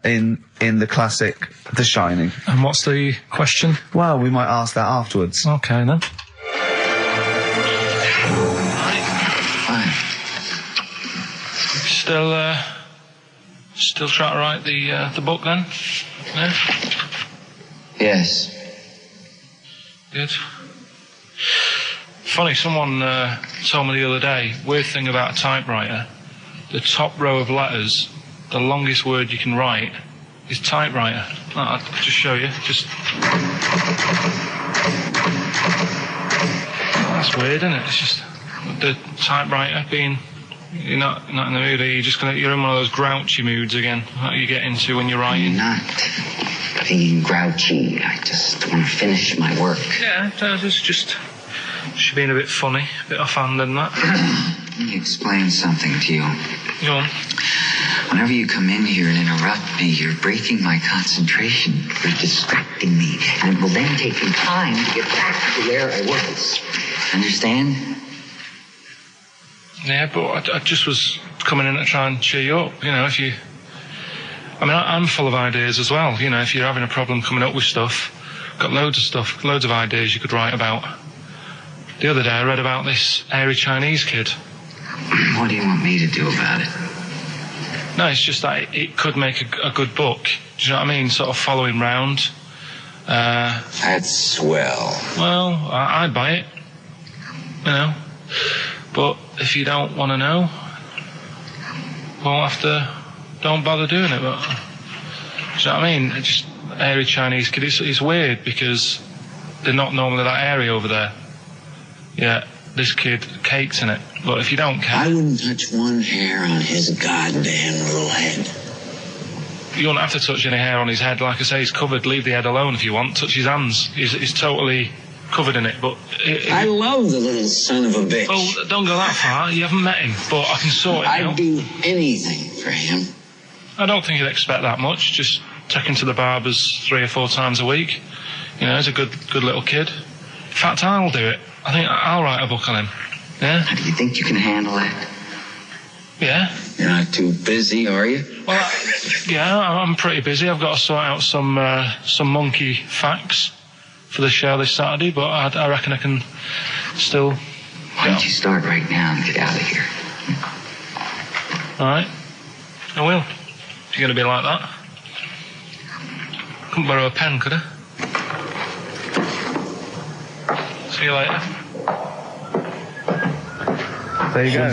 S14: in the classic The Shining.
S15: And what's the question?
S14: Well, we might ask that afterwards.
S15: Okay, then. Still trying to write the book, then? Yeah?
S6: Yes.
S15: Good. Funny, someone told me the other day, weird thing about a typewriter, the top row of letters, the longest word you can write is typewriter. I'll just show you. That's weird, isn't it? It's just the typewriter being... You're not in the mood, are you? You're in one of those grouchy moods again, that you get into when you're writing.
S6: I'm not being grouchy. I just want to finish my work.
S15: Yeah, it's just being a bit funny, a bit offhand and that.
S6: Let me explain something to you.
S15: Go on.
S6: Whenever you come in here and interrupt me, you're breaking my concentration. You're distracting me. And it will then take me time to get back to where I was. Understand?
S15: Yeah, but I just was coming in to try and cheer you up, you know, if you... I mean, I'm full of ideas as well, you know, if you're having a problem coming up with stuff, got loads of ideas you could write about. The other day I read about this airy Chinese kid.
S6: What do you want me to do about it?
S15: No, it's just that it could make a good book, do you know what I mean, sort of following round.
S6: That's swell.
S15: Well, I'd buy it, you know. But if you don't want to know, don't bother doing it. But, do you know what I mean? It's just airy Chinese kid. It's weird because they're not normally that airy over there. Yeah, this kid cakes in it. But if you don't care...
S6: I wouldn't touch one hair on his goddamn little head.
S15: You won't have to touch any hair on his head. Like I say, he's covered. Leave the head alone if you want. Touch his hands. He's totally... covered in it, but...
S6: I love the little son of a bitch.
S15: Well, don't go that far. You haven't met him, but I can sort it out.
S6: I'd do anything for him.
S15: I don't think you'd expect that much. Just take him to the barbers 3 or 4 times a week. You know, he's a good little kid. In fact, I'll do it. I think I'll write a book on him. Yeah?
S6: How do you think you can handle that?
S15: Yeah.
S6: You're not too busy, are you?
S15: Well, yeah, I'm pretty busy. I've got to sort out some monkey facts for the show this Saturday, but I reckon I can still...
S6: Why don't you start right now and get out of here?
S15: Alright. I will. If you're going to be like that. Couldn't borrow a pen, could I? See you later.
S2: There you go.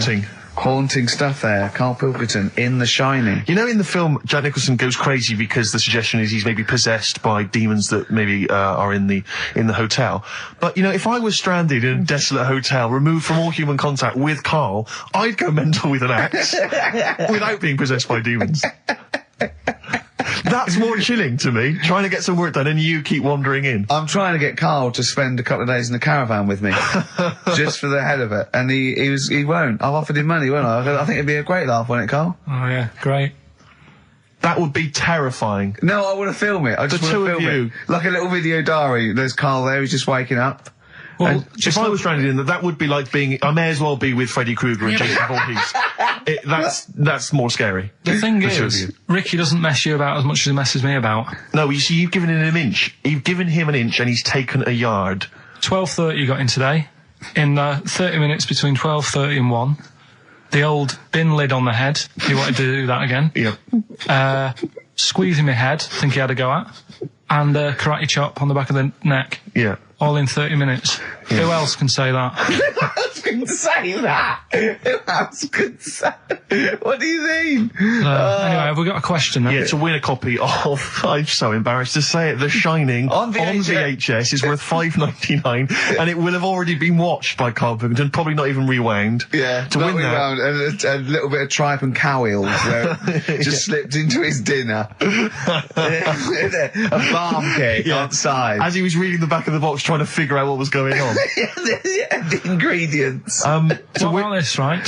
S1: Haunting stuff there. Karl Pilkington in The Shining.
S2: You know, in the film, Jack Nicholson goes crazy because the suggestion is he's maybe possessed by demons that maybe are in the hotel. But, you know, if I was stranded in a desolate hotel, removed from all human contact with Karl, I'd go mental with an axe without being possessed by demons. That's more chilling to me, trying to get some work done and you keep wandering in.
S1: I'm trying to get Karl to spend a couple of days in the caravan with me, just for the head of it, and he won't. I've offered him money, won't I? I think it'd be a great laugh, wouldn't it, Karl?
S15: Oh yeah, great.
S2: That would be terrifying.
S1: No, I want to film it. I just want to film it. Like a little video diary. There's Karl there, he's just waking up.
S2: Well, if I was stranded in that would be like being... I may as well be with Freddy Krueger and Jason Voorhees. That's more scary.
S15: The thing is, Ricky doesn't mess you about as much as he messes me about.
S2: No, you see, you've given him an inch. You've given him an inch and he's taken a yard.
S15: 12:30 you got in today. In 30 minutes between 12:30 and 1. The old bin lid on the head. He wanted to do that again.
S2: Yeah.
S15: Squeezing my head, think he had a go at. And karate chop on the back of the neck.
S2: Yeah.
S15: All in 30 minutes. Yeah. Who else can say that?
S1: Who else can say that? Who else can say? What do you mean?
S15: Anyway, have we got a question then?
S2: Yeah, to win a copy of, I'm so embarrassed to say it, The Shining on VHS is worth $5.99 and it will have already been watched by Karl Pilkington, probably not even rewound.
S1: Yeah,
S2: to win
S1: rewound, and a little bit of tripe and cow eels where it just slipped into his dinner. A barm cake outside.
S2: As he was reading the back of the box trying to figure out what was going on.
S1: The ingredients.
S15: What about this, right?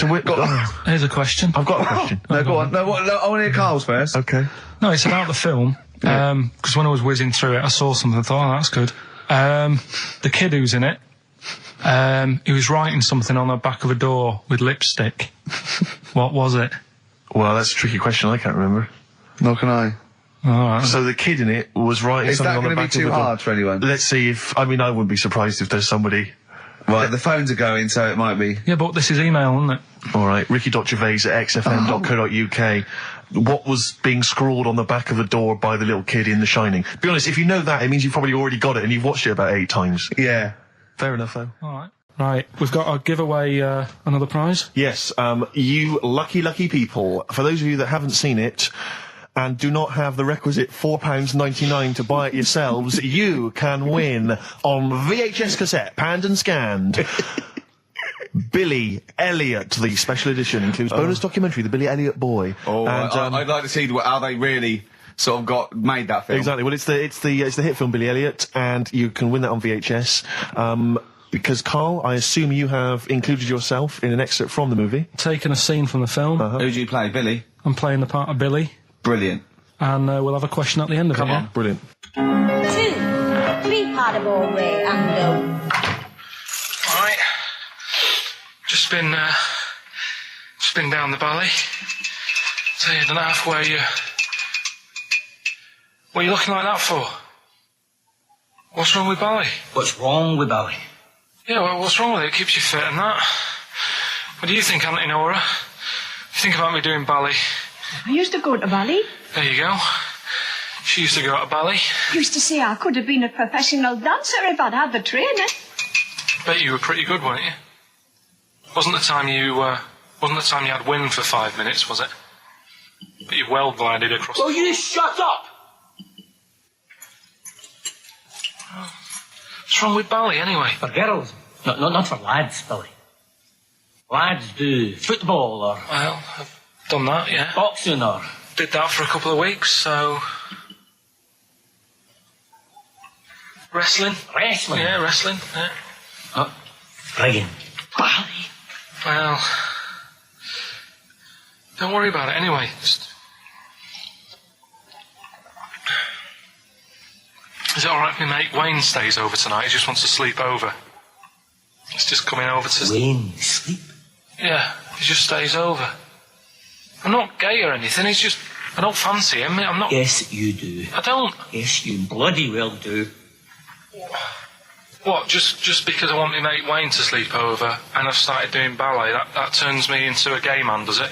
S15: Here's a question.
S2: I've got a question.
S1: No, go on. No, I want to hear Karl's first.
S2: Okay.
S15: No, it's about the film. Because when I was whizzing through it, I saw something and thought, oh, that's good. The kid who's in it, he was writing something on the back of a door with lipstick. What was it?
S2: Well, that's a tricky question. I can't remember.
S1: Nor can I.
S15: Right.
S2: So the kid in it was writing something on the back of the door.
S1: Is that going to be too hard for anyone?
S2: Let's see if... I mean, I wouldn't be surprised if there's somebody...
S1: Right, the phones are going, so it might be.
S15: Yeah, but this is email, isn't it?
S2: All right, Ricky.Gervais at xfm.co.uk. What was being scrawled on the back of the door by the little kid in The Shining? Be honest, if you know that, it means you've probably already got it and you've watched it about 8 times.
S1: Yeah.
S2: Fair enough, though.
S15: All right. Right, we've got to give away another prize.
S2: Yes, you lucky people. For those of you that haven't seen it and do not have the requisite £4.99 to buy it yourselves, you can win on VHS cassette, panned and scanned. Billy Elliot, the special edition, includes bonus documentary, The Billy Elliot Boy.
S14: Oh, and, I'd like to see how they really sort of made that film.
S2: Exactly. Well, it's the hit film Billy Elliot, and you can win that on VHS. Because, Karl, I assume you have included yourself in an excerpt from the movie.
S15: Taken a scene from the film.
S14: Who do you play, Billy?
S15: I'm playing the part of Billy.
S14: Brilliant.
S15: And we'll have a question at the end of it.
S2: Come on. Brilliant.
S19: 2, 3 part of Broadway and go.
S3: Alright. Just been down the valley. So you don't know where you... What are you looking like that for? What's wrong with Bally?
S9: What's wrong with Bally?
S3: Yeah, well, what's wrong with it? It keeps you fit and that. What do you think, Auntie Nora? You think about me doing ballet?
S17: I used to go to ballet.
S3: There you go. She used to go to ballet.
S17: Used to say I could have been a professional dancer if I'd had the training.
S3: Bet you were pretty good, weren't you? Wasn't the time you had wind for 5 minutes, was it? But you well glided across.
S9: Well, you shut up!
S3: What's wrong with ballet, anyway?
S9: For girls. Not for lads, Billy. Lads do football or...
S3: Well, I've done that, yeah.
S9: Boxing or...
S3: Did that for a couple of weeks, so... Wrestling?
S9: Wrestling?
S3: Yeah, wrestling, yeah.
S9: Oh, friggin' ballet.
S3: Well... Don't worry about it, anyway. Just... Is it alright if my mate Wayne stays over tonight? He just wants to sleep over. He's just coming over to...
S9: Wayne, sleep?
S3: Yeah, he just stays over. I'm not gay or anything, he's just... I don't fancy him, I'm not...
S9: Yes, you do.
S3: I don't.
S9: Yes, you bloody well do.
S3: What, just because I want my mate Wayne to sleep over and I've started doing ballet, that turns me into a gay man, does it?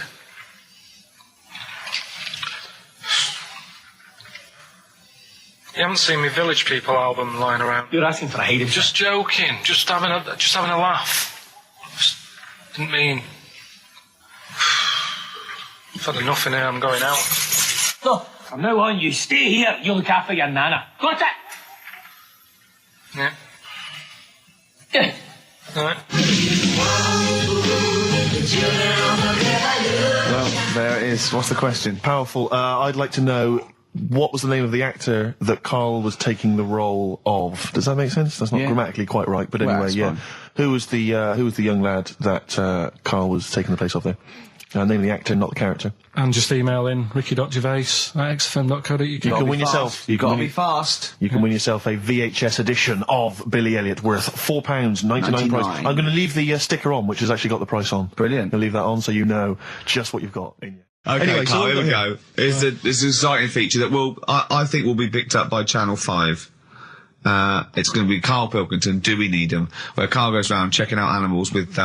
S3: You haven't seen my Village People album lying around.
S9: You're asking for a hiding.
S3: Just joking. Just having a laugh. Didn't mean I've had enough in here, I'm going out.
S9: Look, from now on, you stay here. You look after your nana. Got it?
S3: Yeah.
S9: Yeah.
S3: All right.
S2: Well, there it is. What's the question? Powerful. I'd like to know, what was the name of the actor that Karl was taking the role of? Does that make sense? That's not grammatically quite right, but anyway,
S14: fine.
S2: Who was the young lad that Karl was taking the place of there? Name of the actor, not the character.
S15: And just email in ricky.gervais@xfm.co.uk.
S2: You can win yourself.
S14: You gotta be fast.
S2: You can win yourself a VHS edition of Billy Elliot worth £4.99 price. I'm going to leave the sticker on, which has actually got the price on.
S14: Brilliant.
S2: I'll leave that on so you know just what you've got in you.
S14: Okay,
S2: Anyway,
S14: Carl,
S2: so
S14: here we go. It's an exciting feature that I think will be picked up by Channel 5. It's going to be Karl Pilkington, Do We Need Him? Where Karl goes around checking out animals with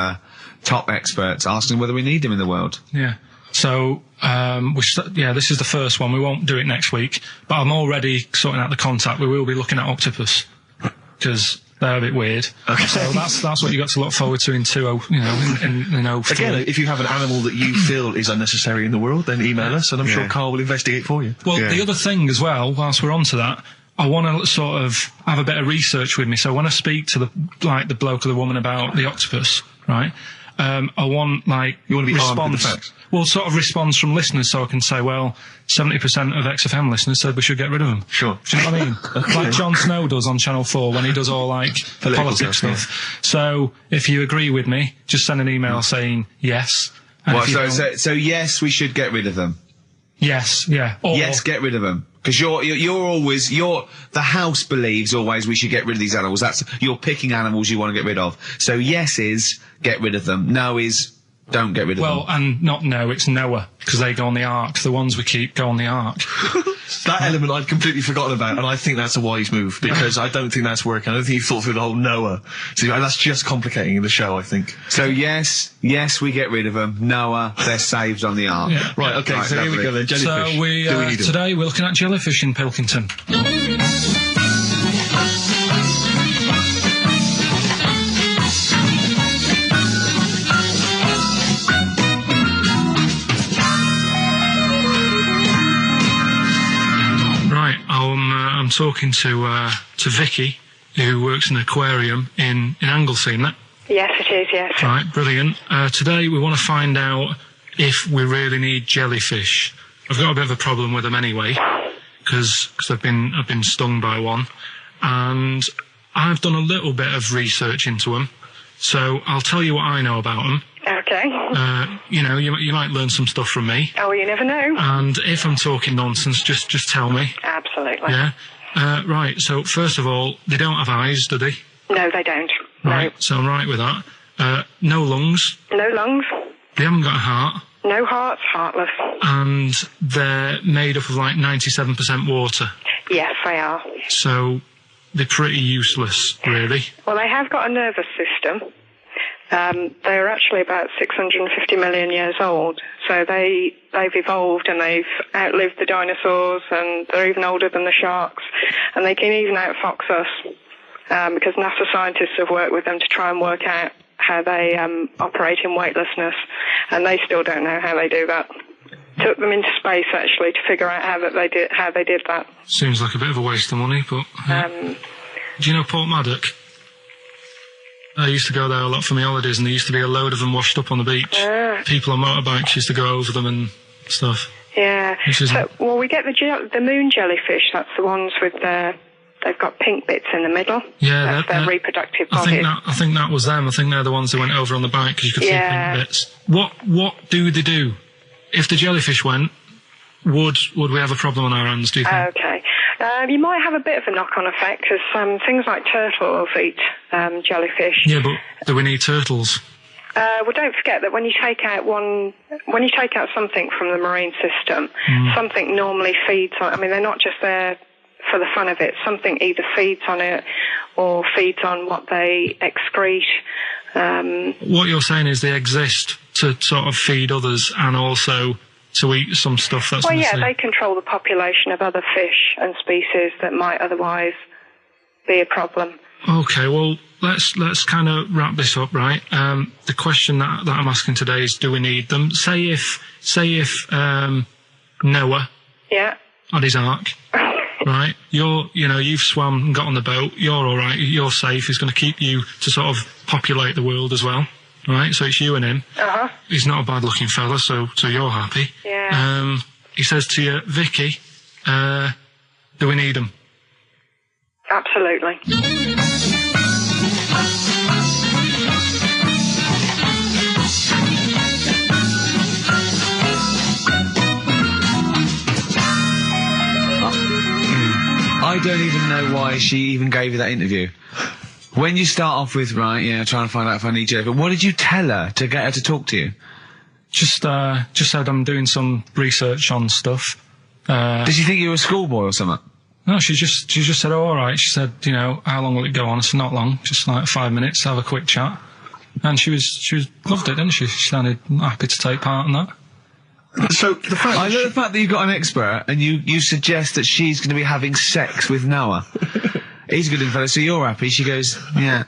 S14: top experts, asking whether we need them in the world.
S15: Yeah. So, this is the first one. We won't do it next week, but I'm already sorting out the contact. We will be looking at octopus, because they're a bit weird. Okay. So that's what you got to look forward to in 20,
S2: Again, if you have an animal that you feel is unnecessary in the world, then email us, and I'm sure Karl will investigate for you.
S15: Well, the other thing as well, whilst we're on to that, I want to sort of have a bit of research with me. So when I speak to the bloke or the woman about the octopus, right? I want
S2: you want to be armed with the facts.
S15: Well, sort of response from listeners, so I can say, well, 70% of XFM listeners said we should get rid of them.
S2: Sure.
S15: Do you know what I mean? Okay. Like Jon Snow does on Channel 4 when he does all politics stuff. Yeah. So if you agree with me, just send an email saying yes.
S14: So yes, we should get rid of them.
S15: Yes, yeah. Or
S14: yes, get rid of them. Because the house believes always we should get rid of these animals. You're picking animals you want to get rid of. So yes is get rid of them. No is don't get rid of them.
S15: Well, and not no, it's Noah, because they go on the ark. The ones we keep go on the ark.
S2: That element I'd completely forgotten about, and I think that's a wise move, because I don't think that's working. I don't think you've thought through the whole Noah. So that's just complicating the show, I think.
S14: So yes, we get rid of them. Noah, they're saved on the ark.
S15: Yeah.
S2: Right, okay, so here we go then, jellyfish.
S15: So today we're looking at jellyfish in Pilkington. I'm talking to Vicky, who works in an aquarium in Anglesey, isn't it?
S13: Yes, it is, yes.
S15: Right, brilliant. Today we want to find out if we really need jellyfish. I've got a bit of a problem with them anyway, because I've been stung by one, and I've done a little bit of research into them, so I'll tell you what I know about them.
S13: Okay.
S15: You might learn some stuff from me.
S13: Oh, you never know.
S15: And if I'm talking nonsense, just tell me.
S13: Absolutely.
S15: Yeah. Right, so first of all, they don't have eyes, do they?
S13: No, they don't.
S15: Right,
S13: no.
S15: So I'm right with that. No lungs.
S13: No lungs.
S15: They haven't got a heart.
S13: No hearts, heartless.
S15: And they're made up of like 97% water.
S13: Yes, they are.
S15: So they're pretty useless, really.
S13: Well, they have got a nervous system. They're actually about 650 million years old, so they've evolved and they've outlived the dinosaurs, and they're even older than the sharks, and they can even outfox us, because NASA scientists have worked with them to try and work out how they operate in weightlessness, and they still don't know how they do that. Took them into space actually to figure out how they did that.
S15: Seems like a bit of a waste of money, but do you know Port Maddock? I used to go there a lot for my holidays, and there used to be a load of them washed up on the beach. People on motorbikes used to go over them and stuff.
S13: Yeah. Well, we get the moon jellyfish. That's the ones with they've got pink bits in the middle.
S15: Yeah,
S13: that's their reproductive bodies.
S15: I think that was them. I think they're the ones that went over on the bike, because you could see pink bits. What do they do? If the jellyfish went, would we have a problem on our hands, do you think?
S13: Okay. You might have a bit of a knock-on effect, because things like turtles eat jellyfish.
S15: Yeah, but do we need turtles?
S13: Well, don't forget that when you take out something from the marine system, something normally feeds on. I mean, they're not just there for the fun of it. Something either feeds on it or feeds on what they excrete.
S15: What you're saying is they exist to sort of feed others and also to eat some stuff that's...
S13: Well, yeah, they control the population of other fish and species that might otherwise be a problem.
S15: Okay, well,
S3: let's kind of wrap this up, right? The question that I'm asking today is, do we need them? Say if Noah on his ark, right? You've swum and got on the boat. You're all right. You're safe. He's going to keep you to sort of populate the world as well, right? So it's you and him. He's not a bad-looking fella, so you're happy.
S13: Yeah.
S3: He says to you, Vicky, do we need him?
S13: Absolutely.
S14: I don't even know why she even gave you that interview. When you start off with, right, yeah, trying to find out if I need you, but what did you tell her to get her to talk to you?
S3: Just said I'm doing some research on stuff.
S14: Did she think you were a schoolboy or something?
S3: No, she just said, oh, all right. She said, how long will it go on? I said, not long, just like 5 minutes, have a quick chat. And she loved it, didn't she? She sounded happy to take part in that.
S2: So the fact
S14: I love the fact that you've got an expert and you suggest that she's going to be having sex with Noah. He's a good info, so you're happy. She goes, yeah.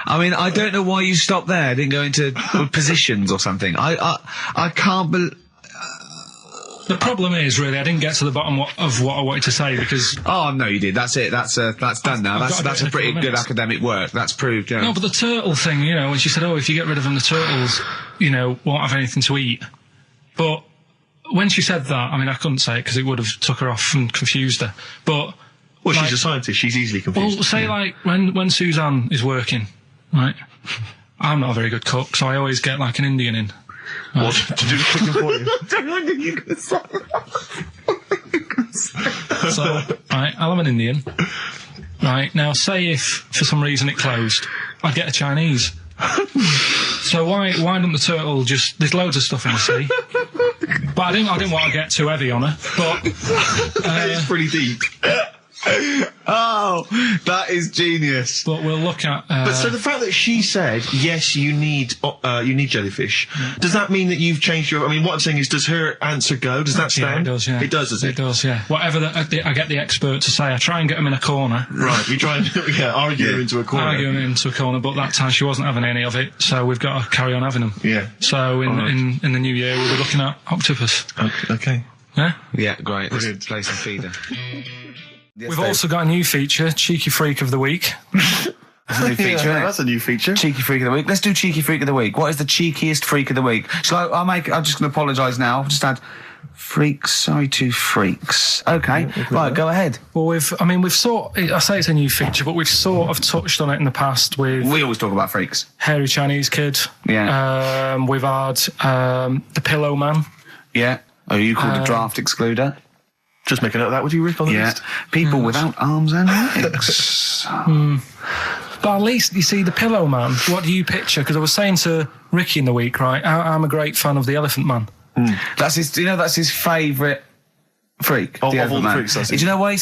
S14: I mean, I don't know why you stopped there. Didn't go into positions or something. I can't believe.
S3: The problem is, really, I didn't get to the bottom of what I wanted to say because.
S14: Oh no, you did. That's it. That's done now. That's a pretty good academic work. That's proved. Yeah.
S3: No, but the turtle thing, when she said, "Oh, if you get rid of them, the turtles, won't have anything to eat." But when she said that, I mean, I couldn't say it because it would have took her off and confused her. But
S2: well, she's a scientist. She's easily confused.
S3: Well, say like when Suzanne is working, right? I'm not a very good cook, so I always get like an Indian in.
S2: What? To do the cooking for you?
S3: So, right, I'll have an Indian. Right, now say if for some reason it closed, I'd get a Chinese. So why don't the turtle just... There's loads of stuff in the sea. But I didn't want to get too heavy on her, but...
S2: that is pretty deep.
S14: Oh, that is genius.
S3: But we'll look at...
S2: But so the fact that she said, yes, you need jellyfish, does that mean that you've changed your... I mean, what I'm saying is, does her answer go? Does that stand?
S3: Yeah, it does, yeah.
S2: It does, does it?
S3: It does, yeah. Whatever I get the expert to say, I try and get them in a corner.
S2: Right, we try and argue them into a corner.
S3: Argue them into a corner, but that time she wasn't having any of it, so we've got to carry on having them.
S2: Yeah.
S3: So in the new year, we'll be looking at octopus.
S2: Okay.
S3: Yeah?
S14: Yeah, great. Let's play some feeder.
S3: Yes, We've also got a new feature, Cheeky Freak of the Week.
S1: That's a new feature.
S2: Yeah, that's a new feature.
S1: Cheeky Freak of the Week. Let's do Cheeky Freak of the Week. What is the cheekiest freak of the week? So I'm just going to apologise now. I've just had freaks. Sorry to freaks. Okay, right, go ahead.
S3: Well, I say it's a new feature, but we've sort of touched on it in the past with...
S1: We always talk about freaks.
S3: Hairy Chinese kid.
S1: Yeah.
S3: We've had the Pillow Man.
S1: Yeah. Oh, you called a draft excluder?
S2: Just make a note of that, would you, Rick, on the list?
S1: People without arms and legs.
S3: But at least, you see, the Pillow Man, what do you picture? Because I was saying to Ricky in the week, right, I'm a great fan of the Elephant Man.
S1: That's his, that's his favourite freak.
S2: Of all the freaks, that's it.
S1: Do you know why he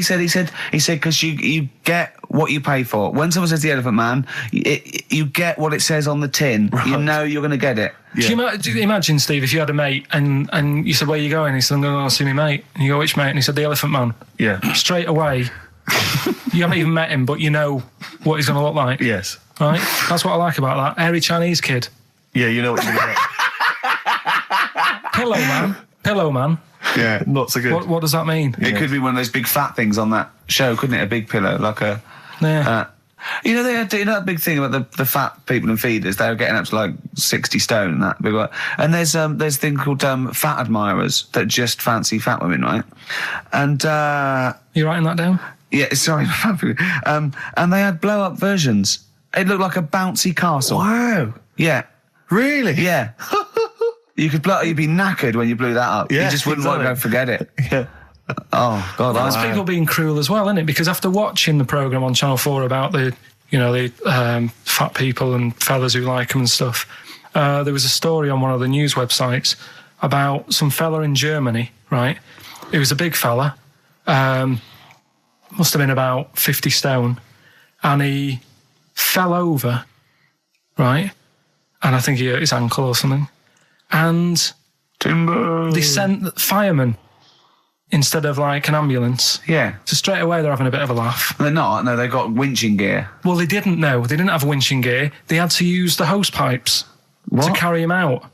S1: said, He said, because you get what you pay for. When someone says the Elephant Man, you get what it says on the tin. Right. You know you're going to get it.
S3: Yeah. Do you imagine, Steve, if you had a mate and you said, where are you going? He said, I'm going to go see my mate. And you go, which mate? And he said, the Elephant Man.
S2: Yeah.
S3: Straight away, you haven't even met him, but you know what he's going to look like.
S2: Yes.
S3: Right? That's what I like about that. Hairy Chinese kid.
S2: Yeah, you know what you're going to get.
S3: Pillow Man.
S2: Yeah, not so good.
S3: What does that mean?
S1: It could be one of those big fat things on that show, couldn't it? A big pillow, like a...
S3: Yeah.
S1: They had that big thing about the fat people in feeders. They were getting up to like 60 stone and that big one. And there's a thing called fat admirers that just fancy fat women, right? And
S3: you writing that down?
S1: Yeah, sorry. And they had blow up versions. It looked like a bouncy castle.
S2: Wow.
S1: Yeah.
S2: Really?
S1: Yeah. You'd be knackered when you blew that up.
S2: Yeah,
S1: you just wouldn't want to go forget it.
S2: Yeah.
S1: Oh, God.
S3: Well, that's people being cruel as well, isn't it? Because after watching the programme on Channel 4 about the fat people and fellas who like them and stuff, there was a story on one of the news websites about some fella in Germany, right? He was a big fella, must have been about 50 stone, and he fell over, right? And I think he hurt his ankle or something. And
S1: Timber.
S3: They sent firemen
S15: instead of like an ambulance.
S14: Yeah.
S15: So straight away they're having a bit of a laugh.
S14: They're not. No, they've got winching gear.
S15: Well, they didn't know. They didn't have winching gear. They had to use the hose pipes to carry him out.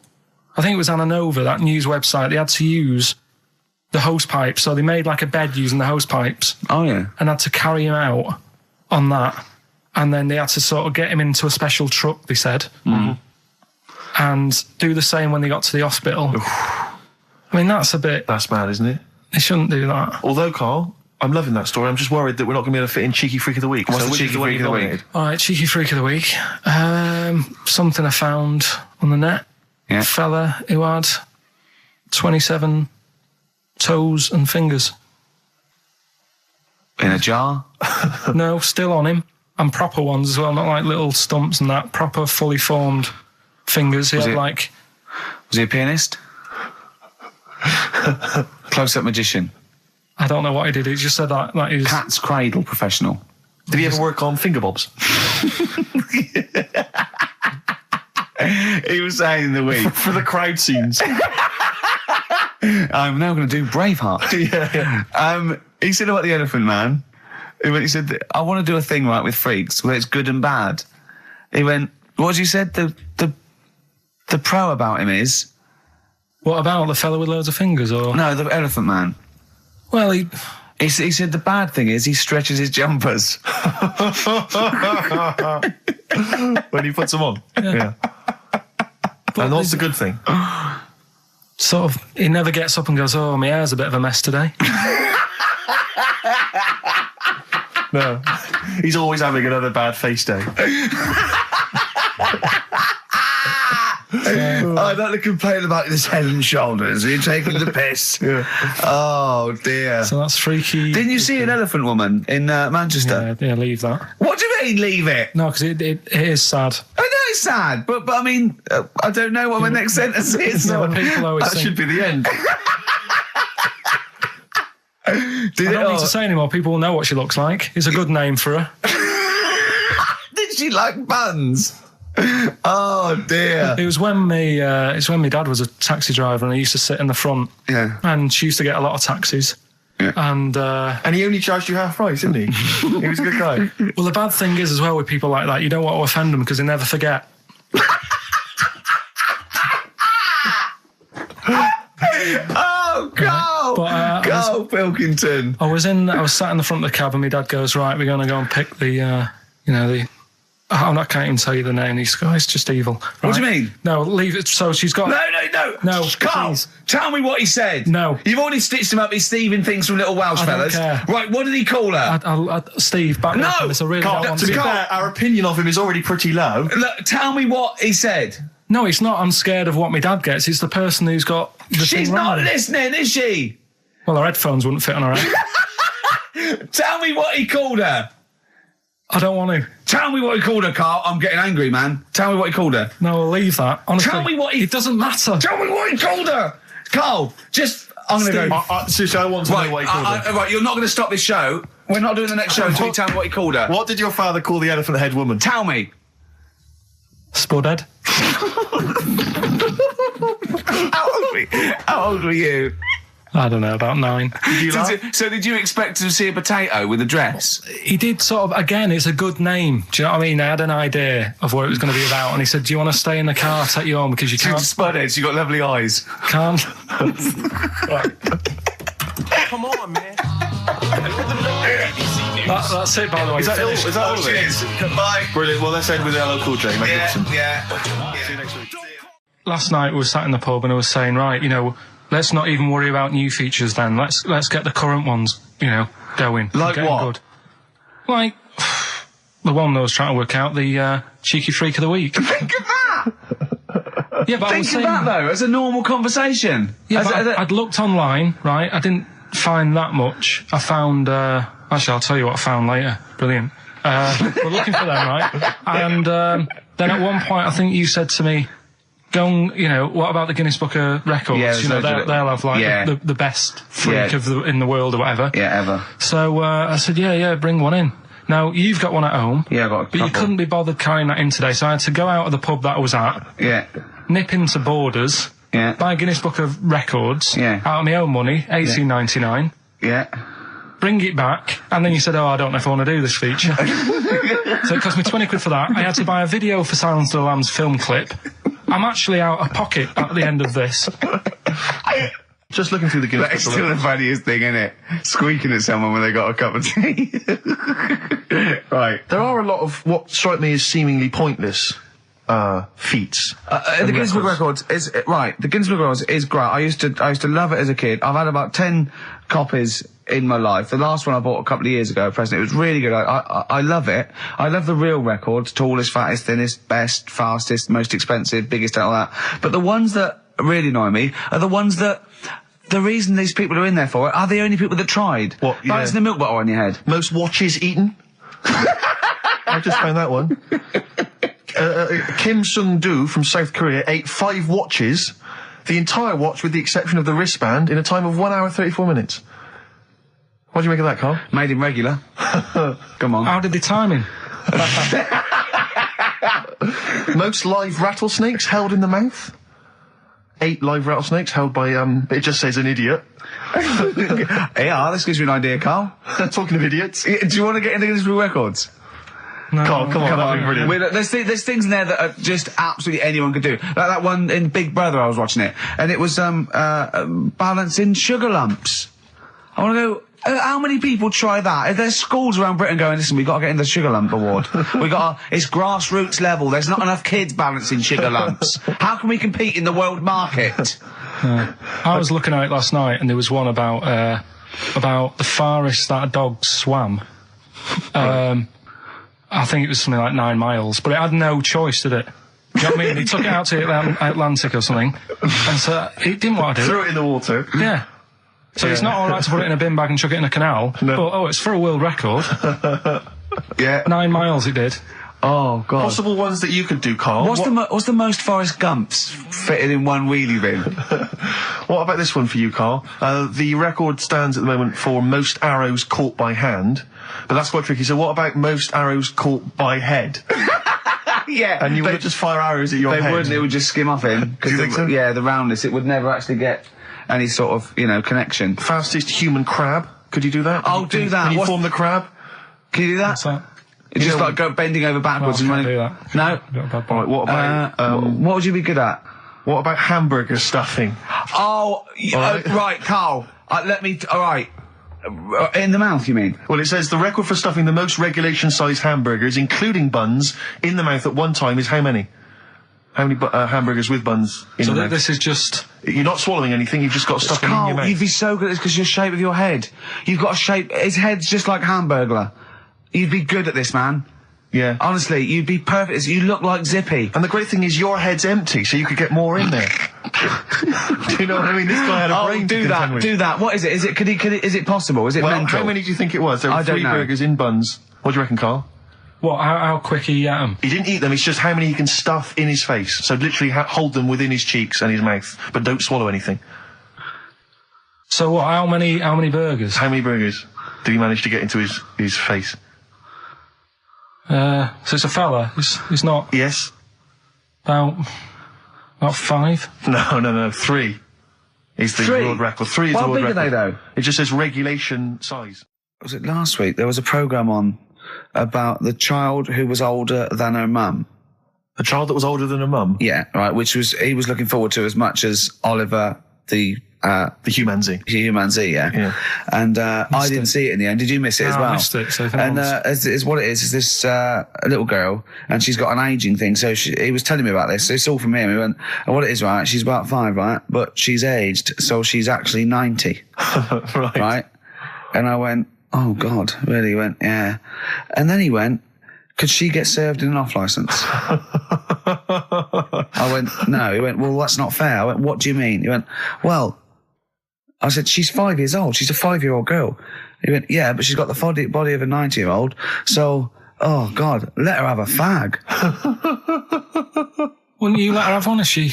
S15: I think it was Anna Nova, that news website. They had to use the hose pipes. So they made like a bed using the hose pipes.
S14: Oh, yeah.
S15: And had to carry him out on that. And then they had to sort of get him into a special truck, they said.
S14: Mm-hmm.
S15: And do the same when they got to the hospital. I mean, that's a bit...
S2: That's mad, isn't it?
S15: They shouldn't do that.
S2: Although, Carl, I'm loving that story. I'm just worried that we're not going to be able to fit in Cheeky Freak of the Week.
S14: What's the Cheeky Freak of the Week?
S15: All right, Cheeky Freak of the Week. Something I found on the net.
S14: Yeah.
S15: A fella who had 27 toes and fingers.
S14: In a jar?
S15: No, still on him. And proper ones as well, not like little stumps and that. Proper, fully formed fingers. He had like...
S14: Was he a pianist? Close-up magician?
S15: I don't know what he did. He just said that he was...
S14: Cat's cradle professional.
S2: Did he ever work on finger bobs?
S14: He was saying in the week.
S2: For the crowd scenes.
S14: I'm now going to do Braveheart.
S2: Yeah.
S14: He said about the Elephant Man. He said, I want to do a thing right with freaks where it's good and bad. He went, what did you said? The pro about him is...
S15: What about the fella with loads of fingers, or...?
S14: No, the Elephant Man.
S15: Well, he
S14: said the bad thing is he stretches his jumpers.
S2: When he puts them on.
S15: Yeah.
S2: And what's the good thing?
S15: Sort of, he never gets up and goes, oh, my hair's a bit of a mess today.
S2: No. He's always having another bad face day.
S14: I don't to complain about this head and shoulders. You're taking the piss.
S2: Yeah.
S14: Oh, dear.
S15: So that's freaky.
S14: Didn't you see an elephant woman in Manchester?
S15: Yeah, leave that.
S14: What do you mean, leave it?
S15: No, because it is sad.
S14: I know it's sad, but I mean, I don't know what my next sentence is.
S15: No, people always
S2: that should be the end.
S15: I don't need to say anymore. People will know what she looks like. It's a good name for her.
S14: Did she like buns? Oh dear!
S15: It was when it's when my dad was a taxi driver, and I used to sit in the front.
S14: Yeah.
S15: And she used to get a lot of taxis.
S14: Yeah.
S15: And
S2: he only charged you half price, didn't he? He was a good guy.
S15: Well, the bad thing is as well with people like that, you don't want to offend them because they never forget.
S14: Oh, go! Go, Pilkington!
S15: I was sat in the front of the cab, and my dad goes, right, we're going to go and pick the I can't even tell you the name. These guys, just evil. Right?
S14: What do you mean?
S15: No, leave it. So she's got... No,
S14: Carl,
S15: please.
S14: tell me what he said.
S15: No.
S14: You've already stitched him up. He's Stephen things from Little Welsh
S15: I don't
S14: Fellas.
S15: care.
S14: Right, what did he call her?
S15: Steve, back up on this. I really
S2: Carl,
S15: don't want
S2: to be fair, our opinion of him is already pretty low.
S14: Look, tell me what he said.
S15: No, it's not. I'm scared of what my dad gets. It's the person who's got the
S14: She's
S15: thing
S14: not
S15: wrong.
S14: listening, is she?
S15: Well, her headphones wouldn't fit on her head.
S14: Tell me what he called her.
S15: I don't want to.
S14: Tell me what he called her, Carl. I'm getting angry, man. Tell me what he called her.
S15: No, I'll leave that. Honestly,
S14: Tell me what he...
S15: It doesn't matter.
S14: Tell me what he called her. Carl, just... I'm going to go...
S2: Seriously, I want to know what he called her.
S14: Right, you're not going to stop this show. We're not doing the next show until you tell me what he called her.
S2: What did your father call the elephant head woman?
S14: Tell me.
S15: Spudhead.
S14: How old were you?
S15: I don't know, about 9.
S14: So did you expect to see a potato with a dress?
S15: He did sort of, again, it's a good name. Do you know what I mean? I had an idea of what it was going to be about, and he said, do you want to stay in the car, I'll take you home, because you can't...
S14: She's Spudhead, you got lovely eyes.
S15: Can't.
S16: Come on, man.
S15: That's it, by the way.
S2: Is that all of it?
S14: Cheers. Bye.
S2: Brilliant. Well, let's end with LL Cool J.
S14: Yeah.
S2: See you next week.
S15: Last night we were sat in the pub and I was saying, right, let's not even worry about new features then. Let's get the current ones, going.
S14: Like what?
S15: Good. Like the one that I was trying to work out, the Cheeky Freak of the Week.
S14: Think of that!
S15: Yeah, but
S14: Think of that, though, as a normal conversation.
S15: Yeah, I'd looked online, right? I didn't find that much. I found... actually, I'll tell you what I found later. Brilliant. We're looking for them, right? And then at one point, I think you said to me, go and, what about the Guinness Book of Records?
S14: Yeah,
S15: they'll have, like, the best freak in the world or whatever.
S14: Yeah, ever.
S15: So I said, yeah, bring one in. Now, you've got one at home.
S14: Yeah, I've got a couple.
S15: But you couldn't be bothered carrying that in today, so I had to go out of the pub that I was at.
S14: Yeah.
S15: Nip into Borders. buy a Guinness Book of Records out of my own money, $18.99.
S14: Yeah.
S15: Bring it back, and then you said, I don't know if I want to do this feature. So it cost me 20 quid for that. I had to buy a video for Silence of the Lambs film clip. I'm actually out of pocket at the end of this.
S2: Just looking through the Guinness Book.
S14: That's still the funniest thing, isn't it? Squeaking at someone when they got a cup of tea. Right.
S2: There are a lot of what strike me as seemingly pointless feats.
S14: The Guinness Book of Records is right. The Guinness Book of Records is great. I used to love it as a kid. I've had about 10 copies in my life. The last one I bought a couple of years ago, present. It was really good. I love it. I love the real records: tallest, fattest, thinnest, best, fastest, most expensive, biggest, and all that. But the ones that really annoy me are the ones that. The reason these people are in there for it are the only people that tried.
S2: What?
S14: Balancing the milk bottle on your head.
S2: Most watches eaten. I just found that one. Kim Sung-do from South Korea ate 5 watches, the entire watch with the exception of the wristband, in a time of 1 hour 34 minutes. What do you make of that, Carl?
S14: Made him regular. Come on.
S15: How did they time him?
S2: Most live rattlesnakes held in the mouth. 8 live rattlesnakes held by, it just says an idiot.
S14: Yeah, this gives you an idea, Carl.
S2: Talking of idiots.
S14: Do you want to get into Guinness Book of Records?
S2: No, Carl, come on, that'd be brilliant.
S14: There's things in there that are just absolutely anyone could do. Like that one in Big Brother, I was watching it, and it was balancing sugar lumps. I want to go. How many people try that? If there's schools around Britain going, listen, we've got to get in the Sugar Lump Award. It's grassroots level. There's not enough kids balancing sugar lumps. How can we compete in the world market?
S15: I was looking at it last night, and there was one about the farthest that a dog swam. I think it was something like 9 miles, but it had no choice, did it? Do you know what I mean? He took it out to the Atlantic or something, and so it didn't want to do it.
S2: Threw it in the water.
S15: Yeah. So it's not all right to put it in a bin bag and chuck it in a canal, but, it's for a world record.
S2: Yeah.
S15: 9 miles it did.
S14: Oh, God.
S2: Possible ones that you could do, Carl.
S14: What's the most Forrest Gumps fitted in one wheelie bin?
S2: What about this one for you, Carl? The record stands at the moment for most arrows caught by hand, but that's quite tricky. So what about most arrows caught by head?
S14: Yeah.
S2: And you would just fire arrows at your head?
S14: They wouldn't, it would just skim off him.
S2: Do you think so?
S14: Yeah, the roundness, it would never actually get any sort of, connection.
S2: Fastest human crab. Could you do that?
S14: Do that.
S2: Can you form the crab?
S14: Can you do that?
S15: What's that?
S14: It's just like bending over backwards and running.
S15: Do that.
S14: No.
S2: Right, what about
S14: what would you be good at?
S2: What about hamburger stuffing?
S14: Right, Carl. Let me. All right. In the mouth, you mean?
S2: Well, it says the record for stuffing the most regulation-sized hamburgers, including buns, in the mouth at one time is how many? How many hamburgers with buns in the mouth?
S15: This is just...
S2: You're not swallowing anything, you've just got stuffing in your mouth.
S14: You'd be so good at this because your shape of your head. You've got a shape... His head's just like Hamburglar. You'd be good at this, man.
S2: Yeah.
S14: Honestly, you'd be perfect. You look like Zippy.
S2: And the great thing is your head's empty, so you could get more in there. Do you know what I mean? This guy had a brain to contend with.
S14: Do that. What is it? Is it possible? Is it mental?
S2: How many do you think it was? There were 3 burgers in buns. What do you reckon, Carl?
S15: What? How quick he ate them?
S2: He didn't eat them, it's just how many he can stuff in his face. So literally hold them within his cheeks and his mouth, but don't swallow anything.
S15: So what, how many burgers?
S2: How many burgers did he manage to get into his face?
S15: So it's a fella, he's not...
S2: Yes.
S15: About 5?
S2: No, 3. Is the world record. 3 is the world record.
S14: How big are they, though?
S2: It just says regulation size.
S1: Was it last week? There was a programme on about the child who was older than her mum.
S2: A child that was older than her mum?
S1: Yeah, right, he was looking forward to as much as Oliver, the
S2: humanzee.
S1: Humanzee, yeah. And I didn't see it in the end. Did you miss it as well?
S15: I missed it. So
S1: and is what it is this little girl, and she's got an ageing thing. So he was telling me about this. It's all from him. He went, and what it is, right? She's about 5, right? But she's aged, so she's actually 90. Right? And I went, oh God, really? He went, yeah. And then he went, could she get served in an off licence? I went, no. He went, well, that's not fair. I went, what do you mean? He went, well, I said, she's 5 years old. She's a 5-year-old girl. He went, yeah, but she's got the body of a 90-year-old. So, oh God, let her have a fag.
S15: Wouldn't you let her have one if she...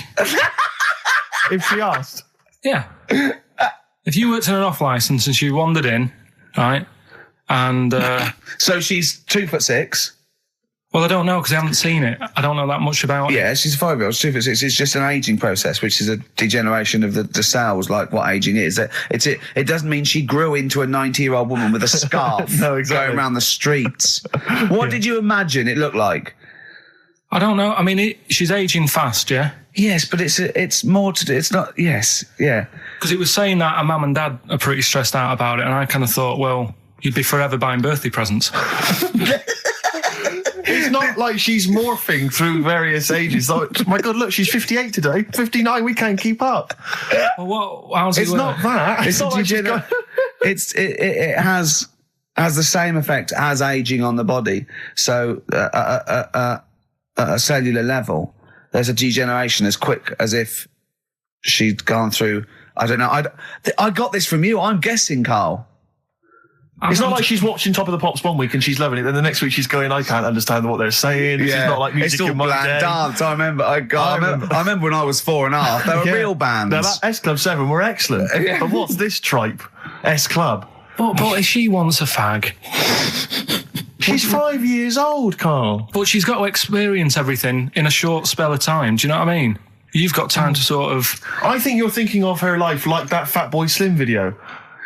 S2: if she asked?
S15: Yeah. If you worked in an off licence and she wandered in, right, and...
S1: So she's 2'6".
S3: Well, I don't know, because I haven't seen it. I don't know that much about it.
S1: Yeah, she's a 5-year-old. It's just an aging process, which is a degeneration of the cells, like what aging is. It doesn't mean she grew into a 90-year-old woman with a scarf
S2: No, exactly.
S1: going around the streets. What did you imagine it looked like?
S3: I don't know. I mean, she's aging fast, yeah?
S1: Yes, but it's more to do. It's not. Yes, yeah.
S3: Because it was saying that her mum and dad are pretty stressed out about it, and I kind of thought, well, you'd be forever buying birthday presents.
S2: It's not like she's morphing through various ages. Like, my God, look, she's 58 today. 59, we can't keep up.
S3: Well, how's it
S2: It's
S3: work?
S2: not that.
S1: It's
S2: not like she's got-
S1: it has the same effect as aging on the body. So at a cellular level, there's a degeneration as quick as if she'd gone through. I don't know. I got this from you. I'm guessing, Carl.
S2: It's not like she's watching Top of the Pops one week and she's loving it, then the next week she's going, I can't understand what they're saying. Yeah. It's not like music
S1: it's all
S2: in my
S1: bland
S2: day.
S1: dance. I remember when I was 4.5. They were real bands.
S2: Now, that S Club 7 were excellent.
S1: Yeah.
S2: But what's this tripe? S Club.
S3: But if she wants a fag...
S2: She's 5 years old, Carl.
S3: But she's got to experience everything in a short spell of time. Do you know what I mean? You've got time to sort of...
S2: I think you're thinking of her life like that Fatboy Slim video,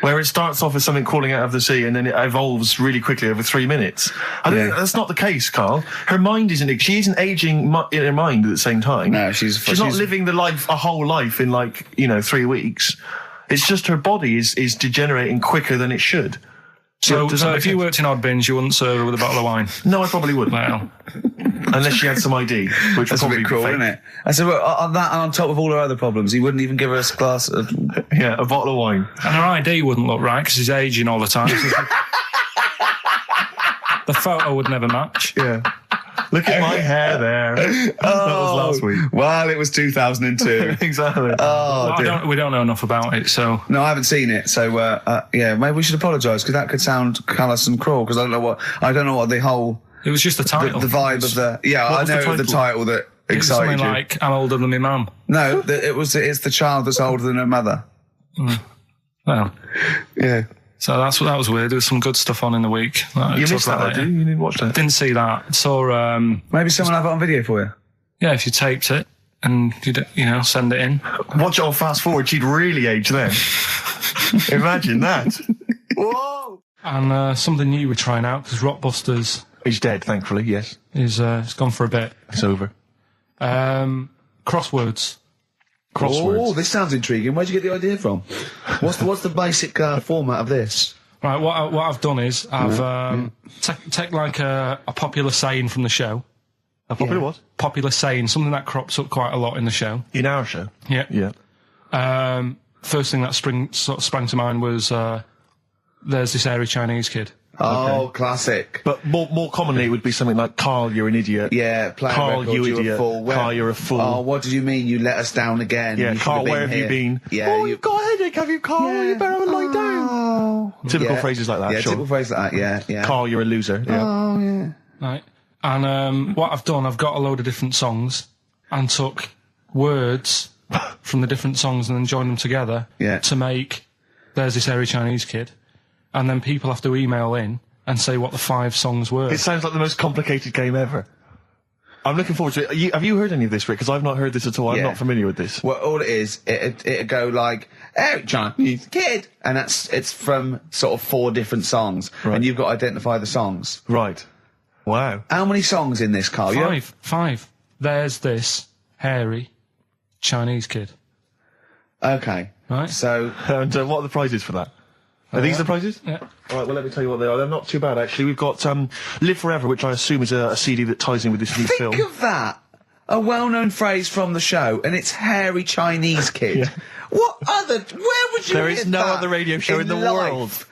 S2: where it starts off as something crawling out of the sea and then it evolves really quickly over 3 minutes. I don't think that's not the case, Carl. Her mind isn't... She isn't aging in her mind at the same time.
S1: No, she's
S2: not living a whole life in 3 weeks. It's just her body is degenerating quicker than it should.
S3: So if you worked in Odd Bins, you wouldn't serve her with a bottle of wine?
S2: No, I probably wouldn't.
S3: Well...
S2: Unless she had some ID, which
S1: That's
S2: would probably
S1: a bit cruel,
S2: be fake.
S1: isn't it? I said, well, on that and on top of all her other problems, he wouldn't even give her a glass of...
S2: Yeah, a bottle of wine.
S3: And her ID wouldn't look right, because she's aging all the time. The photo would never match.
S2: Yeah. Look at my hair there. That was last week.
S1: Well, it was 2002.
S2: Exactly.
S3: Well, we don't know enough about it, so...
S1: No, I haven't seen it, so, yeah, maybe we should apologise, because that could sound callous and cruel, because I don't know what the whole...
S3: It was just the title.
S1: The vibe of the... Yeah, I know the title that excited
S3: something
S1: you.
S3: like, I'm older than my mum.
S1: No, it's the child that's older than her mother.
S3: Well...
S1: Yeah.
S3: So that was weird. There was some good stuff on in the week.
S2: You missed that, did you? You didn't watch that?
S3: Didn't see that. Saw...
S1: Maybe someone have it on video for you?
S3: Yeah, if you taped it and, send it in.
S2: Watch it on fast forward, she'd really age then. Imagine that. Whoa!
S3: And something new we're trying out, because Rockbusters...
S2: He's dead, thankfully, yes.
S3: It's gone for a bit.
S2: It's over.
S3: Crosswords.
S1: Oh, this sounds intriguing. Where'd you get the idea from? What's the basic format of this?
S3: Right, what I've done is I've take like a popular saying from the show.
S2: A popular what?
S3: Popular saying, something that crops up quite a lot in the show.
S2: In our show?
S3: Yeah.
S2: Yeah.
S3: First thing that sprang to mind was there's this hairy Chinese kid.
S1: Oh,
S2: Okay.
S1: classic.
S2: But more commonly it would be something like, Carl, you're an idiot.
S1: Yeah,
S2: Carl,
S1: record,
S2: you
S1: you're
S2: idiot.
S1: a fool.
S2: Carl, you're a fool.
S1: Oh, what did you mean? You let us down again.
S2: Yeah,
S1: You
S2: Carl,
S1: should
S2: where
S1: been
S2: have you
S1: here.
S2: been?
S1: Yeah,
S2: you've got a headache, have you, Carl?
S1: Yeah.
S2: You better have a lie down. Typical phrases like that,
S1: Yeah,
S2: sure.
S1: typical phrases like that, yeah.
S2: Carl, you're a loser. Yeah.
S1: Oh, yeah.
S3: Right. And what I've done, I've got a load of different songs and took words from the different songs and then joined them together to make There's This Hairy Chinese Kid. And then people have to email in and say what the 5 songs were.
S2: It sounds like the most complicated game ever. I'm looking forward to it. Have you heard any of this, Rick? Because I've not heard this at all. I'm not familiar with this.
S1: Well, all it is, it'd go like, "Hey, Chinese kid," and it's from sort of 4 different songs, and you've got to identify the songs.
S2: Right. Wow.
S1: How many songs in this, Carl?
S3: 5. There's this hairy Chinese kid.
S1: Okay.
S3: Right.
S1: So,
S2: and what are the prizes for that? Are these the prizes?
S3: Yeah.
S2: All right, well, let me tell you what they are. They're not too bad, actually. We've got Live Forever, which I assume is a CD that ties in with this new film.
S1: Think of that! A well-known phrase from the show, and it's hairy Chinese kid.
S2: Yeah.
S1: Where would you
S2: There
S1: hear
S2: is no
S1: that
S2: other radio show in the
S1: life?
S2: world.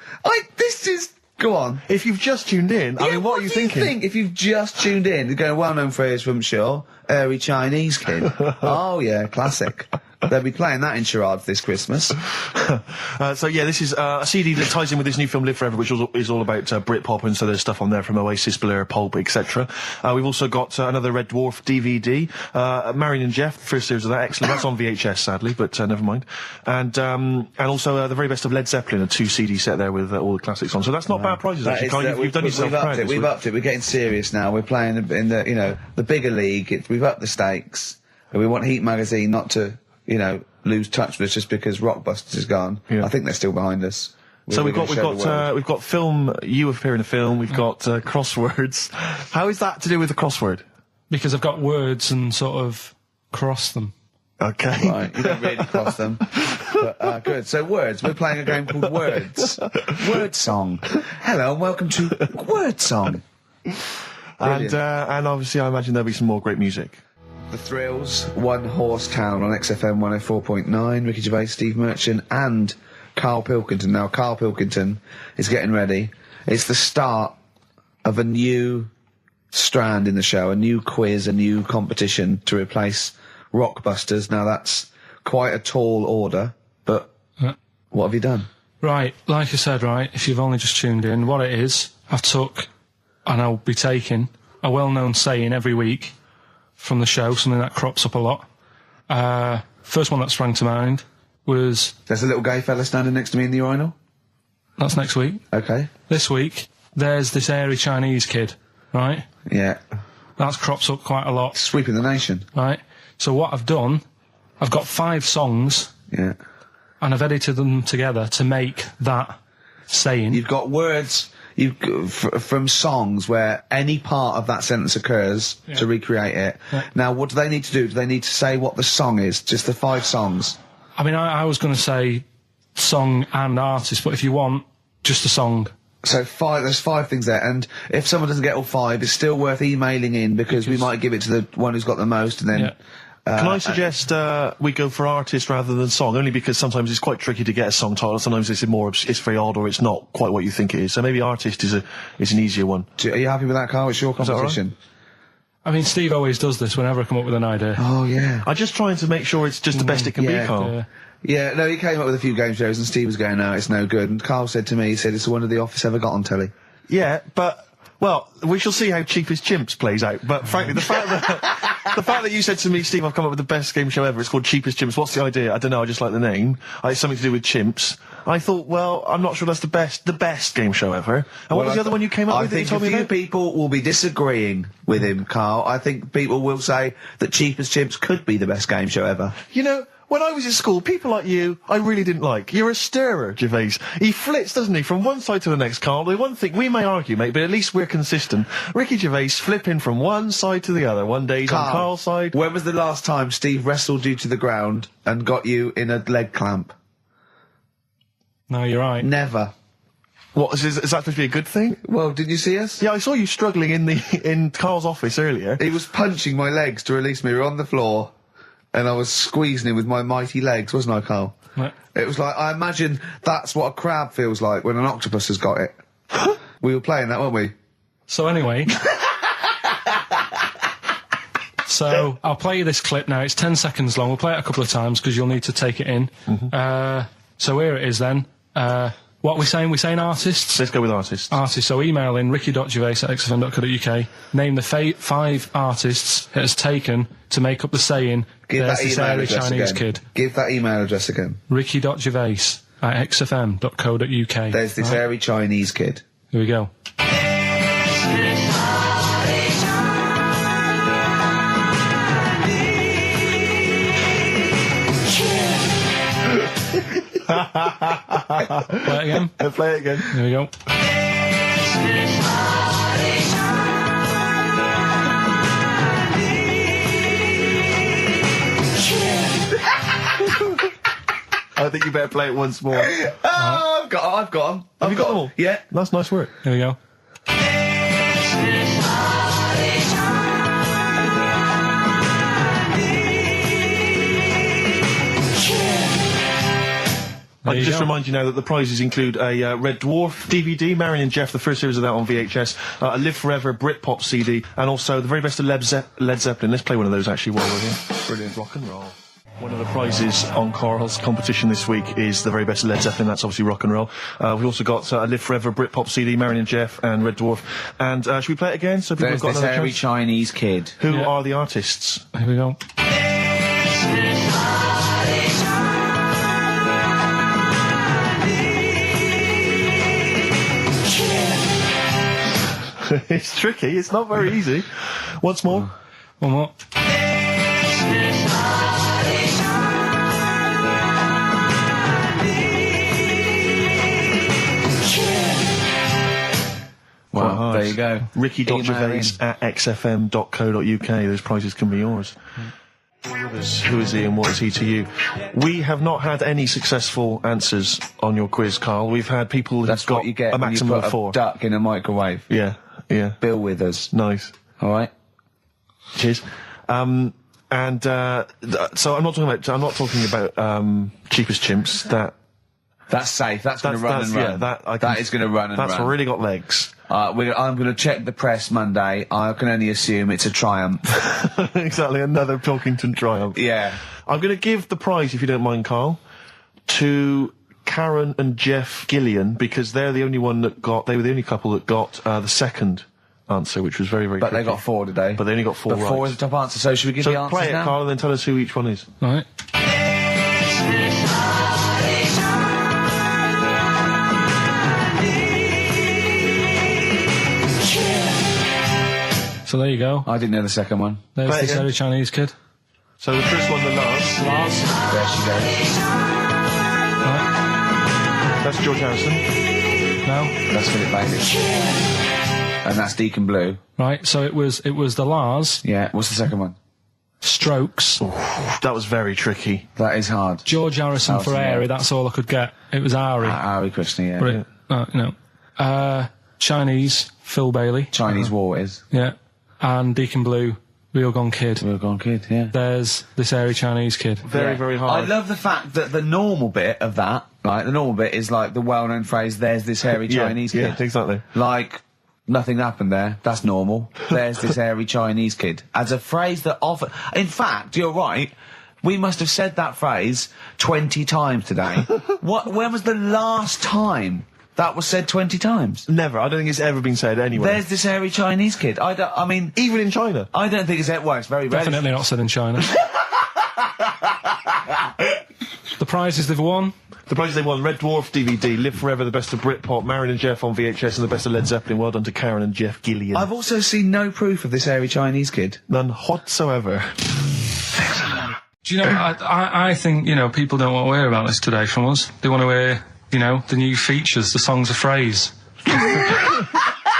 S1: This is... Go on.
S2: If you've just tuned in, I mean, what are you thinking?
S1: What do you think if you've just tuned in? You're going, well-known phrase from Shaw, hairy Chinese kid. Oh, yeah, classic. They'll be playing that in charades this Christmas.
S2: So yeah, this is a CD that ties in with this new film Live Forever, which is all about Britpop, and so there's stuff on there from Oasis, Blur, Pulp, etc. We've also got another Red Dwarf DVD, Marion and Jeff, the first series of that, excellent. That's on VHS, sadly, but never mind. And also the very best of Led Zeppelin, a 2 CD set there with all the classics on. So that's not bad prizes, actually. Carl, you've done yourself proud.
S1: We've upped it. We're getting serious now. We're playing in the, you know, the bigger league. We've upped the stakes. And we want Heat Magazine not to, you know, lose touch with us just because Rockbusters is gone. Yeah. I think they're still behind us.
S2: So we've got film. You appear in a film. We've got crosswords. How is that to do with the crossword?
S15: Because I've got words and sort of cross them.
S1: Okay. Right, you don't really cross them. But, good. So words. We're playing a game called Words. Word Song. Hello and welcome to Word Song.
S2: And obviously I imagine there'll be some more great music.
S1: The Thrills, One Horse Town on XFM 104.9, Ricky Gervais, Steve Merchant and Karl Pilkington. Now, Karl Pilkington is getting ready. It's the start of a new strand in the show, a new quiz, a new competition to replace Rockbusters. Now, that's quite a tall order, but what have you done?
S15: Right, like I said, right, if you've only just tuned in, what it is, I've took, and I'll be taking, a well-known saying every week from the show, something that crops up a lot. First one that sprang to mind was...
S1: There's a little gay fella standing next to me in the urinal?
S15: That's next week.
S1: Okay.
S15: This week, there's this airy Chinese kid, right?
S1: Yeah.
S15: That's crops up quite a lot.
S1: Sweeping the nation.
S15: Right. So what I've done, I've got 5 songs.
S1: Yeah.
S15: And I've edited them together to make that saying.
S1: You've got words... from songs where any part of that sentence occurs to recreate it. Yeah. Now, what do they need to do? Do they need to say what the song is? Just the 5 songs?
S15: I mean, I was going to say song and artist, but if you want, just a song.
S1: So there's 5 things there, and if someone doesn't get all 5, it's still worth emailing in because we might give it to the one who's got the most, and then...
S15: Yeah.
S2: Can I suggest we go for artist rather than song? Only because sometimes it's quite tricky to get a song title. Sometimes it's very odd, or it's not quite what you think it is. So maybe artist is an easier one.
S1: Are you happy with that, Carl? It's your competition.
S15: I mean, Steve always does this whenever I come up with an idea.
S1: Oh yeah.
S2: I'm just trying to make sure it's just the best it can be, Carl.
S1: Yeah, no, he came up with a few game shows, and Steve was going, "No, it's no good." And Carl said to me, he said, "It's the one of The Office ever got on telly."
S2: Yeah, but. Well, we shall see how Cheapest Chimps plays out, but frankly, the fact that you said to me, Steve, I've come up with the best game show ever, it's called Cheapest Chimps, what's the idea? I don't know, I just like the name. It's something to do with chimps. I thought, well, I'm not sure that's the best game show ever. And what was the other one you came up with that you told me about?
S1: I think a few people will be disagreeing with him, Carl. I think people will say that Cheapest Chimps could be the best game show ever.
S2: You know, when I was at school, people like you, I really didn't like. You're a stirrer, Gervais. He flits, doesn't he, from one side to the next, Carl. The one thing, we may argue, mate, but at least we're consistent. Ricky Gervais flipping from one side to the other. One day he's on Carl's side.
S1: When was the last time Steve wrestled you to the ground and got you in a leg clamp?
S15: No, you're right.
S1: Never.
S2: What, is that supposed to be a good thing?
S1: Well, did you see us?
S2: Yeah, I saw you struggling in Carl's office earlier.
S1: He was punching my legs to release me. We were on the floor. And I was squeezing him with my mighty legs, wasn't I, Carl?
S15: Right.
S1: It was like, I imagine that's what a crab feels like when an octopus has got it. We were playing that, weren't we?
S15: So anyway... So, I'll play you this clip now. It's 10 seconds long. We'll play it a couple of times because you'll need to take it in.
S2: Mm-hmm.
S15: So here it is then. What are we saying? We're saying artists?
S2: Let's go with artists.
S15: Artists. So email in ricky.gervais@xfm.co.uk. Name the 5 artists it has taken to make up the saying, "There's this airy Chinese kid."
S1: Give that email address again.
S15: ricky.gervais@xfm.co.uk.
S1: There's this airy Chinese kid.
S15: Here we go. Play it again.
S2: Play it again.
S15: Here we go.
S2: I think you better play it once more.
S1: I've got them.
S2: Have you got them all?
S1: Yeah.
S2: That's nice work.
S15: Here we go.
S2: I can just remind you now that the prizes include a Red Dwarf DVD, Marion and Jeff, the first series of that on VHS, a Live Forever Britpop CD, and also the very best of Led Zeppelin. Let's play one of those actually while we're here. Brilliant rock and roll. One of the prizes on Karl's competition this week is the very best Led Zeppelin. That's obviously rock and roll. We've also got a Live Forever Britpop CD, Marion and Jeff, and Red Dwarf. And should we play it again? So people
S14: There's
S2: have got
S14: this
S2: another
S14: hairy
S2: chance?
S14: Chinese kid.
S2: Who are the artists?
S15: Here we go.
S2: It's tricky. It's not very easy. Once more.
S15: One more.
S14: Well, there you go.
S2: Ricky.Gervais at xfm.co.uk. Those prizes can be yours. Who is he and what is he to you? We have not had any successful answers on your quiz, Karl. We've had people who've got
S14: what you get
S2: a
S14: when you
S2: maximum
S14: put
S2: of 4.
S14: a duck in a microwave.
S2: Yeah.
S14: Bill Withers.
S2: Nice.
S14: All right.
S2: Cheers. So I'm not talking about Cheapest Chimps.
S14: That's safe. That's going to run and run.
S2: Yeah,
S14: that is going to run and run.
S2: That's really got legs.
S14: I'm going to check the press Monday. I can only assume it's a triumph.
S2: Exactly, another Pilkington triumph.
S14: Yeah.
S2: I'm going to give the prize, if you don't mind, Karl, to Karen and Jeff Gillian, because they're the only one that got. They were the only couple that got the second answer, which was very, very.
S14: But
S2: tricky.
S14: they got 4 today.
S2: But they only got 4 right.
S14: 4 is the top answer. So should we give the answers
S2: play it,
S14: now?
S2: Karl, and then tell us who each one is.
S15: All right. So there you go.
S14: I didn't know the second one.
S15: There's
S2: Play it
S15: this
S2: again.
S15: hairy Chinese kid.
S2: So the first one, the Lars.
S14: There she goes.
S2: That's George Harrison.
S15: No.
S14: That's Philip Bailey. And that's Deacon Blue.
S15: Right. So it was the Lars.
S14: Yeah. What's the second one?
S15: Strokes.
S2: That was very tricky.
S14: That is hard.
S15: George Harrison for Airy. That's all I could get. It was Ari.
S14: Ari Krishna, yeah.
S15: But no. Chinese. Phil Bailey.
S14: Chinese War is.
S15: Yeah. And Deacon Blue. Real Gone Kid.
S14: Real Gone Kid, yeah.
S15: There's this airy Chinese kid.
S2: Very, very hard.
S14: I love the fact that the normal bit of that, right, the normal bit is like the well-known phrase, there's this hairy Chinese kid.
S2: Yeah, exactly.
S14: Like, nothing happened there. That's normal. There's this hairy Chinese kid. As a phrase that often... In fact, you're right. We must have said that phrase 20 times today. When was the last time that was said 20 times?
S2: Never. I don't think it's ever been said anywhere.
S14: There's this hairy Chinese kid. I mean...
S2: Even in China.
S14: I don't think it's... Well, it's very rare.
S15: Definitely not said in China. The prizes they've won?
S2: The prizes they won: Red Dwarf DVD, Live Forever, the best of Britpop, Marion and Jeff on VHS, and the best of Led Zeppelin. Well done to Karen and Jeff Gillian.
S14: I've also seen no proof of this hairy Chinese kid.
S2: None whatsoever.
S15: Do you know, I think, people don't want to hear about this today from us. They want to hear, the new features, the songs of phrase.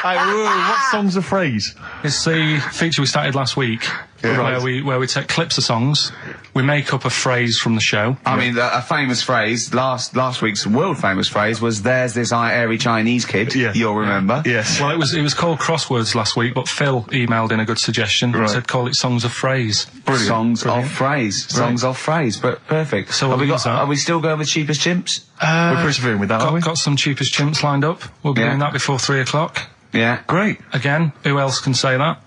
S2: What songs of phrase?
S15: It's the feature we started last week, where we take clips of songs, we make up a phrase from the show.
S14: I mean, a famous phrase, last week's world famous phrase was, there's this airy Chinese kid, you'll remember.
S2: Yes.
S15: Well, it was called Crosswords last week, but Phil emailed in a good suggestion and said call it Songs of Phrase.
S14: Brilliant. Songs of phrase. Songs of phrase, but perfect.
S15: So
S14: are we still going with Cheapest Chimps?
S2: We're persevering with that, aren't we?
S15: Got some Cheapest Chimps lined up. We'll be doing that before 3 o'clock.
S14: Yeah.
S2: Great.
S15: Again, who else can say that?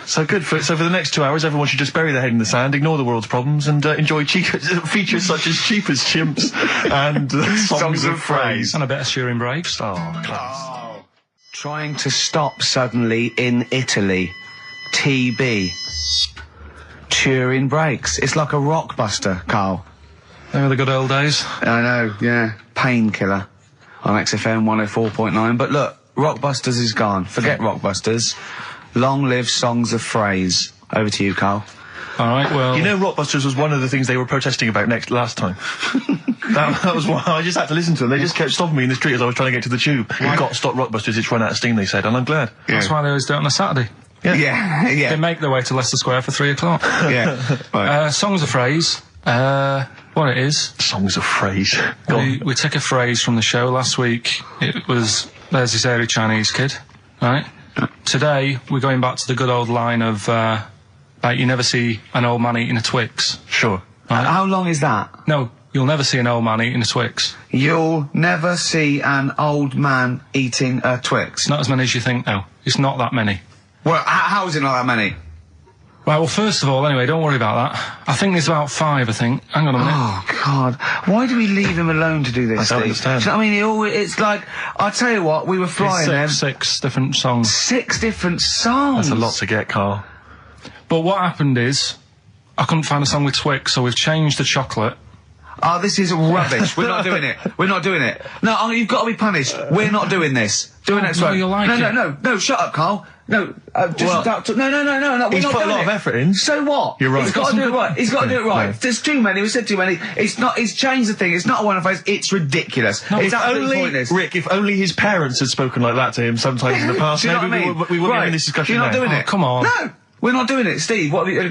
S2: So good. So for the next 2 hours, everyone should just bury their head in the sand, ignore the world's problems, and enjoy features such as Cheapest Chimps and songs of phrase.
S15: And a bit of Shearing Braves.
S2: Oh, class.
S14: Trying to stop suddenly in Italy. TB. Turin Brakes. It's like a rockbuster, Karl.
S15: They were the good old days.
S14: I know, yeah. Painkiller on XFM 104.9. But look, Rockbusters is gone. Forget Rockbusters. Long live Songs of Phrase. Over to you, Karl.
S15: All right, well...
S2: Rockbusters was one of the things they were protesting about last time. that was why I just had to listen to them. They just kept stopping me in the street as I was trying to get to the tube. We've got to stop Rockbusters, it's run out of steam, they said, and I'm glad.
S15: Yeah. That's why they always do it on a Saturday.
S14: Yeah.
S15: They make their way to Leicester Square for 3 o'clock.
S14: Yeah. Right.
S15: Songs of Phrase. What it is...
S2: Songs of Phrase.
S15: We take a phrase from the show. Last week, it was, there's this airy Chinese kid, right? Today, we're going back to the good old line of, you never see an old man eating a Twix.
S2: Sure.
S14: Right? How long is that?
S15: No, you'll never see an old man eating a Twix.
S14: You'll never see an old man eating a Twix?
S15: It's not as many as you think, no. It's not that many.
S14: Well, how is it not that many?
S15: Right, well, first of all, anyway, don't worry about that. I think there's about 5, I think. Hang on a minute.
S14: Oh, God. Why do we leave him alone to do this,
S2: I don't
S14: Steve?
S2: understand.
S14: Do you know what I mean? It's like, I'll tell you what, we were flying them.
S15: 6 different songs.
S14: 6 different songs?
S2: That's a lot to get, Carl.
S15: But what happened is, I couldn't find a song with Twix, so we've changed the chocolate.
S14: Oh, this is rubbish. We're not doing it. We're not doing it. No, you've got to be punished. We're not doing this. Do it next week.
S15: You'll like it.
S14: No, shut up, Carl. No, no.
S2: He's put a lot of effort in.
S14: So what?
S2: You're right.
S14: He's got to do it right. He's got to do it right.
S2: No.
S14: There's too many. We said too many. It's not. He's changed the thing. It's not a one-off face. It's ridiculous.
S2: No,
S14: it's absolutely
S2: only
S14: pointless.
S2: Rick. If only his parents had spoken like that to him sometimes in the past,
S14: Do you know
S2: maybe
S14: what I mean?
S2: we wouldn't be having this discussion.
S14: You're not
S2: now.
S14: doing it.
S15: Come on.
S14: No. We're not doing it, Steve. What do you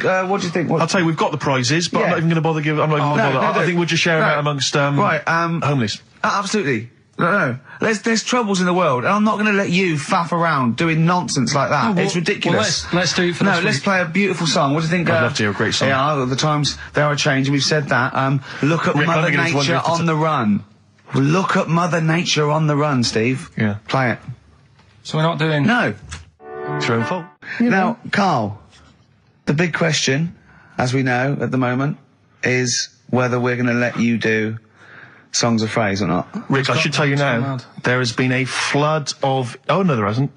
S14: think?
S2: I'll tell you, we've got the prizes, but I'm not even going to bother giving. I'm not even going to bother. I think we'll just share them out amongst homeless.
S14: Absolutely. No. There's troubles in the world, and I'm not going to let you faff around doing nonsense like that. It's ridiculous.
S15: Well, let's do it for this
S14: let's
S15: week.
S14: play a beautiful song. What do you think?
S2: I'd love to hear a great song.
S14: Yeah, the times they are changing. We've said that. Look at
S2: Rick,
S14: Mother Nature on the run. Look at Mother Nature on the run, Steve.
S2: Yeah.
S14: Play it.
S15: So we're not doing.
S14: No.
S2: It's your own fault.
S14: Now, Carl, the big question, as we know at the moment, is whether we're going to let you do songs of phrase or not.
S2: Rick, I should tell you now, there has been a flood of... Oh, no, there hasn't.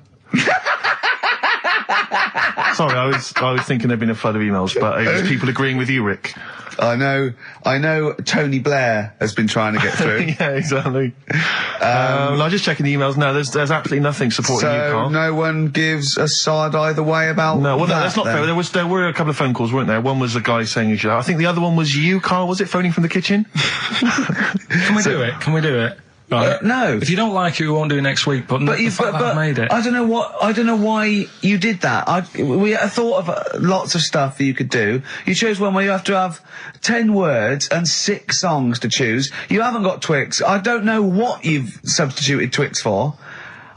S2: Sorry, I was thinking there'd been a flood of emails, but it was people agreeing with you, Rick.
S1: I know Tony Blair has been trying to get through.
S2: Yeah, exactly. I'm just checking the emails now. There's absolutely nothing supporting you, Carl.
S1: No one gives a side either way about
S2: No, well, that's not
S1: then.
S2: fair. There were a couple of phone calls, weren't there? One was a guy saying you should. I think the other one was you, Carl. Was it phoning from the kitchen?
S15: Can we do it? Can we do it? Right.
S14: No.
S15: If you don't like it, we won't do it next week. But I've made it.
S14: I don't know why you did that. We thought of lots of stuff that you could do. You chose one where you have to have 10 words and 6 songs to choose. You haven't got Twix. I don't know what you've substituted Twix for.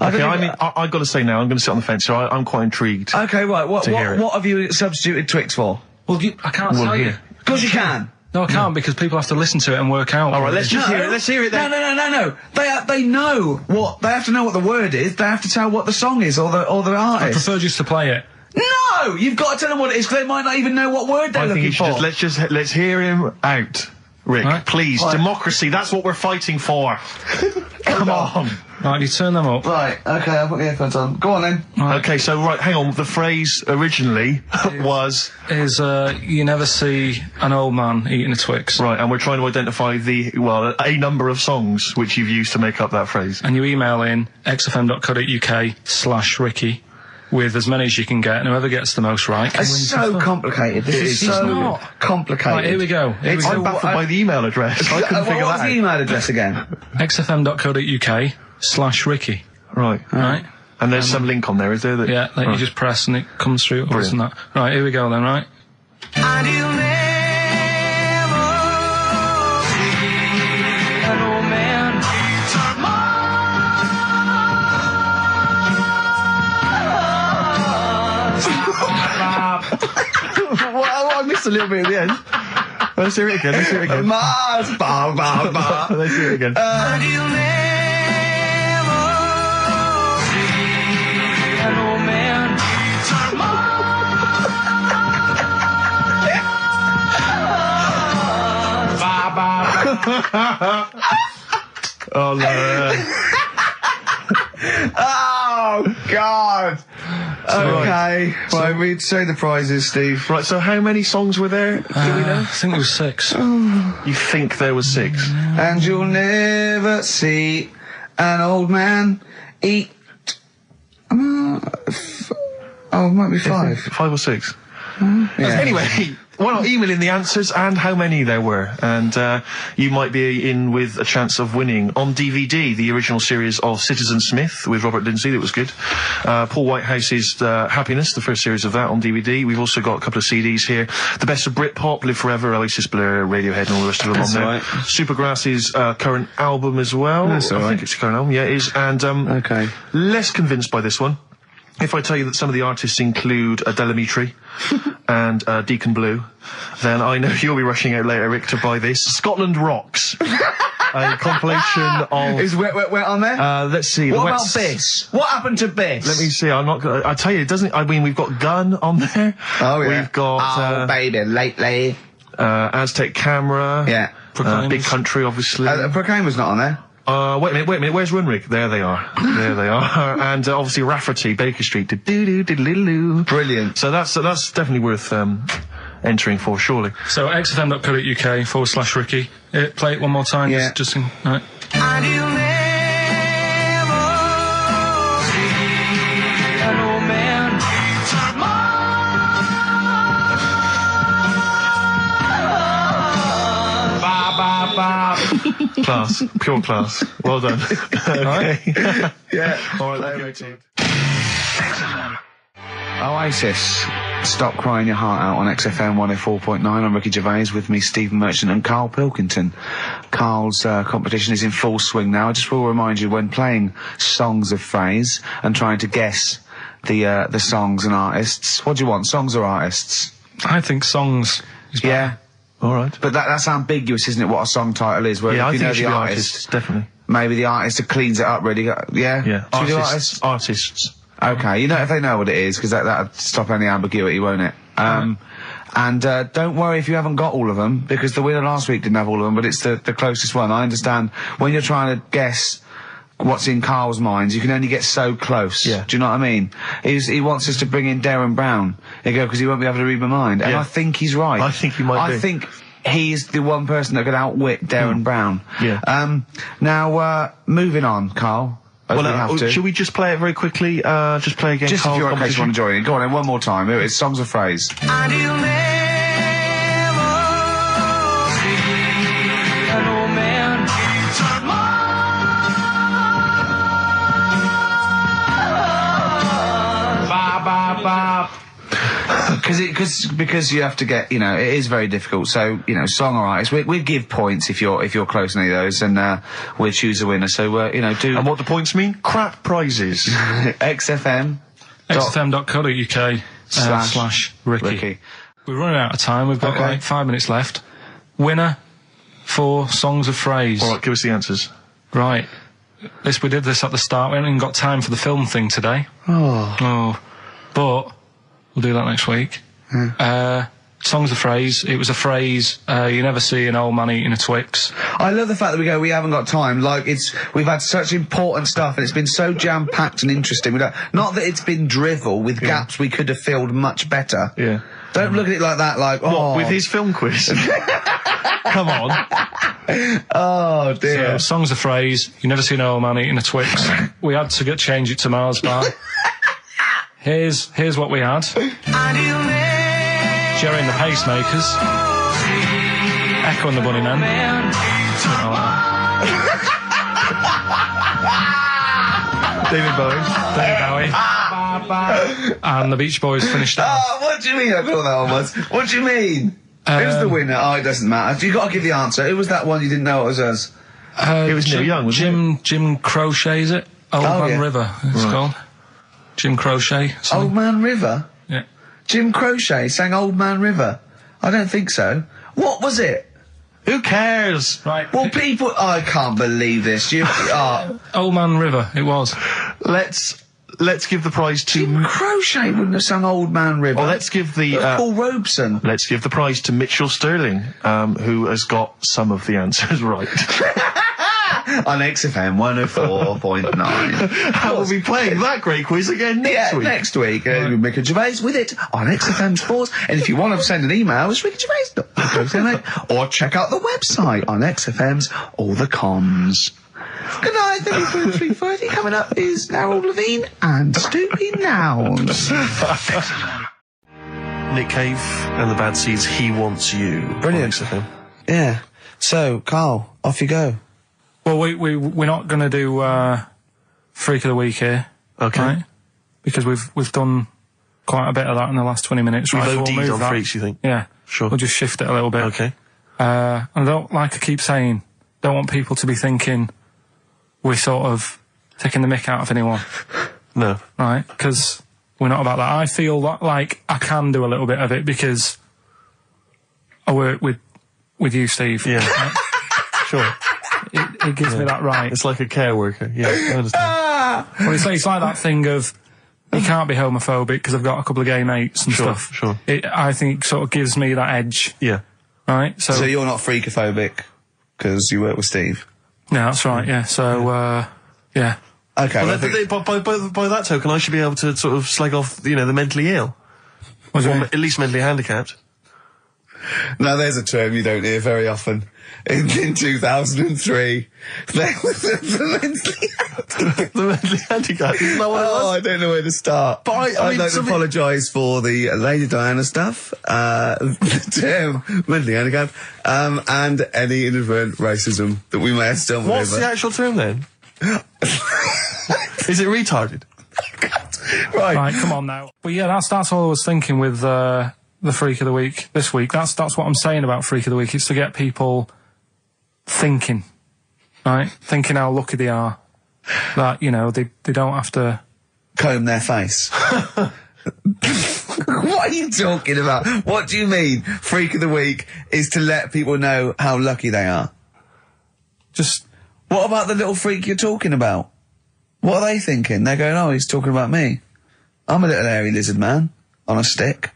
S2: I've got to say now, I'm going to sit on the fence, so I'm quite intrigued.
S14: Okay, right. What have you substituted Twix for?
S15: Well, I can't tell you.
S14: Of course you can.
S15: No, I can't because people have to listen to it and work out.
S2: All right, let's just hear it. Let's hear it then.
S14: No. They know what they have to know what the word is. They have to tell what the song is or the artist.
S15: I prefer just to play it.
S14: No, you've got to tell them what it is because they might not even know what word they're looking for.
S2: Let's hear him out, Rick. Right. Please, democracy. That's what we're fighting for. Come on.
S15: Right, you turn them up.
S1: Right, okay, I'll put the earphones on. Go on then.
S2: Right. Okay, so hang on. The phrase originally was
S15: you never see an old man eating a Twix.
S2: Right, and we're trying to identify a number of songs which you've used to make up that phrase.
S15: And you email in xfm.co.uk/Ricky with as many as you can get, and whoever gets the most right.
S14: It's so complicated. This is so complicated.
S15: Right, here we go.
S2: I'm baffled by the email address. I couldn't figure that out.
S14: What's the email address again?
S15: xfm.co.uk/Ricky.
S2: Right. And there's some link on there, is there?
S15: Yeah, you just press and it comes through. Brilliant. That. Right, here we go then, right?
S16: And you'll never see an old man.
S2: Well, I missed a little bit at the end. Let's hear it again.
S1: Mars, ba, ba, ba.
S2: Let's hear it again.
S16: And you'll never see an old man.
S2: Oh, no.
S1: Oh, God. Okay. Right, we'd say the prizes, Steve.
S2: Right, so how many songs were there? Do we know?
S15: I think there was 6.
S2: You think there was 6?
S1: And you'll never see an old man eat... it might be 5.
S2: 5 or 6.
S1: Yeah.
S2: Anyway, why not email in the answers and how many there were, and you might be in with a chance of winning on DVD the original series of Citizen Smith with Robert Lindsay. That was good. Paul Whitehouse's Happiness, the first series of that on DVD. We've also got a couple of CDs here. The Best of Britpop, Live Forever, Oasis, Blur, Radiohead, and all the rest of them on there. Right. Supergrass's current album as well.
S1: That's all right.
S2: I think it's a current album. Yeah, it is. And
S1: okay.
S2: Less convinced by this one. If I tell you that some of the artists include Delamitri and Deacon Blue, then I know you'll be rushing out later, Rick, to buy this. Scotland Rocks. a compilation of...
S14: Is Wet on there?
S2: Let's see.
S14: What about Biss? What happened to Biss?
S2: Let me see. I'm not gonna... I tell you, it doesn't... I mean, we've got Gun on there.
S14: Oh, yeah.
S2: We've got...
S14: Oh, baby, lately.
S2: Aztec Camera.
S14: Yeah.
S2: Big Country, obviously.
S14: Proclaimer's not on there.
S2: Wait a minute, where's Runrig? There they are. There they are. And obviously Rafferty, Baker Street. Do-do-do-do-do-do.
S14: Brilliant.
S2: So that's definitely worth entering for, surely.
S15: So xfm.co.uk/Ricky. Play it one more time.
S14: Yeah.
S15: Just in, right.
S2: Class. Pure class. Well done. Okay.
S14: Yeah.
S2: All right, there we go.
S14: Oasis. Stop Crying Your Heart Out on XFM 104.9. I'm Ricky Gervais, with me Stephen Merchant and Karl Pilkington. Karl's competition is in full swing now. I just will remind you, when playing Songs of Phrase and trying to guess the songs and artists, what do you want, songs or artists?
S15: I think songs is better.
S14: Yeah.
S2: All right.
S14: But that's ambiguous, isn't it, what a song title is? Where
S2: Yeah,
S14: if
S2: I
S14: you
S2: think
S14: know
S2: it should
S14: the
S2: be
S14: artist,
S2: definitely.
S14: maybe the artist cleans it up really. Yeah?
S2: Yeah.
S14: Should we do artists?
S2: Artists.
S14: Okay, you know if they know what it is, because that'll stop any ambiguity, won't it? And don't worry if you haven't got all of them, because the winner last week didn't have all of them, but it's the closest one. I understand when you're trying to guess what's in Karl's mind, you can only get so close.
S2: Yeah.
S14: Do you know what I mean? He wants us to bring in Darren Brown. Because he won't be able to read my mind. And
S2: Yeah.
S14: I think he's right.
S2: I think he might be.
S14: I think he's the one person that could outwit Darren Brown.
S2: Yeah.
S14: Now, moving on, Karl.
S2: Should we just play it very quickly? Just play again.
S14: Just if
S2: Karl's
S14: you're okay, you
S2: competition?
S14: want to join in. Go on then, one more time. Here it is, Songs of Phrase. Because you have to get, it is very difficult. So, song or artist, we give points if you're close to any of those, and we'll choose a winner. So, do.
S2: And what the points mean? Crap prizes.
S14: XFM.
S15: xfm.co.uk/Ricky. We're running out of time. We've got like 5 minutes left. Winner for Songs of Phrase.
S2: All right, give us the answers.
S15: Right. We did this at the start. We haven't even got time for the film thing today.
S14: Oh.
S15: But we'll do that next week. Songs of Phrase. It was a phrase you never see an old man eating a Twix.
S14: I love the fact that we haven't got time. Like, we've had such important stuff, and it's been so jam-packed and interesting. Not that it's been drivel with gaps we could have filled much better.
S2: Yeah.
S14: Don't look at it like that, like,
S2: What, with his film quiz? Come on.
S14: Oh, dear.
S15: So, Songs of Phrase. You never see an old man eating a Twix. We had to change it to Mars Bar. Here's what we had. Jerry and the Pacemakers. Echo and the Bunnymen.
S2: David Bowie.
S15: And the Beach Boys finished off.
S14: Oh, what do you mean I thought that one was? What do you mean? Who's the winner? Oh, it doesn't matter. You got to give the answer. Who was that one you didn't know it was us?
S2: It was Neil Young, wasn't it?
S15: Jim Crochet, is it? Old Man River, it's called. Jim Crochet.
S14: Old Man River?
S15: Yeah.
S14: Jim Crochet sang Old Man River? I don't think so. What was it?
S2: Who cares?
S15: Right.
S14: Well, people... I can't believe this.
S15: Old Man River, it was.
S2: Let's give the prize to...
S14: Jim Crochet wouldn't have sung Old Man River.
S2: Well, let's give the...
S14: Paul Robeson.
S2: Let's give the prize to Mitchell Sterling, who has got some of the answers right.
S14: On XFM 104.9.
S2: How will be playing that great quiz again next week?
S14: Next week. Ricky Gervais with it on XFM Sports. And if you want to send an email, it's rickygervais.co.uk, or check out the website on XFM's All the Comms. Good night, 3:30. Coming up is Errol Levine and Stoopy Nouns.
S2: Nick Cave and the Bad Seeds, He Wants You.
S14: Brilliant.
S2: XFM.
S14: Yeah. So, Karl, off you go.
S15: Well, we're not going to do Freak of the Week here.
S2: Okay. Right?
S15: Because we've done quite a bit of that in the last 20 minutes.
S2: We've
S15: right?
S2: OD'd on freaks, you think?
S15: Yeah.
S2: Sure.
S15: We'll just shift it a little bit.
S2: Okay.
S15: And I don't, like I keep saying, don't want people to be thinking we're sort of taking the mick out of anyone.
S2: No.
S15: Right? Because we're not about that. I feel like I can do a little bit of it because I work with you, Steve.
S2: Yeah.
S15: Right?
S2: Sure.
S15: it gives me that right.
S2: It's like a care worker. Yeah, I understand.
S15: Well, it's like that thing of you can't be homophobic because I've got a couple of gay mates and stuff.
S2: Sure.
S15: I think sort of gives me that edge.
S2: Yeah.
S15: Right.
S1: So you're not freakophobic because you work with Steve.
S15: No, that's right. Yeah. So yeah.
S1: Okay.
S2: Well, by that token, I should be able to sort of slag off, the mentally ill, or at least mentally handicapped.
S1: Now, there's a term you don't hear very often. In 2003, there was the
S2: mentally handicapped. Isn't that what it was?
S1: I don't know where to start.
S2: But
S1: I'd like to apologise for the Lady Diana stuff, the term mentally handicapped, and any inadvertent racism that we may have stumbled over.
S2: What's the actual term then? Is it retarded?
S15: Right, come on now. But yeah, that's all I was thinking with the Freak of the Week this week. That's what I'm saying about Freak of the Week. It's to get people thinking, right? Thinking how lucky they are. That, they don't have to
S1: comb their face. What are you talking about? What do you mean Freak of the Week is to let people know how lucky they are? What about the little freak you're talking about? What are they thinking? They're going, oh, he's talking about me. I'm a little hairy lizard man on a stick.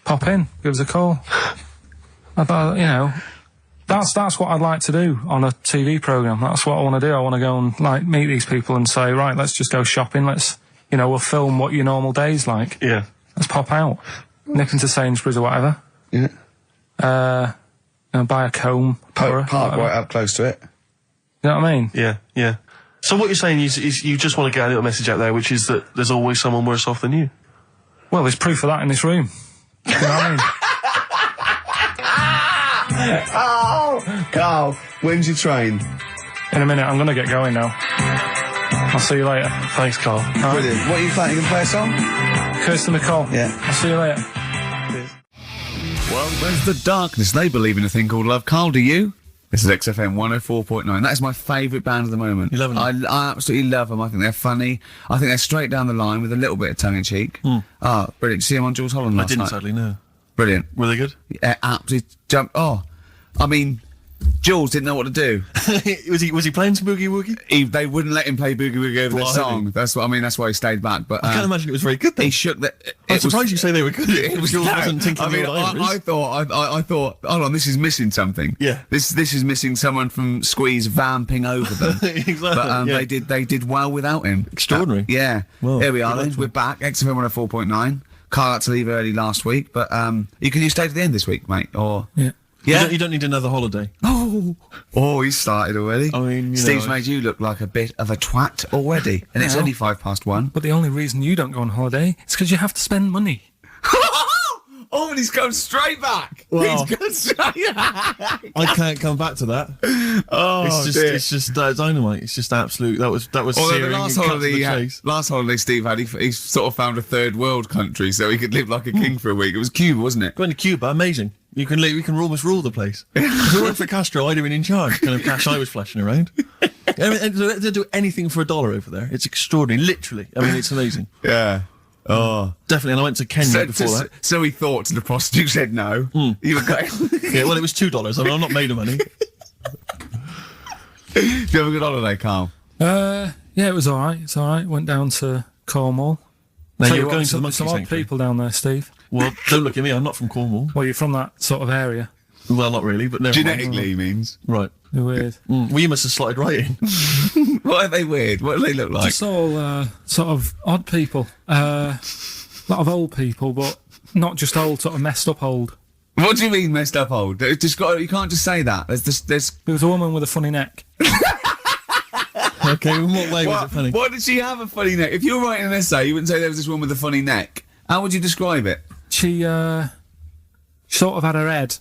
S15: Pop in, give us a call. That's what I'd like to do on a TV programme. That's what I want to do. I want to go and meet these people and say, right, let's just go shopping. Let's, we'll film what your normal day's like.
S2: Yeah.
S15: Let's pop out, nip into Sainsbury's or whatever.
S1: Yeah.
S15: Buy a comb.
S1: Park right up close to it.
S15: You know what I mean?
S2: Yeah. So what you're saying is you just want to get a little message out there, which is that there's always someone worse off than you.
S15: Well, there's proof of that in this room. You know what I mean?
S1: Oh, Carl, when's your train?
S15: In a minute, I'm going to get going now. I'll see you later.
S2: Thanks, Carl.
S1: Brilliant. What are you playing? You can play a song?
S15: Kirsten McCall.
S1: Yeah.
S15: I'll see you later.
S1: Well, there's the darkness. They believe in a thing called love. Carl, do you? This is XFM 104.9. That is my favourite band at the moment.
S2: You love them?
S1: I absolutely love them. I think they're funny. I think they're straight down the line with a little bit of tongue-in-cheek. Oh, brilliant. Did you see them on Jules Holland last night?
S2: I didn't, sadly, no.
S1: Brilliant.
S2: Were they good?
S1: Yeah, absolutely jumped. Oh, I mean, Jules didn't know what to do.
S2: Was he playing some Boogie Woogie?
S1: They wouldn't let him play Boogie Woogie over the song. That's what I mean. That's why he stayed back. But
S2: I can't imagine it was very good. Then.
S1: He shook the.
S2: I'm surprised you say they were good. Jules wasn't tinkling.
S1: I thought. Hold on, this is missing something.
S2: Yeah.
S1: This is missing someone from Squeeze vamping over them.
S2: Exactly.
S1: But they did well without him.
S2: Extraordinary.
S1: Yeah.
S2: Well,
S1: here we are. Then we're back. XFM 104.9. Carl had to leave early last week, but you stay to the end this week, mate. Or
S15: yeah.
S2: Yeah, you don't need another holiday.
S1: Oh, he started already.
S2: I mean,
S1: Steve's made you look like a bit of a twat already, and it's only 1:05.
S15: But the only reason you don't go on holiday is because you have to spend money.
S1: Oh, and he's gone straight back.
S2: Well,
S1: he's gone straight back.
S2: I can't come back to that.
S1: Oh,
S2: it's just dynamite. It's just absolute. That was searing.
S1: The last holiday Steve had, he sort of found a third world country so he could live like a king for a week. It was Cuba, wasn't it?
S2: Going to Cuba, amazing. You can almost rule the place. If it weren't for Castro, I'd have been in charge. Kind of cash I was flashing around. They do anything for $1 over there. It's extraordinary, literally. I mean, it's amazing.
S1: Yeah. Oh,
S2: definitely. And I went to Kenya before that.
S1: So he thought, to the prostitute said no. You were going.
S2: Yeah, well, it was $2. I mean, I'm not made of money.
S1: Did you have a good holiday, Carl?
S15: Yeah, it was all right. It's all right. Went down to Cornwall.
S2: Now you're going to the monkey
S15: some odd
S2: sanctuary.
S15: people down there, Steve.
S2: Well, don't look at me. I'm not from Cornwall.
S15: Well, you're from that sort of area.
S2: Well, not really, but never
S1: genetically he means.
S2: Right.
S15: They're weird.
S2: Well, you must have slotted right in.
S1: Why are they weird? What do they look like?
S15: Just all sort of odd people. A lot of old people, but not just old, sort of messed up old.
S1: What do you mean messed up old? You can't just say that. There
S15: was a woman with a funny neck.
S2: Okay, in what way was it funny?
S1: Why did she have a funny neck? If you were writing an essay, you wouldn't say there was this woman with a funny neck. How would you describe it?
S15: She sort of had her head,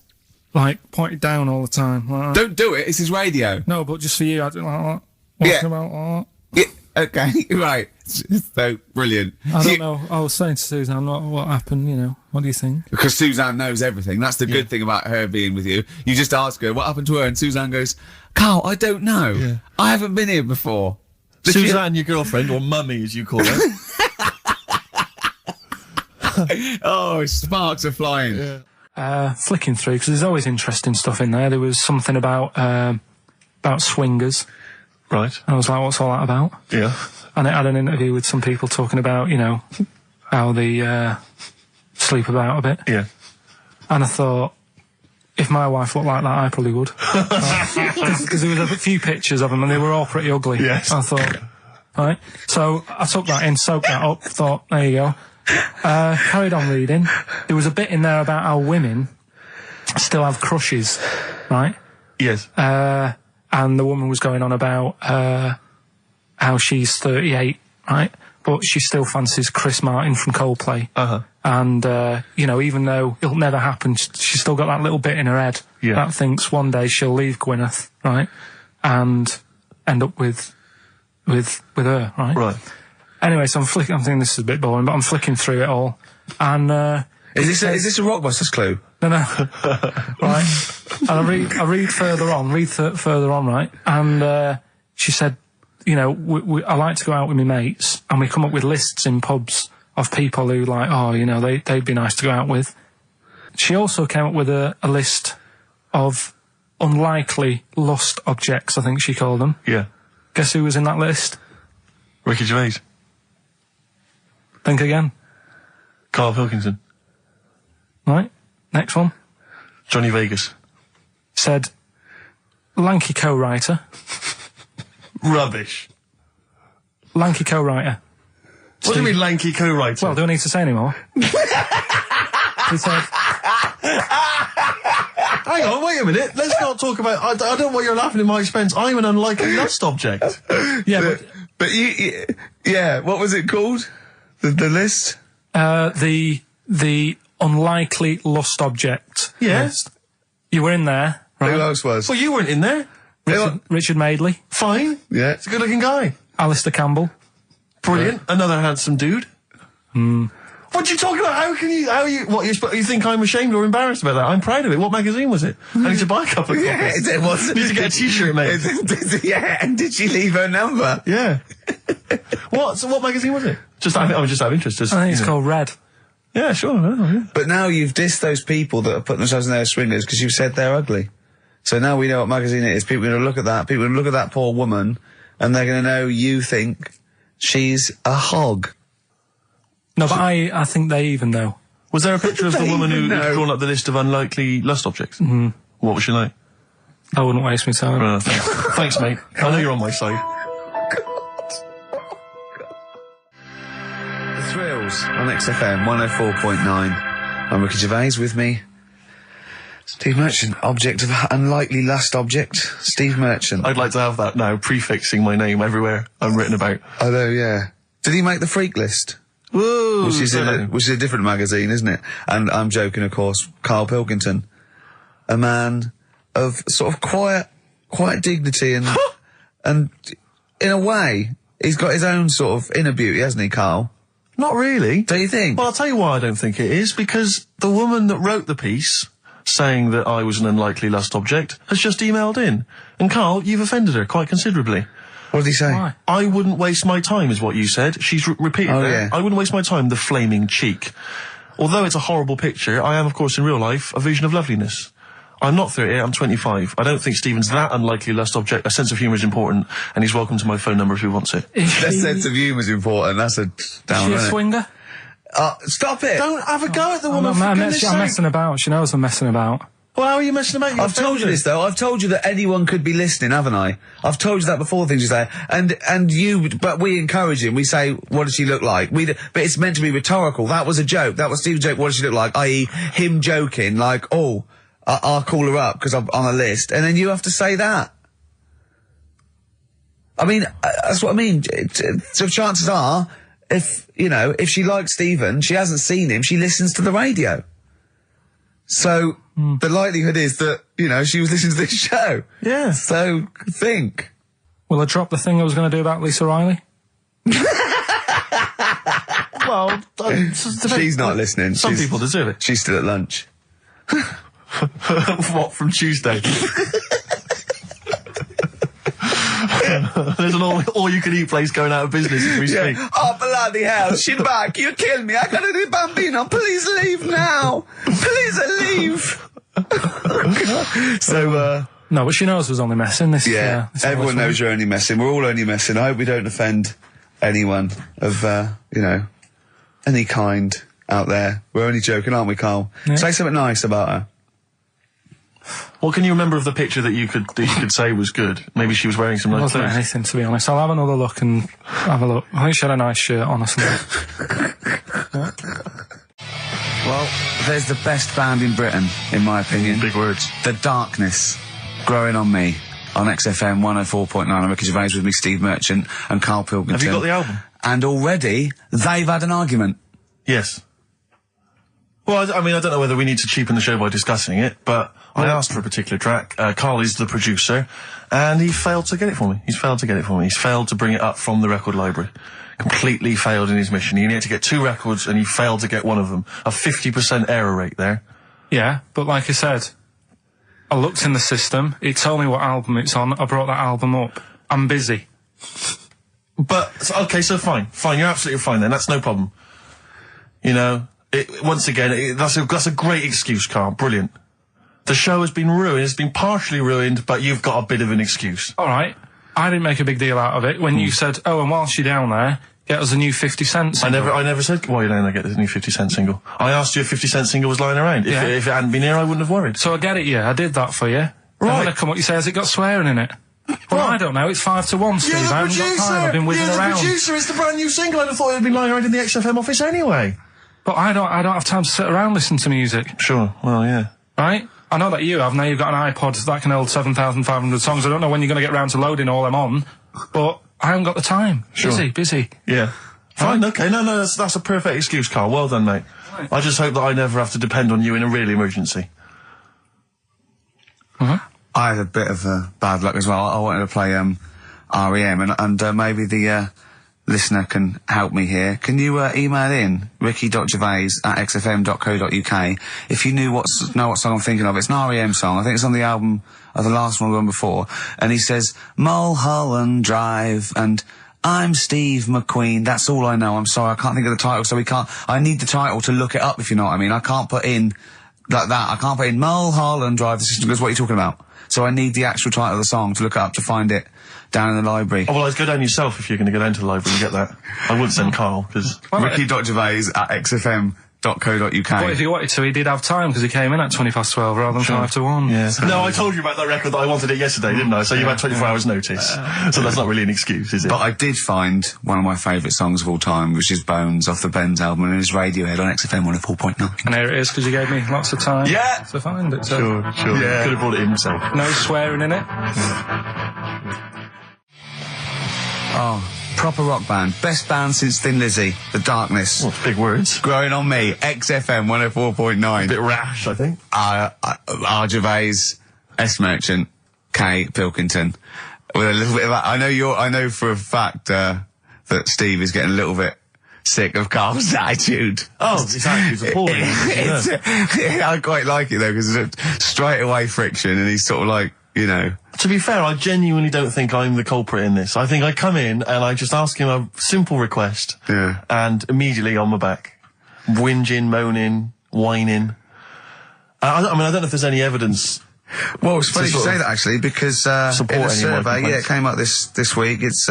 S15: pointed down all the time. Like
S1: Don't do it, it's his radio.
S15: No, but just for you, I do like that.
S1: Yeah.
S15: About
S1: yeah, okay, right. So, brilliant.
S15: I don't know. I was saying to Suzanne, what happened, What do you think?
S1: Because Suzanne knows everything. That's the good thing about her being with you. You just ask her, what happened to her? And Suzanne goes, Carl, I don't know. Yeah. I haven't been here before.
S2: Suzanne, your girlfriend, or mummy as you call her.
S1: Oh, sparks are flying.
S15: Yeah. Flicking through, because there's always interesting stuff in there. There was something about about swingers.
S2: Right.
S15: I was like, what's all that about?
S2: Yeah.
S15: And it had an interview with some people talking about, you know, how they sleep about a bit.
S2: Yeah.
S15: And I thought, if my wife looked like that, I probably would. Because there was a few pictures of them and they were all pretty ugly.
S2: Yes.
S15: I thought, right. So I took that in, soaked that up, thought, there you go. Carried on reading. There was a bit in there about how women still have crushes, right?
S2: Yes.
S15: And the woman was going on about how she's 38, right? But she still fancies Chris Martin from Coldplay.
S2: Uh-huh.
S15: And, you know, even though it'll never happen, she's still got that little bit in her head that thinks one day she'll leave Gwyneth, right? And end up with her, right?
S2: Right.
S15: Anyway, so I'm thinking this is a bit boring, but I'm flicking through it all. And,
S1: Is this a Rockbusters clue?
S15: No. Right. And I read further on, right? And, she said, you know, I like to go out with my mates, and we come up with lists in pubs of people who, like, oh, you know, they'd be nice to go out with. She also came up with a list of unlikely lust objects, I think she called them.
S2: Yeah.
S15: Guess who was in that list?
S2: Ricky Gervais.
S15: Think again.
S2: Karl Pilkington.
S15: Right. Next one.
S2: Johnny Vegas.
S15: Said, lanky co-writer.
S2: Rubbish.
S15: Lanky co-writer.
S2: What do you mean lanky co-writer?
S15: Well, do I need to say any more? He said...
S2: Hang on, wait a minute. Let's not talk about... I don't know why you're laughing at my expense. I'm an unlikely lust object.
S15: Yeah,
S1: but you... Yeah, what was it called? The list?
S15: The unlikely lust object.
S2: Yes.
S15: You were in there, right?
S1: Who else was?
S2: Well, you weren't in there.
S15: Richard Madeley.
S2: Fine.
S1: Yeah.
S2: He's a good-looking guy.
S15: Alistair Campbell.
S2: Brilliant. Another handsome dude.
S15: Hmm.
S2: What are you talking about? You think I'm ashamed or embarrassed about that? I'm proud of it. What magazine was it? I need to buy a couple of copies.
S1: Yeah, it was.
S2: Need to get a t-shirt made.
S1: Yeah, and did she leave her number?
S2: Yeah. What magazine was it? I was just out of interest.
S15: I think it's called Red.
S2: Yeah, sure. Yeah.
S1: But now you've dissed those people that are putting themselves in their swingers because you've said they're ugly. So now we know what magazine it is. People are going to look at that. People are going to look at that poor woman, and they're going to know you think she's a hog.
S15: No, but I think they even know.
S2: Was there a picture of the woman who'd drawn up the list of unlikely lust objects?
S15: Mm-hmm.
S2: What was she like?
S15: I wouldn't waste my time.
S2: Thanks, mate. I know you're on my side.
S1: The Thrills on XFM 104.9. I'm Ricky Gervais, with me Steve Merchant, object of unlikely lust object, Steve Merchant.
S2: I'd like to have that now, prefixing my name everywhere I'm written about.
S1: I know, yeah. Did he make the freak list?
S2: Whoa!
S1: Which is a different magazine, isn't it? And I'm joking, of course. Karl Pilkington, a man of sort of quiet dignity and and in a way, he's got his own sort of inner beauty, hasn't he, Karl?
S2: Not really.
S1: Do you think?
S2: Well, I'll tell you why I don't think it is, because the woman that wrote the piece saying that I was an unlikely lust object has just emailed in. And Karl, you've offended her quite considerably.
S1: What did he say?
S15: Why?
S2: I wouldn't waste my time, is what you said. She's repeated that.
S1: Yeah.
S2: I wouldn't waste my time, the flaming cheek. Although it's a horrible picture, I am, of course, in real life, a vision of loveliness. I'm not 38, I'm 25. I don't think Stephen's that unlikely lust object. A sense of humour is important, and he's welcome to my phone number if he wants it.
S1: That sense of humour is important. That's a down.
S15: Is she a swinger?
S1: Stop it!
S2: Don't have a go at the woman, for goodness sake.
S15: I'm messing about. She knows I'm messing about.
S2: Well, how are you messing about?
S1: I've told you this, though. I've told you that anyone could be listening, haven't I? I've told you that before, things you say. But we encourage him. We say, what does she look like? But it's meant to be rhetorical. That was a joke. That was Steve's joke. What does she look like? I.e., him joking, like, oh, I'll call her up because I'm on a list. And then you have to say that. I mean, that's what I mean. So chances are, if she likes Stephen, she hasn't seen him, she listens to the radio. So, the likelihood is that, she was listening to this show.
S2: Yeah.
S1: So, think.
S15: Will I drop the thing I was going to do about Lisa Riley?
S2: Well,
S1: she's not listening.
S2: Some people deserve it.
S1: She's still at lunch.
S2: What, from Tuesday? There's an all-you-can-eat place going out of business as we speak.
S1: Oh, bloody hell, she's back. You killed me. I gotta do Bambino. Please leave now. Please leave. So,
S15: No, but she knows we're only messing. This
S1: everyone knows you're only messing. We're all only messing. I hope we don't offend anyone of, any kind out there. We're only joking, aren't we, Carl?
S15: Yeah.
S1: Say something nice about her.
S2: What can you remember of the picture that you could say was good? Maybe she was wearing some nice
S15: wasn't
S2: clothes.
S15: anything, to be honest. I'll have another look and have a look. I think she had a nice shirt on or something.
S14: Well, there's the best band in Britain, in my opinion.
S2: Big words.
S14: The Darkness, Growing on Me, on XFM 104.9. I'm Ricky Gervais, with me, Steve Merchant and Karl Pilkington.
S2: Have you got the album?
S14: And already, they've had an argument.
S2: Yes. Well, I mean, I don't know whether we need to cheapen the show by discussing it, but I asked for a particular track. Karl is the producer, and he failed to get it for me. He's failed to get it for me. He's failed to bring it up from the record library. Completely failed in his mission. He needed to get 2 records, and he failed to get one of them. A 50% error rate there.
S15: Yeah, but like I said, I looked in the system, it told me what album it's on, I brought that album up. I'm busy.
S2: But, okay, so fine. Fine, you're absolutely fine then, that's no problem. You know, once again, that's a great excuse, Karl, brilliant. The show has been ruined, it's been partially ruined, but you've got a bit of an excuse.
S15: Alright, I didn't make a big deal out of it when you said, oh, and whilst you're down there, get us a new 50 Cent single.
S2: I never said, why don't I get this new 50 Cent single? I asked you if 50 Cent single was lying around.
S15: Yeah.
S2: If it hadn't been here, I wouldn't have worried.
S15: So I get it, yeah, I did that for you.
S2: Right.
S15: And then I come up, you say, has it got swearing in it? Well, I don't know, it's 5 to 1, Steve.
S2: You're the
S15: I haven't got time, I've been whizzing
S2: You're
S15: around.
S2: the producer, it's the brand new single. I'd have thought it had been lying around in the XFM office anyway.
S15: But I don't have time to sit around listening to music.
S2: Sure, well, yeah.
S15: Right? I know that you have. Now you've got an iPod that can hold 7,500 songs. I don't know when you're going to get round to loading all them on, but I haven't got the time.
S2: Sure.
S15: Busy.
S2: Yeah. Fine, okay, no, that's a perfect excuse, Karl. Well done, mate. Right. I just hope that I never have to depend on you in a real emergency.
S14: I had a bit of bad luck as well. I wanted to play REM, and maybe the listener can help me here. Can you email in ricky.gervais@xfm.co.uk if you know what song I'm thinking of? It's an REM song. I think it's on the album of the last one before. And he says, Mulholland Drive, and I'm Steve McQueen. That's all I know. I'm sorry, I can't think of the title, so I need the title to look it up, if you know what I mean. I can't put in like that. I can't put in Mulholland Drive. The system goes, what are you talking about? So I need the actual title of the song to look up to find it down in the library.
S2: Oh, well, I'd go down yourself if you're going to go down to the library and get that. I wouldn't send Karl, because...
S14: Ricky.gervais@xfm.co.uk.
S15: But if he wanted to, he did have time, because he came in at 12:20 rather than 5 to 1.
S2: Yeah.
S15: So.
S2: No, I told you about that record that I wanted it yesterday, didn't I? So you had 24 hours notice. So that's not really an excuse, is it?
S14: But I did find one of my favourite songs of all time, which is Bones off the Benz album, and it's Radiohead on XFM 104.9.
S15: And there it is, because you gave me lots of time
S14: to
S15: find it. So.
S2: Sure.
S14: Yeah.
S2: Could have brought it in himself.
S15: No swearing in it.
S14: Oh, proper rock band. Best band since Thin Lizzy. The Darkness.
S2: Well, big words.
S14: Growing on Me. XFM 104.9.
S2: A bit rash, I think.
S14: R. Gervais, S. Merchant, K. Pilkington. With a little bit of that. I know for a fact, that Steve is getting a little bit sick of Karl's attitude.
S2: Oh, his attitude's appalling.
S14: I quite like it though, because it's straight away friction, and he's sort of like, you know.
S2: To be fair, I genuinely don't think I'm the culprit in this. I think I come in and I just ask him a simple request.
S14: Yeah.
S2: And immediately on my back. Whinging, moaning, whining. I mean, I don't know if there's any evidence.
S14: Well, it's funny you say that, actually, because in a survey, it came up this week, it's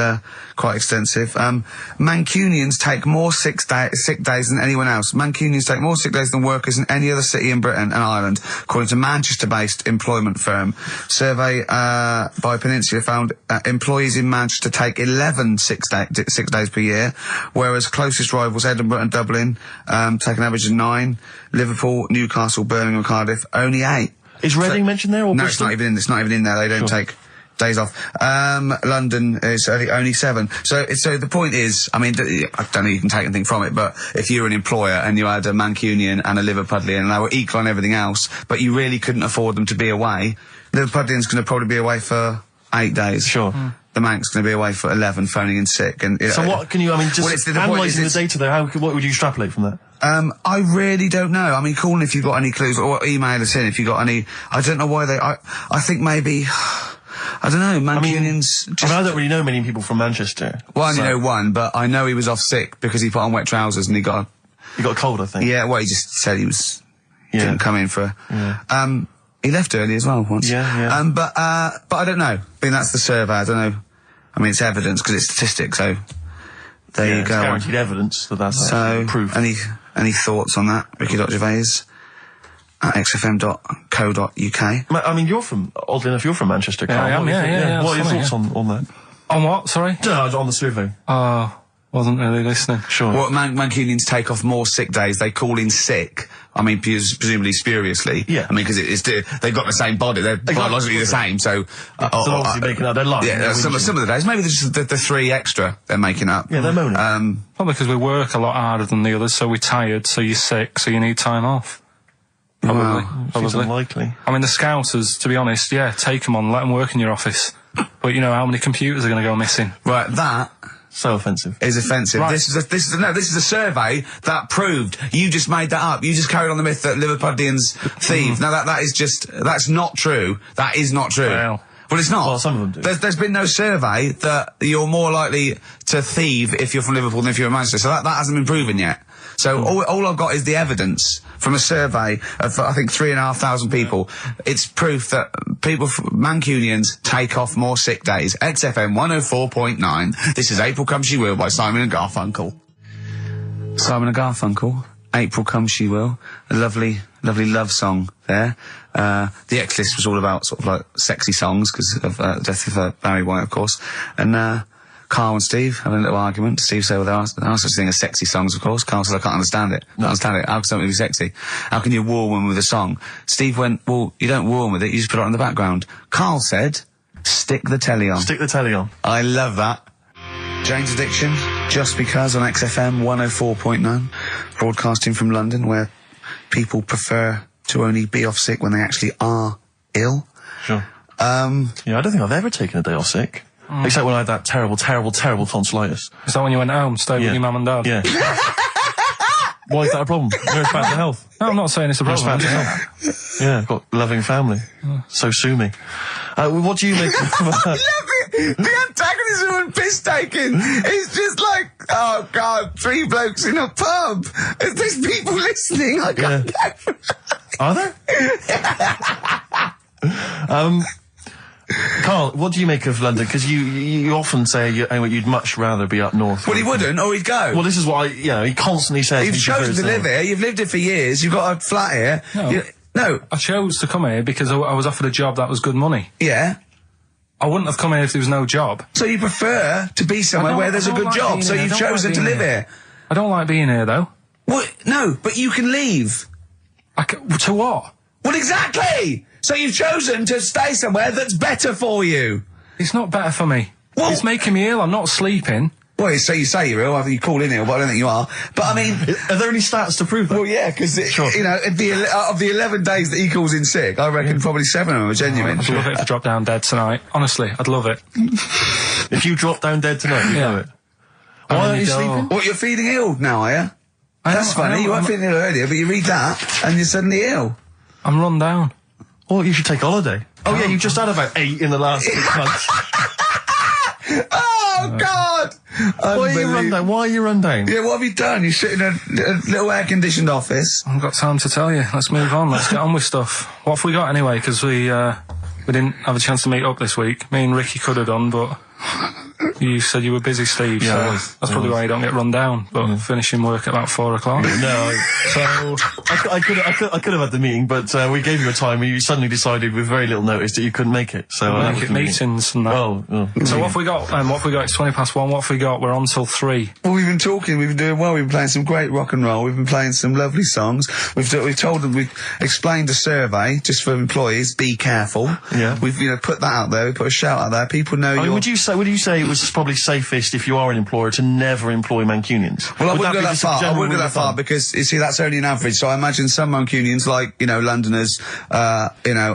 S14: quite extensive. Mancunians take more sick days than anyone else. Mancunians take more sick days than workers in any other city in Britain and Ireland, according to Manchester-based employment firm. Survey by Peninsula found employees in Manchester take 11 sick days per year, whereas closest rivals Edinburgh and Dublin take an average of 9. Liverpool, Newcastle, Birmingham and Cardiff, only 8.
S2: Is Reading mentioned there, or
S14: no?
S2: Bristol?
S14: It's not even in there. They don't take days off. London is only 7. So the point is, I mean, I don't know you can take anything from it, but if you're an employer and you had a Mancunian and a Liverpudlian and they were equal on everything else, but you really couldn't afford them to be away, Liverpudlian's going to probably be away for 8 days.
S2: Sure.
S14: The Manc's going to be away for 11, phoning in sick. And
S2: so what can you? I mean, just analysing the data there. What would you extrapolate from that?
S14: I really don't know. I mean, call in if you've got any clues, or email us in if you've got any. I don't know why they. I think maybe. I don't know. Mancunians.
S2: I don't really know many people from Manchester.
S14: Well, I only know one, but I know he was off sick because he put on wet trousers and he got
S2: a cold, I think.
S14: Yeah. Well, he just said he was. Didn't come in for.
S2: Yeah.
S14: He left early as well once.
S2: Yeah.
S14: But I don't know. I mean, that's the survey. I don't know. I mean, it's evidence because it's statistics. So there you
S2: It's
S14: go.
S2: guaranteed evidence that that's
S14: So
S2: proof.
S14: any thoughts on that? Ricky.Gervais at xfm.co.uk.
S2: I mean, oddly enough, you're from Manchester, Carl.
S15: I am, yeah.
S2: What are your thoughts on that?
S15: On what, sorry?
S2: On the survey.
S15: Wasn't really listening.
S2: Sure.
S14: What Mancunians take off more sick days, they call in sick. I mean, presumably spuriously.
S2: Yeah.
S14: I mean, because they've got the same body, they're biologically the same, so...
S2: They're obviously making up their life.
S14: Yeah, some of the days. Maybe they're just the 3 extra they're making up.
S2: Yeah, they're moaning.
S15: Probably because we work a lot harder than the others, so we're tired, so you're sick, so you need time off. Probably.
S2: Seems unlikely.
S15: I mean, the Scousers, to be honest, take them on, let them work in your office. But you know how many computers are going to go missing?
S14: Right, that...
S2: So offensive.
S14: Is offensive.
S15: Right.
S14: This is a survey that proved you just made that up. You just carried on the myth that Liverpudlians thieve. Now that's not true. That is not true. Well, it's not.
S2: Well, some of them do.
S14: There's been no survey that you're more likely to thieve if you're from Liverpool than if you're in Manchester. So that hasn't been proven yet. So all I've got is the evidence from a survey of, I think, 3,500 people. It's proof that Mancunians take off more sick days. XFM 104.9. This is April Come She Will by Simon and Garfunkel. Simon and Garfunkel, April Come She Will. A lovely love song there. The X list was all about sort of like sexy songs because of the death of Barry White, of course. And Carl and Steve having a little argument. Steve said, well, there are such thing as sexy songs, of course. Carl said, I can't understand it. How can something be sexy? How can you woo a woman with a song? Steve went, well, you don't woo them with it, you just put it on in the background. Carl said, stick the telly on.
S2: Stick the telly on.
S14: I love that. Jane's Addiction, Just Because on XFM 104.9, broadcasting from London, where people prefer to only be off sick when they actually are ill.
S2: Sure. I don't think I've ever taken a day off sick. Except when I had that terrible tonsillitis.
S15: Is that when you went home, stayed with your mum and dad?
S2: Yeah. Why is that a problem? It's bad for health.
S15: No, I'm not saying it's a problem.
S2: It's bad for health. Yeah, I've got a loving family. So sue me. What do you make of
S14: I love it! The antagonism and piss-taking is just like, oh God, 3 blokes in a pub. There's people listening. I can't go.
S2: Are there? Carl, what do you make of London? Because you often say you'd much rather be up north.
S14: Well, he wouldn't, or he'd go.
S2: Well, this is what he constantly says.
S14: You've chosen to live here. You've lived here for years. You've got a flat here. No.
S15: I chose to come here because I was offered a job that was good money.
S14: Yeah.
S15: I wouldn't have come here if there was no job.
S14: So you prefer to be somewhere where there's a good job, so you've chosen to live here.
S15: I don't like being here, though.
S14: What? No, but you can leave.
S15: To what?
S14: Well, exactly! So you've chosen to stay somewhere that's better for you.
S15: It's not better for me. Well, it's making me ill. I'm not sleeping.
S14: Well, so you say you're ill. I think you call in ill, but I don't think you are. But I mean,
S2: are there any stats to prove that?
S14: Well, yeah, because you know, of the 11 days that he calls in sick, I reckon probably 7 of them are genuine.
S15: I'd love it if I dropped down dead tonight. Honestly, I'd love it.
S2: If you drop down dead tonight, you know it. Why aren't you sleeping?
S14: What, you're feeling ill now, are you? That's funny. You weren't feeling ill earlier, but you read that and you're suddenly ill.
S15: I'm run down.
S2: Well, you should take a holiday. Oh yeah, you just had about 8 in the last 6 months.
S14: Oh God!
S2: Why are you run down? Why are you run down?
S14: Yeah, what have you done? You sit in a little air-conditioned office.
S15: I haven't got time to tell you. Let's move on. Let's get on with stuff. What have we got anyway? Because we didn't have a chance to meet up this week. Me and Ricky could have done, but you said you were busy, Steve.
S2: Yeah,
S15: so that's probably why you don't get run down. But finishing work at about 4 o'clock.
S2: No, so I could have had the meeting, but we gave you a time, and you suddenly decided with very little notice that you couldn't make it. So
S15: make it meetings and that.
S2: Oh.
S15: So what have we got? What have we got? It's 1:20. What have we got? We're on till 3.
S14: Well, we've been talking. We've been doing well. We've been playing some great rock and roll. We've been playing some lovely songs. We've told them. We've explained a survey just for employees. Be careful.
S2: Yeah.
S14: We've put that out there. We put a shout out there. People know.
S2: I mean, would you say it was probably safest if you are an employer to never employ Mancunians?
S14: Well, I wouldn't go that far. I wouldn't go that far because you see that's only an average. So I imagine some Mancunians, like Londoners, are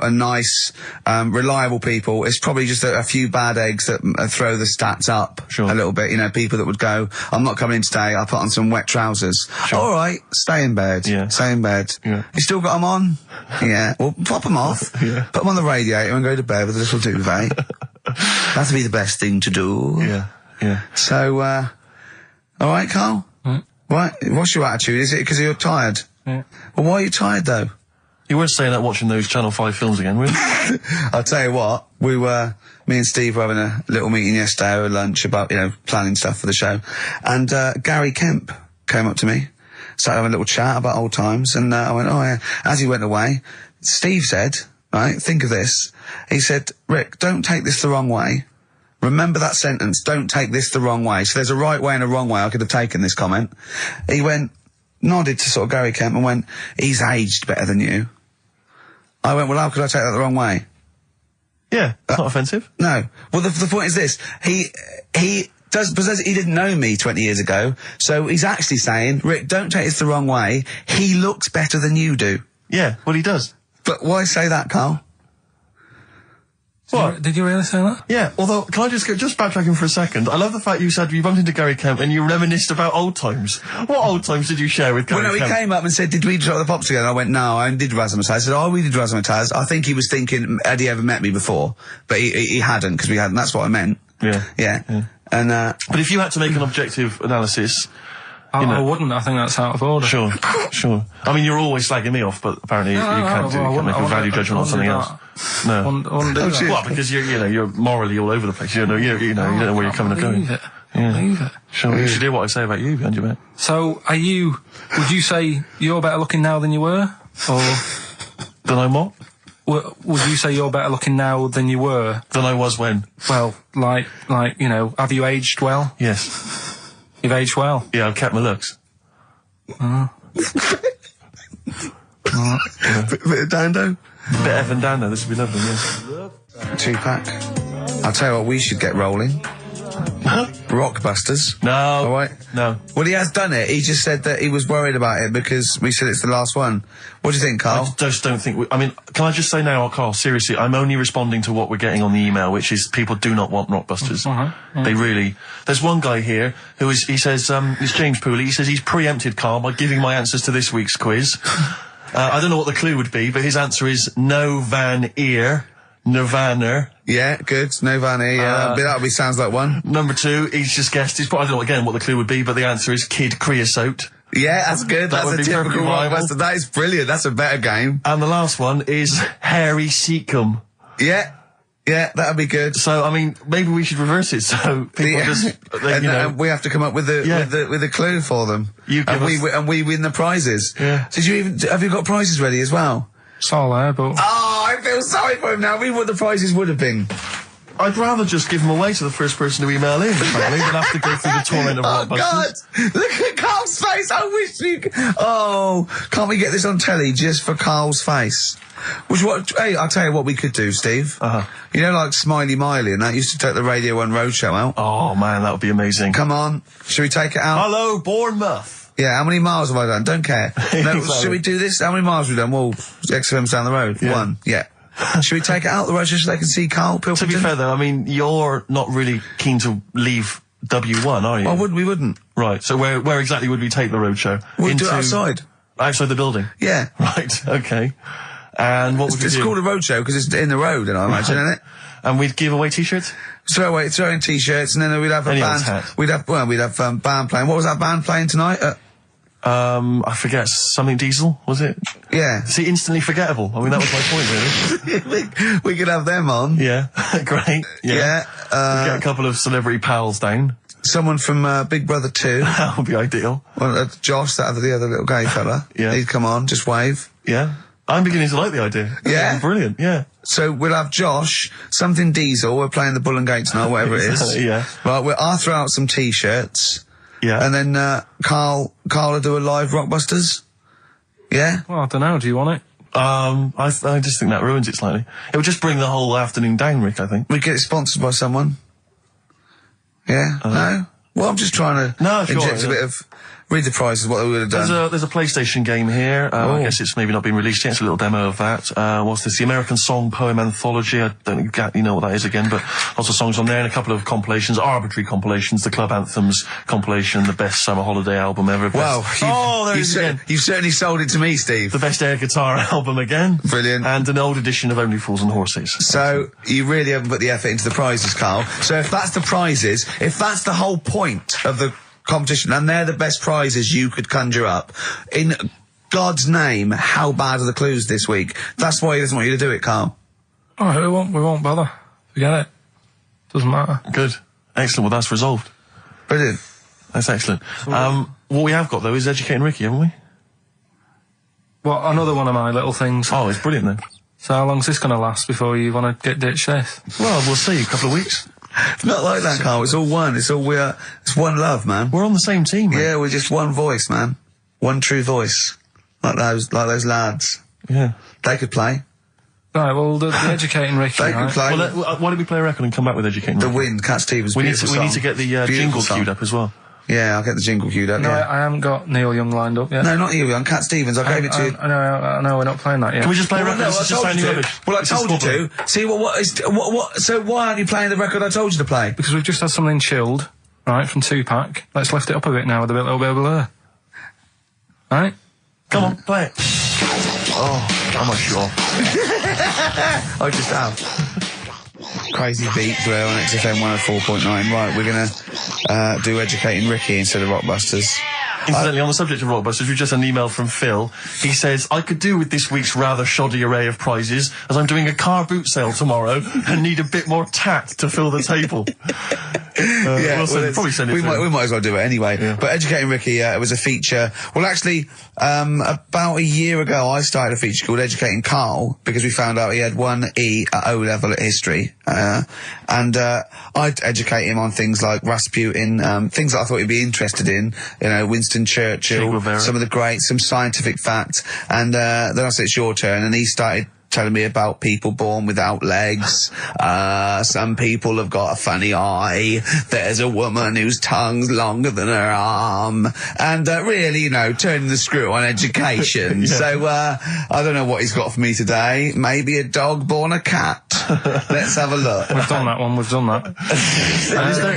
S14: nice, reliable people. It's probably just a few bad eggs that throw the stats up a little bit. People that would go, I'm not coming in today. I'll put on some wet trousers. Sure. All right, stay in bed.
S2: Yeah.
S14: Stay in bed.
S2: Yeah.
S14: You still got them on? Yeah. Well, pop them off.
S2: Yeah.
S14: Put them on the radiator and go to bed with a little duvet. That'd be the best thing to do.
S2: Yeah.
S14: So, all right, Carl?
S15: Right.
S14: Right. What's your attitude? Is it because you're tired?
S15: Yeah.
S14: Well, why are you tired, though?
S2: You weren't staying out watching those Channel 5 films again, were you?
S1: I'll tell you what, me and Steve were having a little meeting yesterday over lunch about, planning stuff for the show. And, Gary Kemp came up to me, started having a little chat about old times, and, I went, oh yeah. As he went away, Steve said, right, think of this. He said, Rick, don't take this the wrong way. Remember that sentence, don't take this the wrong way. So there's a right way and a wrong way I could have taken this comment. He nodded to sort of Gary Kemp and went, he's aged better than you. I went, well, how could I take that the wrong way?
S2: Yeah, not offensive.
S1: No. Well, the point is this. He didn't know me 20 years ago, so he's actually saying, Rick, don't take this the wrong way. He looks better than you do.
S2: Yeah, well, he does.
S1: But why say that, Carl?
S2: What?
S15: Did you really say that?
S2: Yeah, although, can I just backtracking for a second? I love the fact you said you bumped into Gary Kemp and you reminisced about old times. What old times did you share with Gary Kemp?
S1: Well, no, he came up and said, did we drop the pops together? I went, no, I did Razzmatazz. I said, oh, we did Razzmatazz. I think he was thinking, had he ever met me before? But he hadn't, because we hadn't. That's what I meant.
S2: Yeah.
S1: And,
S2: but if you had to make an objective analysis...
S15: I wouldn't. I think that's out of order.
S2: Sure. I mean, you're always slagging me off, but apparently you can't make a value judgment on something else. No. Well, because you're morally all over the place. You don't know where you're coming and going.
S15: Believe it.
S2: Sure. You should hear what I say about you behind your back.
S15: So, would you say you're better looking now than you were? Or...
S2: Than I'm what?
S15: Would you say you're better looking now than you were?
S2: Than I was when?
S15: Well, have you aged well?
S2: Yes.
S15: You've aged well?
S2: Yeah, I've kept my looks.
S1: Bit of Dando?
S2: Bit Evan Dando, this would be lovely, yeah.
S1: 2-pack. I'll tell you what, we should get rolling. Rockbusters.
S2: No.
S1: All right?
S2: No.
S1: Well, he has done it. He just said that he was worried about it because we said it's the last one. What do you think, Carl?
S2: I just don't think... can I just say now, Carl, seriously, I'm only responding to what we're getting on the email, which is people do not want Rockbusters. They really... There's one guy here he says, it's James Pooley, he says he's preempted Carl by giving my answers to this week's quiz. I don't know what the clue would be, but his answer is no van ear. Nirvana.
S1: Yeah, good. Nirvana, yeah. That sounds like one.
S2: Number 2, he's just guessed. I don't know again what the clue would be, but the answer is Kid Creosote.
S1: Yeah, that's good. That's a typical Rockbuster. That is brilliant. That's a better game.
S2: And the last one is Harry Seacombe.
S1: Yeah, that'd be good.
S2: So, maybe we should reverse it so people
S1: and we have to come up with a clue for them. And we win the prizes.
S2: Yeah.
S1: Have you got prizes ready as well?
S15: It's all there, but...
S1: Oh, I feel sorry for him now. What the prizes would have been.
S2: I'd rather just give them away to the first person to email in, frankly, than have to go through the torrent of Rockbusters.
S1: Oh, God! Look at Carl's face! I wish you could... Oh, can't we get this on telly just for Carl's face? Hey, I'll tell you what we could do, Steve. You know, like Smiley Miley and that used to take the Radio 1 Roadshow out?
S2: Oh, man, that would be amazing.
S1: Come on. Should we take it out?
S2: Hello, Bournemouth.
S1: Yeah, how many miles have I done? Don't care. No,
S2: Exactly.
S1: Should we do this? How many miles have we done? Well, XFM's down the road.
S2: Yeah.
S1: 1. Yeah. Should we take it out the road just so they can see Karl Pilkington?
S2: To be fair, though, you're not really keen to leave W1, are you?
S1: Well, we wouldn't.
S2: Right, so where exactly would we take the roadshow?
S1: We'll do it outside.
S2: Outside the building?
S1: Yeah.
S2: Right, okay. And what would we do?
S1: It's called a roadshow because it's in the road, I imagine, isn't it?
S2: And we'd give away T-shirts?
S1: Throw in T-shirts, and then we'd have a band. We'd have band playing. What was that band playing tonight?
S2: I forget, something Diesel, was it?
S1: Yeah.
S2: See, instantly forgettable. That was my point, really.
S1: we could have them on.
S2: Yeah, great. Yeah. We'd get a couple of celebrity pals down.
S1: Someone from Big Brother 2.
S2: That would be ideal.
S1: Well, Josh, the other little gay fella.
S2: Yeah.
S1: He'd come on, just wave.
S2: Yeah. I'm beginning to like the idea.
S1: Yeah?
S2: Brilliant, yeah.
S1: So we'll have Josh, something Diesel, we're playing the Bull and Gate tonight, whatever it is.
S2: Yeah.
S1: Right, I'll throw out some T-shirts.
S2: Yeah.
S1: And then, Carl will do a live Rockbusters. Yeah?
S15: Well, I don't know. Do you want it?
S2: I just think that ruins it slightly. It would just bring the whole afternoon down, Rick, I think.
S1: We get it sponsored by someone. Yeah? No? Well, I'm just trying to inject a bit of... Read the prizes, what we would have done.
S2: There's a PlayStation game here. I guess it's maybe not been released yet. It's a little demo of that. What's this? The American Song Poem Anthology. I don't exactly know what that is again, but lots of songs on there and a couple of compilations, arbitrary compilations, the Club Anthems compilation, the best summer holiday album ever.
S1: Wow. You've certainly sold it to me, Steve.
S2: The best air guitar album again.
S1: Brilliant.
S2: And an old edition of Only Fools and Horses.
S1: So, you really haven't put the effort into the prizes, Carl. So if that's the prizes, if that's the whole point of the competition, and they're the best prizes you could conjure up, in God's name, how bad are the clues this week? That's why he doesn't want you to do it, Carl.
S3: All right, we won't bother. Forget it. Doesn't matter.
S2: Good. Excellent. Well, that's resolved.
S1: Brilliant.
S2: That's excellent. What we have got, though, is Educating Ricky, haven't we?
S3: Well, another one of my little things.
S2: Oh, it's brilliant, then.
S3: So how long's this going to last before you want to get ditched this?
S2: Well, we'll see. A couple of weeks.
S1: It's not like that, Carl. It's all one. It's one love, man.
S2: We're on the same team, man.
S1: Yeah, we're just one voice, man. One true voice. Like those lads.
S2: Yeah.
S1: They could play.
S3: Right, well, the Educating Ricky,
S1: They could play.
S2: Well, why don't we play a record and come back with Educating Ricky?
S1: The Wind, Cat Stevens,
S2: we need to get the jingle queued up as well.
S1: Yeah, I'll get the jingle queued up,
S3: No, I haven't got Neil Young lined up yet.
S1: No, not Neil Young, Cat Stevens. I gave it to you.
S3: I know, we're not playing that yet.
S2: Can we just play a record?
S1: No, I told you to. Well, I told you to. See, so why aren't you playing the record I told you to play?
S3: Because we've just had something chilled, right, from Tupac. Let's lift it up a bit now with a little bit of blur. Right?
S2: Come on, play it. Oh, I'm not sure.
S1: I just have. Crazy beat there on XFM 104.9. Right, we're gonna do Educating Ricky instead of Rockbusters.
S2: Incidentally, on the subject of Rockbusters, we've just had an email from Phil. He says, I could do with this week's rather shoddy array of prizes, as I'm doing a car boot sale tomorrow and need a bit more tact to fill the table. Probably send it
S1: we might as well do it anyway. Yeah. But Educating Ricky, it was a feature. Well, actually, about a year ago, I started a feature called Educating Carl, because we found out he had 1 E at O-level at history. And I'd educate him on things like Rasputin, things that I thought he'd be interested in, you know, Winston Churchill, some of the greats, some scientific facts. And then I said, it's your turn, and he started telling me about people born without legs. Some people have got a funny eye. There's a woman whose tongue's longer than her arm. And really, you know, turning the screw on education. Yeah. So I don't know what he's got for me today. Maybe a dog born a cat. Let's have a look.
S3: We've done that one. We've done that.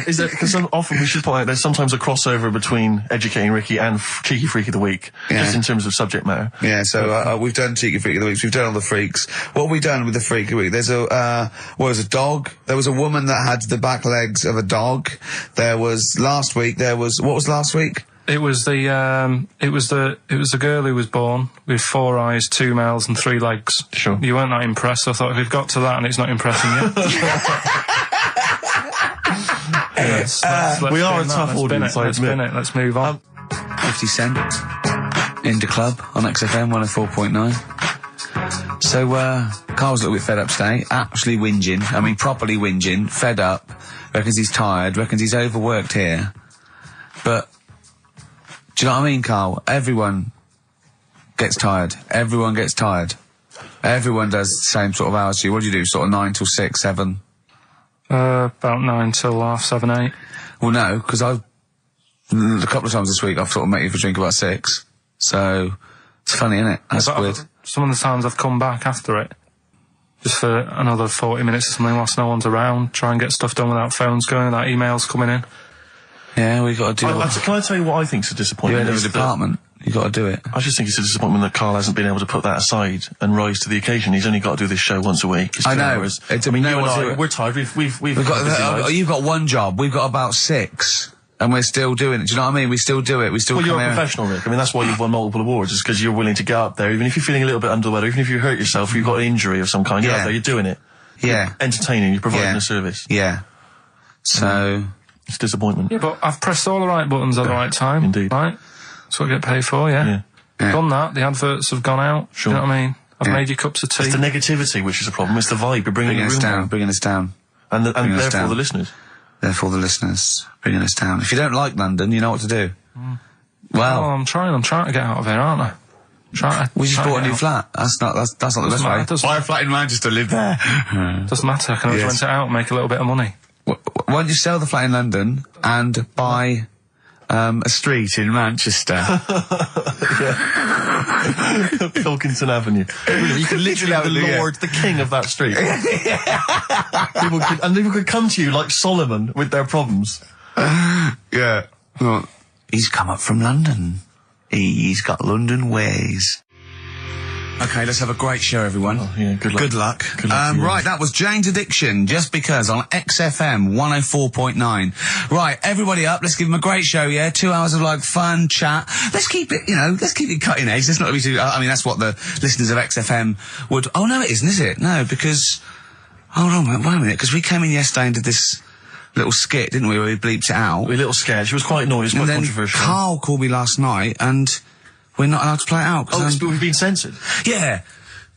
S2: Is there, because often we should point out there's sometimes a crossover between Educating Ricky and Cheeky Freak of the Week, just in terms of subject matter.
S1: Yeah, so we've done Cheeky Freak of the Week. We've done all the freaks. What have we done with the Freak of the Week? There's a dog. There was a woman that had the back legs of a dog. There was last week. What was last week?
S3: It was the girl who was born with 4 eyes, 2 mouths, and 3 legs.
S2: Sure.
S3: You weren't that impressed. I thought if we've got to that and it's not impressing you. let's
S2: we are a tough audience.
S3: Let's spin it. Let's move on.
S14: 50 Cent in the club on XFM 104.9. So, Carl's a little bit fed up today, actually whinging, I mean properly whinging, fed up, reckons he's tired, reckons he's overworked here. But, do you know what I mean, Carl? Everyone gets tired. Everyone gets tired. Everyone does the same sort of hours as you. What do you do, sort of 9 till 6, 7?
S3: About 9 till 7, 8.
S14: Well, no, because a couple of times this week I've sort of met you for a drink about 6. So, it's funny, isn't it? That's weird.
S3: Some of the times I've come back after it, just for another 40 minutes or something whilst no one's around, try and get stuff done without phones going, without emails coming in.
S14: Yeah, we got to do it.
S2: Can I tell you what I think's a disappointment?
S14: You're in the department. You got to do it.
S2: I just think it's a disappointment that Carl hasn't been able to put that aside and rise to the occasion. He's only got to do this show once a week.
S14: I know.
S2: We're tired. We've got
S14: you've got one job. We've got about 6. And we're still doing it. Do you know what I mean? We still do it. We still.
S2: Well, you're a professional, Rick. I mean, that's why you've won multiple awards. Is because you're willing to get up there, even if you're feeling a little bit under the weather, even if you hurt yourself, you've got an injury of some kind. You're up there. You're doing it.
S14: Yeah.
S2: You're entertaining. You're providing a service.
S14: Yeah. So
S2: it's disappointment.
S3: Yeah, but I've pressed all the right buttons at the right time.
S2: Indeed.
S3: Right. That's what I get paid for. Yeah. Done that. The adverts have gone out.
S2: Sure.
S3: You know what I mean? I've made you cups of tea.
S2: It's the negativity which is the problem. It's the vibe. You're bringing
S14: us down. Bringing us down.
S2: And therefore the listeners.
S14: Therefore the listeners bringing us down. If you don't like London, you know what to do. Well,
S3: I'm trying to get out of here, aren't I?
S14: We just bought a new flat. That's not the best way. Buy a flat in Manchester, live there.
S3: Doesn't matter. I can always rent it out and make a little bit of money.
S14: Why don't you sell the flat in London and buy a street in Manchester?
S2: Pilkington Avenue. You could literally have the Lord, the king of that street. People could come to you like Solomon with their problems.
S14: Yeah. Well, he's come up from London. He's got London ways. Okay, let's have a great show, everyone.
S2: Oh, yeah, good luck.
S14: Good luck.
S2: Good luck to you.
S14: Right, that was Jane's Addiction, Just Because, on XFM 104.9. Right, everybody up, let's give them a great show, yeah? 2 hours of, like, fun, chat. Let's keep it, let's keep it cutting edge. Let's not be too, I mean, that's what the listeners of XFM would, oh no, it isn't, is it? No, because, hold on, wait a minute, because we came in yesterday and did this little skit, didn't we, where we bleeped it out.
S2: A little sketch, it was quite noisy, quite controversial.
S14: Carl called me last night, and we're not allowed to play it out.
S2: But we've been censored?
S14: Yeah.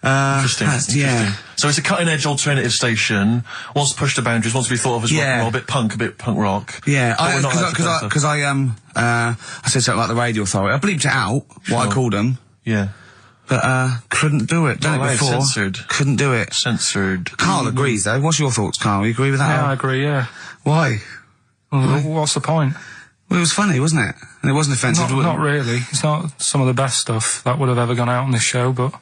S2: Interesting.
S14: Yeah.
S2: So it's a cutting-edge alternative station, wants to push the boundaries, wants to be thought of as rock and roll, a bit punk rock.
S14: Yeah, because I said something like the Radio Authority. I bleeped it out, what I called them.
S2: Yeah.
S14: But, couldn't do it. Done it before.
S2: Censored.
S14: Couldn't do it.
S2: Censored.
S14: Carl agrees, though. What's your thoughts, Carl? You agree with that?
S15: Yeah, I agree, yeah.
S14: Why?
S15: Well, what's the point?
S14: Well, it was funny, wasn't it? And it wasn't offensive.
S15: Not really. It's not some of the best stuff that would have ever gone out on this show, but,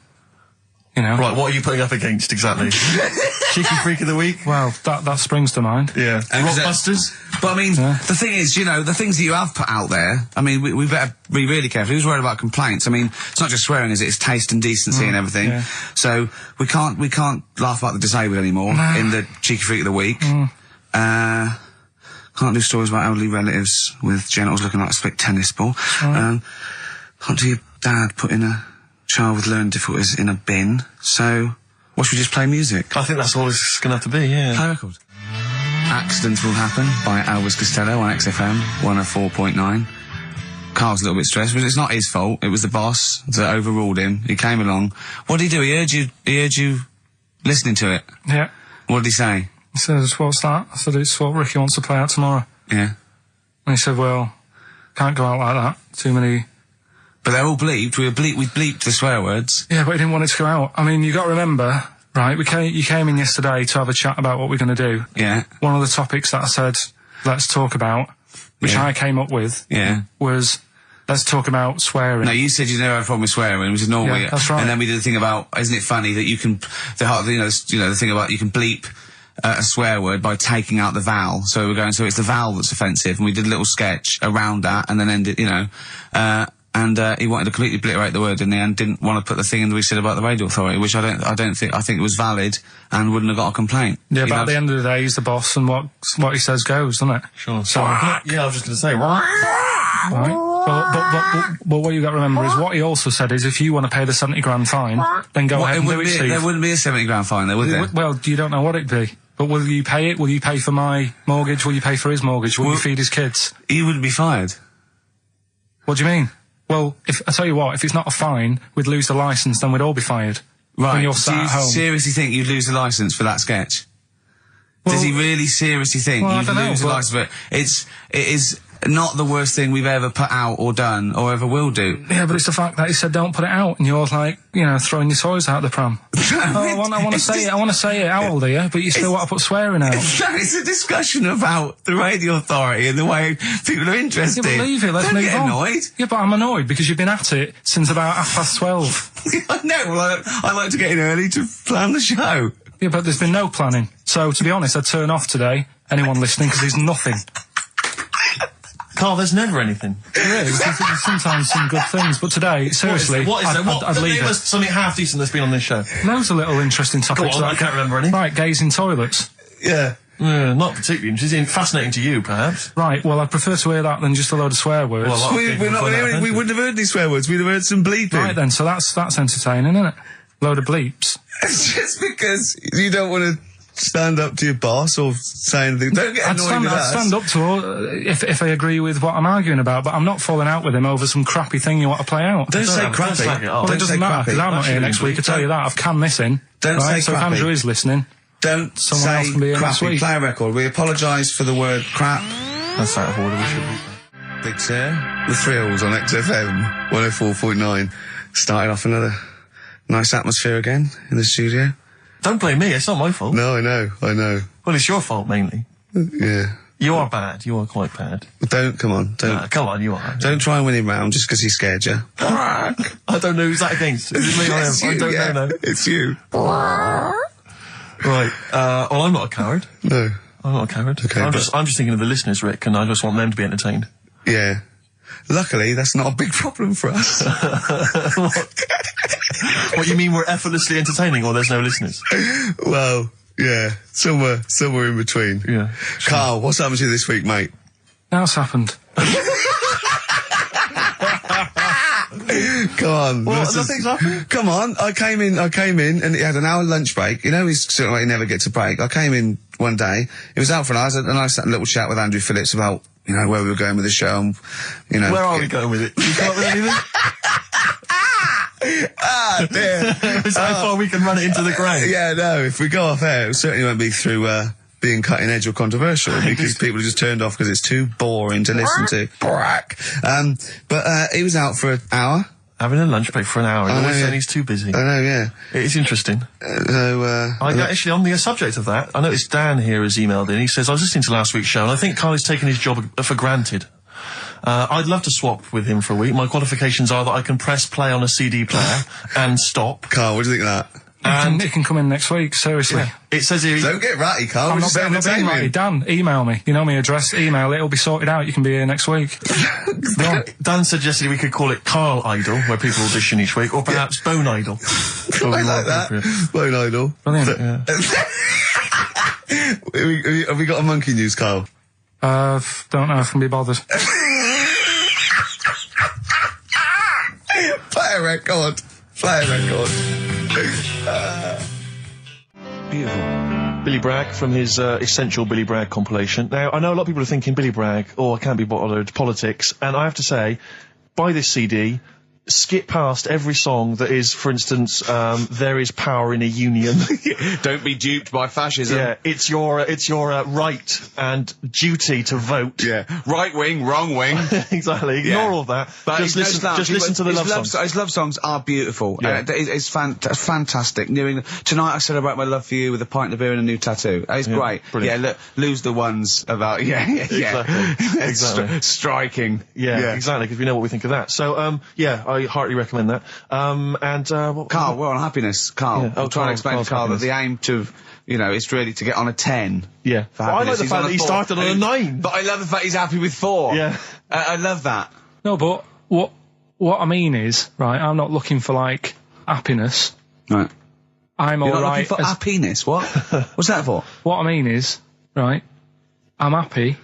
S2: Right, what are you putting up against, exactly? Cheeky Freak of the Week?
S15: Well, that springs to mind.
S2: Yeah. Rockbusters?
S14: But I mean, the thing is, the things that you have put out there, I mean, we better be really careful. Who's worried about complaints? I mean, it's not just swearing, is it? It's taste and decency and everything. Yeah. So, we can't laugh about the disabled anymore in the Cheeky Freak of the Week. Can't do stories about elderly relatives with genitals looking like a split tennis ball. Can't do your dad putting a child with learning difficulties in a bin. So, what should we just play music?
S2: I think that's all it's going to have to be, yeah.
S14: Play a record. Accidents Will Happen by Elvis Costello on XFM 104.9. Carl's a little bit stressed, but it's not his fault. It was the boss that overruled him. He came along. What did he do? He heard you listening to it?
S15: Yeah.
S14: What did he say?
S15: He says, what's that? I said, it's what Ricky wants to play out tomorrow.
S14: Yeah.
S15: And he said, well, can't go out like that. Too many...
S14: But they're all bleeped. We bleeped the swear words.
S15: Yeah, but he didn't want it to go out. I mean, you got to remember, right, you came in yesterday to have a chat about what we're going to do.
S14: Yeah.
S15: One of the topics that I said, let's talk about, which I came up with, was, let's talk about swearing.
S14: No, you said you never had a problem with swearing, which is normal.
S15: Yeah, that's right.
S14: And then we did the thing about, isn't it funny that you can, the thing about you can bleep a swear word by taking out the vowel. So we're going, so it's the vowel that's offensive, and we did a little sketch around that, and then ended, and he wanted to completely obliterate the word in the end, didn't want to put the thing in that we said about the Radio Authority, which I think it was valid and wouldn't have got a complaint.
S15: Yeah, but at the end of the day, he's the boss, and what he says goes, doesn't it?
S2: Sure.
S15: So,
S2: yeah, I was just going to say,
S15: right. But what you got to remember is what he also said is if you want to pay the 70 grand fine, then go ahead and do it, Steve.
S14: There wouldn't be a 70 grand fine there, would there?
S15: Well, you don't know what it'd be. But will you pay it? Will you pay for my mortgage? Will you pay for his mortgage? Will you feed his kids?
S14: He wouldn't be fired.
S15: What do you mean? Well, I tell you what, if it's not a fine, we'd lose the licence, then we'd all be fired.
S14: Right.
S15: When you're
S14: Do
S15: sat
S14: you
S15: at home.
S14: seriously think you'd lose the licence for that sketch?
S15: Well,
S14: does he really seriously think you'd lose the licence for it? It is not the worst thing we've ever put out or done or ever will do.
S15: Yeah, but it's the fact that he said don't put it out, and you're like, throwing your toys out the pram. I want to say it. I want to say it. How old are you? But you still want to put swearing out.
S14: It's a discussion about the Radio Authority and the way people are interested.
S15: Yeah, but leave it. Let's move on.
S14: Don't get annoyed.
S15: Yeah, but I'm annoyed because you've been at it since about 12:30.
S14: I know. Well, I like to get in early to plan the show.
S15: Yeah, but there's been no planning. So, to be honest, I'd turn off today, anyone listening, because there's nothing.
S2: Carl, there's never anything.
S15: There is. There's sometimes some good things, but today, seriously,
S2: what is there?
S15: I'd leave it.
S2: Something half decent that's been on this show.
S15: Loads of little interesting topics.
S2: Go on, I can't remember any.
S15: Right, gays in toilets.
S2: Yeah. Not particularly interesting. Fascinating to you, perhaps.
S15: Right, well, I'd prefer to hear that than just a load of swear words.
S14: Well, we wouldn't have heard any swear words. We'd have heard some bleeping.
S15: Right then, so that's entertaining, isn't it? Load of bleeps.
S1: It's just because you don't want to stand up to your boss or say anything. Don't get annoyed with us.
S15: I'd stand up to her if I agree with what I'm arguing about, but I'm not falling out with him over some crappy thing you want to play out.
S1: Don't say crappy.
S15: Well, it doesn't matter, because I'm not here next week, I tell you that. I've canned this in.
S1: Don't say
S15: so
S1: crappy.
S15: if Andrew is listening,
S1: someone
S15: else can be here next
S1: crappy.
S15: week.
S1: Play a record. We apologise for the word crap.
S2: That's out of order, we should be.
S1: Big Sir, The Thrills on XFM 104.9. Started off another nice atmosphere again in the studio.
S2: Don't blame me, it's not my fault.
S1: No, I know.
S2: Well, it's your fault, mainly.
S1: Yeah.
S2: You are bad. You are quite bad.
S1: Come on.
S2: Come on, you are.
S1: Don't try and win him round just because he scared you.
S2: I don't know who's that against. Is it me or him?
S1: It's you,
S2: I don't know.
S1: It's you.
S2: Right. Well, I'm not a coward.
S1: No.
S2: I'm not a coward.
S1: Okay,
S2: I'm just thinking of the listeners, Rick, and I just want them to be entertained.
S1: Yeah. luckily, that's not a big problem for us.
S2: What, you mean we're effortlessly entertaining, or there's no listeners?
S1: Well, yeah, somewhere in between.
S2: Yeah.
S1: Carl, what's happened to you this week, mate?
S15: Now it's happened.
S1: Come on.
S2: What, nothing's happened?
S1: Come on, I came in, and it had an hour lunch break. You know, he's sort of like, he never gets a break. I came in one day, it was out for an hour, and I sat in a little chat with Andrew Phillips about, you know, where we were going with the show, and, you know.
S2: Where are we going with it? Did you come up with anything?
S1: Ah, dear.
S2: It's how far we can run it into the ground.
S1: Yeah, no, if we go off air, it certainly won't be through, being cutting edge or controversial, because people are just turned off because it's too boring to listen to. But he was out for an hour.
S2: Having a lunch break for an hour.
S1: I know,
S2: Always saying
S1: yeah.
S2: he's too busy.
S1: I know, yeah.
S2: It's interesting. Actually, on the subject of that, I noticed Dan here has emailed in. He says, I was listening to last week's show, and I think Carl has taken his job for granted. I'd love to swap with him for a week. My qualifications are that I can press play on a CD player and stop.
S1: Carl, what do you think of that?
S15: And it can come in next week, seriously.
S2: Yeah. It says here...
S1: Don't get ratty, Carl.
S15: I'm not being ratty. Dan, email me. You know my address, email, it'll be sorted out. You can be here next week.
S2: Dan suggested we could call it Carl Idol, where people audition each week, or perhaps Bone Idol.
S1: I like that. Bone Idol.
S15: Brilliant.
S1: Have we got a monkey news, Carl?
S15: Don't know if I can be bothered.
S1: Play a record.
S2: Beautiful. Billy Bragg from his Essential Billy Bragg compilation. Now, I know a lot of people are thinking Billy Bragg, I can't be bothered, politics, and I have to say, buy this CD, skip past every song that is, for instance, there is power in a union.
S14: Don't be duped by fascism.
S2: Yeah, it's your right and duty to vote.
S14: Yeah, right wing, wrong wing.
S2: Exactly. Ignore all that.
S14: But
S2: just listen to the love songs.
S14: His love songs are beautiful.
S2: Yeah.
S14: It's fantastic. Tonight I celebrate my love for you with a pint of beer and a new tattoo. It's great.
S2: Brilliant.
S14: Yeah, look, lose the ones about
S2: Exactly.
S14: Striking.
S2: Yeah, exactly, because we know what we think of that. So, I heartily recommend that.
S14: Carl, we're on happiness. Carl,
S2: Yeah.
S14: I'm trying to explain to Carl that the aim to, is really to get on a 10.
S2: Yeah.
S14: For
S2: I like
S14: happiness.
S2: the fact that he started on a 9.
S14: But I love the fact he's happy with 4.
S2: Yeah.
S14: I love that.
S15: No, but what I mean is, right, I'm not looking for, like, happiness.
S14: Right.
S15: I'm
S14: You're not
S15: alright.
S14: looking for happiness? What? What's that for?
S15: What I mean is, right, I'm happy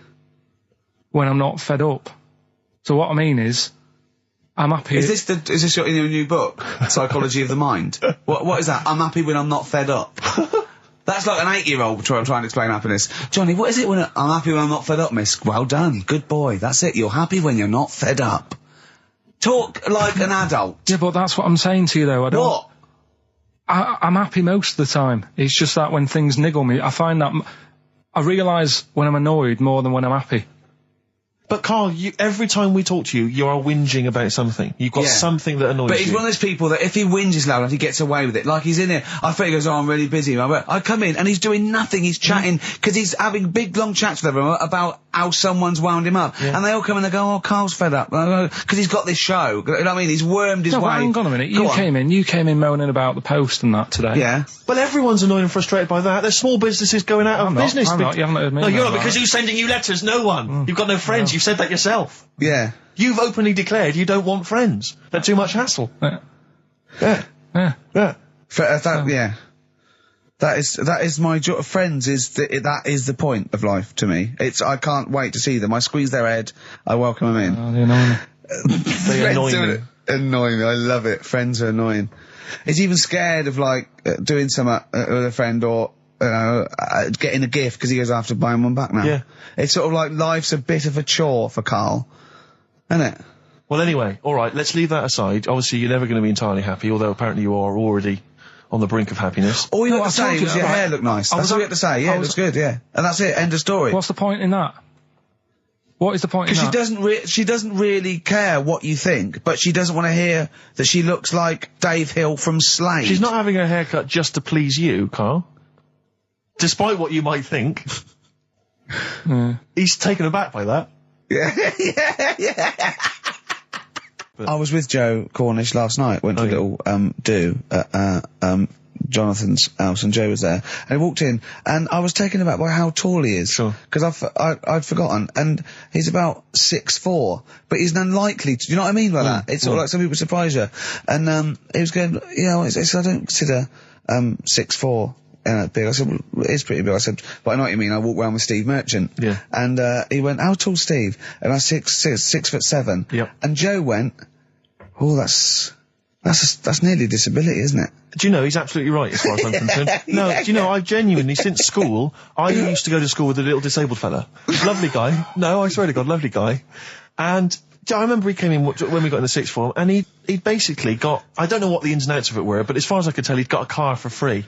S15: when I'm not fed up. So what I mean is, I'm happy.
S14: Is this in your new book, Psychology of the Mind? What is that? I'm happy when I'm not fed up. That's like an 8-year-old trying to explain happiness. Johnny, what is it when I'm happy when I'm not fed up, miss? Well done. Good boy. That's it. You're happy when you're not fed up. Talk like an adult.
S15: Yeah, but that's what I'm saying to you, though. I don't.
S14: What?
S15: I'm happy most of the time. It's just that when things niggle me, I find that I realise when I'm annoyed more than when I'm happy.
S2: But Carl, every time we talk to you, you are whinging about something. You've got something that annoys you.
S14: But he's one of those people that if he whinges loud enough, he gets away with it. Like he's in here, I think he goes, I'm really busy. I come in and he's doing nothing. He's chatting, because he's having big long chats with everyone about how someone's wound him up. Yeah. And they all come in and go, Carl's fed up. Because he's got this show. You know what I mean? He's wormed his way.
S15: Hang on a minute. You came in moaning about the Post and that today.
S14: Yeah.
S2: Well, everyone's annoyed and frustrated by that. There's small businesses going out of business.
S15: I'm not. You haven't heard me.
S2: No, you're not, because who's sending you letters? No one. You've got no friends. You've said that yourself.
S14: Yeah.
S2: You've openly declared you don't want friends. They're too much hassle.
S15: Yeah.
S14: That is my joy. Friends that is the point of life to me. I can't wait to see them. I squeeze their head. I welcome them in.
S15: Oh, they annoy me.
S2: They
S14: annoy me. I love it. Friends are annoying. He's even scared of doing something with a friend or getting a gift because he goes after buying one back now.
S2: Yeah.
S14: It's sort of like life's a bit of a chore for Carl, isn't it?
S2: Well, anyway, all right, let's leave that aside. Obviously, you're never going to be entirely happy, although apparently you are already on the brink of happiness.
S14: All you had to say was your hair looked nice. That's all you had to say. Yeah, it looks good, yeah. And that's it, end of story.
S15: What's the point in that? What is the point in that?
S14: Because she doesn't really care what you think, but she doesn't want to hear that she looks like Dave Hill from Slade.
S2: She's not having her haircut just to please you, Carl. Despite what you might think. He's taken aback by that.
S14: Yeah. I was with Joe Cornish last night, went to a little do at
S1: Jonathan's house, and Joe was there, and he walked in, and I was taken aback by how tall he is.
S2: Sure.
S1: Because I'd forgotten, and he's about 6'4", but he's unlikely to, you know what I mean by that? It's sort of like some people surprise you. And, he was going, I don't consider, 6'4", big. I said, well, it is pretty big. I said, but I know what you mean. I walk around with Steve Merchant.
S2: Yeah.
S1: And, he went, how tall's Steve? And I said, 6'7".
S2: Yep.
S1: And Joe went, oh, that's nearly a disability, isn't it?
S2: Do you know, he's absolutely right as far as I'm concerned. No, do you know, I've genuinely, since school, I used to go to school with a little disabled fella. Lovely guy. No, I swear to God, lovely guy. And I remember he came in when we got in the sixth form, and he'd basically got, I don't know what the ins and outs of it were, but as far as I could tell, he'd got a car for free.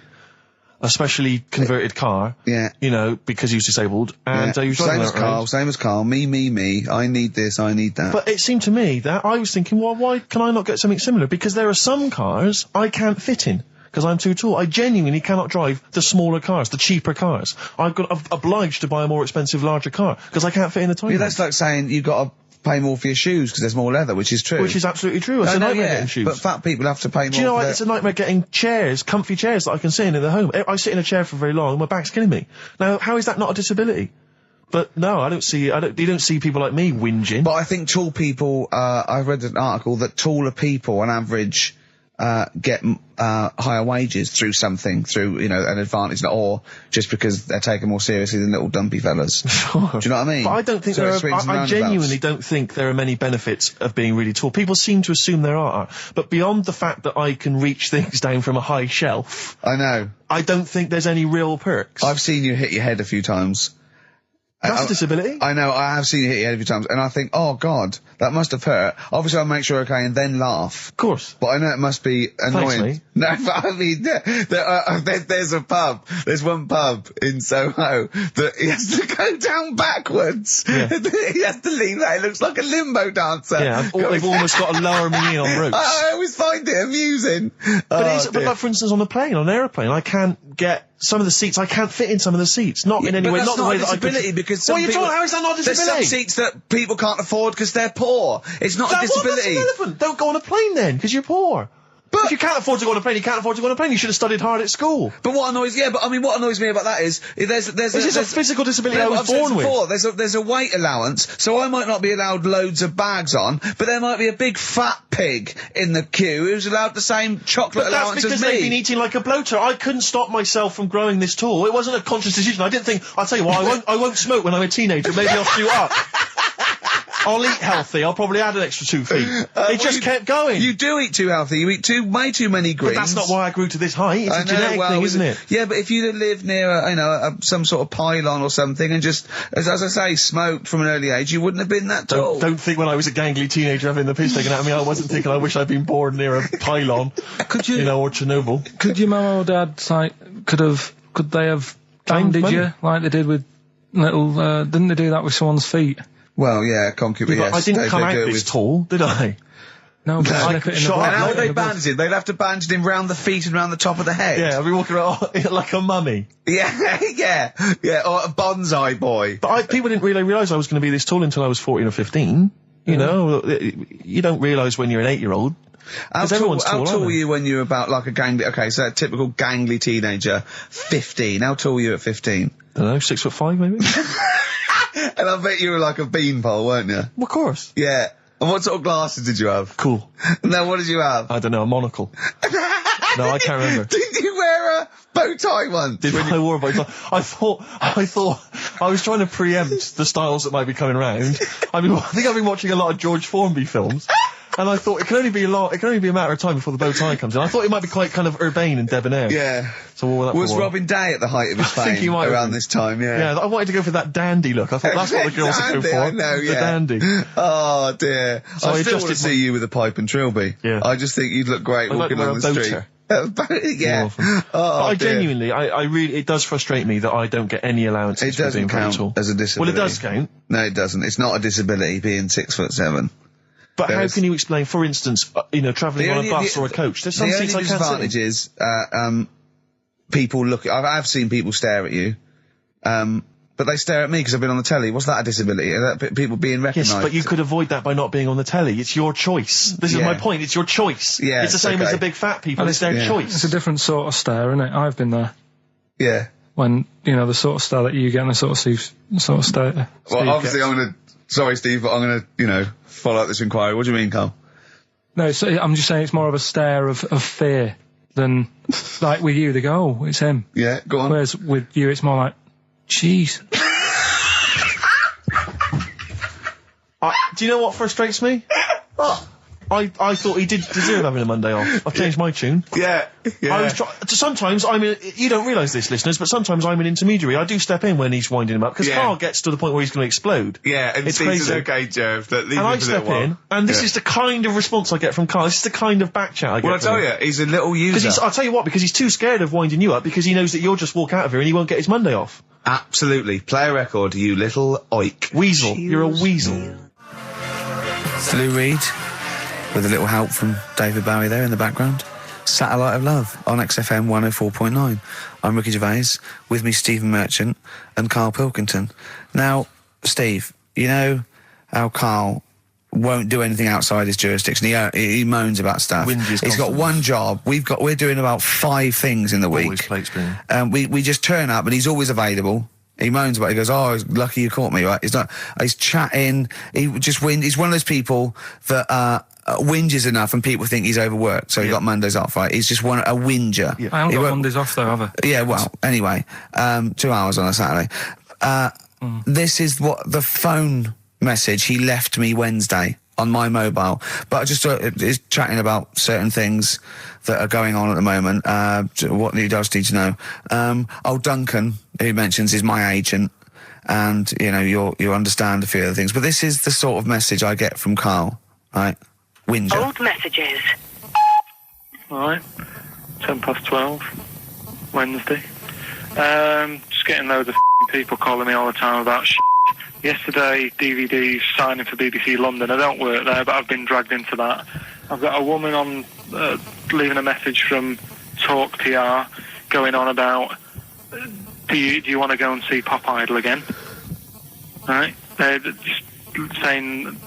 S2: A specially converted car.
S1: Yeah.
S2: You know, because he was disabled. And he was driving
S1: same as Carl. Me. I need this, I need that.
S2: But it seemed to me that I was thinking, well, why can I not get something similar? Because there are some cars I can't fit in. Because I'm too tall. I genuinely cannot drive the smaller cars, the cheaper cars. I'm obliged to buy a more expensive, larger car. Because I can't fit in the tiny one.
S1: That's like saying you've got to pay more for your shoes because there's more leather, which is true.
S2: Which is absolutely true. It's a nightmare getting shoes.
S1: But fat people have to pay more.
S2: Do you know what? It's a nightmare getting chairs, comfy chairs that I can sit in the home. I sit in a chair for very long and my back's killing me. Now, how is that not a disability? But no, you don't see people like me whinging.
S1: But I think tall people, I read an article that taller people on average, get higher wages through an advantage, or just because they're taken more seriously than little dumpy fellas.
S2: Sure.
S1: Do you know what I mean?
S2: But I don't think I genuinely don't think there are many benefits of being really tall. People seem to assume there are, but beyond the fact that I can reach things down from a high shelf,
S1: I know.
S2: I don't think there's any real perks.
S1: I've seen you hit your head a few times.
S2: That's a disability.
S1: I know, I have seen you hit your head a few times, and I think, oh God, that must have hurt. Obviously I'll make sure you're okay and then laugh.
S2: Of course.
S1: But I know it must be annoying.
S2: Thanks, mate.
S1: No, but I mean, there's one pub in Soho that he has to go down backwards.
S2: Yeah.
S1: He has to lean that, it looks like a limbo dancer.
S2: Yeah, they've almost got to lower me in on ropes.
S1: I always find it amusing.
S2: But like, for instance, on an aeroplane, I can't get some of the seats, I can't fit in some of the seats. Not in any way, not the way that I could.
S1: Because
S2: how is that not a disability?
S1: There's some seats that people can't afford because they're poor. It's not a disability.
S2: That's irrelevant. Don't go on a plane then, because you're poor. But if you can't afford to go on a plane, you can't afford to go on a plane. You should have studied hard at school.
S1: But what annoys me about that is there's
S2: a physical disability I was born with.
S1: There's a weight allowance, so I might not be allowed loads of bags on, but there might be a big fat pig in the queue who's allowed the same chocolate allowance as me.
S2: That's because they've been eating like a bloater. I couldn't stop myself from growing this tall. It wasn't a conscious decision. I didn't think, I'll tell you what, I won't smoke when I'm a teenager. Maybe I'll shoot up. I'll eat healthy. I'll probably add an extra 2 feet. It just kept going.
S1: You do eat too healthy. You eat way too many greens.
S2: But that's not why I grew to this height. It's a genetic thing, isn't it?
S1: Yeah, but if you'd have lived near some sort of pylon or something and just, as I say, smoked from an early age, you wouldn't have been that tall.
S2: Don't think when I was a gangly teenager having the piss taken out of me, I wasn't thinking I wish I'd been born near a pylon. Or Chernobyl.
S15: Could your mum or dad, could they have banded you like they did with little, didn't they do that with someone's feet?
S1: Well, yeah, concubine, yes.
S2: I didn't come out this tall, did I?
S15: No, but
S1: and how would they bandage him? They'd have to bandage him round the feet and round the top of the head.
S2: Yeah, I'd be walking around like a mummy.
S1: Yeah, or a bonsai boy.
S2: But people didn't really realise I was going to be this tall until I was 14 or 15. You know, you don't realise when you're an 8-year-old.
S1: How tall were you when you were about like a gangly, so a typical gangly teenager, 15. How tall were you at 15?
S2: I don't know, 6'5" maybe?
S1: And I bet you were like a beanpole, weren't you?
S2: Well, of course.
S1: Yeah. And what sort of glasses did you have?
S2: Cool.
S1: Now, what did you have?
S2: I don't know, a monocle. No, I can't remember.
S1: Did you wear a bow tie once?
S2: I wore a bow tie? I thought I was trying to preempt the styles that might be coming round. I think I've been watching a lot of George Formby films. And I thought it can only be a matter of time before the bow tie comes in. I thought it might be quite kind of urbane and debonair.
S1: Yeah.
S2: So what that
S1: was Robin Day at the height of his fame? I think he might around this time, yeah.
S2: Yeah, I wanted to go for that dandy look. I thought that's what the girls are going for.
S1: I know, yeah.
S2: The dandy.
S1: Oh dear.
S2: So
S1: I still want to see you with a pipe and trilby.
S2: Yeah.
S1: I just think you'd look great walking on the street. Yeah.
S2: I genuinely, I really, it does frustrate me that I don't get any allowances for being
S1: count
S2: tall.
S1: as a disability.
S2: Well, it does count.
S1: No, it doesn't. It's not a disability being 6'7".
S2: But how can you explain, for instance, travelling on a bus or a coach? There's some seats I can't sit in.
S1: People look. I've seen people stare at you, but but they stare at me because I've been on the telly. What's that a disability? Are that people being recognised?
S2: Yes, but you could avoid that by not being on the telly. It's your choice. This is my point. It's your choice.
S1: Yeah,
S2: it's the same as the big fat people. It's their choice.
S15: It's a different sort of stare, isn't it? I've been there.
S1: Yeah.
S15: When, you know, the sort of stare that you get and the sort of stare...
S1: Well, obviously I'm gonna... Sorry, Steve, but I'm gonna, you know, follow up this inquiry. What do you mean, Carl?
S15: No, I'm just saying it's more of a stare of fear than... like, with you, they go, oh, it's him.
S1: Yeah, go on.
S15: Whereas with you, it's more like, jeez.
S2: Do you know what frustrates me? I thought he did deserve having a Monday off. I've changed my tune.
S1: Yeah.
S2: I was sometimes you don't realise this, listeners, but sometimes I'm an intermediary. I do step in when he's winding him up, because Carl gets to the point where he's going to explode.
S1: Yeah, and
S2: it's
S1: Steve
S2: crazy.
S1: says, okay, Jeff,
S2: and I step in, and this is the kind of response I get from Carl. This is the kind of back chat I get
S1: Well, I tell
S2: from
S1: you, he's a little user.
S2: I'll tell you what, because he's too scared of winding you up, because he knows that you'll just walk out of here and he won't get his Monday off.
S1: Absolutely. Play a record, you little oik.
S2: Weasel. You're a weasel.
S1: Lou Reed, with a little help from David Bowie there in the background. Satellite of Love on XFM 104.9. I'm Ricky Gervais, with me Stephen Merchant and Karl Pilkington. Now, Steve, you know how Karl won't do anything outside his jurisdiction. He moans about stuff. He's got one job. We're doing about 5 things in the week.
S2: Always plate spinning.
S1: We just turn up and he's always available. He moans about it. He goes, oh, lucky you caught me, right? He's chatting. He's one of those people that, whinges enough and people think he's overworked, so he got Mondays off, right? He's just a whinger.
S15: Yeah. I haven't got Mondays off though, have I?
S1: Yeah, well, anyway, 2 hours on a Saturday. This is what the phone message he left me Wednesday on my mobile, but I just is chatting about certain things that are going on at the moment. What he does need to know. Duncan, who mentions, is my agent, and you know you understand a few other things, but this is the sort of message I get from Karl, right? Whinger.
S20: Old messages.
S18: Alright, 12, Wednesday. Just getting loads of people calling me all the time about Yesterday, DVD's signing for BBC London. I don't work there, but I've been dragged into that. I've got a woman on leaving a message from Talk PR going on about, do you want to go and see Pop Idol again? Right? They're just saying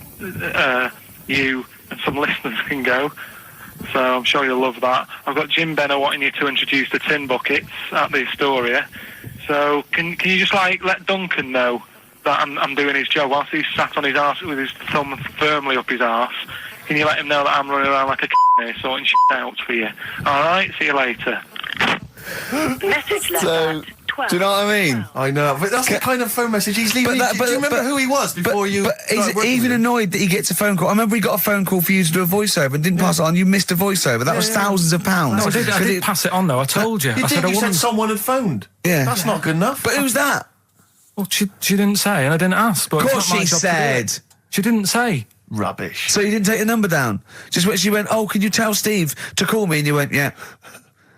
S18: you and some listeners can go. So I'm sure you'll love that. I've got Jim Benner wanting you to introduce the tin buckets at the Astoria. So can you just let Duncan know that I'm doing his job whilst he's sat on his arse with his thumb firmly up his arse? Can you let him know that I'm running around like a here sorting shit out for you? Alright, see you later.
S20: Message left at 12.
S1: Do you know what I mean?
S2: I know, but that's the kind of phone message he's leaving. Do you remember who he was before you...
S1: But he's even annoyed that he gets a phone call. I remember he got a phone call for you to do a voiceover and didn't pass it on. You missed a voiceover. That was thousands of pounds.
S15: No, I did pass it on, though. I told you.
S2: You said someone had phoned.
S1: Yeah.
S2: That's not good enough.
S1: But who's that?
S15: Well, she didn't say, and I didn't ask. But
S1: of course she said.
S15: She didn't say.
S2: Rubbish.
S1: So you didn't take the number down? Just when she went, oh, can you tell Steve to call me? And you went, yeah.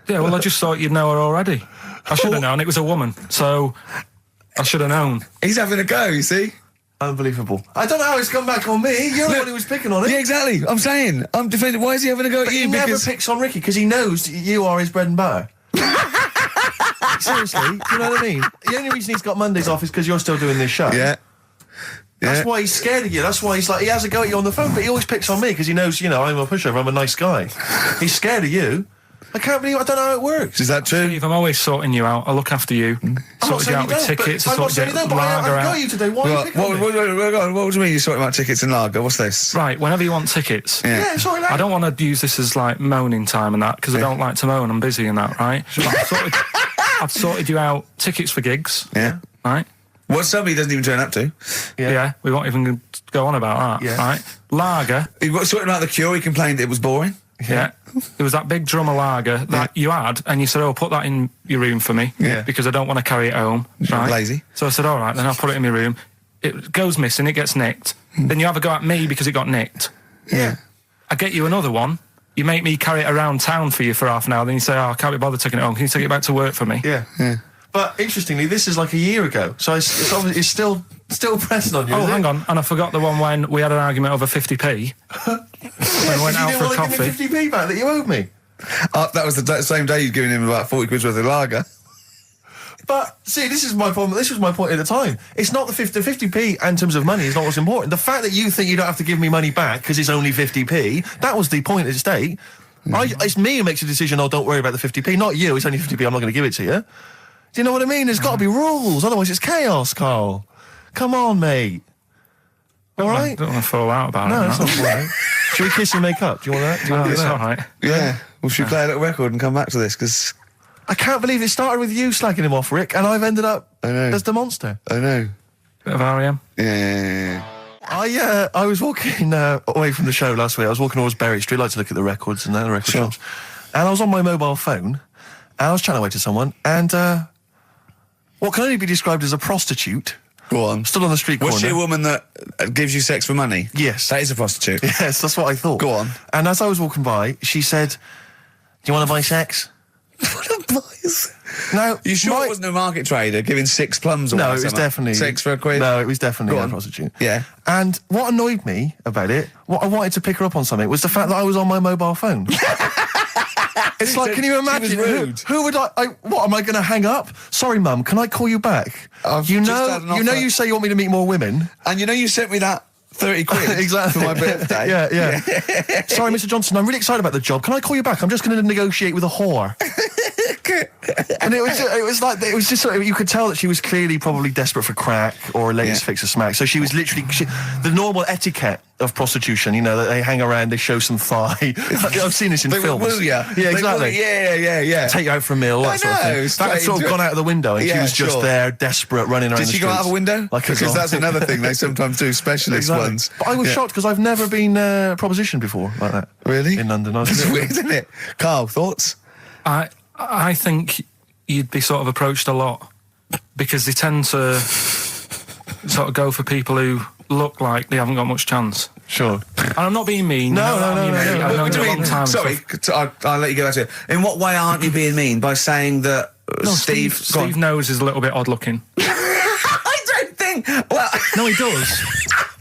S15: Yeah, well, I just thought you'd know her already. I should have known. It was a woman, so I should have known.
S1: He's having a go, you see?
S2: Unbelievable. I don't know how it's come back on me. You're the one who was picking on it.
S1: Yeah, exactly. I'm saying. I'm defending. Why is he having a go at you?
S2: He never picks on Ricky because he knows you are his bread and butter. Seriously, do you know what I mean? The only reason he's got Mondays off is because you're still doing this show.
S1: Yeah.
S2: That's why he's scared of you. That's why he has a go at you on the phone, but he always picks on me because he knows, I'm a pushover, I'm a nice guy. He's scared of you. I can't believe I don't know how it works.
S1: Is that true?
S15: Steve, I'm always sorting you out. I look after you. Sorted you out with tickets. I sorted you out with lager.
S2: I've got you today. Why are you picking on me?
S1: What do you mean you're sorting out tickets and lager? What's this?
S15: Right, whenever you want tickets.
S2: Yeah, sorry,
S15: I don't want to use this as moaning time and that, because I don't like to moan. I'm busy and that, right? I've sorted you out tickets for gigs.
S1: Yeah.
S15: Right?
S1: What somebody doesn't even turn up to.
S15: Yeah, we won't even go on about that. Yeah. Right? Lager.
S1: He got sorting out the Cure. He complained it was boring.
S15: Yeah. There was that big drum of lager that you had, and you said, oh, put that in your room for me, because I don't want to carry it home. Right?
S1: Lazy.
S15: So I said, all right, then I'll put it in my room. It goes missing, it gets nicked. Then you have a go at me because it got nicked.
S1: Yeah.
S15: I get you another one. You make me carry it around town for you for half an hour, then you say, oh, I can't be bothered taking it home. Can you take it back to work for me?
S2: Yeah. But interestingly, this is like a year ago, so it's obviously still pressing on you.
S15: Oh, hang on, and I forgot the one when we had an argument over 50p. When we went out for coffee.
S2: You didn't want to give me 50p back that you owed me.
S1: That was the same day you'd given him about 40 quid worth of lager.
S2: But, see, this is my problem. This was my point at the time. It's not the 50p in terms of money is not what's important. The fact that you think you don't have to give me money back because it's only 50p, that was the point at stake. It's me who makes a decision, don't worry about the 50p, not you. It's only 50p, I'm not going to give it to you. Do you know what I mean? There's got to be rules, otherwise it's chaos, Carl. Come on, mate. All right?
S3: Don't want to fall out about it.
S2: No, that's not all right. Should we kiss and make up? Do you want that? Do you want to do that?
S3: All right.
S1: Yeah. Well, should we play a little record and come back to this? Because
S2: I can't believe it started with you slagging him off, Rick, and I've ended up as the monster.
S1: I know.
S3: Bit of R.E.M.
S1: Yeah.
S2: I was walking away from the show last week. I was walking towards Berwick Street. I like to look at the records and the record shops. And I was on my mobile phone, and I was chatting away to someone, and what can only be described as a prostitute.
S1: Go on.
S2: Stood on the street corner.
S1: Was she a woman that gives you sex for money?
S2: Yes.
S1: That is a prostitute.
S2: Yes, that's what I thought.
S1: Go on.
S2: And as I was walking by, she said, "Do you want to buy sex?" Now,
S1: you sure it wasn't a market trader giving 6 plums away?
S2: No, it was definitely
S1: 6 for a quid.
S2: No, it was definitely a prostitute.
S1: Yeah.
S2: And what annoyed me about it, what I wanted to pick her up on something, was the fact that I was on my mobile phone. It's like, can you imagine? Who would what am I going to hang up? Sorry, Mum, can I call you back? You you say you want me to meet more women,
S1: and you sent me that 30 quid
S2: exactly
S1: for my birthday.
S2: Yeah. Sorry, Mr. Johnson, I'm really excited about the job. Can I call you back? I'm just going to negotiate with a whore. And it was just sort of, you could tell that she was clearly probably desperate for crack or a latest fix of smack. So she was literally the normal etiquette of prostitution. That they hang around, they show some thigh. I've seen this in films.
S1: Will ya?
S2: Yeah, exactly.
S1: Yeah.
S2: Take you out for a meal. That sort of thing. That had sort of gone out of the window, and she was just there, desperate, running around.
S1: Did she go out of a window? Because that's another thing they sometimes do. Specialist ones.
S2: But I was shocked because I've never been propositioned before like that.
S1: Really?
S2: In London.
S1: That's weird, isn't it? Carl, thoughts?
S3: I think you'd be sort of approached a lot because they tend to sort of go for people who look like they haven't got much chance.
S2: Sure.
S3: And I'm not being mean.
S2: No.
S3: I've known you a long time.
S1: Sorry, I'll let you go back to it. In what way aren't you being mean? By saying that
S3: Steve knows is a little bit odd looking.
S1: I don't think. Well,
S3: no, he does.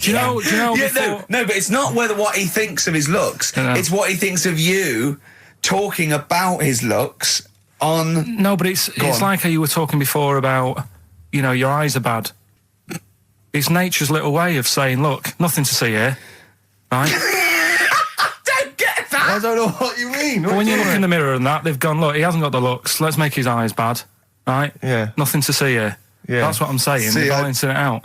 S3: Do you know?
S1: Yeah, no, but it's not what he thinks of his looks. It's what he thinks of you talking about his looks on.
S3: No, but it's like how you were talking before about, your eyes are bad. It's nature's little way of saying, look, nothing to see here, right?
S1: I don't get that.
S2: I don't know what you mean.
S3: But when you look in the mirror and that, they've gone, look, he hasn't got the looks. Let's make his eyes bad, right?
S2: Yeah.
S3: Nothing to see here. Yeah. That's what I'm saying. They're balancing it out,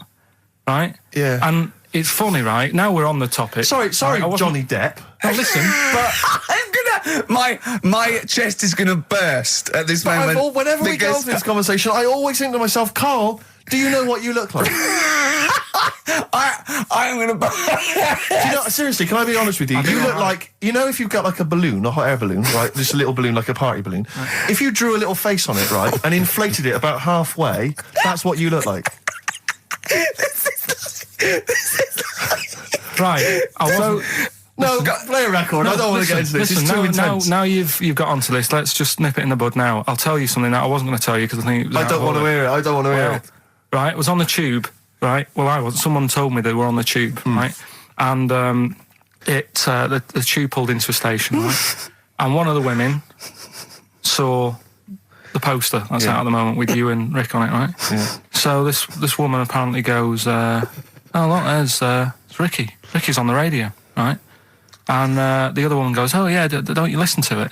S3: right?
S2: Yeah.
S3: And it's funny, right? Now we're on the topic.
S2: Sorry, Johnny Depp.
S3: Now listen, but
S1: my chest is gonna burst at this moment.
S2: Whenever we go into this conversation, I always think to myself, Carl, do you know what you look like?
S1: I'm gonna burst.
S2: Seriously, can I be honest with you? You look like, if you've got like a balloon, a hot air balloon, right? Just a little balloon, like a party balloon. Right. If you drew a little face on it, right, and inflated it about halfway, that's what you look like.
S3: Right.
S2: No, play a record. I don't want to get into this. It's too intense.
S3: Now you've got onto this. Let's just nip it in the bud now. I'll tell you something that I wasn't going to tell you because I think it was
S2: I don't want to hear it. I don't want to hear it.
S3: Right, it was on the tube. Right. Well, I was. Someone told me they were on the tube. Right, and the tube pulled into a station. Right, and one of the women saw the poster that's out at the moment with you and Rick on it. Right.
S2: Yeah.
S3: So this woman apparently goes, "Oh look, there's Ricky. Ricky's on the radio." Right. And the other woman goes, "Oh yeah, don't you listen to it?"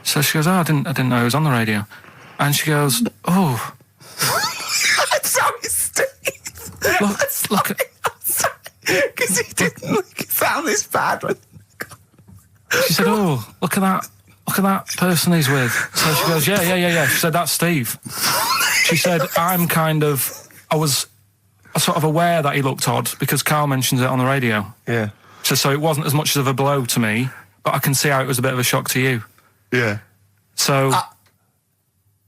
S3: So she goes, "Oh, I didn't know he was on the radio." And she goes, "Oh,
S1: I'm sorry, Steve.
S3: look,
S1: because he didn't sound this bad."
S3: She said, "Oh, look at that person he's with." So she goes, "Yeah." She said, "That's Steve." She said, I was sort of aware that he looked odd because Carl mentions it on the radio."
S2: Yeah.
S3: So it wasn't as much of a blow to me, but I can see how it was a bit of a shock to you.
S2: Yeah.
S3: So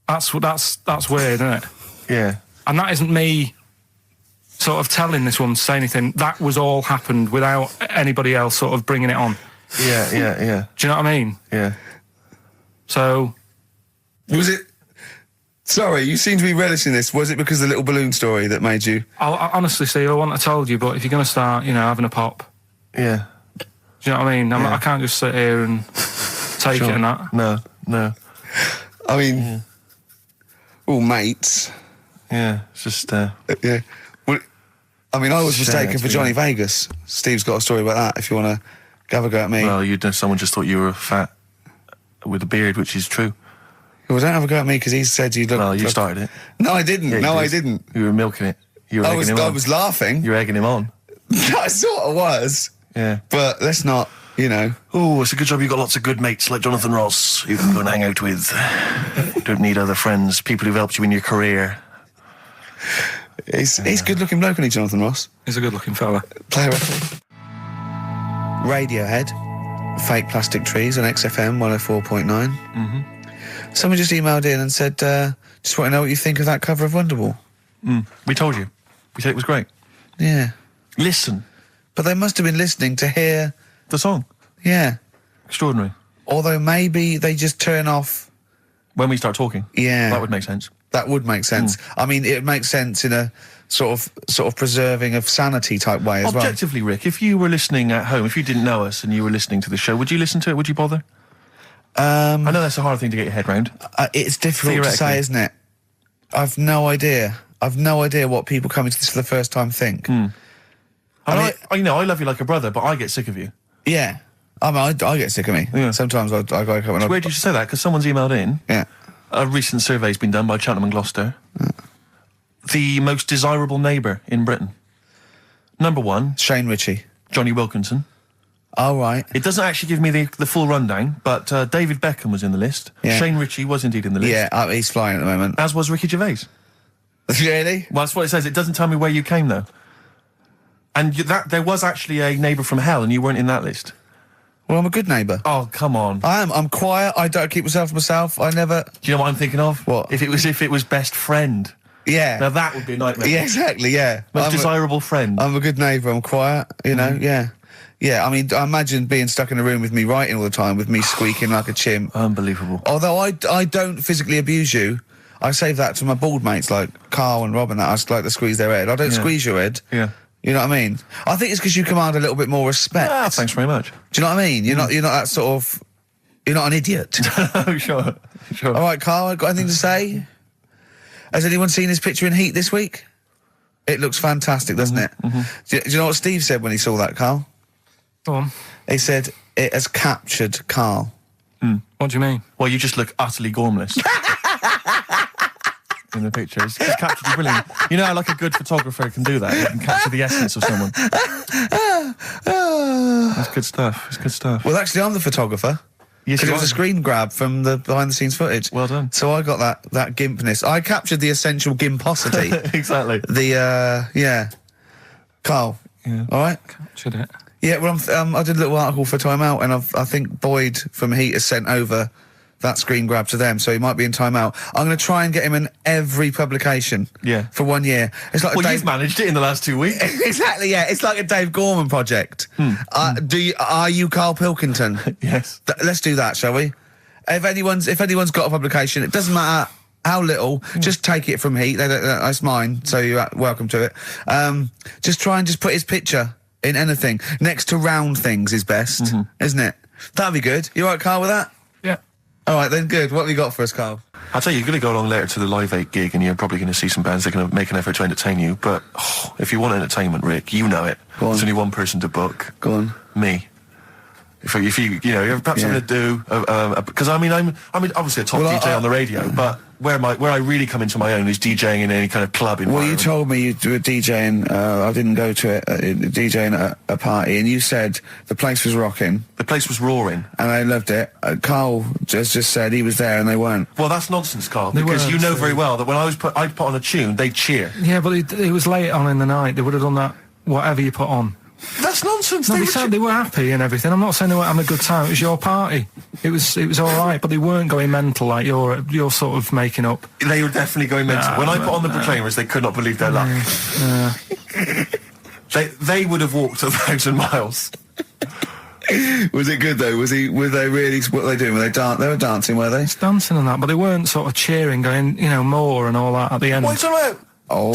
S3: that's weird, isn't it?
S2: Yeah.
S3: And that isn't me sort of telling this woman to say anything. That was all happened without anybody else sort of bringing it on.
S2: Yeah.
S3: Do you know what I mean?
S2: Yeah.
S1: So, was it? Sorry, you seem to be relishing this. Was it because of the little balloon story that made you?
S3: I honestly, Steve, I wouldn't have told you, but if you're going to start, having a pop.
S2: Yeah.
S3: Do you know what I mean? I can't just sit here and take it and that.
S2: No.
S1: I mean, all mates.
S2: Yeah, it's just...
S1: yeah. Well, I mean, I was
S2: Shame
S1: mistaken for
S2: to
S1: Johnny
S2: be
S1: Vegas. Steve's got a story about that, if you want to have a go at me.
S2: Well, someone just thought you were fat with a beard, which is true.
S1: Well, don't have a go at me, because he said you look...
S2: Well, you started it.
S1: No, I didn't.
S2: Yeah,
S1: no,
S2: did.
S1: I didn't.
S2: You were milking it. You were egging him on.
S1: I was laughing.
S2: You were egging him on.
S1: I sort of was.
S2: Yeah.
S1: But let's not, you know...
S2: Oh, it's a good job you've got lots of good mates like Jonathan Ross you can go and hang out with. You don't need other friends, people who've helped you in your career.
S1: He's good-looking bloke, isn't he, Jonathan Ross?
S15: He's a good-looking fella.
S1: Play a record. Radiohead, Fake Plastic Trees on XFM 104.9.
S2: Mm-hmm.
S1: Someone just emailed in and said, just want to know what you think of that cover of Wonderwall.
S2: We told you. We said it was great.
S1: Yeah.
S2: Listen.
S1: But they must have been listening to hear...
S2: the song.
S1: Yeah.
S2: Extraordinary.
S1: Although maybe they just turn off...
S2: when we start talking.
S1: Yeah.
S2: That would make sense.
S1: That would make sense. I mean, it makes sense in a sort of preserving of sanity type way as well.
S2: Objectively, Rick, if you were listening at home, if you didn't know us and you were listening to the show, would you listen to it? Would you bother? I know that's a hard thing to get your head round.
S1: It's difficult to say, isn't it? I've no idea. I've no idea what people coming to this for the first time think.
S2: I love you like a brother, but I get sick of you.
S1: Yeah. I mean, I get sick of me. Yeah. Sometimes I go...
S2: It's weird you should say that, because someone's emailed in.
S1: Yeah.
S2: A recent survey's been done by Cheltenham and Gloucester. The most desirable neighbour in Britain. Number 1.
S1: Shane Ritchie.
S2: Johnny Wilkinson.
S1: Oh, right.
S2: It doesn't actually give me the full rundown, but David Beckham was in the list.
S1: Yeah.
S2: Shane Ritchie was indeed in the list.
S1: Yeah, he's flying at the moment.
S2: As was Ricky Gervais.
S1: Really?
S2: Well, that's what it says. It doesn't tell me where you came, though. And there was actually a neighbour from hell, and you weren't in that list.
S1: Well, I'm a good neighbour.
S2: Oh, come on.
S1: I am. I'm quiet. I don't keep myself to myself. I never...
S2: Do you know what I'm thinking of?
S1: What?
S2: If it was best friend.
S1: Yeah.
S2: Now that would be a nightmare.
S1: Yeah, exactly, yeah.
S2: Most desirable friend.
S1: I'm a good neighbour. I'm quiet, you know, yeah. Yeah, I mean, I imagine being stuck in a room with me writing all the time, with me squeaking like a chimp.
S2: Unbelievable.
S1: Although I don't physically abuse you, I save that to my bald mates like Carl and Rob and that. I just like to squeeze their head. I don't squeeze your head.
S2: Yeah.
S1: You know what I mean? I think it's because you command a little bit more respect.
S2: Ah, thanks very much.
S1: Do you know what I mean? You're not that sort of... You're not an idiot.
S2: Oh, sure.
S1: All right, Carl, got anything to say? Has anyone seen his picture in Heat this week? It looks fantastic, doesn't it? Do you know what Steve said when he saw that, Carl?
S15: Go on.
S1: He said, it has captured Carl.
S15: What do you mean?
S2: Well, you just look utterly gormless. In the picture. It's captured you brilliantly. You know how like a good photographer can do that? They can capture the essence of someone. That's good stuff. It's good stuff.
S1: Well, actually, I'm the photographer.
S2: Yes,
S1: because it was a screen grab from the behind-the-scenes footage.
S2: Well done.
S1: So I got that gimpness. I captured the essential gimposity.
S2: Exactly.
S1: Yeah. Carl.
S15: Yeah.
S1: All right?
S15: Captured it.
S1: Yeah, well, I did a little article for Time Out, and I think Boyd from Heat has sent over that screen grab to them, so he might be in Time Out. I'm going to try and get him in every publication.
S2: Yeah.
S1: For 1 year. It's like
S2: you've managed it in the last 2 weeks.
S1: Exactly, yeah. It's like a Dave Gorman project. Are you Karl Pilkington?
S2: Yes.
S1: Let's do that, shall we? If anyone's got a publication, it doesn't matter how little, just take it from Heat. That's mine, so you're welcome to it. Just try and just put his picture in anything. Next to round things is best, isn't it? That'd be good. You all right, Carl, with that?
S15: Yeah.
S1: All right, then, good. What have you got for us, Carl?
S2: I'll tell you, you're going to go along later to the Live 8 gig, and you're probably going to see some bands that are going to make an effort to entertain you, but if you want entertainment, Rick, you know it. There's only one person to book.
S1: Go on.
S2: Me. If you you're perhaps something to do, because I'm obviously a top DJ on the radio, but where I really come into my own is DJing in any kind of club environment.
S1: Well, you told me you were DJing, I didn't go to it, DJing at a party, and you said the place was rocking.
S2: The place was roaring.
S1: And I loved it. Carl just said he was there and they weren't.
S2: Well, that's nonsense, Carl, because you know very well that when I'd put on a tune, they'd cheer.
S15: Yeah, but it was late on in the night. They would have done that, whatever you put on.
S2: That's nonsense.
S15: No, they said they were happy and everything. I'm not saying they weren't having a good time. It was your party. It was all right, but they weren't going mental like you're sort of making up.
S2: They were definitely going mental. When I put on the Proclaimers, they could not believe their luck. They would have walked 1,000 miles.
S1: Was it good though? Were they really? What were they doing? They were dancing, were they?
S15: It's dancing and that, but they weren't sort of cheering, going, more and all that at the end.
S2: What's about?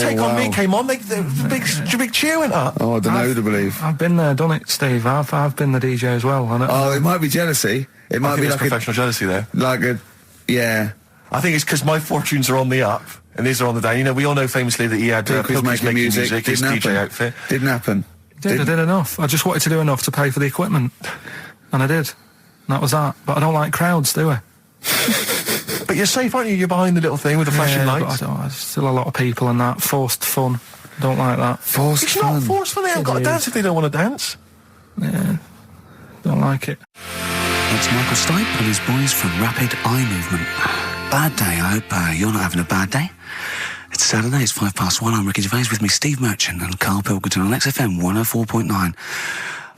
S2: Take On Me came on, the big cheer went up.
S1: Oh, I don't know who to believe.
S15: I've been there, done it, Steve. I've been the DJ as well.
S1: It might be jealousy. It might be like
S2: professional jealousy there.
S1: Yeah.
S2: I think it's because my fortunes are on the up, and these are on the down. You know, we all know famously that he had
S1: Pilkington making music.
S2: his DJ outfit.
S1: Didn't happen.
S15: I did enough. I just wanted to do enough to pay for the equipment. And I did. And that was that. But I don't like crowds, do I?
S2: But you're safe, aren't you? You're behind the little thing with the flashing lights.
S15: But there's still a lot of people and that. Forced fun. Don't like that.
S1: Forced fun?
S2: It's not forced fun. They haven't got to dance if they don't want to dance.
S15: Yeah. Don't like it.
S14: It's Michael Stipe and his boys from Rapid Eye Movement. Bad day, I hope you're not having a bad day. It's Saturday, it's 1:05. I'm Ricky Gervais, with me Steve Merchant and Karl Pilkington on XFM 104.9.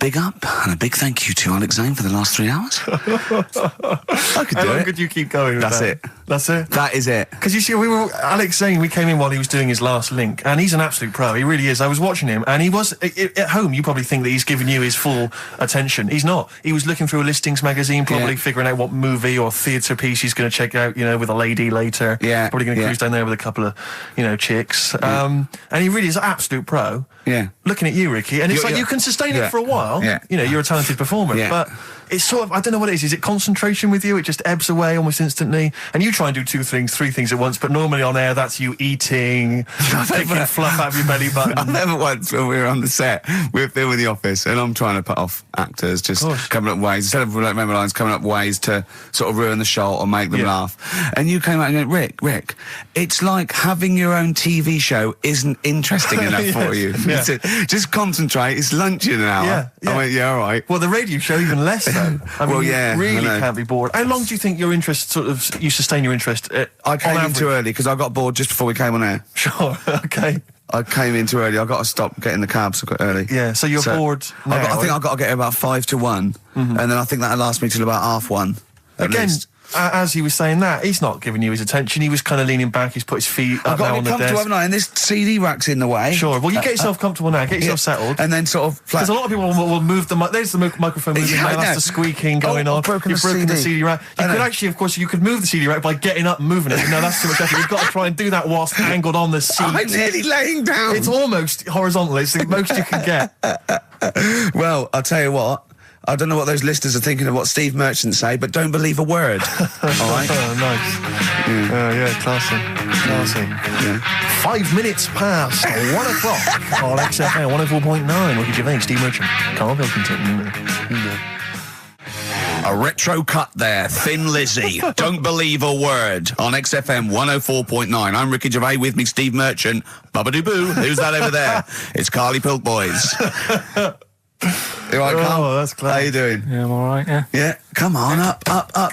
S14: Big up and a big thank you to Alex Zane for the last 3 hours. I could do it.
S2: How long could you keep going with
S14: That's
S2: that?
S14: it.
S2: That's it?
S14: That is it.
S2: Because you see, Alex Zane, we came in while he was doing his last link, and he's an absolute pro, he really is. I was watching him, and he was, at home, you probably think that he's giving you his full attention. He's not. He was looking through a listings magazine, probably figuring out what movie or theatre piece he's going to check out, you know, with a lady later.
S14: Yeah.
S2: Probably going to cruise down there with a couple of, you know, chicks. And he really is an absolute pro.
S14: Yeah.
S2: Looking at you, Ricky, and it's like you can sustain it for a while.
S14: Yeah.
S2: You know, you're a talented performer, but it's sort of, I don't know what it is. Is it concentration with you? It just ebbs away almost instantly, and you try and do 2 things, 3 things at once, but normally on air that's you eating, picking fluff out of your belly button.
S14: I never once, when we were on the set, we were filming The Office, and I'm trying to put off actors, just coming up ways, instead of like member lines, coming up ways to sort of ruin the shot or make them laugh. And you came out and went, Rick, it's like having your own TV show isn't interesting enough for you.
S2: Yeah.
S14: Just concentrate, it's lunch in an hour. I went, all right.
S2: Well, the radio show even less so. I mean, you really
S14: I know.
S2: can't be bored. How long do you think your interest you sustain your interest?
S14: I came in too early because I got bored just before we came on air.
S2: Sure, okay.
S14: I came in too early. I got to stop getting the cabs quite early.
S2: Yeah, so you're bored now.
S14: I think I've got to get about 5 to 1, and then I think that'll last me till about 1:30.
S2: Again, as he was saying that, he's not giving you his attention. He was kind of leaning back. He's put his feet up now on the desk. I've got to be comfortable, haven't
S14: I? And this CD rack's in the way.
S2: Sure. Well, you get yourself comfortable now. Get yourself settled.
S14: And then sort of...
S2: Because a lot of people will move the... There's the microphone moving now. That's the squeaking going on. You've broken the CD rack. You could actually, of course, you could move the CD rack by getting up and moving it. No, that's too much effort. You've got to try and do that whilst angled on the seat.
S14: I'm nearly laying down.
S2: It's almost horizontal. It's the most you can get.
S14: Well, I'll tell you what. I don't know what those listeners are thinking of what Steve Merchant say, but don't believe a word. All right?
S2: Oh, nice. Classy.
S14: Yeah.
S2: 5 minutes past 1 o'clock on XFM 104.9. Ricky Gervais, Steve Merchant, Karl Pilkington.
S14: A retro cut there, Thin Lizzy. Don't believe a word on XFM 104.9. I'm Ricky Gervais, with me Steve Merchant. Bubba-doo-boo. Who's that over there? It's Carly Pilk Boys. You all right, Carl?
S2: Oh, that's clever.
S14: How you doing?
S15: Yeah, I'm all right, yeah.
S14: Yeah, come on, up,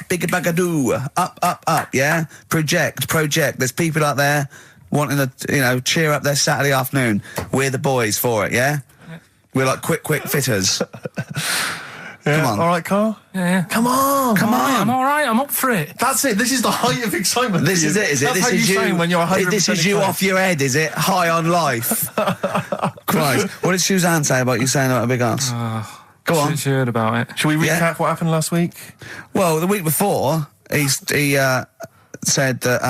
S14: bigga bagadoo, up, yeah? Project. There's people out there wanting to, cheer up their Saturday afternoon. We're the boys for it, yeah? We're like quick fitters.
S2: Yeah.
S14: Come on.
S2: All right, Carl?
S15: Yeah.
S2: Come on.
S15: I'm all right, I'm up for it.
S2: That's it. This is the height of excitement.
S14: This is it, is it?
S2: That's
S14: This
S2: how
S14: is
S2: you
S14: you.
S2: sound when you're 100%
S14: This is you
S2: excited.
S14: off your head, is it? High on life. Christ. What did Suzanne say about you saying about a big ass? Go on.
S15: She heard about it.
S2: Shall we recap what happened last week?
S14: Well, the week before, he said that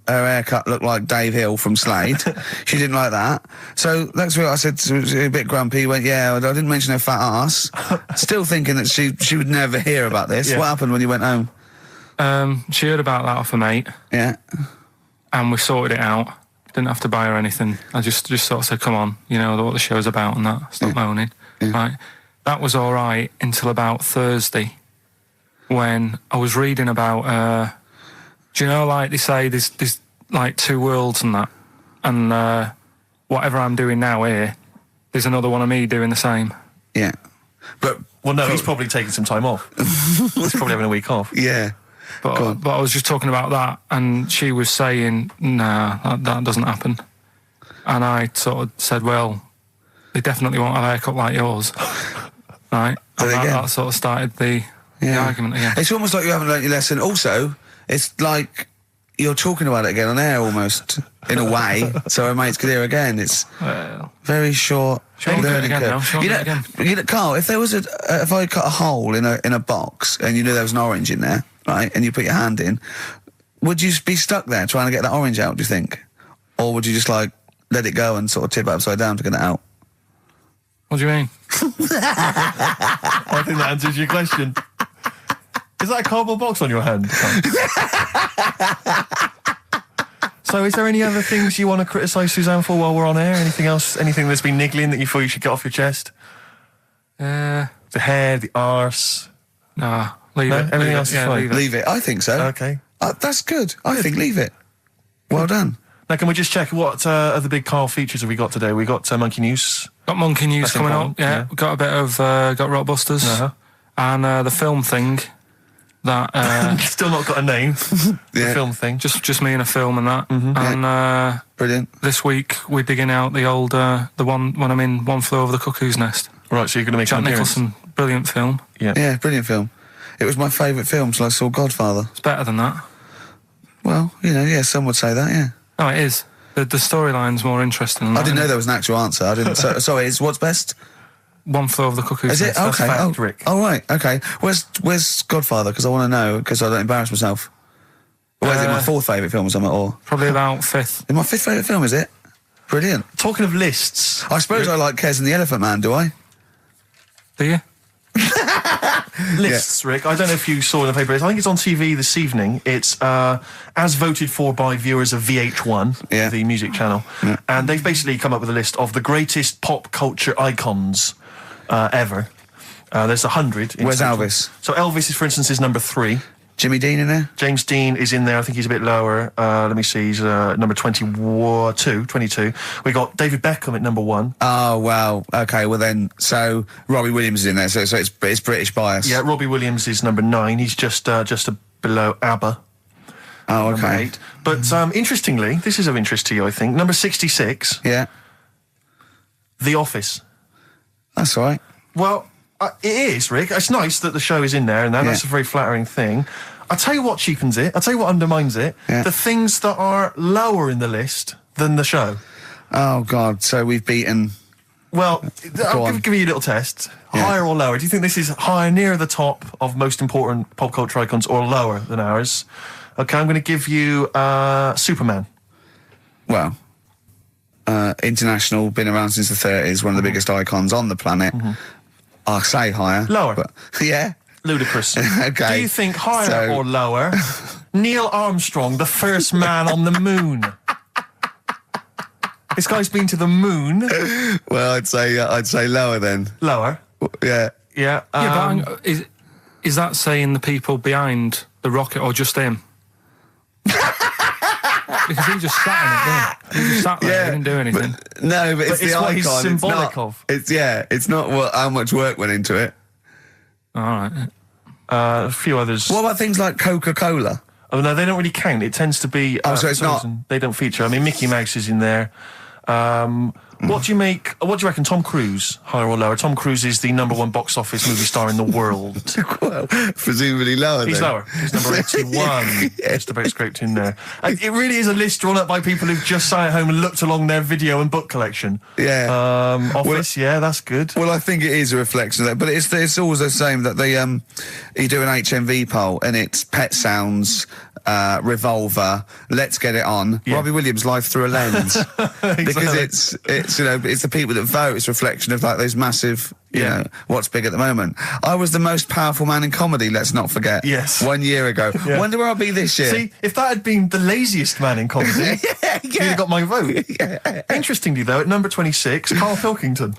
S14: her haircut looked like Dave Hill from Slade. She didn't like that. So next week I said, she was a bit grumpy. He went, yeah, I didn't mention her fat ass. Still thinking that she would never hear about this. Yeah. What happened when you went home?
S15: She heard about that off a mate.
S14: Yeah.
S15: And we sorted it out. Didn't have to buy her anything. I just sort of said, come on, you know what the show's about and that. Stop moaning. Yeah. Right. That was all right until about Thursday, when I was reading about, do you know, like they say there's like 2 worlds and that, and whatever I'm doing now here, there's another one of me doing the same.
S14: Yeah. But
S2: well, no, he's probably taking some time off. He's probably having a week off.
S14: Yeah.
S15: But I was just talking about that, and she was saying, nah, that doesn't happen. And I sort of said, well, they definitely won't have a haircut like yours. Right? And that sort of started the argument again.
S14: It's almost like you haven't learnt your lesson. Also, it's like you're talking about it again on air almost, in a way, so our mates could hear again. It's very short learning curve. You know, Carl, if there was if I cut a hole in a box and you knew there was an orange in there, right, and you put your hand in, would you be stuck there trying to get that orange out, do you think? Or would you just, like, let it go and sort of tip it upside down to get it out?
S15: What do you mean?
S2: I think that answers your question. Is that a cardboard box on your hand? So is there any other things you want to criticise Suzanne for while we're on air? Anything else? Anything that's been niggling that you feel you should get off your chest? The hair, the arse.
S3: Nah, leave it.
S2: Everything else is fine.
S1: Leave it. I think so.
S2: Okay.
S1: That's good. I think leave it. Well done.
S2: Now, can we just check what other big Karl features have we got today? We got Monkey News.
S3: Got Monkey News coming up. Yeah. We've got a bit of got Rockbusters and the film thing. That
S2: still not got a name. The film thing.
S3: Just me in a film and that. And
S1: brilliant.
S3: This week we're digging out the old the one when I'm in One Flew Over the Cuckoo's Nest.
S2: Right, so you're going to make
S3: Jack
S2: an appearance.
S3: Nicholson, brilliant film.
S1: Yeah, brilliant film. It was my favourite film till I saw Godfather.
S3: It's better than that.
S1: Well, some would say that, yeah.
S3: No, it is. The storyline's more interesting than that.
S1: I didn't know there was an actual answer. I didn't. Sorry, it's what's best?
S3: One Flew Over the Cuckoo's
S1: Is it?
S3: Nest.
S1: Okay.
S3: That's fact, Rick.
S1: Oh, right. Okay. Where's Godfather? Because I want to know, because I don't embarrass myself. Or is it my fourth favourite film or something? Or
S3: probably about fifth.
S1: My fifth favourite film, is it? Brilliant.
S2: Talking of lists,
S1: I suppose I like Kez and the Elephant Man. Do I?
S3: Do you?
S2: Lists, Rick. I don't know if you saw in the paper. I think it's on TV this evening. It's as voted for by viewers of VH1, the music channel, and they've basically come up with a list of the greatest pop culture icons ever. There's 100.
S1: Where's Elvis?
S2: So Elvis, for instance, is number 3.
S1: Jimmy Dean in there?
S2: James Dean is in there. I think he's a bit lower. Let me see. He's number 22. We got David Beckham at number 1.
S1: Oh, wow. Okay, well then, so Robbie Williams is in there, so it's British bias.
S2: Yeah, Robbie Williams is number 9. He's just below ABBA.
S1: Oh, okay.
S2: Number 8. But interestingly, this is of interest to you, I think. Number 66.
S1: Yeah.
S2: The Office.
S1: That's all right.
S2: Well, it is, Rick. It's nice that the show is in there, and that's a very flattering thing. I'll tell you what cheapens it. I'll tell you what undermines it.
S1: Yeah.
S2: The things that are lower in the list than the show.
S1: Oh, God. So we've beaten...
S2: Well, I'll give you a little test. Yeah. Higher or lower? Do you think this is higher, near the top of most important pop culture icons, or lower than ours? Okay, I'm going to give you Superman.
S1: Well, international, been around since the 30s, one of the biggest icons on the planet. I'll say higher.
S2: Lower.
S1: But, yeah.
S2: Ludicrous.
S1: Okay.
S2: Do you think higher or lower? Neil Armstrong, the first man on the moon. This guy's been to the moon.
S1: Well, I'd say lower then.
S2: Lower.
S1: Yeah.
S3: Yeah. But is that saying the people behind the rocket or just him? Because he just sat in it, didn't he? He just sat there, he didn't do anything.
S1: But it's the icon.
S2: What he's symbolic of.
S1: It's not how much work went into it.
S3: All right.
S2: A few others.
S1: What about things like Coca-Cola?
S2: Oh, no, they don't really count. It tends to be...
S1: so it's not...
S2: They don't feature. I mean, Mickey Mouse is in there. What do you reckon, Tom Cruise, higher or lower? Tom Cruise is the #1 box office movie star in the world.
S1: Well, presumably lower,
S2: He's
S1: then.
S2: lower. He's number 81. Just about scraped in there. It really is a list drawn up by people who've just sat at home and looked along their video and book collection.
S1: Yeah.
S2: Office, that's good.
S1: Well, I think it is a reflection of that, but it's always the same that they you do an HMV poll and it's Pet Sounds, Revolver, Let's Get It On, Robbie Williams' Life Through a Lens. Because it's it's the people that vote. It's a reflection of like those massive, you know, what's big at the moment. I was the most powerful man in comedy, let's not forget.
S2: Yes.
S1: 1 year ago. Wonder where I'll be this year.
S2: See, if that had been the laziest man in comedy, you'd have got my vote. Interestingly, though, at number 26, Karl Pilkington.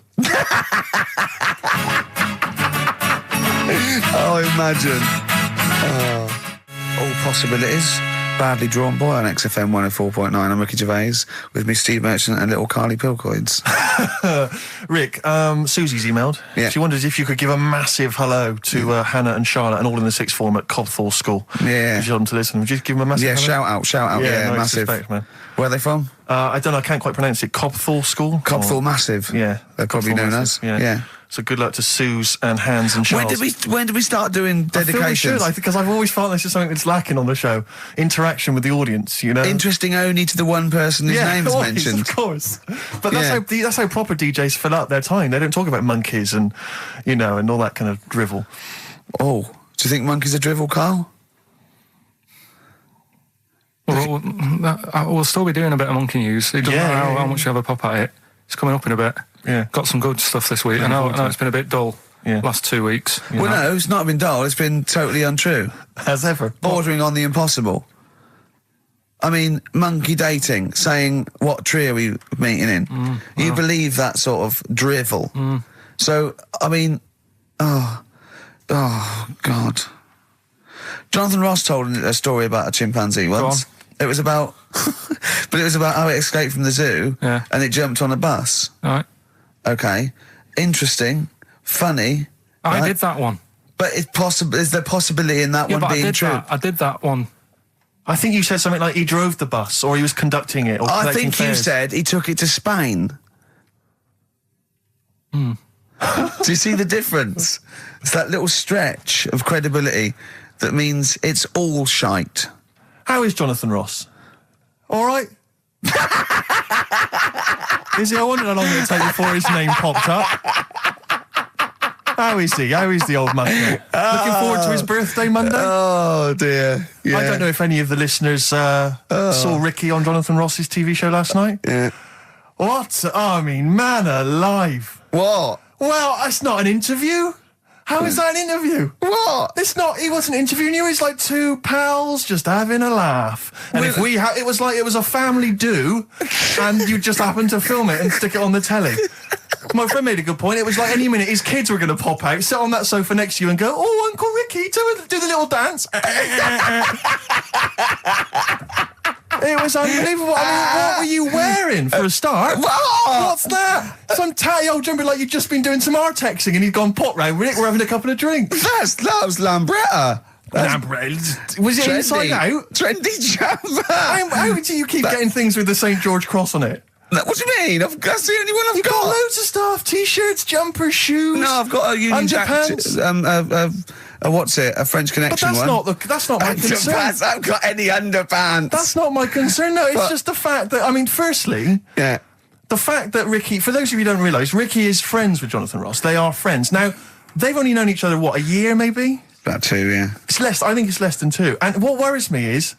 S1: Oh, imagine. All possibilities. Badly Drawn Boy on XFM 104.9. I'm Ricky Gervais with me, Steve Merchant, and little Carly Pilkington.
S2: Rick, Susie's emailed.
S1: Yeah.
S2: She wondered if you could give a massive hello to Hannah and Charlotte and all in the sixth form at Cobthall School.
S1: Yeah.
S2: If you want them to listen, would you give them a massive hello?
S1: shout out. Yeah,
S2: no
S1: massive.
S2: Respect, man.
S1: Where are they from?
S2: I don't know, I can't quite pronounce it. Cobthall School?
S1: Cobthall Massive.
S2: Yeah.
S1: They're probably known as.
S2: Yeah. So good luck to Suze and Hans and Charles.
S1: When did we start doing dedications?
S2: I feel we should, because I've always felt this is something that's lacking on the show. Interaction with the audience, you know?
S1: Interesting only to the one person whose name's mentioned.
S2: Of course. But that's how proper DJs fill up their time. They don't talk about monkeys and, you know, and all that kind of drivel.
S1: Oh, do you think monkeys are drivel, Carl?
S3: Well, we'll still be doing a bit of monkey news. It doesn't matter how much you have a pop at it. It's coming up in a bit.
S2: Yeah.
S3: Got some good stuff this week. I know it's been a bit dull. last 2 weeks.
S1: Well, no, it's not been dull. It's been totally untrue.
S2: As ever.
S1: Bordering on the impossible. I mean, monkey dating, saying, what tree are we meeting in? You believe that sort of drivel. So, I mean, oh, God. Jonathan Ross told a story about a chimpanzee once. It was about, but it was about how it escaped from the zoo and it jumped on a bus.
S3: All right.
S1: Okay. Interesting. Funny.
S3: I did that one.
S1: But is there possibility in that one being true?
S3: I did that one.
S2: I think you said something like he drove the bus, or he was conducting it, or
S1: I think
S2: fares.
S1: you said he took it to Spain. Do you see the difference? It's that little stretch of credibility that means it's all shite.
S2: How is Jonathan Ross? All right? Is he? I wondered how long it would take before his name popped up. How is he? How is the old man? Looking forward to his birthday Monday?
S1: Oh, dear. Yeah.
S2: I don't know if any of the listeners saw Ricky on Jonathan Ross's TV show last night.
S1: Yeah.
S2: What? I mean, man alive.
S1: What?
S2: Well, that's not an interview. How is that an interview?
S1: What?
S2: It's not. He wasn't interviewing you. He's like two pals just having a laugh. And if we it was like it was a family do, and you just happened to film it and stick it on the telly. My friend made a good point. It was like any minute his kids were going to pop out, sit on that sofa next to you and go, "Oh, Uncle Ricky, do the little dance." It was unbelievable. I mean, what were you wearing for a start? What's that? Some tatty old jumper like you'd just been doing some Artexing and he'd gone pot round with it. We're having a couple of drinks.
S1: That was Lambretta.
S2: Was it inside out?
S1: Trendy jumper.
S2: How do you keep getting things with the St. George cross on it?
S1: What do you mean? That's the only one I've got.
S2: You've got loads of stuff. T-shirts, jumpers, shoes.
S1: No, I've got a Union Jack. What's it? A French Connection
S2: but
S1: one.
S2: That's not my concern.
S1: I haven't got any underpants.
S2: That's not my concern. No, it's just the fact that, I mean, firstly, the fact that Ricky, for those of you who don't realise, Ricky is friends with Jonathan Ross. They are friends. Now, they've only known each other, what, a year maybe?
S1: About 2, yeah.
S2: It's less. I think it's less than 2. And what worries me is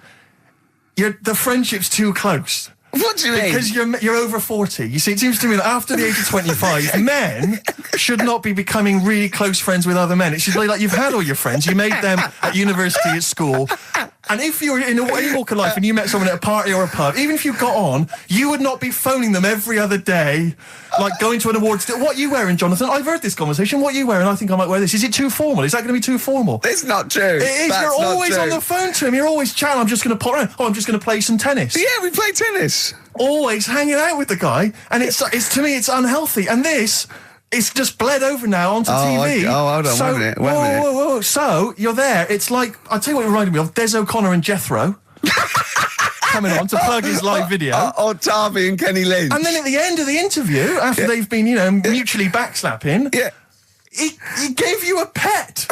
S2: the friendship's too close.
S1: What do you mean?
S2: Because you're over 40. You see, it seems to me that after the age of 25, men should not be becoming really close friends with other men. It should be like you've had all your friends, you made them at university, at school, and if you were in any walk of life and you met someone at a party or a pub, even if you got on, you would not be phoning them every other day, like going to an awards dinner. What are you wearing, Jonathan? I've heard this conversation. What are you wearing? I think I might wear this. Is it too formal? Is that going to be too formal?
S1: It's not true.
S2: It is. You're always on the phone to him. You're always chatting. I'm just going to pop around. Oh, I'm just going to play some tennis.
S1: Yeah, we play tennis.
S2: Always hanging out with the guy, and it's to me it's unhealthy. And this, it's just bled over now onto TV.
S1: Hold on, wait a minute.
S2: Whoa. So you're there. It's like, I'll tell you what it reminded me of: Des O'Connor and Jethro coming on to plug his live video,
S1: or Tarby and Kenny Lynch.
S2: And then at the end of the interview, after they've been mutually backslapping, he gave you a pet.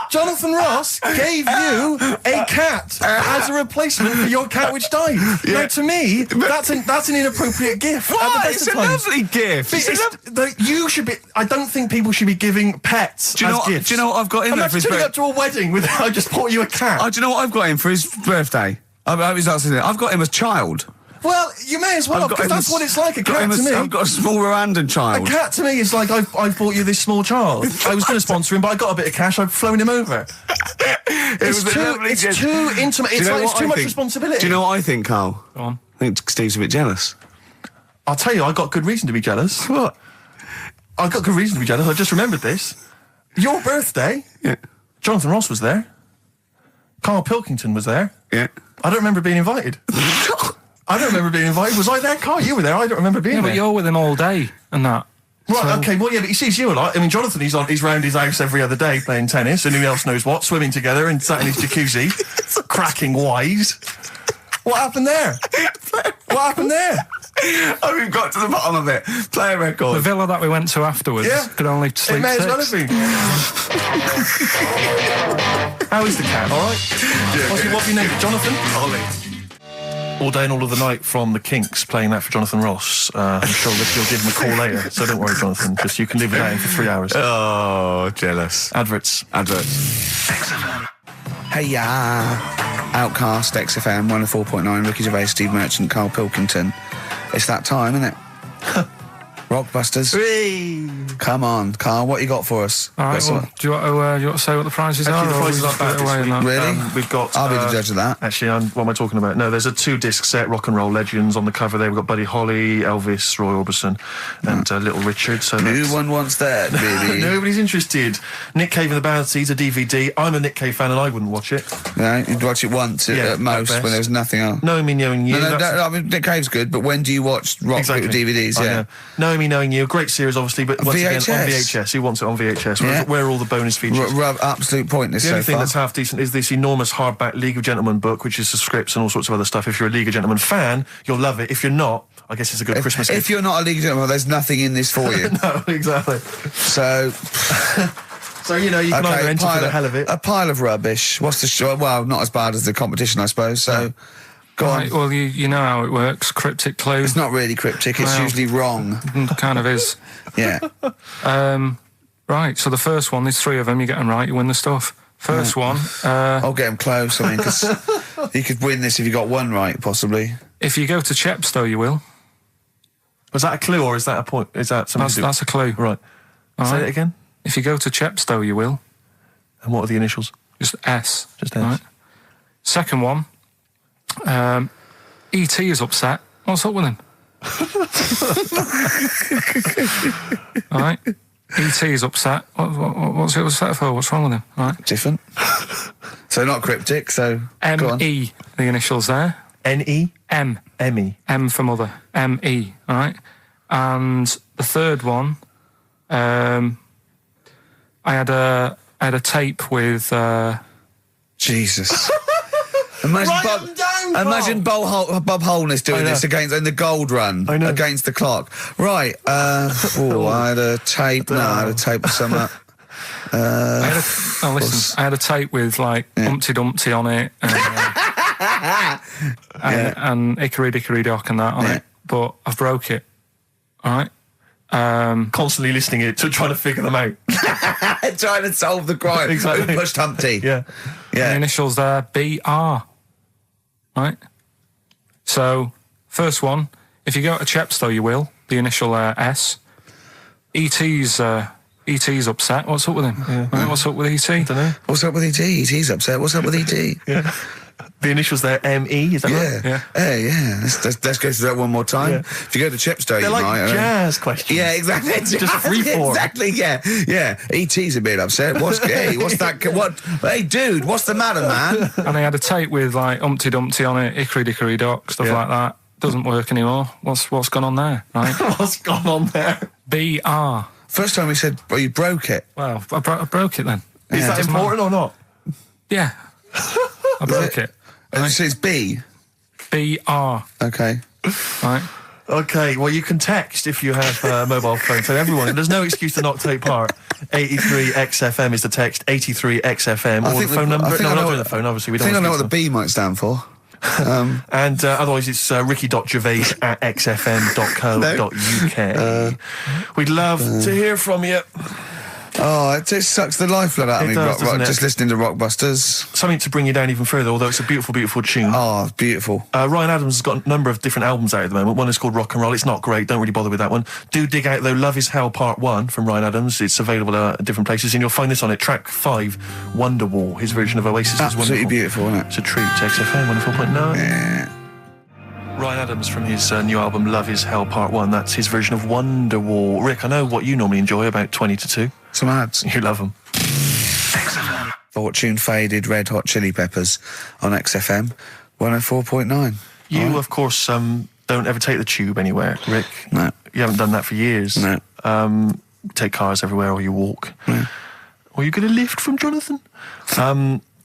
S2: Jonathan Ross gave you a cat as a replacement for your cat which died. Now, to me, that's an inappropriate gift.
S1: Why? It's a lovely gift.
S2: You should be. I don't think people should be giving pets as gifts.
S1: Do you know what I've got him for his birthday?
S2: Turning up to a wedding with I just bought you a cat.
S1: Do you know what I've got him for his birthday? I've got him as child.
S2: Well, you may as well, because that's what it's like, a cat to me.
S1: I've got a small Rwandan child.
S2: A cat to me is like, I've bought you this small child. I was going to sponsor him, but I got a bit of cash, I've flown him over. It's too intimate, it's too much responsibility.
S1: Do you know what I think, Carl?
S3: Go on.
S1: I think Steve's a bit jealous.
S2: I'll tell you, I got good reason to be jealous.
S1: What?
S2: I got good reason to be jealous, I just remembered this. Your birthday, Jonathan Ross was there. Karl Pilkington was there.
S1: Yeah.
S2: I don't remember being invited. I don't remember being invited. Was I there, Carl? You were there. I don't remember being there.
S3: But you're with him all day and that.
S2: Right, okay, well, yeah, but he sees you a lot. I mean, Jonathan, he's round his house every other day playing tennis, and who else knows what, swimming together and sat in his jacuzzi, cracking wise. What happened there? What happened there?
S1: Oh, we've got to the bottom of it. Play a record.
S3: The villa that we went to afterwards could only sleep
S2: It may as
S3: 6.
S2: well have been. How is the cat, all right? What's your name? Jonathan?
S1: Ollie.
S2: All day and all of the night from the Kinks, playing that for Jonathan Ross. I'm sure that you'll give him a call later, so don't worry, Jonathan. Just you can live without him for 3 hours.
S1: Oh, jealous.
S2: Adverts.
S1: XFM. Hey, Outcast, XFM, 104.9, Ricky Gervais, Steve Merchant, Karl Pilkington. It's that time, isn't it? Rockbusters. Come on, Carl, what you got for us?
S3: All right, well, do you want to say what the prizes are?
S2: The prizes aren't bad this week.
S1: Really?
S2: We've got...
S1: I'll be the judge of that.
S2: Actually, what am I talking about? No, there's a 2-disc set, Rock and Roll Legends, on the cover there. We've got Buddy Holly, Elvis, Roy Orbison, and Little Richard. So
S1: no one wants that, baby.
S2: Nobody's interested. Nick Cave and the Bad Seeds, a DVD. I'm a Nick Cave fan and I wouldn't watch it.
S1: No, you'd watch it once at most when there was nothing else.
S2: Knowing Me, Knowing You.
S1: No, I mean, Nick Cave's good, but when do you watch rock DVDs? Yeah.
S2: Knowing Me, Knowing You, a great series, obviously, but once again, on VHS. Who wants it on VHS?
S1: Yeah.
S2: Where are all the bonus features?
S1: Absolute pointless.
S2: The only thing
S1: far.
S2: that's half decent is this enormous hardback League of Gentlemen book, which is the scripts and all sorts of other stuff. If you're a League of Gentlemen fan, you'll love it. If you're not, I guess it's a good Christmas gift.
S1: If you're not a League of Gentlemen, there's nothing in this for you.
S2: No, exactly.
S1: So...
S2: So, you know, you can either enter for the hell of it.
S1: A pile of rubbish. What's the show? Well, not as bad as the competition, I suppose, so... Go on.
S3: Well, you know how it works. Cryptic clue.
S1: It's not really cryptic, it's usually wrong.
S3: Kind of is.
S1: Yeah.
S3: Right, so the first one, there's 3 of them, you get them right, you win the stuff. First one...
S1: I'll get them close, I mean, because you could win this if you got one right, possibly.
S3: If you go to Chepstow, you will.
S2: Was that a clue, or is that a point? Is that something
S3: That's a clue.
S2: Right. Say it again?
S3: If you go to Chepstow, you will.
S2: And what are the initials?
S3: Just S.
S2: Just S.
S3: Right. Second one, E.T. is upset. What's up with him? All right. E.T. is upset. What's he upset for? What's wrong with him? All right.
S1: Different. So not cryptic, so...
S3: M.E. The initials there.
S2: N.E.?
S3: M.
S2: M.E.
S3: M for mother. M.E. All right. And the third one, I had a tape with...
S1: Jesus. Imagine Bob Holness doing this in the Gold Run against the clock. Right. I had a tape. No, I had a tape with some...
S3: I had a tape with Humpty Dumpty on it and Hickory Dickory Dock and that on it, but I've broke it. All right.
S2: Constantly listening to trying to figure them out.
S1: Trying to solve the crime.
S2: Exactly.
S1: Who pushed Humpty?
S2: Yeah.
S3: The initials there, B.R. Right? So, first one, if you go to Chepstow, you will. The initial S. E.T.'s upset. What's up with him?
S2: Yeah.
S3: Right, what's up with E.T.?
S2: I don't know.
S1: What's up with E.T.? E.T.'s upset. What's up with E.T.?
S2: Yeah. The initials there, M.E., is that right?
S1: Yeah. Hey, yeah. Let's go through that one more time. Yeah. If you go to Chepstow,
S2: they're jazz questions.
S1: Yeah, exactly.
S2: Just free form.
S1: Exactly, yeah. Yeah. E.T.'s a bit upset. What's that? Hey, dude, what's the matter, man?
S3: And I had a tape with, Humpty Dumpty on it, Hickory Dickory Dock, stuff like that. Doesn't work anymore. What's gone on there, right?
S2: What's gone on there?
S3: B.R.
S1: First time we said, well, you broke it.
S3: Well, I broke it then.
S2: Is that important or not?
S3: Yeah. I broke it.
S1: And so it's B?
S3: B.R.
S1: Okay.
S3: Right.
S2: Okay, well, you can text if you have a mobile phone. So everyone, there's no excuse to not take part. 83XFM is the text, 83XFM, or the phone number. No, we're not doing the phone, obviously.
S1: I think I know what the B might stand for.
S2: And otherwise it's ricky.gervais@xfm.co.uk. We'd love to hear from you.
S1: Oh, it just sucks the lifeblood out of me, just listening to Rockbusters.
S2: Something to bring you down even further, although it's a beautiful, beautiful tune.
S1: Oh, beautiful.
S2: Ryan Adams has got a number of different albums out at the moment. One is called Rock and Roll. It's not great, don't really bother with that one. Do dig out, though, Love Is Hell Part 1 from Ryan Adams. It's available at different places, and you'll find this on it. Track 5, Wonderwall. His version of Oasis is wonderful.
S1: Absolutely beautiful, isn't it?
S2: It's a treat. XFM 104.9.
S1: Yeah.
S2: Ryan Adams from his new album Love Is Hell Part 1. That's his version of Wonderwall. Rick, I know what you normally enjoy, about 20 to 2.
S1: Some ads.
S2: You love them.
S1: XFM. Fortune Faded, Red Hot Chili Peppers on XFM 104.9.
S2: You, of course, don't ever take the tube anywhere, Rick.
S1: No.
S2: You haven't done that for years.
S1: No.
S2: Take cars everywhere, or you walk.
S1: No.
S2: Or you get a lift from Jonathan.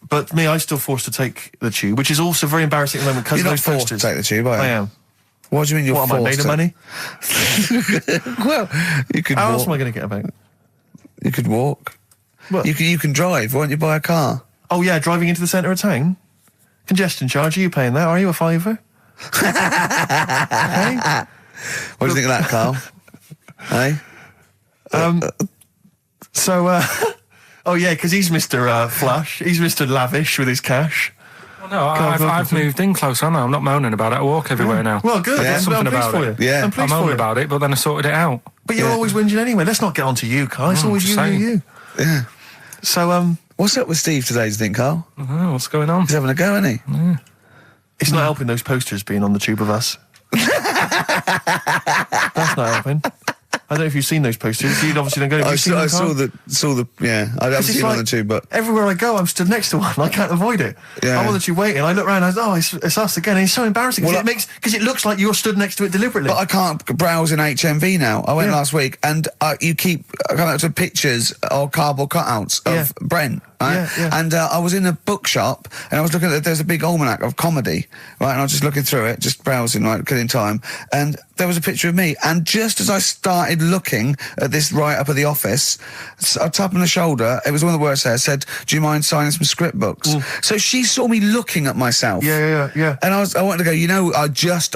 S2: But me, I'm still forced to take the tube, which is also very embarrassing at the moment because of those
S1: posters. You're not forced to take the tube, are you?
S2: I am.
S1: What do you mean you're forced?
S2: What, am I made of money?
S1: Well, you could
S2: How
S1: walk.
S2: else am I going to get about?
S1: You could walk.
S2: What?
S1: You can drive. Why don't you buy a car?
S2: Oh, yeah, driving into the centre of town? Congestion charge, are you paying that? Are you a fiver?
S1: Hey? What do you think of that, Carl? Hey?
S2: Oh, yeah, because he's Mr. Flush. He's Mr. Lavish with his cash.
S3: Well, no, I've moved in close, I know. I'm not moaning about it. I walk everywhere now.
S2: Well, good.
S3: There's something about it.
S1: Yeah.
S3: I moaned about it, but then I sorted it out.
S2: But you're always whinging anyway. Let's not get on to you, Carl. It's always you.
S1: Yeah.
S2: So,
S1: what's up with Steve today, do you think, Carl?
S2: I don't know, what's going on?
S1: He's having a go, isn't he?
S2: Yeah. It's not helping those posters being on the tube of us. That's not helping. I don't know if you've seen those posters. You obviously don't go.
S1: I saw the. Yeah, I haven't seen one or two, but
S2: everywhere I go, I'm stood next to one. I can't avoid it.
S1: Yeah.
S2: I'm on the tube waiting. I look around. It's us again. And it's so embarrassing because it looks like you're stood next to it deliberately.
S1: But I can't browse in HMV now. I went last week, and you keep coming up to pictures or cardboard cutouts of Brent. Right? And I was in a bookshop, and I was looking at there's a big almanac of comedy, right? And I was just looking through it, just browsing, right, killing time, and there was a picture of me. And just as I started looking at this right up at the office, a tap on the shoulder, it was one of the words there, said, "Do you mind signing some script books?" So she saw me looking at myself.
S2: Yeah.
S1: And I wanted to go, I just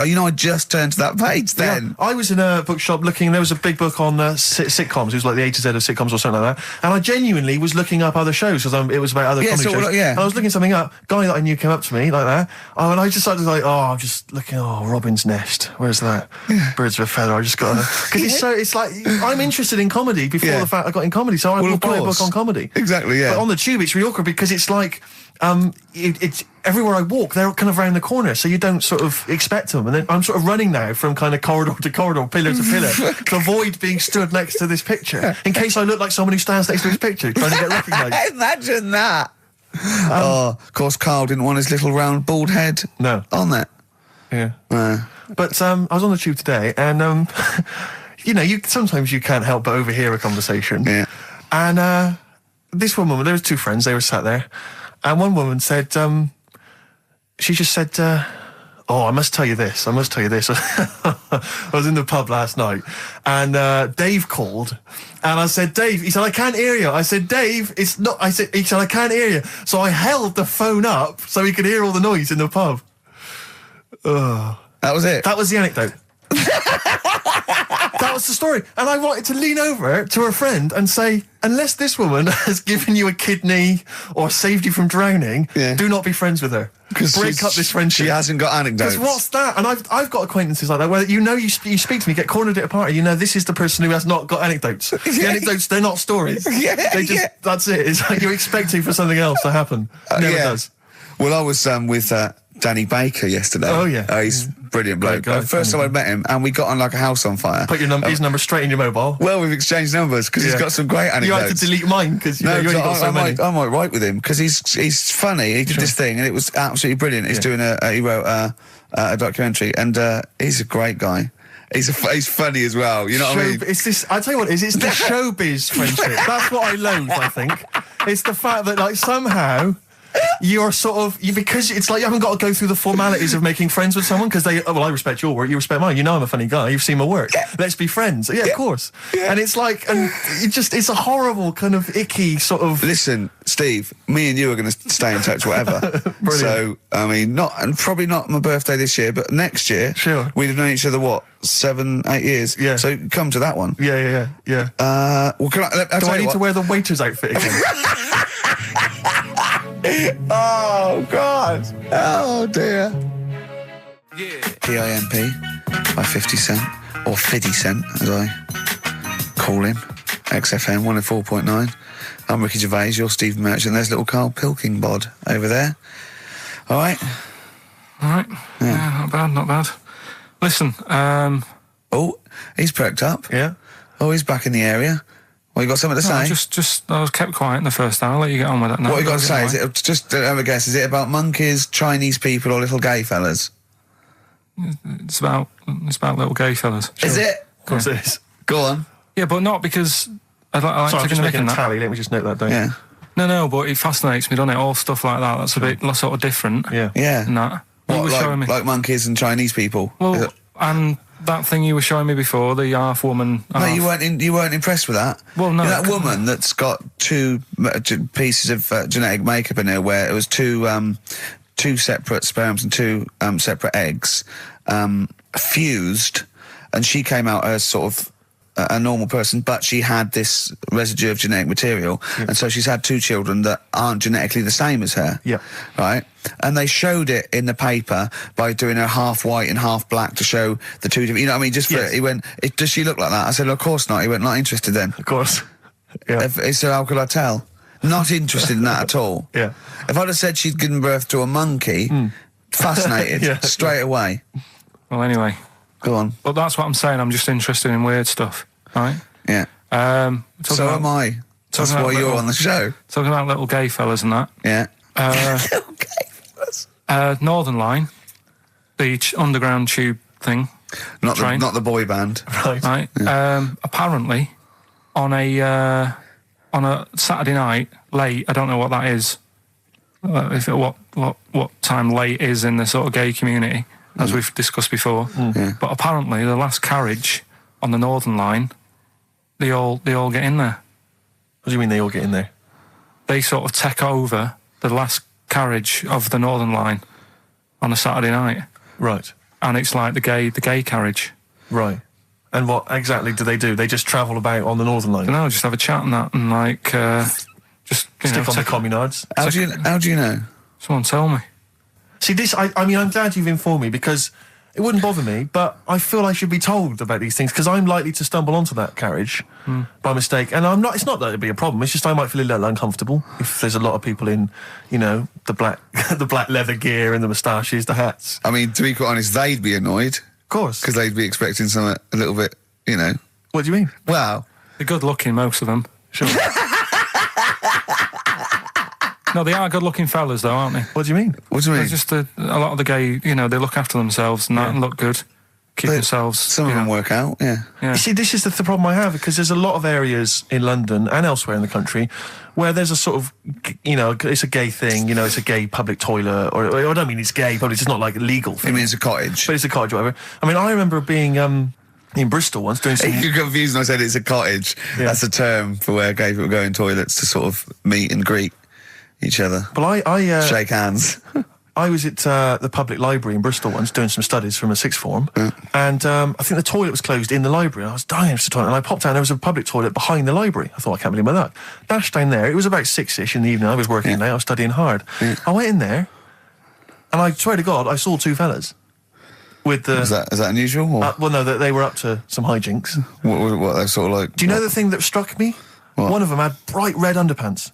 S1: turned to that page then.
S2: I was in a bookshop looking, there was a big book on sitcoms. It was like the A to Z of sitcoms or something like that. And I genuinely was looking up other shows because it was about other comedy shows. And I was looking something up. Guy that I knew came up to me like that. And I just started like, I'm just looking. Robin's Nest. Where's that? Birds of a feather. I just got because it's like I'm interested in comedy before the fact I got in comedy. So I will buy a book on comedy.
S1: Exactly. Yeah.
S2: But on the tube, it's really awkward because it's like. It's everywhere I walk, they're kind of round the corner, so you don't sort of expect them. And then I'm sort of running now from kind of corridor to corridor, pillar to pillar, to avoid being stood next to this picture, in case I look like someone who stands next to this picture, trying to get recognised.
S1: Imagine that. Of course, Carl didn't want his little round bald head on that.
S2: Yeah. But I was on the tube today, and sometimes you can't help but overhear a conversation.
S1: Yeah.
S2: And this woman, there was two friends, they were sat there. And one woman said, she just said, I must tell you this. I was in the pub last night, and Dave called, and I said, Dave, he said, I can't hear you. I said, Dave, it's not, he said, I can't hear you. So I held the phone up so he could hear all the noise in the pub.
S1: That was it?
S2: That was the anecdote. That was the story. And I wanted to lean over to her friend and say, unless this woman has given you a kidney or saved you from drowning, do not be friends with her. Break up this friendship.
S1: She hasn't got anecdotes.
S2: Because what's that? And I've got acquaintances like that where you speak to me, get cornered at a party, this is the person who has not got anecdotes. The anecdotes, they're not stories. That's it. It's like you're expecting for something else to happen. Never does.
S1: Well, I was with Danny Baker yesterday.
S2: Oh, yeah.
S1: He's brilliant bloke.
S2: Guy,
S1: first time I met him, and we got on like a house on fire.
S2: Put his number straight in your mobile.
S1: Well, we've exchanged numbers because he's got some great anecdotes.
S2: You had to delete mine because you only got so many.
S1: I might write with him because he's funny. He did this thing and it was absolutely brilliant. He's doing he wrote a documentary, and he's a great guy. He's funny as well. You know what I mean?
S2: It's this. I tell you what, it's the showbiz friendship. That's what I loathe. I think it's the fact that like somehow. You're because it's like you haven't got to go through the formalities of making friends with someone because I respect your work, you respect mine. I'm a funny guy. You've seen my work. Let's be friends. Yeah, of course. Yeah. And it's like, it's a horrible kind of icky sort of.
S1: Listen, Steve, me and you are going to stay in touch, whatever. So, I mean, probably not my birthday this year, but next year.
S2: Sure.
S1: We've known each other 7-8 years.
S2: Yeah.
S1: So come to that one.
S2: Yeah.
S1: Well,
S2: do I need to wear the waiter's outfit again?
S1: Oh, God. Oh, dear. PIMP by 50 Cent, or 50 Cent, as I call him. XFM 104.9. I'm Ricky Gervais, you're Steve Merchant. There's little Karl Pilkington over there. All right?
S3: Yeah, not bad. Listen,
S1: Oh, he's perked up.
S2: Yeah.
S1: Oh, he's back in the area. Well, you got something to say?
S3: I was kept quiet in the first hour. I'll let you get on with that now.
S1: What you got to say? Is it just have a guess? Is it about monkeys, Chinese people, or little gay fellas?
S3: It's about little gay fellas.
S1: Is it?
S2: Of course it is.
S1: Go on.
S3: Yeah, but not because I like
S2: Sorry, I'm just making a
S3: that.
S2: tally. Let me just note that down.
S1: Yeah.
S3: No, but it fascinates me, doesn't it? All stuff like that. That's a bit sort of different.
S2: Yeah.
S1: Yeah.
S3: And that.
S1: Like monkeys and Chinese people.
S3: Well, and that thing you were showing me before, the half woman.
S1: No, you weren't impressed with that.
S3: Well, no.
S1: That woman that's got two pieces of genetic makeup in her, where it was two separate sperms and two separate eggs fused, and she came out as sort of a normal person, but she had this residue of genetic material, and so she's had 2 children that aren't genetically the same as her.
S2: Yeah.
S1: Right? And they showed it in the paper by doing her half white and half black to show the 2 different, you know what I mean? Just for, he went, does she look like that? I said, of course not. He went, not interested then.
S2: Of course. Yeah.
S1: So how could I tell? Not interested in that at all.
S2: Yeah.
S1: If I'd have said she'd given birth to a monkey, fascinated straight away.
S3: Well, anyway.
S1: Go on.
S3: Well, that's what I'm saying. I'm just interested in weird stuff, right?
S1: Yeah. So am I. That's why you're on the show.
S3: Talking about little gay fellas and that.
S1: Yeah.
S3: Little gay fellas. Northern Line, the underground tube thing.
S1: Not the boy band.
S3: Right. Yeah. Apparently, on a Saturday night late, I don't know what that is. What time late is in the sort of gay community, as we've discussed before.
S1: Yeah.
S3: But apparently, the last carriage on the Northern Line, they all get in there.
S2: What do you mean they all get in there?
S3: They sort of take over the last carriage of the Northern Line on a Saturday night.
S2: Right.
S3: And it's like the gay carriage.
S2: Right. And what exactly do? They just travel about on the Northern Line?
S3: No, just have a chat and that, and like just
S2: stick on the communards.
S1: How do you know?
S3: Someone tell me.
S2: See, this, I mean, I'm glad you've informed me, because it wouldn't bother me, but I feel I should be told about these things, because I'm likely to stumble onto that carriage by mistake, and I'm not. It's not that it'd be a problem. It's just I might feel a little uncomfortable if there's a lot of people in, you know, the black leather gear and the moustaches, the hats.
S1: I mean, to be quite honest, they'd be annoyed.
S2: Of course.
S1: Because they'd be expecting something a little bit, you know.
S2: What do you mean?
S1: Well,
S3: they're good looking, most of them.
S2: Sure.
S3: No, they are good-looking fellas, though, aren't they?
S2: What do you mean?
S1: What do you mean?
S3: They're just a lot of the gay, you know, they look after themselves and that and look good, keep themselves.
S1: Some of them work out, yeah.
S2: You see, this is the problem I have, because there's a lot of areas in London and elsewhere in the country where there's a sort of, you know, it's a gay thing, you know, it's a gay public toilet, or I don't mean it's gay, but it's not like a legal thing.
S1: I mean, it's a cottage.
S2: But it's a cottage, whatever. I mean, I remember being in Bristol once doing some...
S1: You're confused when I said it's a cottage. Yeah. That's a term for where gay people go in toilets to sort of meet and greet each other.
S2: Well, I
S1: shake hands.
S2: I was at the public library in Bristol once doing some studies from a sixth form, and I think the toilet was closed in the library, and I was dying for the toilet, and I popped out, and there was a public toilet behind the library. I thought, I can't believe my luck. Dashed down there. It was about 6-ish in the evening. I was working late. I was studying hard. I went in there, and I swear to God, I saw 2 fellas. With the...
S1: Is that unusual? Or?
S2: Well, no, they were up to some hijinks.
S1: What they're sort of like...
S2: Do you know the thing that struck me?
S1: What?
S2: One of them had bright red underpants.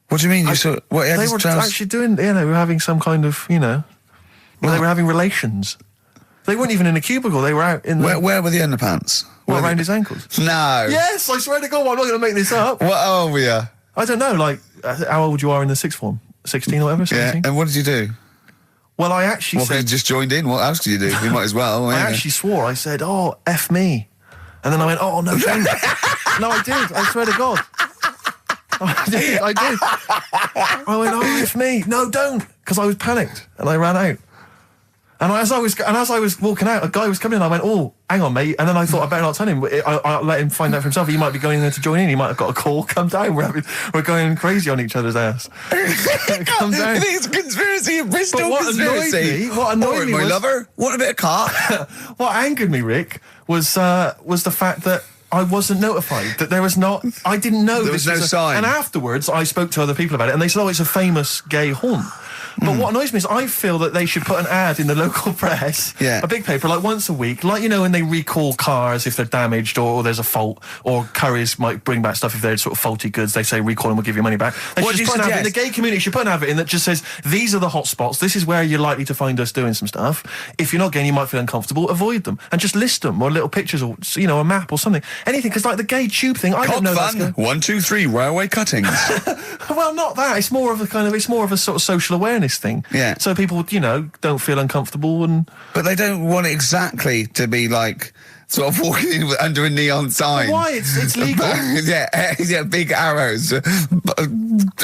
S1: What do you mean? You saw... What,
S2: they were actually doing... You know, they were having some kind of, you know... Well, they were having relations. They weren't even in a cubicle. They were out in the...
S1: Where were the underpants?
S2: Around his ankles?
S1: No.
S2: Yes, I swear to God, I'm not going to make this up.
S1: What old were you?
S2: I don't know, like, how old you are in the sixth form? 16 or whatever, 17?
S1: Yeah, and what did you do?
S2: Well, I actually said...
S1: you just joined in. What else did you do? You might as well.
S2: I actually swore. I said, oh, F me. And then I went, oh, no, don't. No, I did. I swear to God. I did. I went, oh, F me. No, don't. Because I was panicked. And I ran out. And as I was walking out, a guy was coming in, and I went, oh, hang on, mate. And then I thought, I better not tell him. I let him find out for himself. He might be going there to join in. He might have got a call. Come down. We're going crazy on each other's ass. Come down.
S1: It's a conspiracy, a Bristol conspiracy.
S2: What annoyed me
S1: my
S2: was...
S1: lover, want a bit of car?
S2: What angered me, Rick, was the fact that I wasn't notified, that there was not... I didn't know
S1: there was no sign.
S2: And afterwards, I spoke to other people about it, and they said, oh, it's a famous gay haunt. But what annoys me is I feel that they should put an ad in the local press, a big paper, like once a week, like, you know, when they recall cars if they're damaged or there's a fault, or Currys might bring back stuff if they're sort of faulty goods. They say recall and we'll give you money back. They should put an ad in. The gay community should put an advert in that just says, these are the hot spots, this is where you're likely to find us doing some stuff. If you're not gay and you might feel uncomfortable, avoid them. And just list them, or little pictures, or, you know, a map or something. Anything, because like the gay tube thing, I don't know that's
S1: fun. 1, 2, 3, railway cuttings.
S2: Well, not that. It's more of a sort of social awareness thing.
S1: Yeah.
S2: So people, you know, don't feel uncomfortable and...
S1: But they don't want it exactly to be like, sort of walking in under a neon sign.
S2: Why? It's legal.
S1: yeah, big arrows.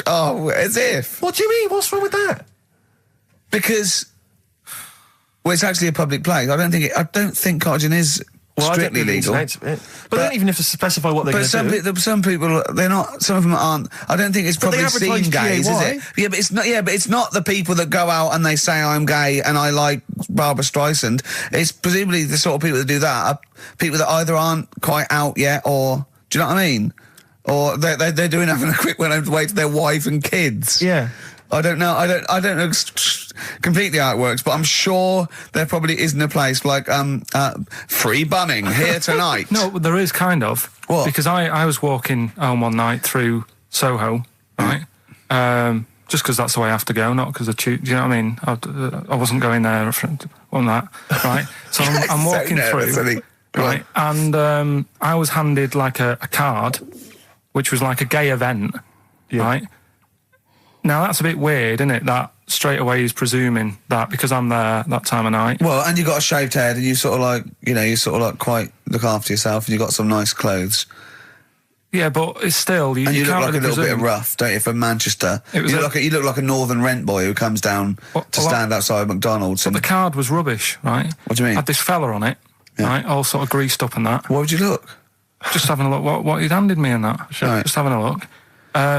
S1: Oh, as if.
S2: What do you mean? What's wrong with that?
S1: Because, well, it's actually a public place. I don't think Cotton is strictly legal.
S2: But they don't even have to specify what they're going to do.
S1: But some people, they're not. Some of them aren't. I don't think it's probably seen gays, is it? Yeah, but it's not. Yeah, but it's not the people that go out and they say I'm gay and I like Barbara Streisand. It's presumably the sort of people that do that are people that either aren't quite out yet, or do you know what I mean? Or they're doing having a quick way to their wife and kids.
S2: Yeah.
S1: I don't know. I don't know completely how it works, but I'm sure there probably isn't a place like free bumming here tonight.
S3: No, there is kind of.
S1: What?
S3: Because I was walking home one night through Soho, right? Just because that's the way I have to go, not because of do you know what I mean? I wasn't going there on that, right? So I'm walking through, right? And I was handed like a card, which was like a gay event, right? Now, that's a bit weird, isn't it, that straight away he's presuming that because I'm there that time of night.
S1: Well, and you got a shaved head and you sort of like, you sort of like quite look after yourself and you got some nice clothes.
S3: Yeah, but it's still...
S1: You look
S3: can't
S1: like
S3: really
S1: a little bit rough, don't you, from Manchester. You look like a northern rent boy who comes down to stand outside McDonald's.
S3: But the card was rubbish, right?
S1: What do you mean?
S3: Had this fella on it, right, all sort of greased up and that.
S1: What would you look?
S3: Just having a look what he'd handed me and that. Right. Just having a look.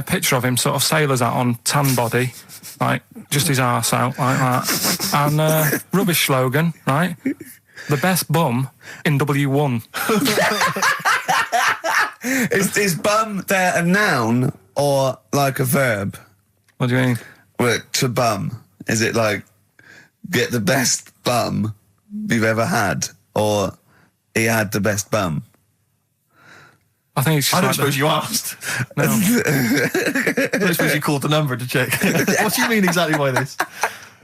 S3: Picture of him, sort of sailor's hat on, tan body, like, just his arse out, like that. And rubbish slogan, right? The best bum in W1.
S1: Is bum there a noun or like a verb?
S3: What do you mean?
S1: Well, to bum. Is it like, get the best bum you've ever had? Or he had the best bum?
S3: I think it's just
S2: I don't suppose you asked.
S3: No.
S2: I don't suppose you called the number to check. What do you mean exactly by this?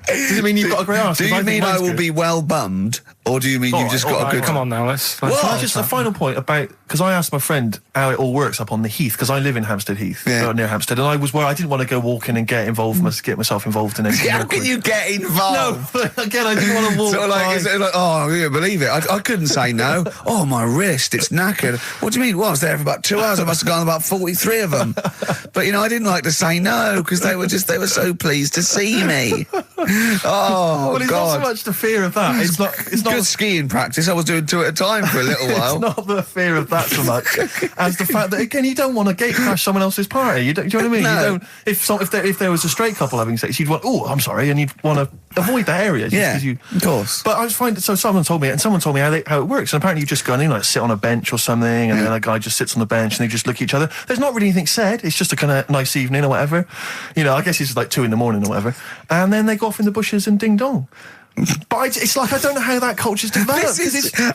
S2: Does it mean you've got a great arse?
S1: Do you mean I will be well bummed, or do you mean you've just got a good...
S3: Come on now, let's
S2: just a final point about... Because I asked my friend how it all works up on the Heath, because I live in Hampstead Heath, near Hampstead, and I was where I didn't want to go walking and get myself involved in anything.
S1: How can you get involved?
S2: No, again, I didn't want to walk.
S1: Sort of like, is it like, oh, you believe it? I couldn't say no. Oh, my wrist, it's knackered. What do you mean? Well, I was there for about 2 hours. I must have gone about 43 of them. But, I didn't like to say no, because they were so pleased to see me. Oh,
S2: well, it's
S1: God.
S2: not so much the fear of that. It's not
S1: good skiing practice. I was doing 2 at a time for a little while.
S2: It's not the fear of that so much as the fact that, again, you don't want to gate crash someone else's party. Do you know what I mean?
S1: No.
S2: You don't. If there was a straight couple having sex, you'd want, oh, I'm sorry, and you'd want to avoid that area.
S1: Of course.
S2: But I was finding, so someone told me how it works, and apparently you just go in, like, sit on a bench or something, and then a guy just sits on the bench and they just look at each other. There's not really anything said. It's just a kind of nice evening or whatever. I guess it's like 2 a.m. or whatever. And then they go off in the bushes and ding dong. But it's like, I don't know how that culture's developed.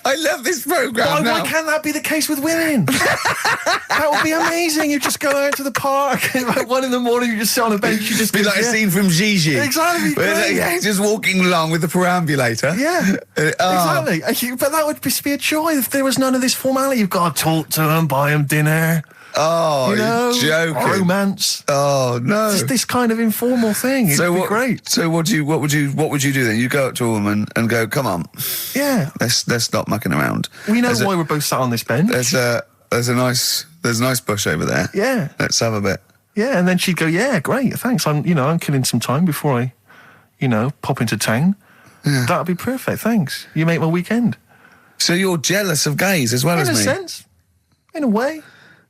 S1: I love this programme.
S2: Why can't that be the case with women? That would be amazing. You just go out to the park, and like 1 a.m, you just sit on a bench. You just
S1: be like a scene from Gigi.
S2: Exactly.
S1: Just walking along with the perambulator.
S2: Yeah, exactly. But that would be a joy if there was none of this formality. You've got to talk to them, buy them dinner.
S1: Oh, you're joking.
S2: Romance.
S1: Oh, no.
S2: Just this kind of informal thing. It'd be great.
S1: So what would you do then? You go up to a woman and go, come on.
S2: Yeah.
S1: Let's stop mucking around.
S2: We know why we're both sat on this bench.
S1: There's a nice bush over there.
S2: Yeah.
S1: Let's have a bit.
S2: Yeah, and then she'd go, yeah, great, thanks. I'm killing some time before I, pop into town. Yeah. That'd be perfect, thanks. You make my weekend.
S1: So you're jealous of gays as well as me?
S2: In a sense. In a way.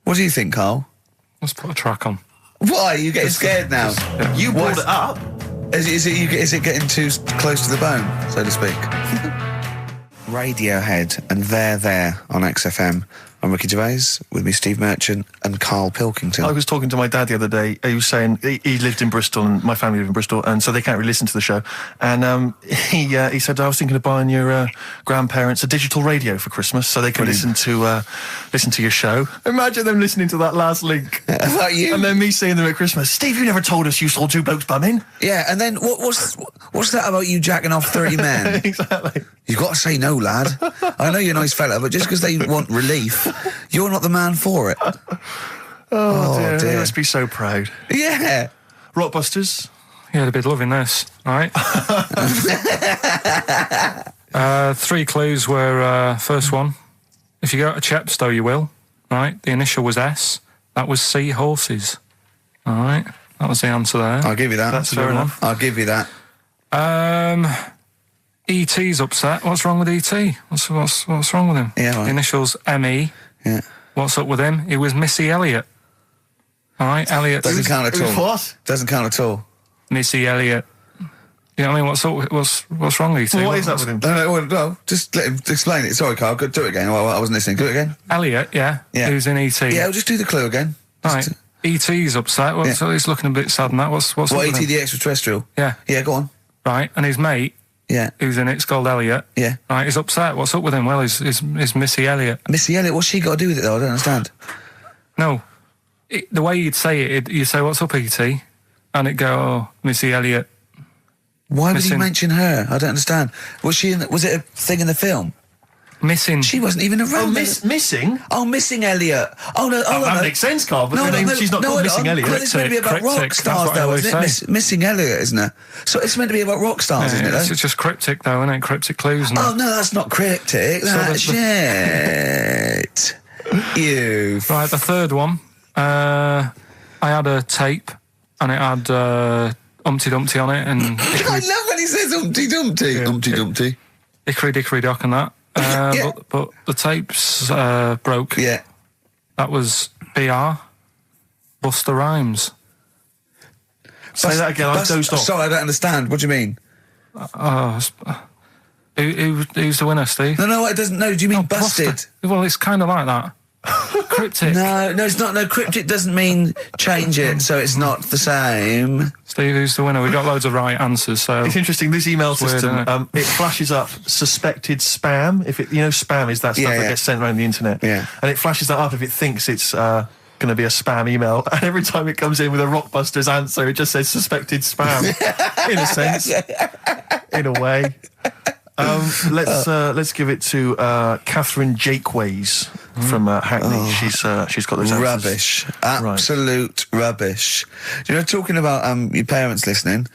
S1: What do you think, Carl?
S3: Let's put a track on.
S1: Why? Are you getting scared now?
S2: You brought it up.
S1: Is it getting too close to the bone, so to speak? Radiohead and They're There on XFM. I'm Ricky Gervais, with me Steve Merchant and Karl Pilkington.
S2: I was talking to my dad the other day. He was saying he lived in Bristol and my family live in Bristol, and so they can't really listen to the show. And he said, I was thinking of buying your grandparents a digital radio for Christmas so they can listen to your show. Imagine them listening to that last link.
S1: About you?
S2: And then me seeing them at Christmas. Steve, you never told us you saw 2 blokes bumming.
S1: Yeah, and then what's that about you jacking off 30 men?
S2: Exactly.
S1: You've got to say no, lad. I know you're a nice fella, but just because they want relief, you're not the man for it.
S2: Oh dear. They must be so proud.
S1: Yeah.
S2: Rockbusters.
S3: Yeah, they'd be loving this, right? 3 clues were, first one, if you go to Chepstow, you will, right? The initial was S. That was sea horses. All right? That was the answer there.
S1: I'll give you that.
S2: That's fair enough.
S1: I'll give you that.
S3: E.T.'s upset. What's wrong with E.T.? What's wrong with him?
S1: Yeah, right.
S3: Initials M.E.
S1: Yeah.
S3: What's up with him? He was Missy Elliott. All right, Elliott.
S1: Doesn't count at all.
S2: What?
S1: Doesn't count at all.
S3: Missy Elliott. You know what I mean? What's wrong with E.T.?
S2: What is that with him?
S1: No, just let him explain it. Sorry, Carl, do it again. I wasn't listening. Do it again.
S3: Elliott, yeah. Who's in E.T.?
S1: Yeah, we'll just do the clue again.
S3: Right. E.T.'s upset. So he's looking a bit sad and that. What's
S1: what,
S3: up with
S1: E.T.
S3: him?
S1: the extraterrestrial?
S3: Yeah.
S1: Yeah, go on.
S3: Right, and his mate,
S1: Yeah.
S3: who's in it's called Elliot.
S1: Yeah.
S3: Right, he's upset. What's up with him? Well, is Missy Elliott.
S1: Missy Elliott, what's she got to do with it, though? I don't understand.
S3: No. The way you'd say it, you say, what's up, E.T.? And it'd go, oh, Missy Elliott.
S1: Why would you mention her? I don't understand. Was it a thing in the film?
S3: Missing.
S1: She wasn't even around.
S2: Missing?
S1: Oh, Missing Elliott. Oh, no. Oh,
S2: that makes sense, Carl, but she's not called Missing Elliott.
S1: Well, it's meant to be about rock stars, though, isn't it? Missing Elliott, isn't it? So it's meant to be about rock stars, isn't it, though?
S3: It's just cryptic, though, isn't it? Cryptic clues. And
S1: no, that's not cryptic. That's shit. You.
S3: Right, the third one. I had a tape, and it had Humpty Dumpty on it, and
S1: I love when he says Humpty Dumpty. Humpty Dumpty.
S3: Hickory Dickory Dock and that. But the tapes broke.
S1: Yeah.
S3: That was BR. Buster Rhymes.
S2: Say that again, I dozed off.
S1: Sorry, I don't understand. What do you mean?
S3: Who's the winner, Steve?
S1: No, it doesn't. No, do you mean busted?
S3: Well, it's kind of like that. Cryptic.
S1: No, it's not. No, cryptic doesn't mean change it, so it's not the same.
S3: Steve, who's the winner? We got loads of right answers, so...
S2: It's interesting, this email system, it flashes up suspected spam. If it, spam is that stuff that gets sent around the internet.
S1: Yeah.
S2: And it flashes that up if it thinks it's going to be a spam email. And every time it comes in with a Rockbusters answer, it just says suspected spam. In a sense. In a way. Let's give it to Catherine Jakeways from Hackney. She's got those
S1: rubbish, absolute rubbish. You know, talking about your parents listening,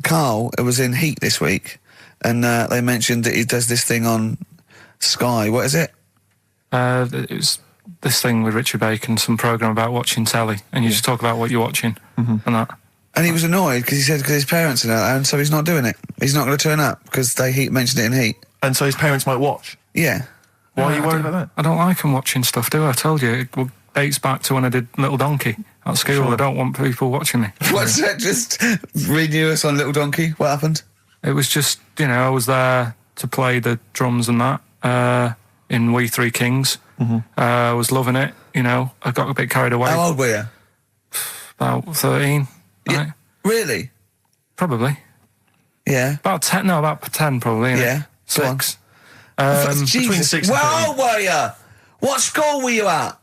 S1: Carl was in Heat this week, and they mentioned that he does this thing on Sky. What is it?
S3: It was this thing with Richard Bacon, some programme about watching telly, and you just talk about what you're watching and that.
S1: And he was annoyed because he said because his parents are there, and so he's not doing it. He's not going to turn up because they mentioned it in Heat.
S2: And so his parents might watch?
S1: Yeah.
S2: Why are you worried about that?
S3: I don't like them watching stuff, do I? I told you. It dates back to when I did Little Donkey at school. Sure. I don't want people watching me.
S1: What's that? Just renew us on Little Donkey? What happened?
S3: It was just, I was there to play the drums and that in We Three Kings. I was loving it, I got a bit carried away.
S1: How old were you?
S3: About 13.
S1: Yeah,
S3: right?
S1: Really?
S3: Probably.
S1: Yeah.
S3: About 10 probably.
S1: Yeah.
S3: 6.
S2: Between 6 and 13.
S1: Where old were you? What school were you at?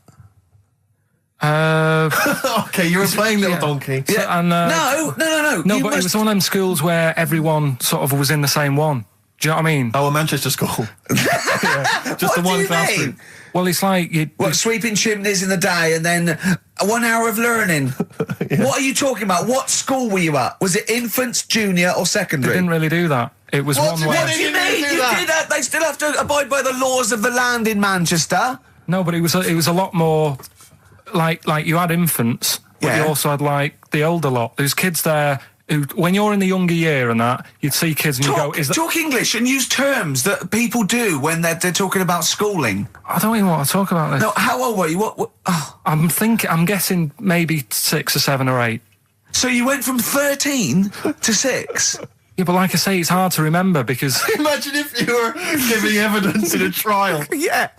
S2: Okay, you were playing Little Donkey.
S1: Yeah.
S3: So, and,
S1: No,
S3: but it was one of them schools where everyone sort of was in the same one. Do you know what I mean?
S2: Oh, a Manchester school. Just the one classroom.
S3: Well, it's like
S1: sweeping chimneys in the day and then 1 hour of learning. What are you talking about? What school were you at? Was it infants, junior, or secondary?
S3: They didn't really do that. It was one way.
S1: What do you mean? You did that? They still have to abide by the laws of the land in Manchester.
S3: No, but it was a lot more like you had infants, but you also had like the older lot. There's kids there. When you're in the younger year and that, you'd see kids and you go,
S1: talk English and use terms that people do when they're talking about schooling.
S3: I don't even want to talk about this.
S1: No, how old were you? What? Oh.
S3: I'm guessing maybe 6 or 7 or 8.
S1: So you went from 13 to 6?
S3: Yeah, but like I say, it's hard to remember because...
S2: Imagine if you were giving evidence in a trial.
S1: Yeah.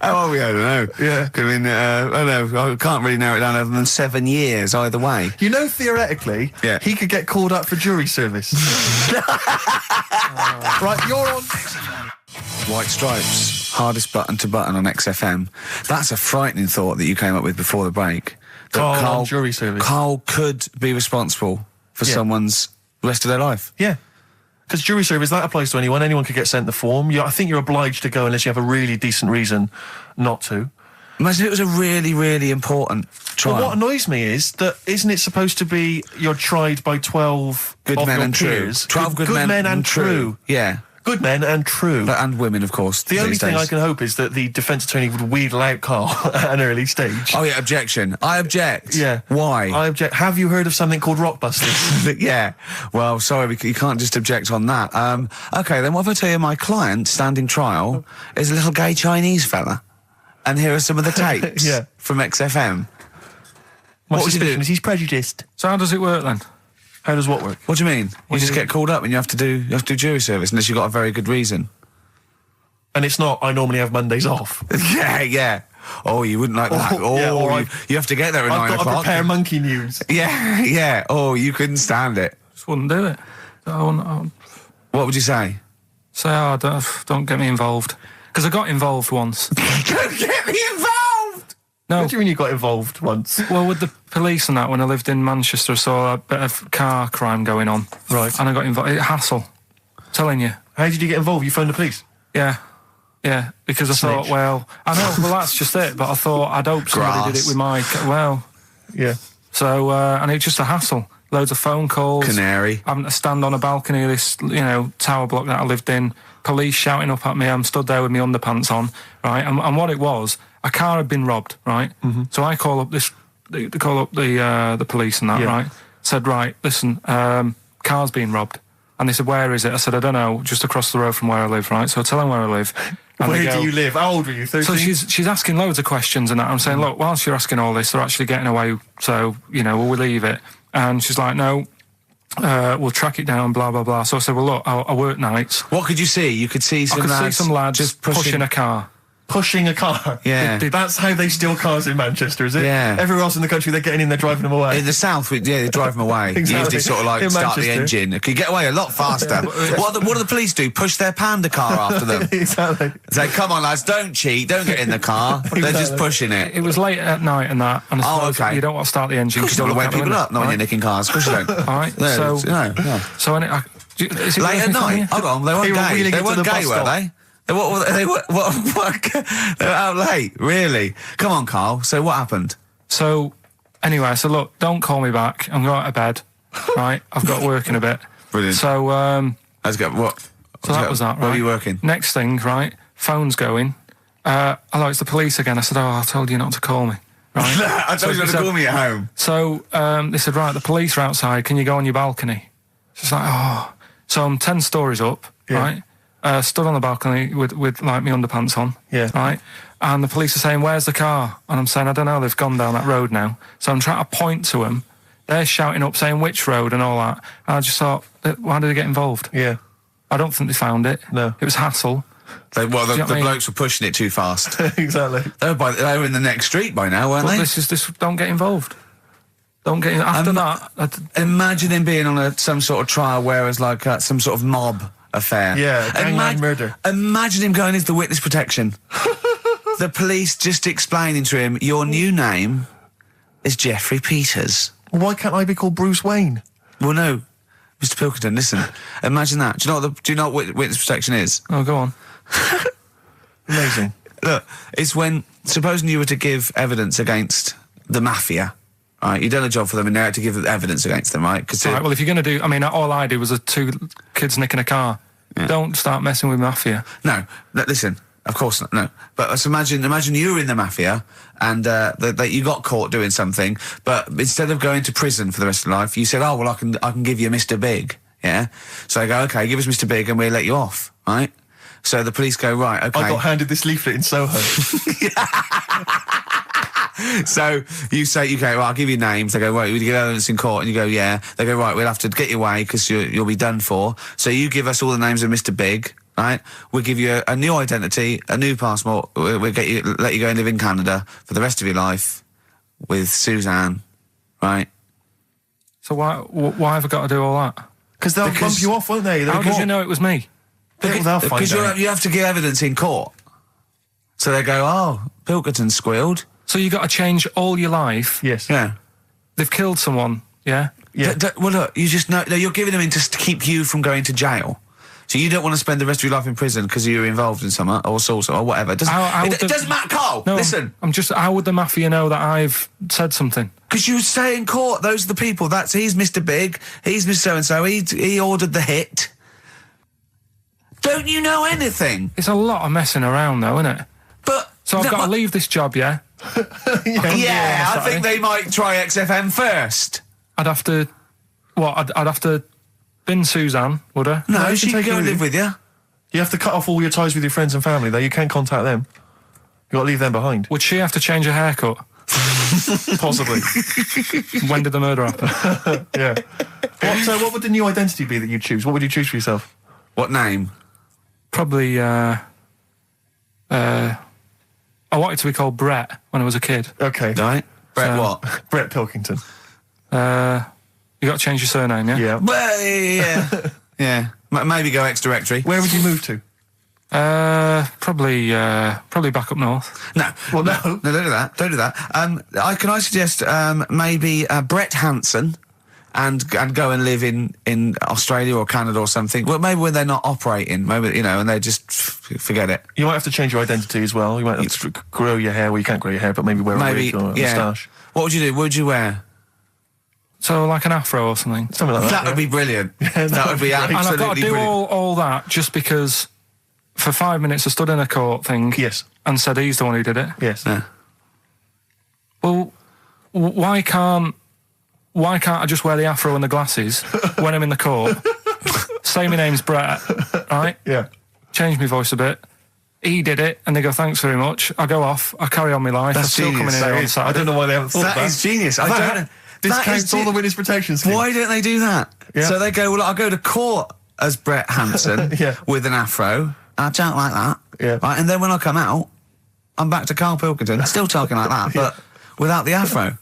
S1: How old were you? I don't know. Yeah. I mean, I don't know. I can't really narrow it down other than 7 years either way.
S2: Theoretically, he could get called up for jury service. Right, you're on...
S1: White Stripes, hardest button to button on XFM. That's a frightening thought that you came up with before the break.
S2: Carl jury service.
S1: Carl could be responsible for someone's rest of their life.
S2: Yeah. Because jury service, that applies to anyone. Anyone could get sent the form. I think you're obliged to go unless you have a really decent reason not to.
S1: Imagine it was a really, really important trial.
S2: But what annoys me is that isn't it supposed to be you're tried by 12
S1: good
S2: of
S1: men
S2: your
S1: and
S2: peers?
S1: true. 12 good men and true. Yeah.
S2: Good men and true.
S1: And women, of course.
S2: The only thing I can hope is that the defence attorney would wheedle out Karl at an early stage.
S1: Oh, yeah, objection. I object.
S2: Yeah.
S1: Why?
S2: I object. Have you heard of something called Rockbusters?
S1: Yeah. Well, sorry, you can't just object on that. Okay, then what if I tell you my client, standing trial, is a little gay Chinese fella? And here are some of the tapes from XFM.
S2: What would you do? He's prejudiced.
S3: So how does it work then?
S2: How does what work?
S1: What do you mean? You just get called up and you have to do jury service unless you've got a very good reason.
S2: And it's not, I normally have Mondays off.
S1: Yeah. Oh, you wouldn't like that. You have to get there at 9 o'clock.
S2: I've got to prepare monkey news.
S1: Yeah. Oh, you couldn't stand it.
S3: Just wouldn't do it.
S1: What would you say?
S3: Say, don't get me involved. Because I got involved once.
S1: Don't get me involved!
S3: No.
S2: What do you mean you got involved once?
S3: Well, with the police and that, when I lived in Manchester, I saw a bit of car crime going on.
S2: Right.
S3: And I got involved. Hassle. Telling you.
S2: How did you get involved? You phoned the police?
S3: Yeah, because I thought, well, I know, well, that's just it, but I thought I'd hope somebody did it with my,
S2: Yeah.
S3: So, and it was just a hassle. Loads of phone calls.
S1: Canary.
S3: Having to stand on a balcony of this, tower block that I lived in. Police shouting up at me. I'm stood there with my underpants on, right? And what it was, a car had been robbed, right? Mm-hmm. So I call up the police and that, right? Said, right, listen, car's been robbed. And they said, where is it? I said, I don't know, just across the road from where I live, right? So I tell them where I live.
S2: Where do you live? How old were you, 13?
S3: So she's asking loads of questions and that. I'm saying, look, whilst you're asking all this, they're actually getting away, so, will we leave it? And she's like, no, we'll track it down, blah, blah, blah. So I said, well, look, I work nights.
S1: What could you see? You could see some lads
S3: just pushing a car.
S2: Pushing a car?
S1: Yeah.
S2: That's how they steal cars in Manchester, is it?
S1: Yeah.
S2: Everywhere else in the country, they're getting in, they're driving them away.
S1: In the south, they drive them away.
S2: Exactly.
S1: You usually sort of like
S2: in
S1: start
S2: Manchester.
S1: the engine. It could get away a lot faster. What do the police do? Push their panda car after them.
S2: Exactly.
S1: Say, come on, lads, don't cheat, don't get in the car. They're just pushing it.
S3: It was late at night and that. And
S1: okay.
S3: You don't want to start the engine.
S1: Because you don't want to wake people up knowing you're nicking cars. Of course you don't.
S3: All right.
S1: No,
S3: So
S1: late at night. Hold on, they weren't gay. They weren't gay, were they? They were out late, really? Come on, Karl. So what happened?
S3: So, anyway, I said, look, don't call me back. I'm going to bed, right? I've got work in a bit.
S1: Brilliant.
S3: So,
S1: let's go. What?
S3: So that was that, right?
S1: Where were you working?
S3: Next thing, right? Phone's going. Hello, it's the police again. I said, I told you not to call me. Right?
S1: I told you not to call me at home.
S3: So, they said, right, the police are outside. Can you go on your balcony? She's like, oh. So I'm 10 stories up, right? Stood on the balcony with like my underpants on, right? And the police are saying, where's the car? And I'm saying, I don't know, they've gone down that road now. So I'm trying to point to them. They're shouting up, saying which road and all that. And I just thought, why did they get involved?
S2: Yeah.
S3: I don't think they found it.
S2: No.
S3: It was hassle.
S1: The blokes were pushing it too fast.
S2: Exactly.
S1: They were in the next street by now, weren't they?
S3: This don't get involved. Don't get after that.
S1: Imagine him being on some sort of trial where it's like some sort of mob affair.
S2: Yeah, gangland murder.
S1: Imagine him going into the witness protection. The police just explaining to him, your new name is Jeffrey Peters.
S2: Well, why can't I be called Bruce Wayne?
S1: Well, no. Mr. Pilkington, listen. Imagine that. Do you know what witness protection is?
S3: Oh, go on.
S2: Amazing.
S1: Look, it's when, supposing you were to give evidence against the mafia, right, you've done a job for them and now to give evidence against them, right?
S3: Right, well, if you're going to do... I mean, all I did was 2 kids nicking a car. Yeah. Don't start messing with mafia.
S1: No, listen, of course not, no. But let's imagine you were in the mafia and that you got caught doing something, but instead of going to prison for the rest of your life, you said, oh, well, I can give you Mr. Big, yeah? So they go, okay, give us Mr. Big and we'll let you off, right? So the police go, right, okay.
S2: I got handed this leaflet in Soho.
S1: So you say, okay, well, I'll give you names. They go, right, will you give evidence in court? And you go, yeah. They go, right, we'll have to get you away because you'll be done for. So you give us all the names of Mr. Big, right? We'll give you a new identity, a new passport. We'll let you go and live in Canada for the rest of your life with Suzanne, right?
S3: So why have I got to do all that?
S2: Because they'll bump you off, won't they?
S3: How did you know it was me?
S1: Because you have to give evidence in court. So they go, oh, Pilkington squealed.
S3: So you got to change all your life?
S2: Yes.
S1: Yeah.
S3: They've killed someone, yeah?
S1: Yeah. Well, look, you just know... No, you're giving them in to keep you from going to jail. So you don't want to spend the rest of your life in prison because you're involved in something, or assault, or whatever. It doesn't matter, Karl!
S3: No,
S1: listen.
S3: How would the mafia know that I've said something?
S1: Because you say in court, those are the people. He's Mr. Big, he's Mr. So-and-so, he ordered the hit. Don't you know anything?
S15: It's a lot of messing around, though, isn't it?
S1: But...
S15: So I've got to leave this job, yeah?
S1: Yeah, I think they might try XFM first.
S15: I'd have to... What? I'd have to bin Suzanne, would I?
S1: No, she can go and live with you.
S2: You have to cut off all your ties with your friends and family, though. You can't contact them. You got to leave them behind.
S15: Would she have to change her haircut?
S2: Possibly.
S15: When did the murder happen?
S2: Yeah. What would the new identity be that you'd choose? What would you choose for yourself?
S1: What name?
S15: Probably, I wanted to be called Brett when I was a kid.
S2: Okay.
S1: Right. Brett what?
S2: Brett Pilkington.
S15: You got to change your surname, yeah?
S2: Yeah.
S1: Well, yeah. Yeah. Maybe go X-Directory.
S2: Where would you move to?
S15: Probably back up north.
S1: No. Well, no, don't do that. Don't do that. Can I suggest, maybe, Brett Hanson and go and live in Australia or Canada or something. Well, maybe when they're not operating, maybe, you know, and they just forget it.
S2: You might have to change your identity as well. You might have to grow your hair. Well, you can't grow your hair, but maybe wear a wig or a moustache.
S1: What would you do? What would you wear?
S15: So, like an afro or something?
S2: Something like that.
S1: That would be brilliant. That would be absolutely brilliant.
S15: And I've got to do all that just because for 5 minutes I stood in a court thing.
S2: Yes.
S15: And said he's the one who did it.
S2: Yes.
S1: Yeah.
S15: Well, why can't I just wear the afro and the glasses when I'm in the court? Say my name's Brett, right?
S2: Yeah.
S15: Change my voice a bit. He did it, and they go, thanks very much. I go off, I carry on my life.
S1: That's
S15: I still come in here on Saturday.
S2: I don't know why they haven't thought
S1: that is genius. I don't know.
S2: This counts all the witness protection scheme.
S1: Why don't they do that?
S2: Yeah.
S1: So they go, well, I'll go to court as Brett Hanson with an afro. I don't like that.
S2: Yeah.
S1: Right, and then when I come out, I'm back to Karl Pilkington, still talking like that, but without the afro.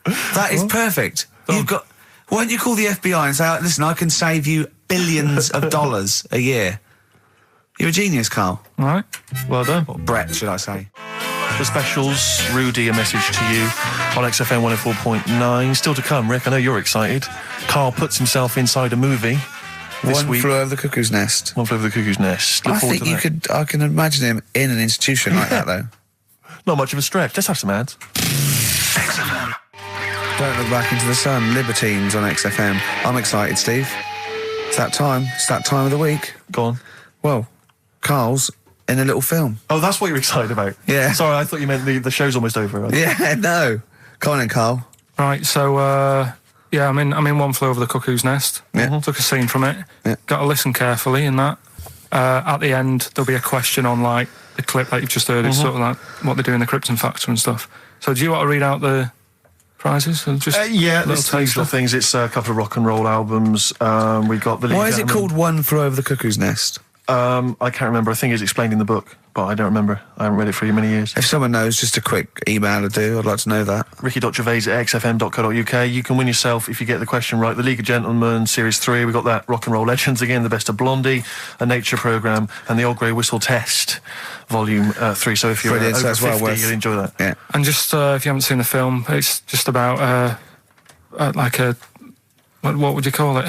S1: That is perfect. You've got... Why don't you call the FBI and say, listen, I can save you billions of dollars a year. You're a genius, Karl.
S15: All right.
S2: Well done.
S1: Or Brett, should I say.
S2: The specials, Rudy, a message to you on XFM 104.9. Still to come, Rick, I know you're excited. Karl puts himself inside a movie this week.
S1: One Flew Over the Cuckoo's Nest.
S2: One Flew Over the Cuckoo's Nest.
S1: I think you could... I can imagine him in an institution like that, though.
S2: Not much of a stretch. Let's have some ads.
S1: XFM. Don't Look Back Into the Sun, Libertines on XFM. I'm excited, Steve. It's that time. It's that time of the week.
S2: Go on.
S1: Well, Karl's in a little film.
S2: Oh, that's what you're excited about?
S1: Yeah.
S2: Sorry, I thought you meant the show's almost over.
S1: Yeah, no. Come on in, Karl.
S15: Right, so, yeah, I'm in One Flew Over the Cuckoo's Nest.
S1: Yeah.
S15: Took a scene from it. Yeah. Got to listen carefully in that. At the end, there'll be a question on, like, the clip that you've just heard. It's sort of like what they do in the Krypton Factor and stuff. So do you want to read out the prizes? Or just
S2: yeah, there's taste of things. It's a couple of rock and roll albums. We got the...
S1: Why is it called One Flew Over the Cuckoo's Nest?
S2: I can't remember. I think it's explained in the book, but I don't remember. I haven't read it for many years.
S1: If someone knows, just a quick email to do. I'd like to know that.
S2: ricky.gervais@xfm.co.uk. You can win yourself, if you get the question right, the League of Gentlemen Series 3. We got that Rock and Roll Legends again, the Best of Blondie, a nature programme, and the Old Grey Whistle Test, Volume 3. So if you're over 50, you'll enjoy that.
S1: Yeah.
S15: And just if you haven't seen the film, it's just about like a... What would you call it?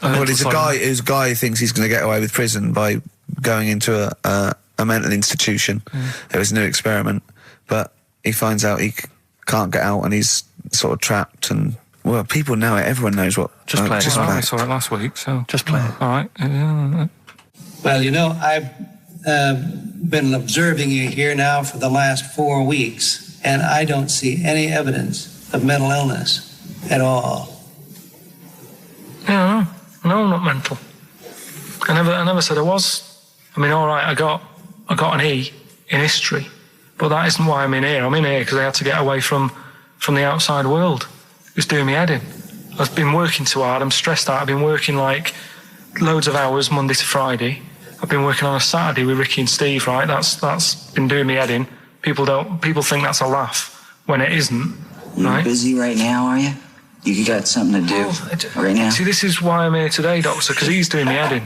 S1: Well, it's a guy who thinks he's going to get away with prison by going into a mental institution. It was a new experiment, but he finds out he can't get out and he's sort of trapped. And well, people know it. Everyone knows what.
S2: Just play it.
S15: I saw it last week, so
S2: just play it.
S15: All right.
S21: Well, you know, I've been observing you here now for the last 4 weeks, and I don't see any evidence of mental illness at all.
S15: Yeah, no, I'm not mental. I never said I was. I mean, all right, I got an E in history, but that isn't why I'm in here. I'm in here because I had to get away from the outside world. It was doing me head in. I've been working too hard. I'm stressed out. I've been working like loads of hours Monday to Friday. I've been working on a Saturday with Ricky and Steve. Right, that's been doing me head in. People think that's a laugh when it isn't.
S6: You're
S15: right?
S6: busy right now, are you? You got something to do right now?
S15: See, this is why I'm here today, Doctor, because he's doing me head in.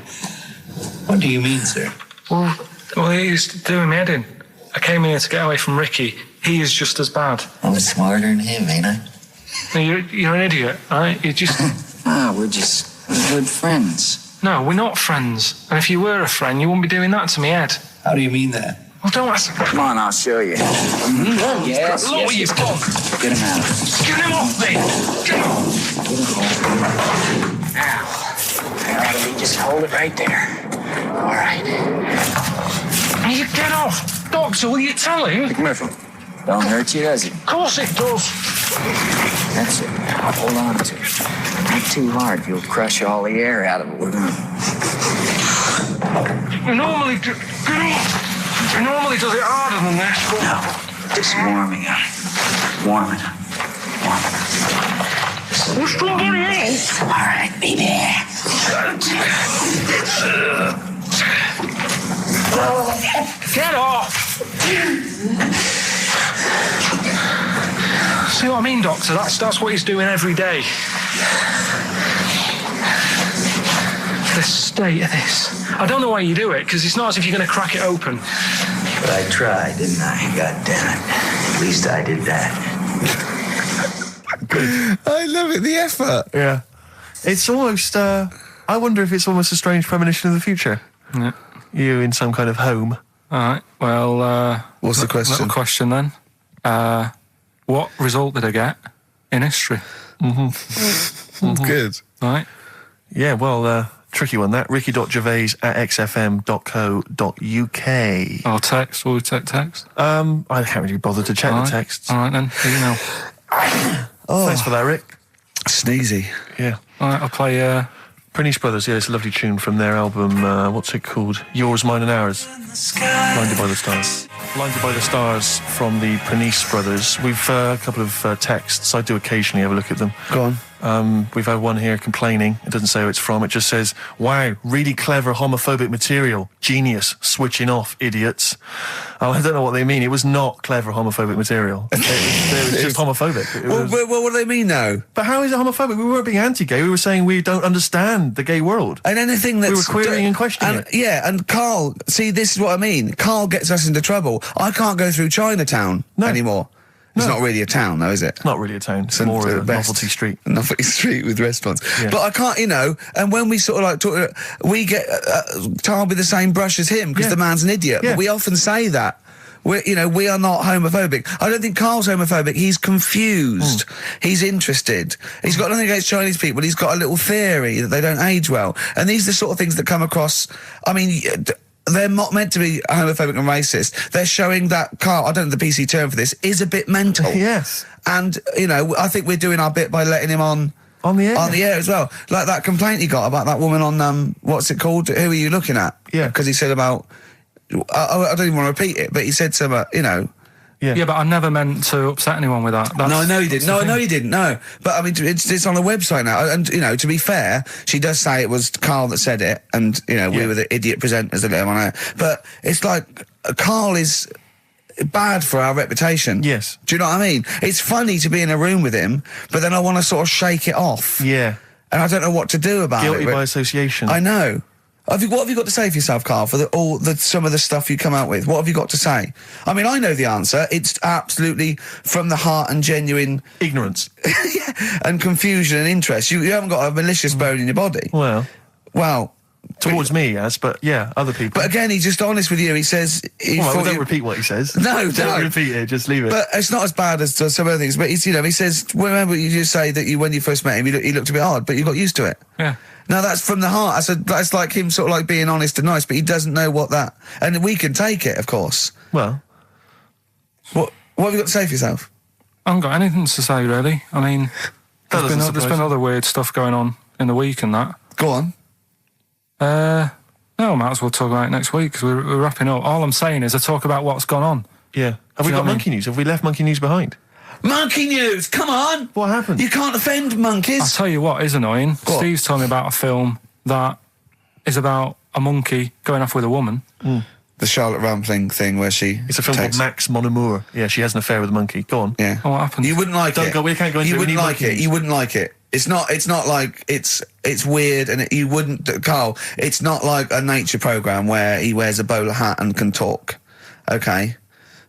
S21: What do you mean, sir?
S15: Well, he's doing me head in. I came here to get away from Ricky. He is just as bad.
S6: I'm smarter than him, ain't I?
S15: No, you're an idiot, right? You're just...
S6: we're just good friends.
S15: No, we're not friends. And if you were a friend, you wouldn't be doing that to me, Ed.
S21: How do you mean that?
S15: Well, don't ask...
S6: Come on, I'll show you.
S21: Yes,
S15: Look what you've done.
S6: Get him out.
S15: Get him off me! Get him off!
S6: Ow. All right, you just hold it right there. All right.
S3: Hey, you get off! Doctor, will you tell him?
S6: McMurphy, don't hurt you, does it?
S3: Of course it does.
S6: That's it. Now hold on to it. Not too hard. You'll crush all the air out of it.
S3: You normally do... He normally does it harder than this, but...
S6: No, just warming up. Warming up. Warming up.
S3: What's going on?
S6: All right, baby.
S3: Get off! See what I mean, Doctor? That's what he's doing every day. The state of this. I don't know why you do it, because it's not as if you're going to crack it open.
S6: But I tried, didn't I? God damn it. At least I did that.
S1: I love it, the effort.
S2: Yeah. It's almost, I wonder if it's almost a strange premonition of the future.
S3: Yeah.
S2: You in some kind of home.
S3: All right, well...
S1: What's the question?
S3: Little question, then. What result did I get in history?
S1: Good.
S3: Right.
S2: Yeah, well, tricky one, that. ricky.gervais@xfm.co.uk.
S3: Or text. Will we take text?
S2: I can't really bother to check the texts.
S3: All right, then. Here you know.
S2: Thanks for that, Rick.
S1: Sneezy.
S2: Yeah.
S3: All right, I'll play...
S2: Prinice Brothers, yeah, it's a lovely tune from their album, what's it called? Yours, Mine and Ours. Blinded by the Stars. Blinded by the Stars from the Prinice Brothers. We've a couple of texts. I do occasionally have a look at them.
S1: Go on.
S2: We've had one here complaining. It doesn't say who it's from. It just says, wow, really clever homophobic material. Genius. Switching off, idiots. I don't know what they mean. It was not clever homophobic material. It was just homophobic.
S1: Well, what do they mean, though?
S2: But how is it homophobic? We weren't being anti-gay. We were saying we don't understand the gay world.
S1: And anything that's...
S2: We were querying and questioning it.
S1: Yeah, and Carl, see, this is what I mean. Carl gets us into trouble. I can't go through Chinatown anymore. It's not really a town, though, is it?
S2: It's not really a town. It's more a novelty street.
S1: Novelty street with restaurants.
S2: Yeah.
S1: But I can't, and when we sort of like talk, we get tarred with the same brush as him because the man's an idiot.
S2: Yeah.
S1: But we often say that. We are not homophobic. I don't think Carl's homophobic. He's confused. He's interested. He's got nothing against Chinese people. He's got a little theory that they don't age well. And these are the sort of things that come across, they're not meant to be homophobic and racist. They're showing that Carl, I don't know the PC term for this, is a bit mental.
S2: Yes.
S1: And, I think we're doing our bit by letting him on
S2: the air.
S1: On the air as well. Like that complaint he got about that woman on, what's it called? Who are you looking at?
S2: Yeah.
S1: Because he said about, I don't even want to repeat it, but he said some,
S3: Yeah, but I never meant to upset anyone with that.
S1: No, I know you didn't. No, I know you didn't. No, but it's on the website now. And to be fair, she does say it was Carl that said it, and we were the idiot presenters that let him on air. But it's like Carl is bad for our reputation.
S2: Yes.
S1: Do you know what I mean? It's funny to be in a room with him, but then I want to sort of shake it off.
S2: Yeah.
S1: And I don't know what to do about it.
S2: Guilty by association.
S1: I know. What have you got to say for yourself, Carl, for some of the stuff you come out with? What have you got to say? I mean, I know the answer. It's absolutely from the heart and genuine...
S2: ignorance.
S1: And confusion and interest. You haven't got a malicious bone in your body.
S2: Well... Towards
S1: but,
S2: me, yes, but yeah, other people.
S1: But again, he's just honest with you. He says...
S2: don't repeat what he says.
S1: No,
S2: don't repeat it, just leave it.
S1: But it's not as bad as some other things. But he says, remember you just say that when you first met him, he looked a bit hard, but you got used to it.
S3: Yeah.
S1: No, that's from the heart. That's like him sort of like being honest and nice, but he doesn't know what that... And we can take it, of course.
S2: Well...
S1: What have you got to say for yourself?
S3: I haven't got anything to say, really. I mean, there's been other weird stuff going on in the week and that.
S1: Go on.
S3: No, I might as well talk about it next week, because we're wrapping up. All I'm saying is I talk about what's gone on.
S2: Yeah. Have we got monkey news? Have we left monkey news behind?
S1: Monkey news! Come on!
S2: What happened?
S1: You can't offend monkeys.
S3: I'll tell you what is annoying.
S1: What?
S3: Steve's told me about a film that is about a monkey going off with a woman.
S2: Mm.
S1: The Charlotte Rampling thing where she...
S2: It's a film called Max Mon Amour. Yeah, she has an affair with a monkey. Go on.
S1: Yeah.
S3: Oh, what happened?
S1: You wouldn't like it.
S2: We can't go into it.
S1: You wouldn't like it. You wouldn't like it. It's not like it's weird, and you wouldn't, Carl. It's not like a nature program where he wears a bowler hat and can talk. Okay,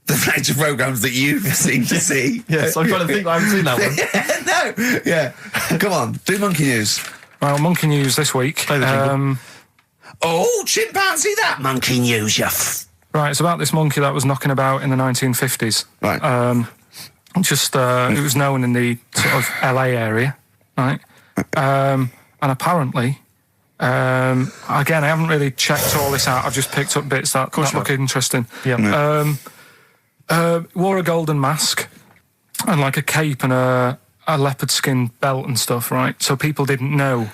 S1: the nature programs that you seem to see.
S2: Yes, I'm trying to think. I haven't seen that one.
S1: No, yeah. Come on, do monkey news.
S3: Well, monkey news this week.
S2: Play the jingle.
S1: Oh, chimpanzee, that monkey news,
S3: Right, it's about this monkey that was knocking about in the 1950s.
S1: Right.
S3: It was known in the sort of LA area. Right, and apparently Again, I haven't really checked all this out. I've just picked up bits that look interesting.
S2: Yeah.
S3: Wore a golden mask and like a cape and a leopard skin belt and stuff, right? So people didn't know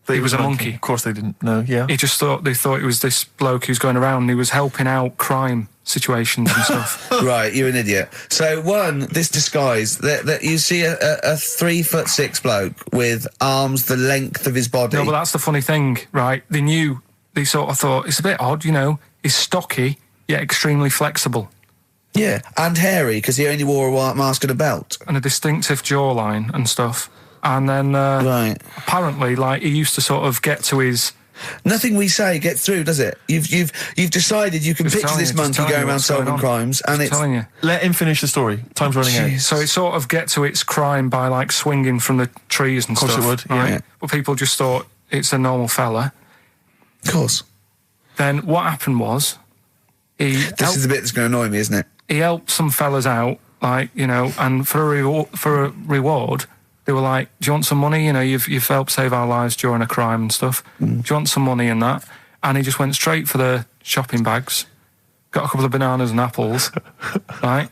S3: that he was a monkey.
S2: Of course they didn't know, yeah.
S3: They thought it was this bloke who's going around and he was helping out crime situations and stuff.
S1: Right, you're an idiot. So this disguise, that you see a 3'6" bloke with arms the length of his body.
S3: No, but that's the funny thing, right? They sort of thought, it's a bit odd, you know, he's stocky, yet extremely flexible.
S1: Yeah, and hairy, because he only wore a white mask and a belt.
S3: And a distinctive jawline and stuff. And then, apparently, like, he used to sort of get to his...
S1: Nothing we say gets through, does it? You've decided you can picture this monkey going around solving crimes, and it's...
S3: telling you.
S2: Let him finish the story. Time's running out.
S3: So it sort of get to its crime by, like, swinging from the trees and stuff.
S2: Of course it would, yeah.
S3: But people just thought it's a normal fella.
S1: Of course.
S3: Then what happened was...
S1: This is the bit that's going to annoy me, isn't it?
S3: He helped some fellas out, like, you know, and for a reward, they were like, do you want some money? You know, you've helped save our lives during a crime and stuff. Do you want some money and that? And he just went straight for the shopping bags, got a couple of bananas and apples, right?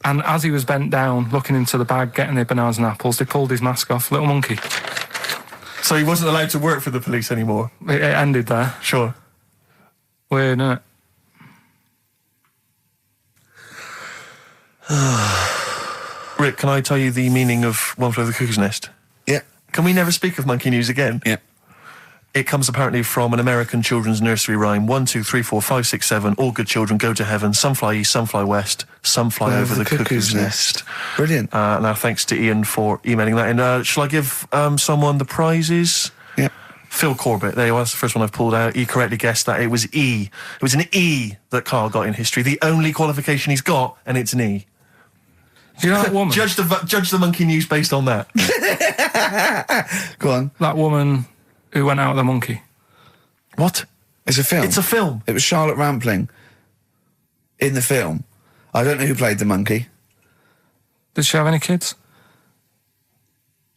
S3: And as he was bent down, looking into the bag, getting the bananas and apples, they pulled his mask off, little monkey.
S2: So he wasn't allowed to work for the police anymore?
S3: It ended there.
S2: Sure.
S3: Weird, isn't it?
S2: Rick, can I tell you the meaning of One Flew Over the Cuckoo's Nest?
S1: Yeah.
S2: Can we never speak of monkey news again?
S1: Yeah.
S2: It comes apparently from an American children's nursery rhyme. 1, 2, 3, 4, 5, 6, 7. All good children go to heaven. Some fly east, some fly west. Some fly over the cuckoo's nest.
S1: Brilliant.
S2: Now, thanks to Ian for emailing that in. Shall I give someone the prizes?
S1: Yeah.
S2: Phil Corbett, there you are, that's the first one I've pulled out. He correctly guessed that it was E. It was an E that Karl got in history. The only qualification he's got, and it's an E.
S3: Do you know that woman?
S2: Judge the monkey news based on that.
S1: Go on.
S3: That woman who went out with the monkey.
S2: What?
S1: It's a film.
S2: It's a film.
S1: It was Charlotte Rampling in the film. I don't know who played the monkey.
S3: Did she have any kids?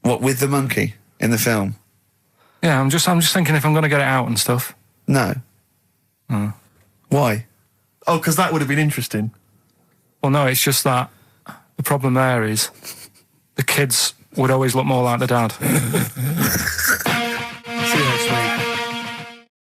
S1: What, with the monkey in the film?
S3: Yeah, I'm just thinking if I'm going to get it out and stuff.
S1: No.
S3: Oh.
S1: Why?
S2: Oh, because that would have been interesting.
S3: Well, no, it's just that the problem there is the kids would always look more like the dad.